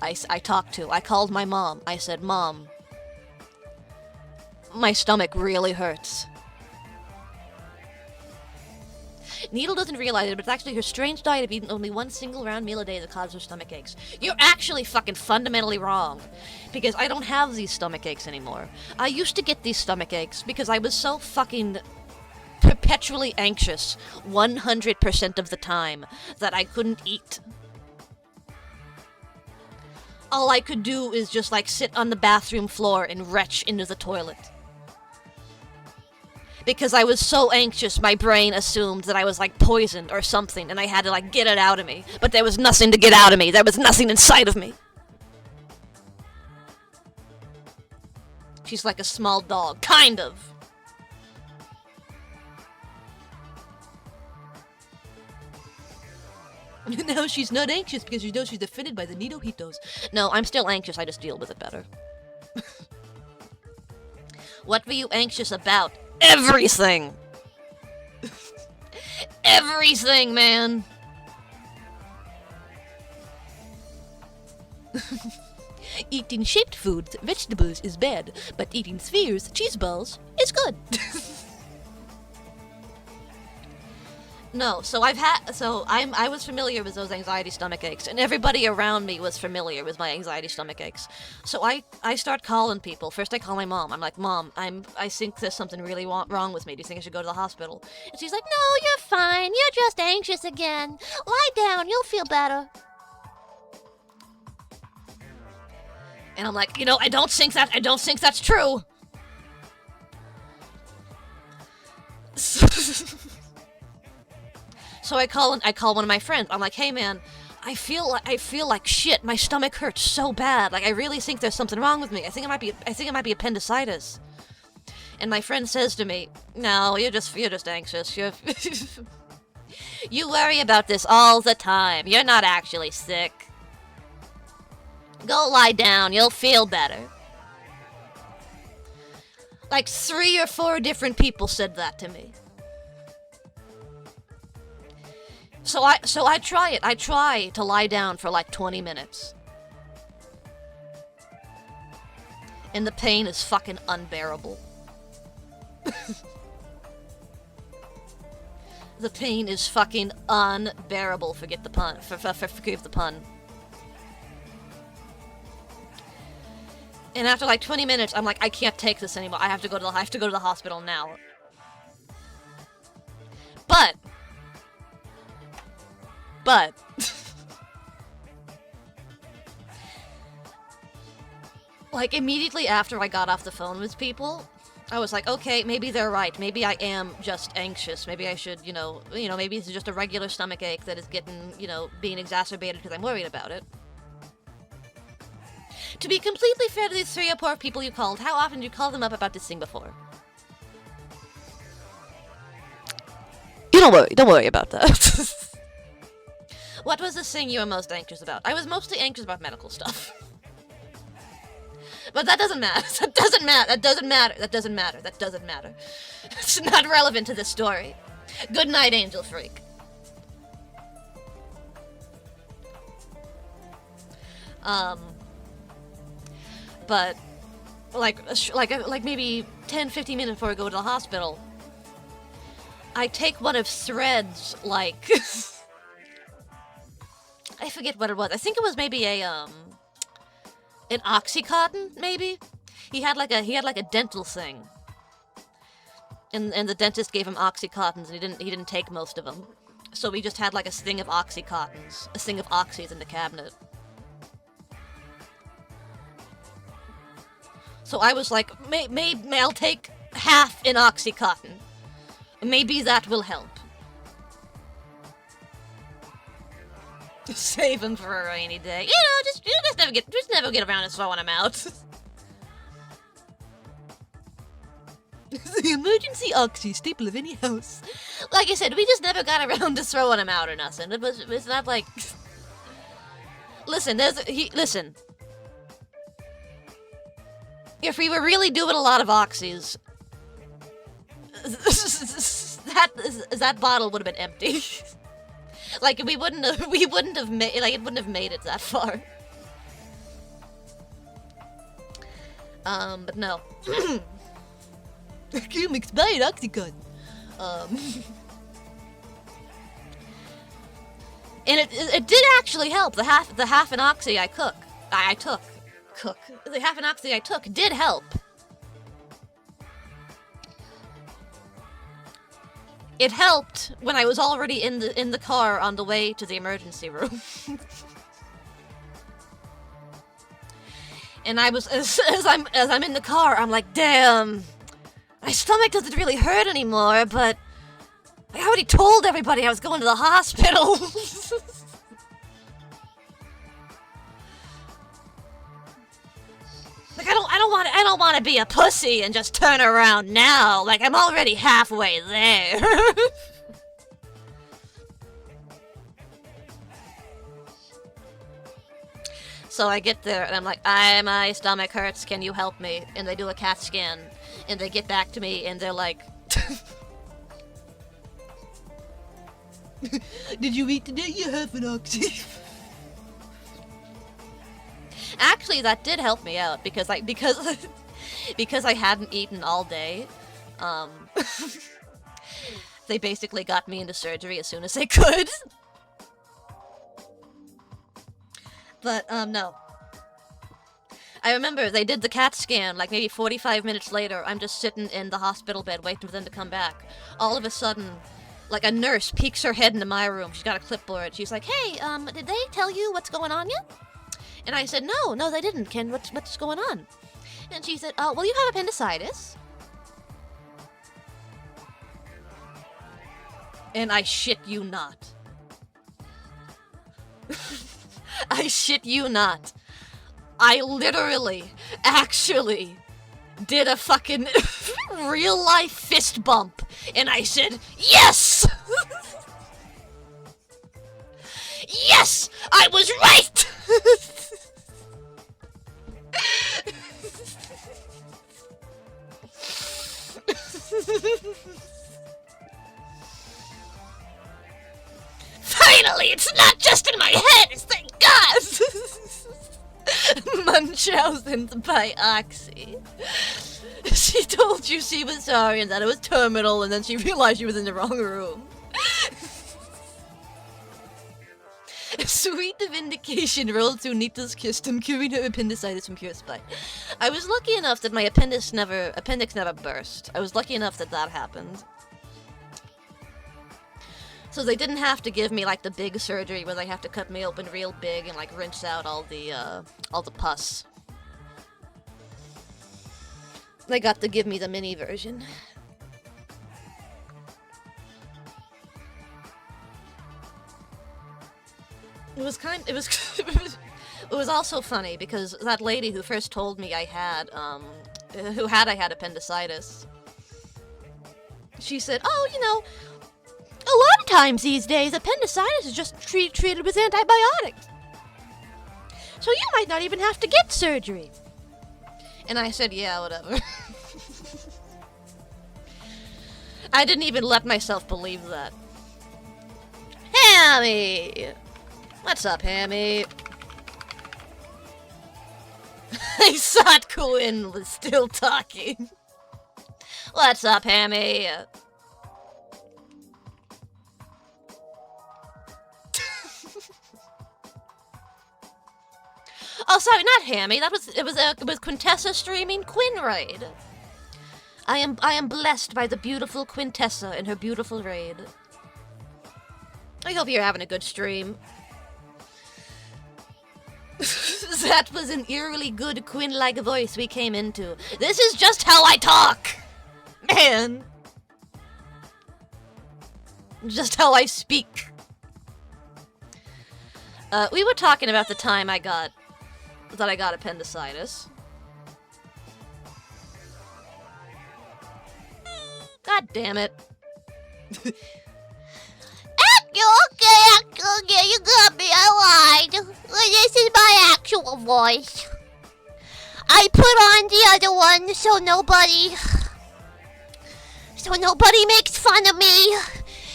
I talked to, I called my mom. I said, Mom, my stomach really hurts. Needle doesn't realize it, but it's actually her strange diet of eating only one single round meal a day that causes her stomach aches. You're actually fucking fundamentally wrong, because I don't have these stomach aches anymore. I used to get these stomach aches because I was so fucking perpetually anxious 100% of the time that I couldn't eat. All I could do is just, like, sit on the bathroom floor and retch into the toilet. Because I was so anxious, my brain assumed that I was, like, poisoned or something, and I had to, like, get it out of me. But there was nothing to get out of me. There was nothing inside of me. She's like a small dog. Kind of. Now she's not anxious because she knows she's defended by the Nidohitos. No, I'm still anxious. I just deal with it better. What were you anxious about? Everything! Everything, man! Eating shaped foods, vegetables, is bad, but eating spheres, cheese balls, is good. No, so I was familiar with those anxiety stomach aches, and everybody around me was familiar with my anxiety stomach aches. So I start calling people. First I call my mom. I'm like, Mom, I think there's something really wrong with me. Do you think I should go to the hospital? And she's like, no, you're fine. You're just anxious again. Lie down. You'll feel better. And I'm like, I don't think that's true. So I call one of my friends. I'm like, hey man, I feel like shit. My stomach hurts so bad. Like, I really think there's something wrong with me. I think it might be appendicitis. And my friend says to me, no, you're just anxious. You worry about this all the time. You're not actually sick. Go lie down, you'll feel better. Like 3 or 4 different people said that to me. So I try it. I try to lie down for like 20 minutes. And the pain is fucking unbearable. The pain is fucking unbearable. Forget the pun. Forgive the pun. And after like 20 minutes, I'm like, I can't take this anymore. I have to go to the hospital now. But like immediately after I got off the phone with people, I was like, okay, maybe they're right. Maybe I am just anxious. Maybe I should, you know, maybe it's just a regular stomach ache that is getting, being exacerbated because I'm worried about it. To be completely fair to these 3 or 4 people you called, how often did you call them up about this thing before? You don't worry about that. What was the thing you were most anxious about? I was mostly anxious about medical stuff. But that doesn't matter. That doesn't matter. That doesn't matter. That doesn't matter. That doesn't matter. It's not relevant to this story. Good night, Angel Freak. But like maybe 10-15 minutes before I go to the hospital, I take one of Thread's like I forget what it was. I think it was maybe an Oxycontin, maybe. He had like a dental thing, and the dentist gave him Oxycontins, and he didn't take most of them, so we just had like a thing of Oxycontins, a thing of Oxys in the cabinet. So I was like, maybe I'll take half an Oxycontin. Maybe that will help. Save him for a rainy day. Just never get around to throwing him out. The emergency oxy staple of any house. Like I said, we just never got around to throwing him out or nothing. It's not like. Listen, listen. If we were really doing a lot of oxys, that bottle would have been empty. Like we wouldn't have made it that far. But no. You expired Oxycontin. And it did actually help. The half an oxy I took. The half an oxy I took did help. It helped when I was already in the car on the way to the emergency room. And I was as I'm in the car, I'm like, damn, my stomach doesn't really hurt anymore, but I already told everybody I was going to the hospital. Like I don't want to be a pussy and just turn around now. Like I'm already halfway there. So I get there and I'm like, my stomach hurts. Can you help me? And they do a CAT scan and they get back to me and they're like, did you eat today? You have an oxy. Actually, that did help me out because I hadn't eaten all day. They basically got me into surgery as soon as they could. But no. I remember they did the CAT scan like maybe 45 minutes later. I'm just sitting in the hospital bed waiting for them to come back. All of a sudden, like a nurse peeks her head into my room. She's got a clipboard. She's like, "Hey, did they tell you what's going on yet?" And I said, no, they didn't, Ken. What's going on? And she said, well, you have appendicitis. And I shit you not. I shit you not. I literally, actually, did a fucking real life fist bump. And I said, yes! Yes! I was right! Finally, it's not just in my head, thank God! Munchausen's by Oxy. She told you she was sorry and that it was terminal, and then she realized she was in the wrong room. Sweet vindication, rolled to Nita's kissed him, curing her appendicitis from pure spite. I was lucky enough that my appendix never burst. I was lucky enough that that happened. So they didn't have to give me like the big surgery where they have to cut me open real big and like rinse out all the pus. They got to give me the mini version. It was it was also funny because that lady who first told me I had appendicitis. She said, "Oh, you know, a lot of times these days appendicitis is just treated with antibiotics. So you might not even have to get surgery." And I said, "Yeah, whatever." I didn't even let myself believe that. Hammy! What's up, Hammy? I thought Quinn was still talking. What's up, Hammy? Oh, sorry, not Hammy. It was Quintessa streaming Quinn raid. I am blessed by the beautiful Quintessa and her beautiful raid. I hope you're having a good stream. That was an eerily good Quinn-like voice we came into. This is just how I talk! Man! Just how I speak. We were talking about the time I got appendicitis. God damn it. Okay, you got me, I lied. This is my actual voice. I put on the other one so nobody makes fun of me.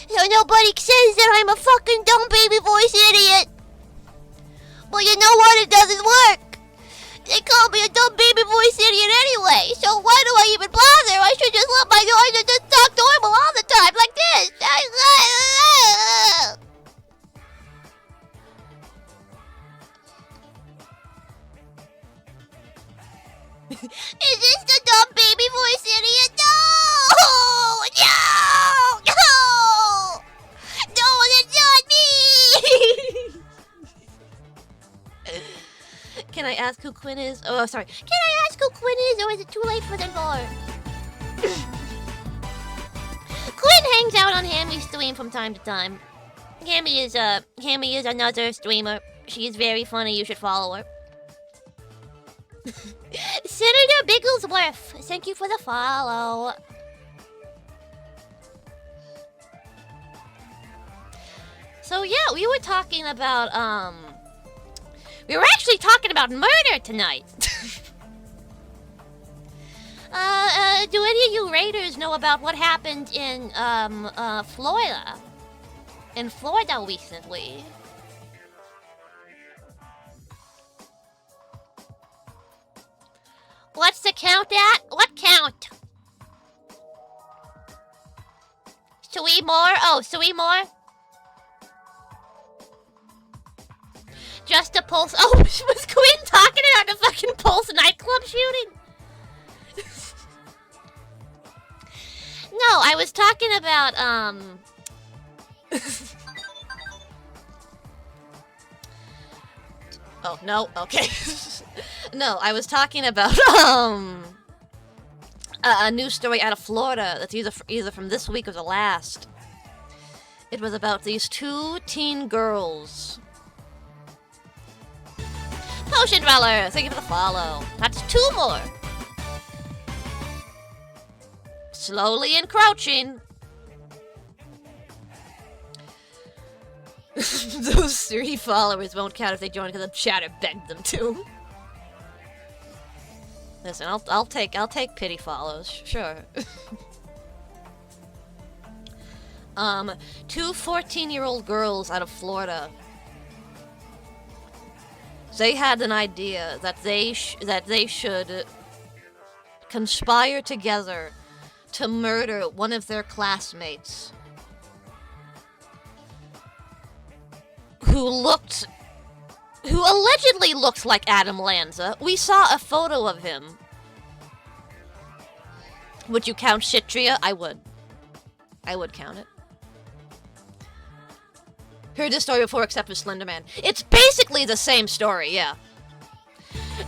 So nobody says that I'm a fucking dumb baby voice idiot. Well, you know what? It doesn't work. They call me a dumb baby voice idiot anyway, so why do I even bother? I should just let my voice and just talk normal all the time, like this. Is this the dumb baby voice idiot? No! No! No! No, that's not me! Can I ask who Quinn is? Oh, sorry. Can I ask who Quinn is, or is it too late for the door? Quinn hangs out on Hammy's stream from time to time. Hammy is another streamer. She is very funny. You should follow her. Senator Bigglesworth, thank you for the follow. So yeah, we were talking about we were actually talking about murder tonight. Do any of you Raiders know about what happened in Florida? In Florida recently? What's the count at? What count? 3 more? Oh, 3 more? Just a Pulse. Oh, was Quinn talking about the fucking Pulse nightclub shooting? No, I was talking about, Oh, no, okay. No, I was talking about, a news story out of Florida that's either from this week or the last. It was about these 2 teen girls. Potion Dweller, thank you for the follow. That's 2 more. Slowly encroaching. Those 3 followers won't count if they join because the chatter begged them to. Listen, I'll take pity follows, sure. Two 14-year-old girls out of Florida. They had an idea that they should conspire together to murder one of their classmates who allegedly looked like Adam Lanza. We saw a photo of him. Would you count Shitria? I would. I would count it. Heard this story before except for Slenderman. It's basically the same story, yeah.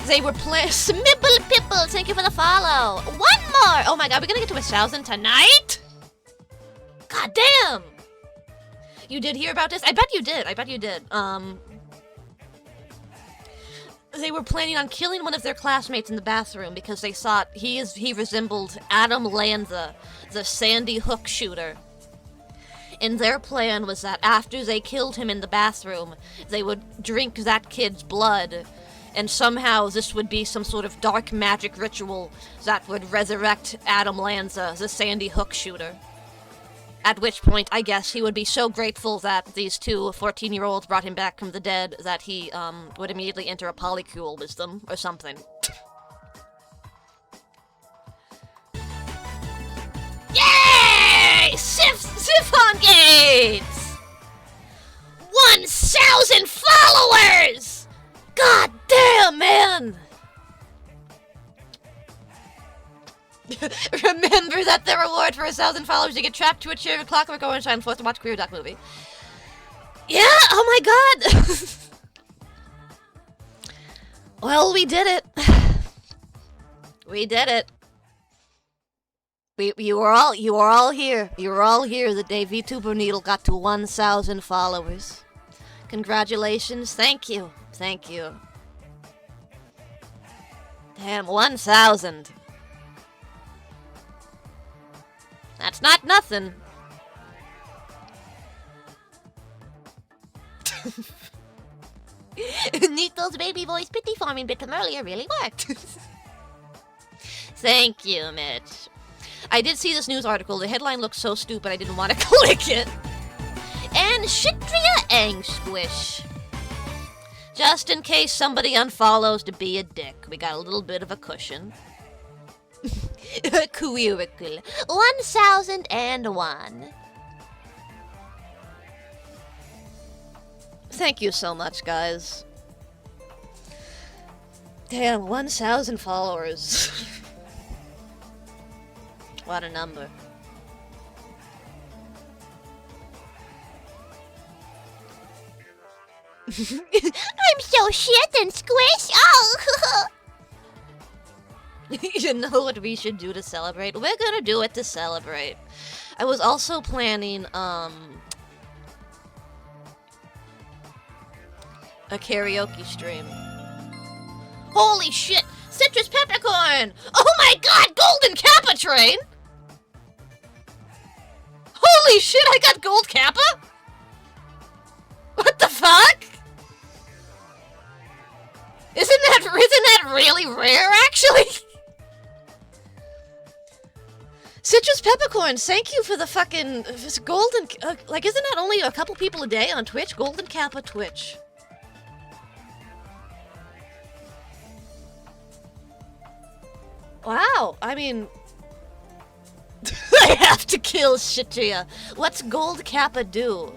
They were playing... Smibble Pipple, thank you for the follow. One more! Oh my god, we're gonna get to 1,000 tonight? God damn! You did hear about this? I bet you did. They were planning on killing one of their classmates in the bathroom because they thought he resembled Adam Lanza, the Sandy Hook shooter. And their plan was that after they killed him in the bathroom, they would drink that kid's blood, and somehow this would be some sort of dark magic ritual that would resurrect Adam Lanza, the Sandy Hook shooter. At which point, I guess, he would be so grateful that these two 14-year-olds brought him back from the dead that he, would immediately enter a polycule with them, or something. Yay! Siphon Gates! 1,000 followers! God damn, man! Remember that the reward for 1,000 followers, you get trapped to a chair of Clockwork Orange time, forced to watch Queer Duck movie. Yeah, oh my god! Well, we did it. We did it. You were all here. You were all here the day VTuber Needle got to 1,000 followers. Congratulations. Thank you. Thank you. Damn, 1,000. That's not nothing. Needle's baby voice pity farming bit from earlier really worked. Thank you, Mitch. I did see this news article. The headline looked so stupid I didn't want to click it. And Shitria Ang Squish. Just in case somebody unfollows to be a dick, we got a little bit of a cushion. Quiricle 1001. Thank you so much, guys. Damn, 1,000 followers. What a number. I'm so shit and squish. Oh. You know what we should do to celebrate? We're gonna do it to celebrate. I was also planning, a karaoke stream. Holy shit! Citrus peppercorn! Oh my god! Golden Kappa train! Holy shit! I got gold Kappa? What the fuck? Isn't that really rare, actually? Citrus peppercorn, thank you for the fucking golden. Like, isn't that only a couple people a day on Twitch? Golden Kappa Twitch. Wow, I mean, I have to kill Shitria. What's Gold Kappa do?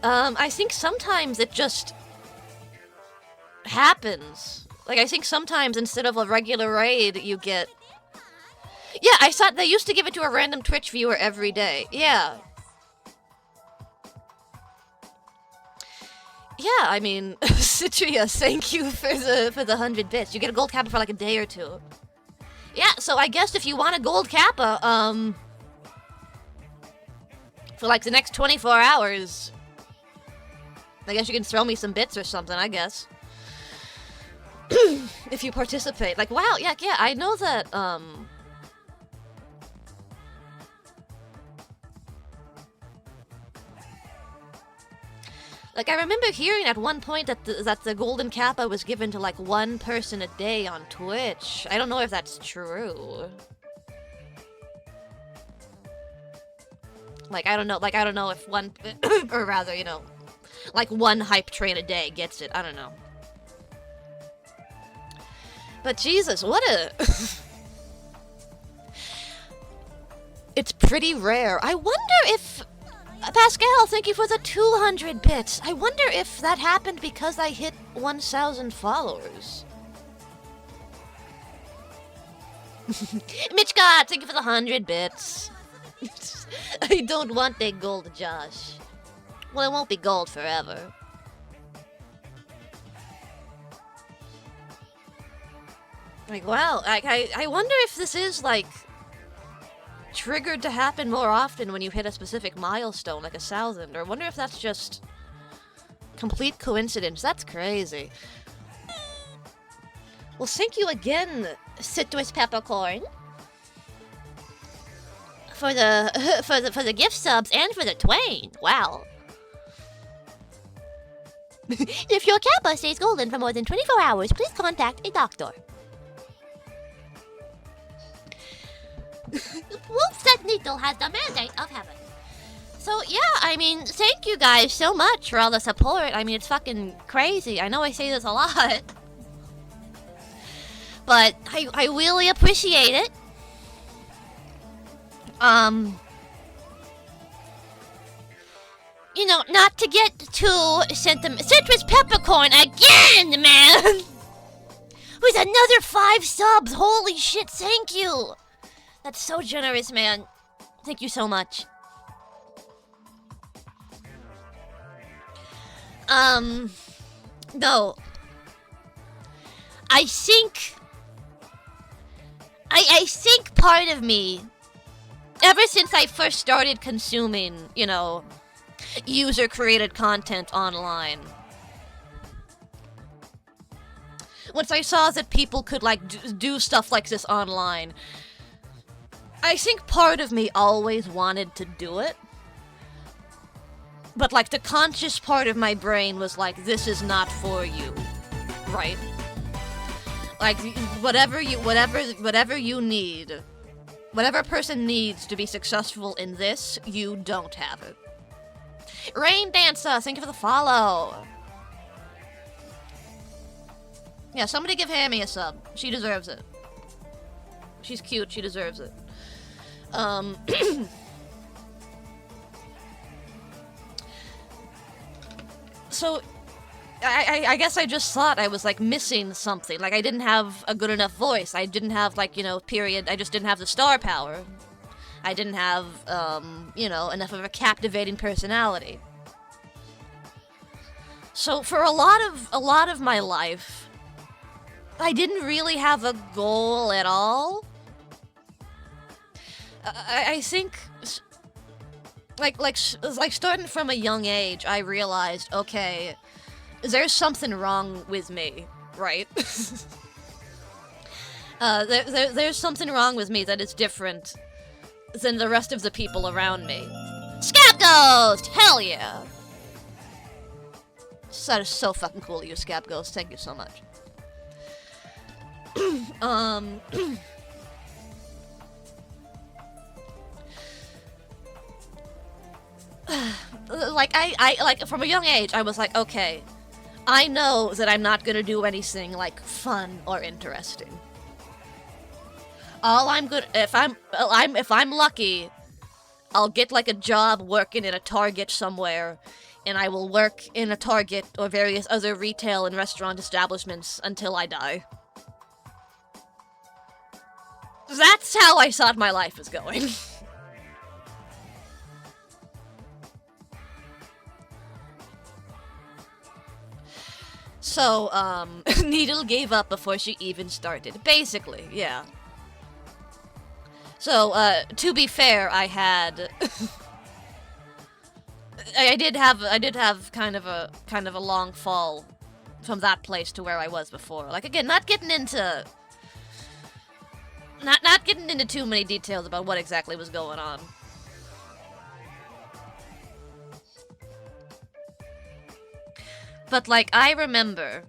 I think sometimes it just happens. Like, I think sometimes instead of a regular raid, you get... Yeah, I thought they used to give it to a random Twitch viewer every day. Yeah. Yeah, I mean, Citria, thank you for the 100 bits. You get a gold kappa for like a day or two. Yeah, so I guess if you want a gold kappa, for like the next 24 hours, I guess you can throw me some bits or something, I guess. If you participate. Like, wow, yeah, I know that, like, I remember hearing at one point that the Golden Kappa was given to, like, one person a day on Twitch. I don't know if that's true. Like, I don't know if one, or rather, like one hype train a day gets it. I don't know. But Jesus, what a... It's pretty rare. I wonder if... Pascal, thank you for the 200 bits. I wonder if that happened because I hit 1,000 followers. Mitch God, thank you for the 100 bits. I don't want a gold, Josh. Well, it won't be gold forever. Like, wow, I wonder if this is, like, triggered to happen more often when you hit a specific milestone, like 1,000, or I wonder if that's just complete coincidence. That's crazy. Well, thank you again, Citrus Peppercorn, for the gift subs and for the twain. Wow. If your kappa stays golden for more than 24 hours, please contact a doctor. Wolfset Needle has the mandate of heaven. So yeah, I mean, thank you guys so much for all the support. I mean, it's fucking crazy. I know I say this a lot, but I really appreciate it. You know, not to get too Citrus Peppercorn again, man. With another 5 subs. Holy shit, thank you. That's so generous, man. Thank you so much. No. I think part of me, ever since I first started consuming, user-created content online, once I saw that people could, like, do stuff like this online, I think part of me always wanted to do it. But, like, the conscious part of my brain was like, this is not for you. Right? Like, whatever you need, whatever person needs to be successful in this, you don't have it. Rain Dancer, thank you for the follow. Yeah, somebody give Hammy a sub. She deserves it. She's cute, she deserves it. So, I guess I just thought I was, like, missing something. Like, I didn't have a good enough voice. I didn't have, like, period. I just didn't have the star power. I didn't have, enough of a captivating personality. So, for a lot of my life, I didn't really have a goal at all. I think, like starting from a young age, I realized, okay, there's something wrong with me, right? There's something wrong with me that is different than the rest of the people around me. Scab Ghost! Hell yeah! That is so fucking cool of you, Scab Ghost. Thank you so much. Like, I from a young age, I was like, okay, I know that I'm not gonna do anything, like, fun or interesting. All I'm good, if I'm lucky, I'll get, like, a job working in a Target somewhere, and I will work in a Target or various other retail and restaurant establishments until I die. That's how I thought my life was going. So, Needle gave up before she even started. Basically, yeah. So, to be fair, I had... I did have kind of a long fall from that place to where I was before. Like, again, not getting into too many details about what exactly was going on. But, like, I remember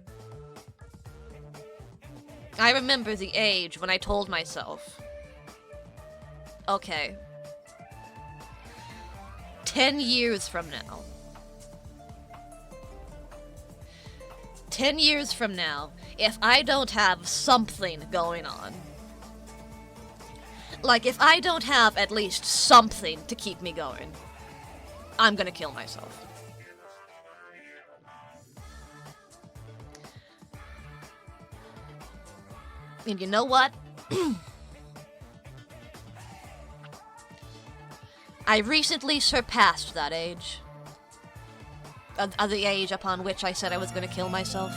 the age when I told myself, okay, 10 years from now. 10 years from now, if I don't have something going on, like if I don't have at least something to keep me going, I'm gonna kill myself. And you know what? I recently surpassed that age. The age upon which I said I was gonna kill myself.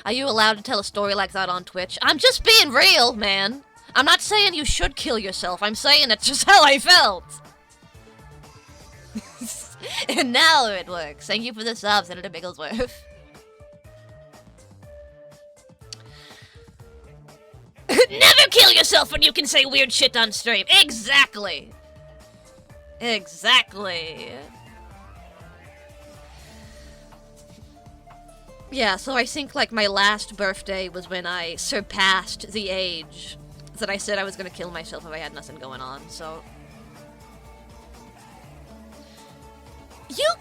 Are you allowed to tell a story like that on Twitch? I'm just being real, man. I'm not saying you should kill yourself. I'm saying that's just how I felt. And now it works. Thank you for the sub, Senator Bigglesworth. Never kill yourself when you can say weird shit on stream. Exactly. Exactly. Yeah, so I think, like, my last birthday was when I surpassed the age that I said I was gonna kill myself if I had nothing going on, so... You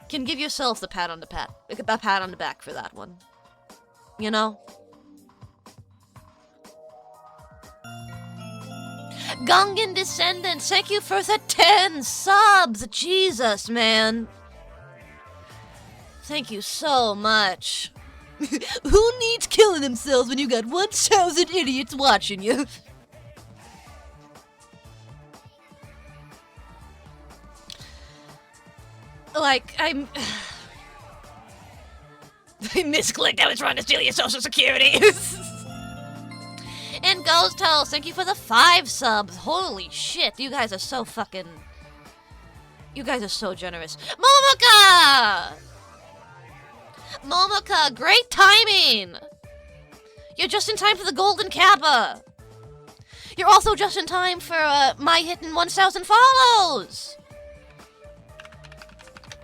can give yourself the pat on the back for that one. You know? Gungan Descendants, thank you for the 10 subs! Jesus, man. Thank you so much. Who needs killing themselves when you got 1,000 idiots watching you? Like, I misclicked. I was trying to steal your social security. And Ghost House, thank you for the 5 subs. Holy shit, you guys are so fucking... You guys are so generous. Momoka! Momoka, great timing! You're just in time for the Golden Kappa. You're also just in time for my hitting 1,000 follows.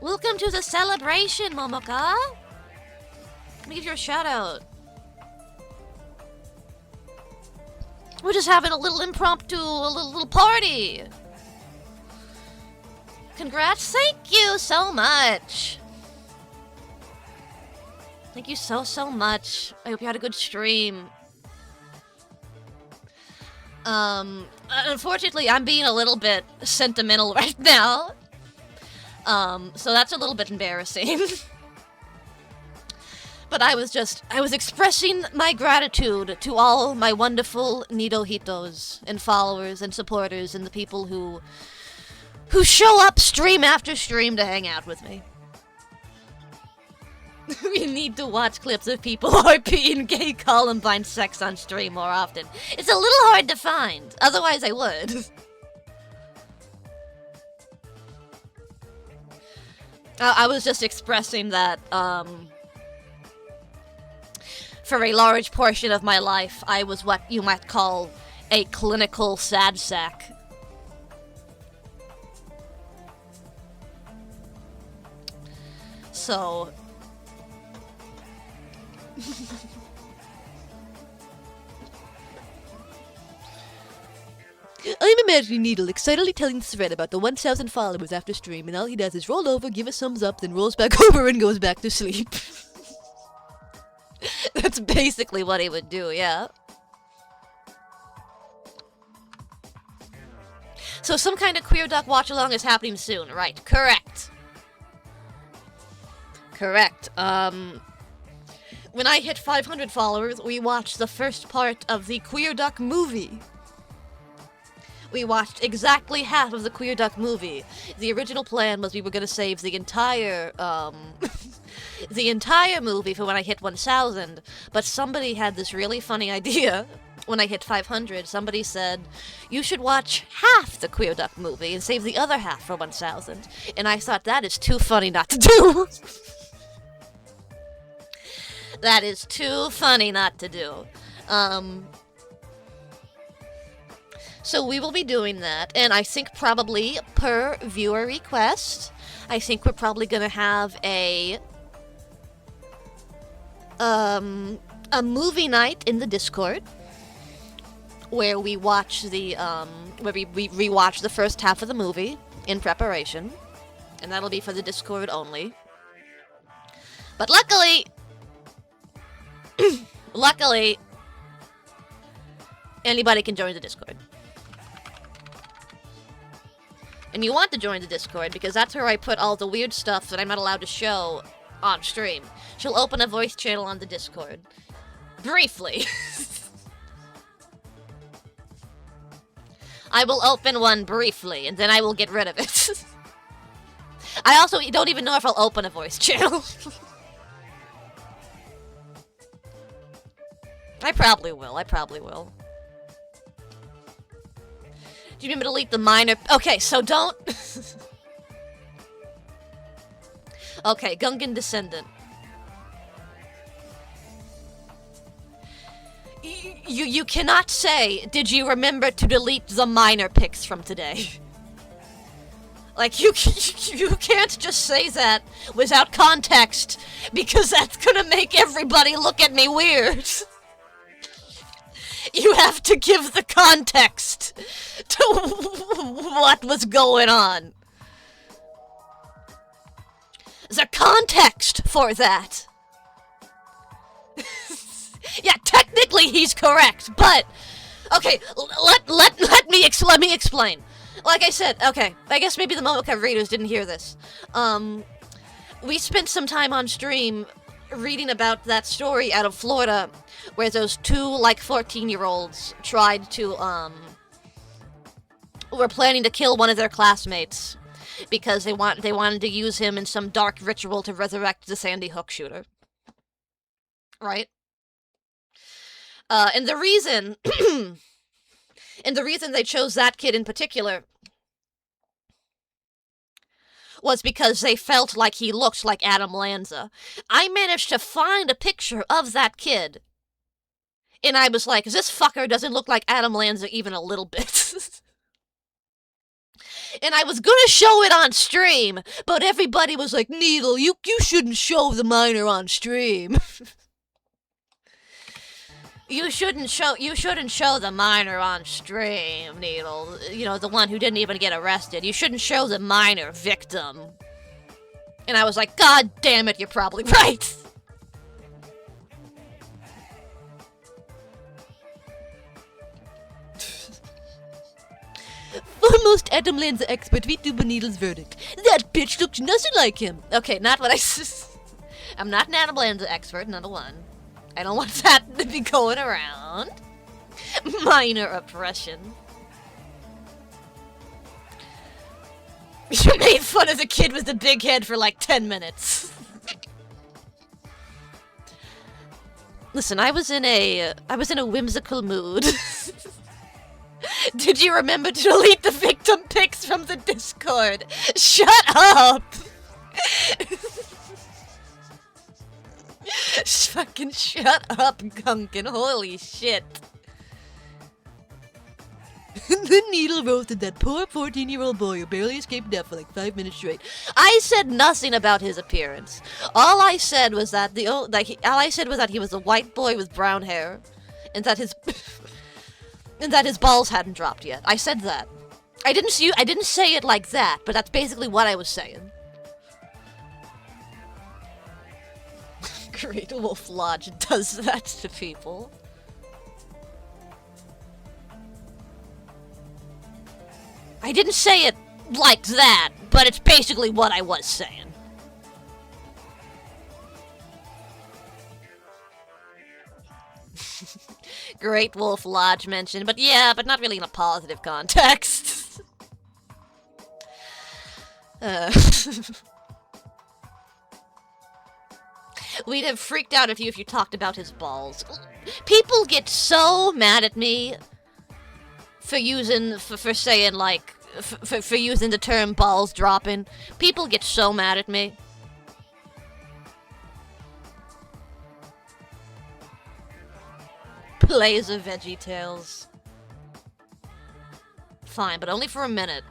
Welcome to the celebration, Momoka. Let me give you a shout out. We're just having a little impromptu, a little party. Congrats, thank you so much. Thank you so much. I hope you had a good stream. Unfortunately, I'm being a little bit sentimental right now. So that's a little bit embarrassing. But I was expressing my gratitude to all my wonderful Nidohitos and followers and supporters and the people who show up stream after stream to hang out with me. We need to watch clips of people RPing gay Columbine sex on stream more often. It's a little hard to find, otherwise I would. I was just expressing that, for a large portion of my life, I was what you might call a clinical sad sack. So... I'm imagining Needle excitedly telling the thread about the 1,000 followers after stream, and all he does is roll over, give a thumbs up, then rolls back over and goes back to sleep. That's basically what he would do, yeah. So some kind of Queer Duck watch-along is happening soon, right? Correct. Correct. When I hit 500 followers, we watched the first part of the Queer Duck movie. We watched exactly half of the Queer Duck movie. The original plan was we were gonna save the entire, the entire movie for when I hit 1,000, but somebody had this really funny idea. When I hit 500, somebody said, you should watch half the Queer Duck movie and save the other half for 1,000. And I thought, that is too funny not to do. That is too funny not to do. So we will be doing that, and I think probably per viewer request, I think we're probably gonna have a movie night in the Discord. where we watch the, where we rewatch the first half of the movie in preparation. And that'll be for the Discord only. But luckily, luckily, anybody can join the Discord. And you want to join the Discord because that's where I put all the weird stuff that I'm not allowed to show on stream. She'll open a voice channel on the Discord. Briefly. I will open one briefly, and then I will get rid of it. I also don't even know if I'll open a voice channel. I probably will. Do you need me to delete the minor? Okay, so don't... Okay, Gungan Descendant. You cannot say, did you remember to delete the minor pics from today? Like, you can't just say that without context, because that's gonna make everybody look at me weird. You have to give the context to what was going on. The context for that. Yeah, technically he's correct, but okay, let me explain. Like I said, okay, I guess maybe the Momoka readers didn't hear this. We spent some time on stream reading about that story out of Florida where those two, like, 14-year-olds tried to, were planning to kill one of their classmates because they wanted to use him in some dark ritual to resurrect the Sandy Hook shooter. Right? And the reason... and the reason they chose that kid in particular was because they felt like he looked like Adam Lanza. I managed to find a picture of that kid. And I was like, this fucker doesn't look like Adam Lanza even a little bit. And I was gonna show it on stream, but everybody was like, Needle, you shouldn't show the minor on stream. You shouldn't show the minor on stream, Needle. You know, the one who didn't even get arrested. You shouldn't show the minor victim. And I was like, God damn it, you're probably right. Foremost Adam Lanza expert, we do Needle's verdict. That bitch looks nothing like him. Okay, not what I'm not an Adam Lanza expert, number one. I don't want that to be going around. Minor oppression. You made fun of the kid with the big head for like 10 minutes. Listen, I was in a whimsical mood. Did you remember to delete the victim pics from the Discord? Shut up! Fucking shut up, Gunkin. Holy shit. The Needle roasted that poor 14-year-old boy who barely escaped death for like 5 minutes straight. I said nothing about his appearance. All I said was that he was a white boy with brown hair, and that his balls hadn't dropped yet. I said that. I didn't say it like that, but that's basically what I was saying. Great Wolf Lodge does that to people. I didn't say it like that, but it's basically what I was saying. Great Wolf Lodge mentioned, but yeah, but not really in a positive context. We'd have freaked out if you talked about his balls. People get so mad at me for using, for saying, like, for using the term balls dropping. People get so mad at me. Plays of VeggieTales. Fine, but only for a minute.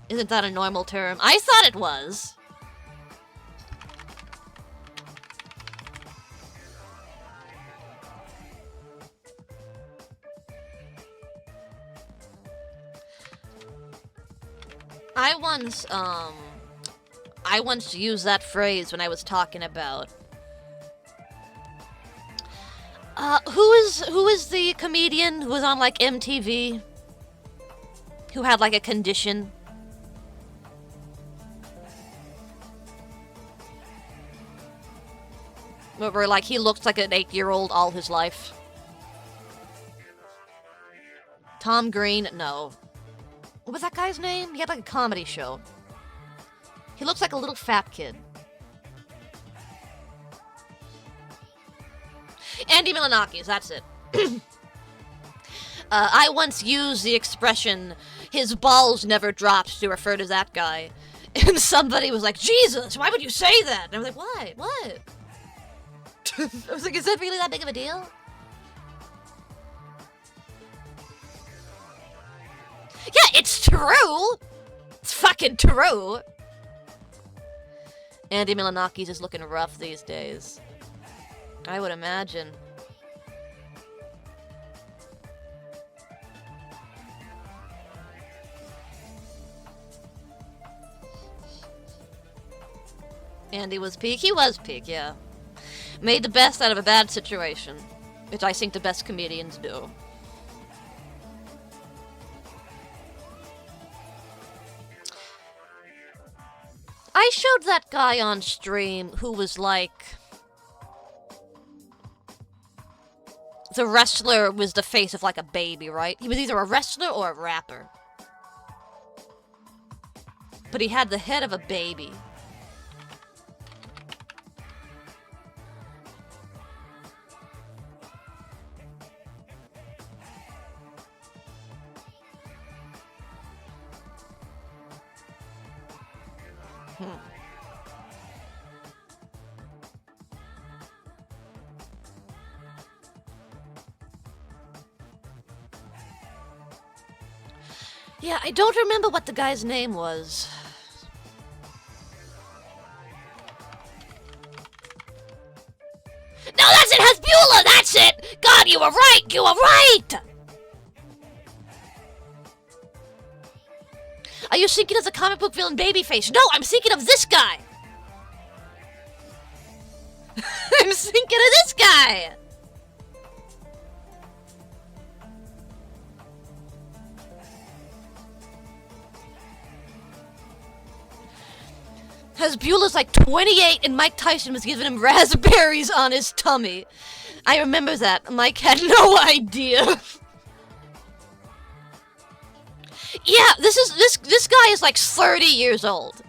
Isn't that a normal term? I thought it was. I once used that phrase when I was talking about who is the comedian who was on like MTV who had like a condition? Where like he looked like an 8-year-old all his life. Tom Green? No. What was that guy's name? He had like a comedy show. He looks like a little fat kid. Andy Milonakis, that's it. I once used the expression, his balls never dropped, to refer to that guy. And somebody was like, Jesus, why would you say that? And I was like, why? What? I was like, is that really that big of a deal? Yeah, it's true! It's fucking true! Andy Milonakis is looking rough these days. I would imagine. Andy was peak? He was peak, yeah. Made the best out of a bad situation, which I think the best comedians do. I showed that guy on stream who was like... The wrestler was the face of like a baby, right? He was either a wrestler or a rapper. But he had the head of a baby. Yeah, I don't remember what the guy's name was. No, that's it! Hasbula! That's it! God, you were right! You were right! Are you thinking of the comic book villain Babyface? No, I'm thinking of this guy! I'm thinking of this guy! Hasbula's like 28 and Mike Tyson was giving him raspberries on his tummy. I remember that. Mike had no idea. Yeah, this guy is like 30 years old.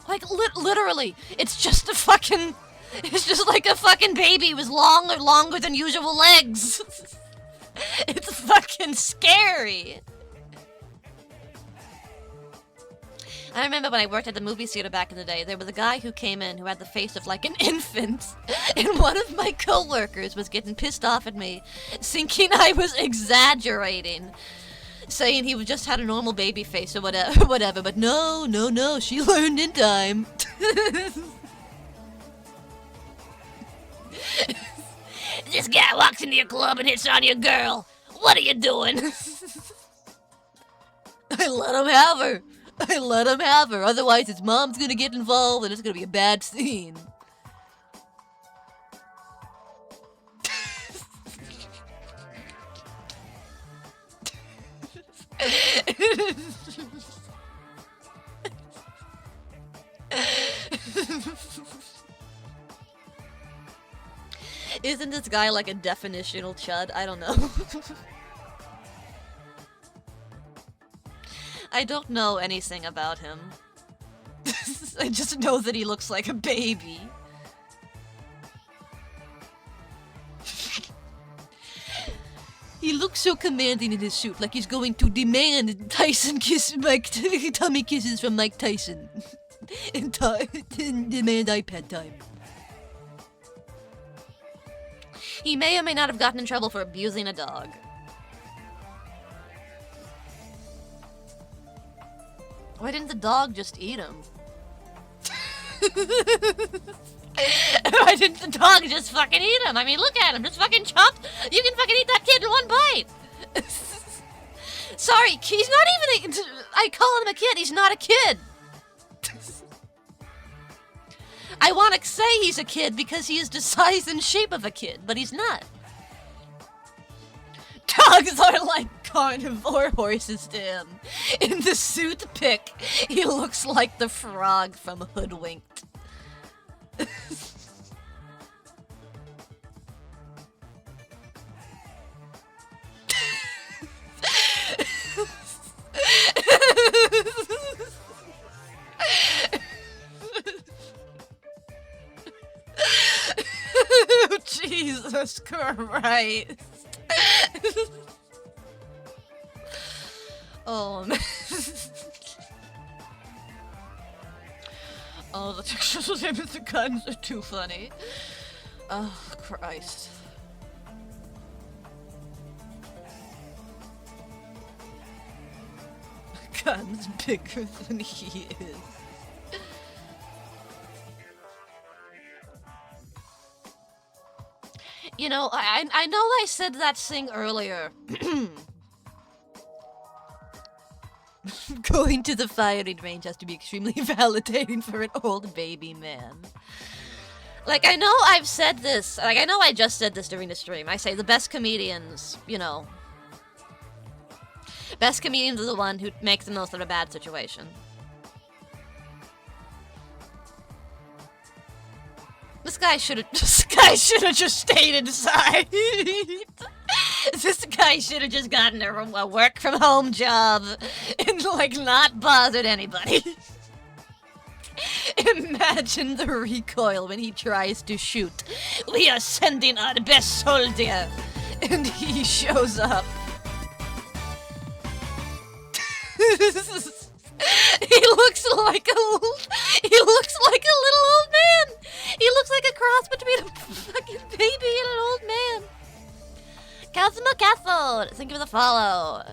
Like, literally, it's just a fucking... It's just like a fucking baby with longer than usual legs. It's fucking scary. I remember when I worked at the movie theater back in the day, there was a guy who came in who had the face of like an infant. And one of my coworkers was getting pissed off at me, thinking I was exaggerating. Saying he just had a normal baby face or whatever, but no, she learned in time. This guy walks into your club and hits on your girl. What are you doing? I let him have her. I let him have her. Otherwise, his mom's gonna get involved and it's gonna be a bad scene. Isn't this guy like a definitional chud? I don't know. I don't know anything about him. I just know that he looks like a baby. He looks so commanding in his suit, like he's going to demand Tyson kiss tummy kisses from Mike Tyson. and demand iPad time. He may or may not have gotten in trouble for abusing a dog. Why didn't the dog just eat him? Why didn't the dog just fucking eat him? I mean, look at him, just fucking chop. You can fucking eat that kid in one bite. Sorry, he's not even I call him a kid, he's not a kid. I want to say he's a kid because he is the size and shape of a kid, but he's not. Dogs are like carnivore horses to him. In the suit pic, he looks like the frog from Hoodwinked. Jesus Christ. Oh, man. Oh, the pictures of him with the guns are too funny. Oh, Christ. Gun's bigger than he is. You know, I know I said that thing earlier. Going to the firing range has to be extremely validating for an old baby man. Like, I know I've said this. Like, I know I just said this during the stream. I say the best comedians, you know. Best comedians are the one who makes the most of a bad situation. This guy should have just stayed inside. This guy should have just gotten a work from home job and like not bothered anybody. Imagine the recoil when he tries to shoot. We are sending our best soldier, and he shows up. He looks like a little old man. He looks like a cross between a fucking baby and an old man. Cosmo Castle, thank you for the follow.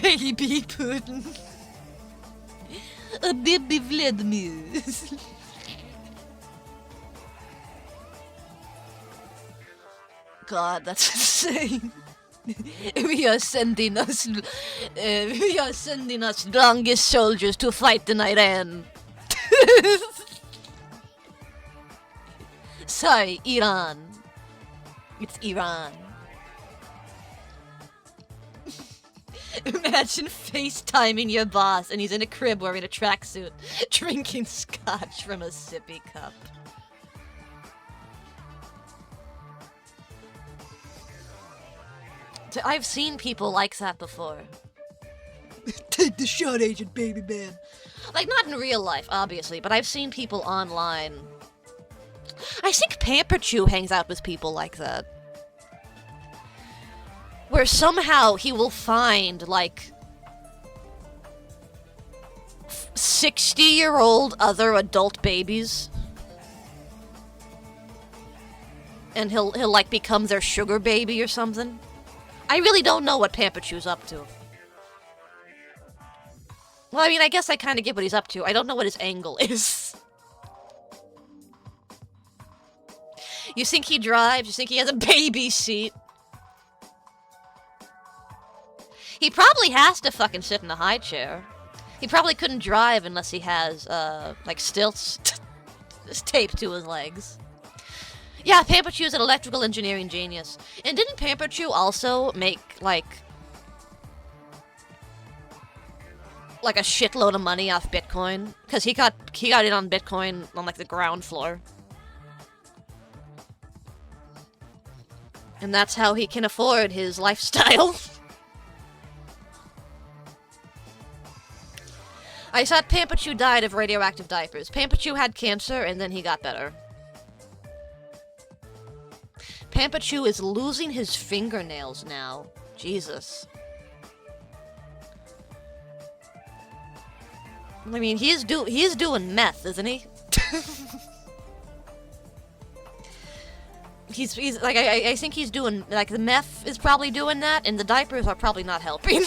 Baby Putin. A baby Vladimir. God, that's insane. We are sending our strongest soldiers to fight in Iran. Sorry, Iran. It's Iran. Imagine FaceTiming your boss and he's in a crib wearing a tracksuit, drinking scotch from a sippy cup. I've seen people like that before. Take the shot, Agent Baby Man. Like, not in real life, obviously, but I've seen people online. I think Pamper Chew hangs out with people like that. Where somehow he will find, like, 60-year-old other adult babies. And he'll like, become their sugar baby or something. I really don't know what Pamper Chew's up to. Well, I mean, I guess I kind of get what he's up to. I don't know what his angle is. You think he drives? You think he has a baby seat? He probably has to fucking sit in a high chair. He probably couldn't drive unless he has, like, stilts taped to his legs. Yeah, Pamper Chew's an electrical engineering genius. And didn't Pamper Chew also make, like a shitload of money off Bitcoin? Because he got in on Bitcoin on, like, the ground floor. And that's how he can afford his lifestyle. I thought Pamper Chew died of radioactive diapers. Pamper Chew had cancer, and then he got better. Pamper Chew is losing his fingernails now. Jesus. I mean, he is doing meth, isn't he? he's like, I think he's doing, like, the meth is probably doing that, and the diapers are probably not helping.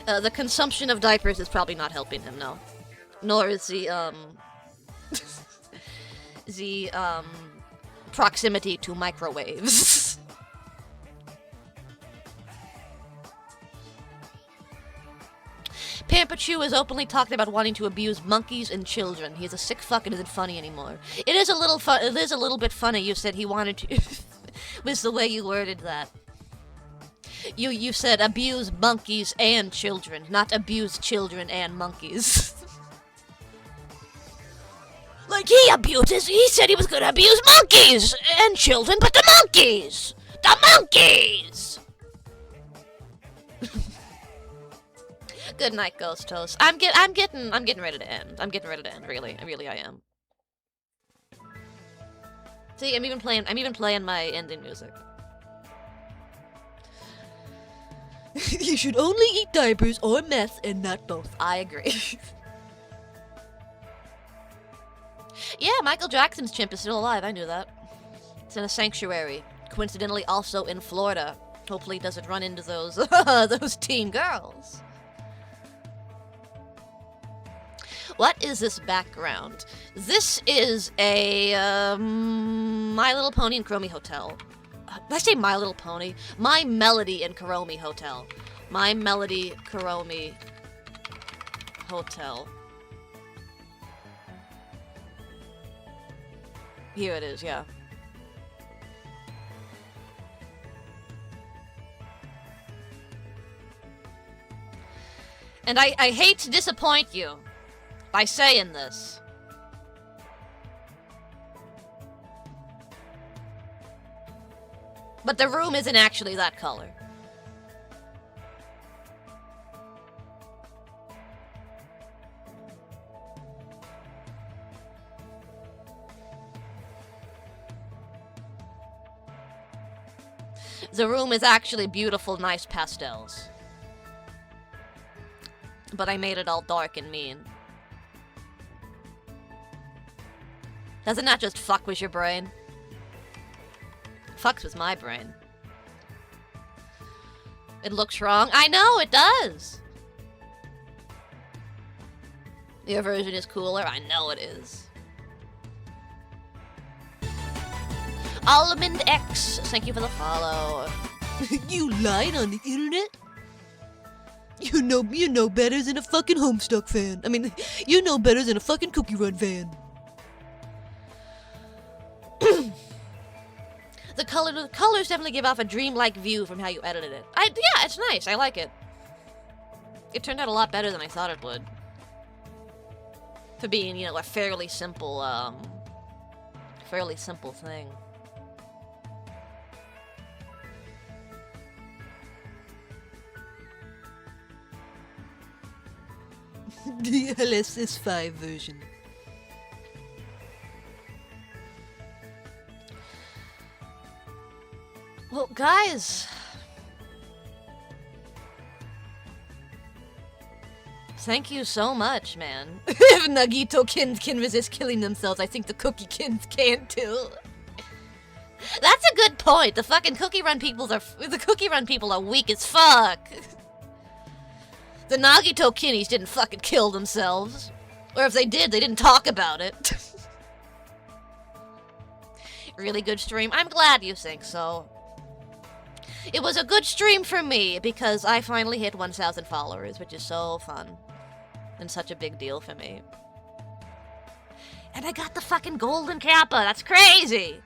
The consumption of diapers is probably not helping him, no. Nor is the, proximity to microwaves. Pampachu has openly talked about wanting to abuse monkeys and children. He's a sick fuck and isn't funny anymore. It is a little fun. It is a little bit funny. You said he wanted to. Was the way you worded that. You said abuse monkeys and children, not abuse children and monkeys. Like he abuses, he said he was gonna abuse monkeys and children, but the monkeys! The monkeys! Good night, Ghost Toast. I'm getting ready to end. I'm getting ready to end, really. I am. See, I'm even playing my ending music. You should only eat diapers or meth and not both. I agree. Yeah, Michael Jackson's chimp is still alive. I knew that. It's in a sanctuary. Coincidentally, also in Florida. Hopefully, he doesn't run into those those teen girls. What is this background? This is a My Little Pony and Kuromi Hotel. Did I say My Little Pony? My Melody and Kuromi Hotel. My Melody Kuromi Hotel. Here it is, yeah. And I hate to disappoint you by saying this. But the room isn't actually that color. The room is actually beautiful, nice pastels. But I made it all dark and mean. Doesn't that just fuck with your brain? Fucks with my brain. It looks wrong. I know, it does! Your version is cooler. I know it is. Almond X, thank you for the follow. You lied on the internet? You know better than a fucking Homestuck fan. I mean, you know better than a fucking Cookie Run fan. The colors definitely give off a dreamlike view from how you edited it. Yeah, it's nice. I like it. It turned out a lot better than I thought it would. For being, a fairly simple thing. The LSS5 version. Well, guys, thank you so much, man. If Nagito-kins can resist killing themselves, I think the Cookie-kins can too. That's a good point. The fucking Cookie Run people are weak as fuck. The Nagito-kinnies didn't fucking kill themselves. Or if they did, they didn't talk about it. Really good stream. I'm glad you think so. It was a good stream for me because I finally hit 1,000 followers, which is so fun. And such a big deal for me. And I got the fucking golden kappa. That's crazy.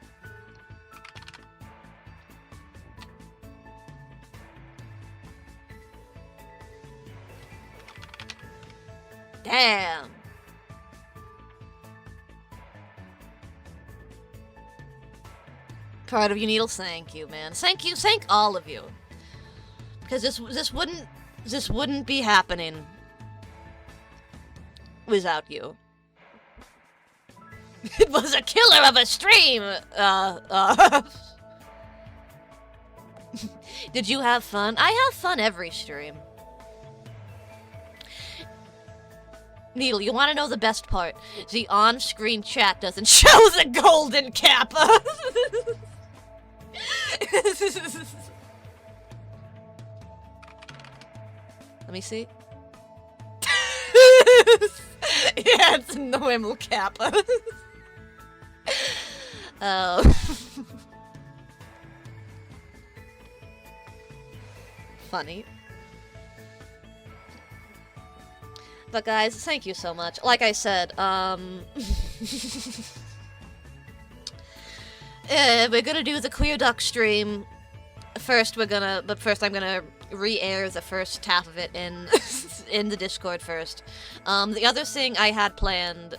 Damn. Proud of you, Needles. Thank you, man. Thank all of you. Because this wouldn't be happening without you. It was a killer of a stream. Did you have fun? I have fun every stream. Needle, you want to know the best part? The on-screen chat doesn't show the golden kappa. Let me see. Yeah, it's Noemel Kappa. Funny. But guys, thank you so much. Like I said, we're gonna do the Queer Duck stream. First I'm gonna re-air the first half of it in in the Discord first. The other thing I had planned,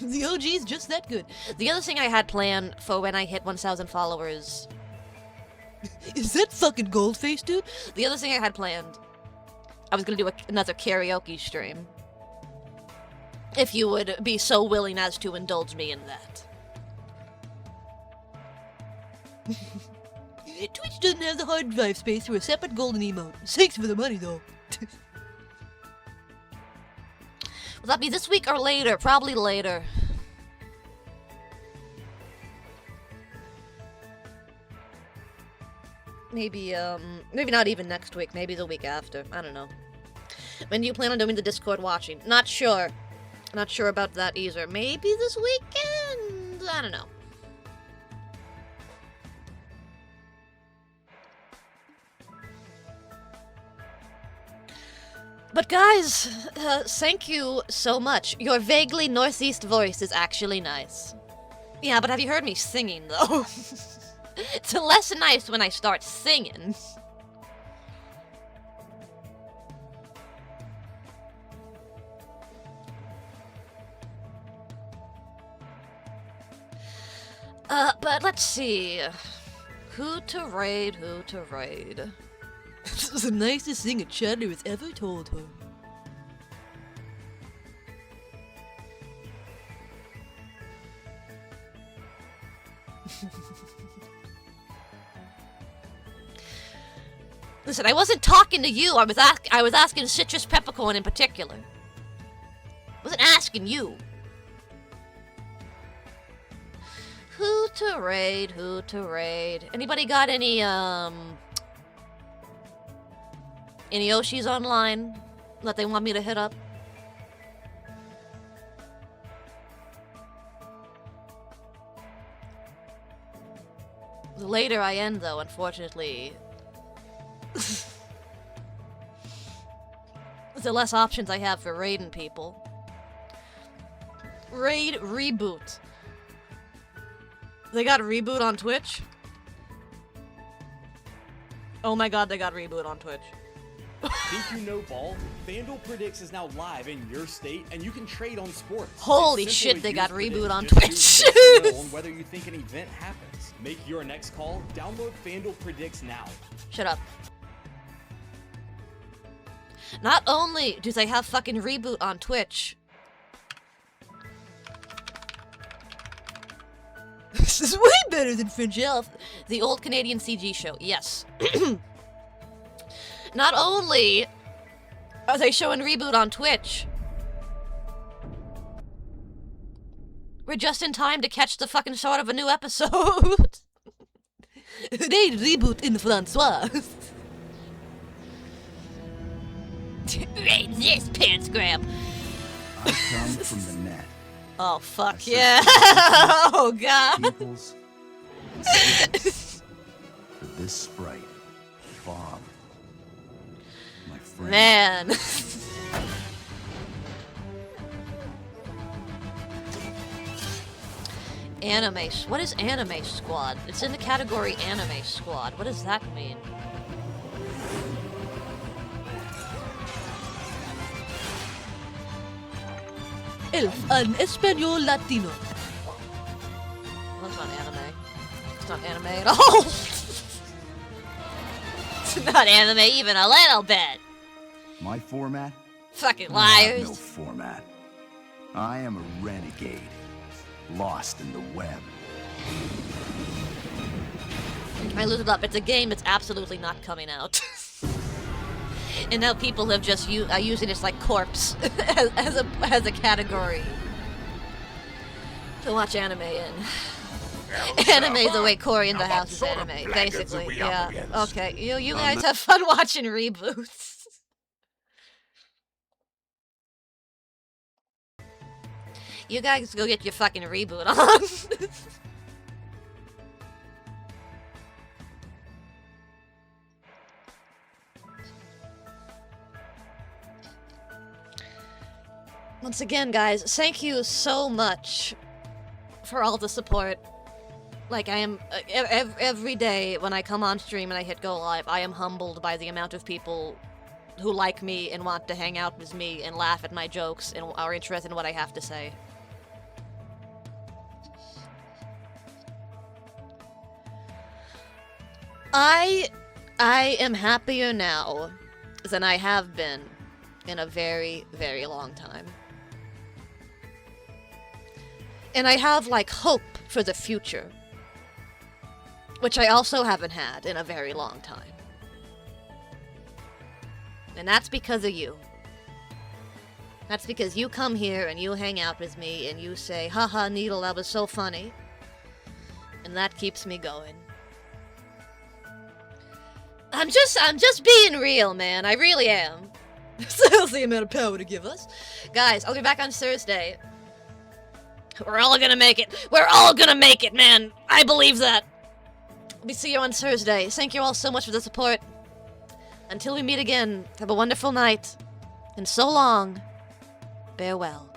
the OG's just that good. The other thing I had planned for when I hit 1,000 followers. Is that fucking Goldface, dude? The other thing I had planned, I was gonna do another karaoke stream. If you would be so willing as to indulge me in that. Twitch doesn't have the hard drive space for a separate golden emote. Thanks for the money, though. Will that be this week or later? Probably later. Maybe not even next week. Maybe the week after. I don't know. When do you plan on doing the Discord watching? Not sure. Not sure about that either. Maybe this weekend? I don't know. But guys, thank you so much. Your vaguely northeast voice is actually nice. Yeah, but have you heard me singing, though? It's less nice when I start singing. But let's see. Who to raid, who to raid. This is the nicest thing a Chandler has ever told her. Listen, I wasn't talking to you. I was asking Citrus Peppercorn in particular. I wasn't asking you. Who to raid? Who to raid? Anybody got any Yoshis online that they want me to hit up? The later I end, though, unfortunately, the less options I have for raiding people. Raid Reboot. They got Reboot on Twitch? Oh my god, they got Reboot on Twitch. Think you know ball? FanDuel Predicts is now live in your state, and you can trade on sports. Holy It's shit, simple they to got use Reboot Predict. on Just Twitch. choose yes or no on whether you think an event happens. Make your next call. Download FanDuel Predicts now. Shut up. Not only do they have fucking Reboot on Twitch. This is way better than Fringe Elf, the old Canadian CG show. Yes. Not only are they showing Reboot on Twitch, we're just in time to catch the fucking start of a new episode. They Reboot in Francois. Raid this, Pants Grab. I come from the net. Oh, fuck yeah. Oh, God. Peoples and cities. For this sprite, Bob, my friend. Man. Anime. What is Anime Squad? It's in the category Anime Squad. What does that mean? Elf en Español Latino. Well, that's not anime. It's not anime at all. It's not anime even a little bit. My format? Fucking I have liars. no format. I am a renegade, lost in the web. I looked it up. It's a game that's absolutely not coming out. And now people have just using it as like corpse as a category to watch anime in. Anime the way Corey in the house is anime, basically. Yeah. Okay. You guys have fun watching reboots. You guys go get your fucking reboot on. Once again, guys, thank you so much for all the support. Like, I am, every day when I come on stream and I hit go live, I am humbled by the amount of people who like me and want to hang out with me and laugh at my jokes and are interested in what I have to say. I am happier now than I have been in a very, very long time. And I have, like, hope for the future, which I also haven't had in a very long time. And that's because of you. That's because you come here and you hang out with me and you say, haha, Needle, that was so funny. And that keeps me going. I'm just being real, man. I really am. That's the amount of power to give us. Guys, I'll be back on Thursday. We're all gonna make it. We're all gonna make it, man. I believe that. We see you on Thursday. Thank you all so much for the support. Until we meet again, have a wonderful night. And so long, farewell.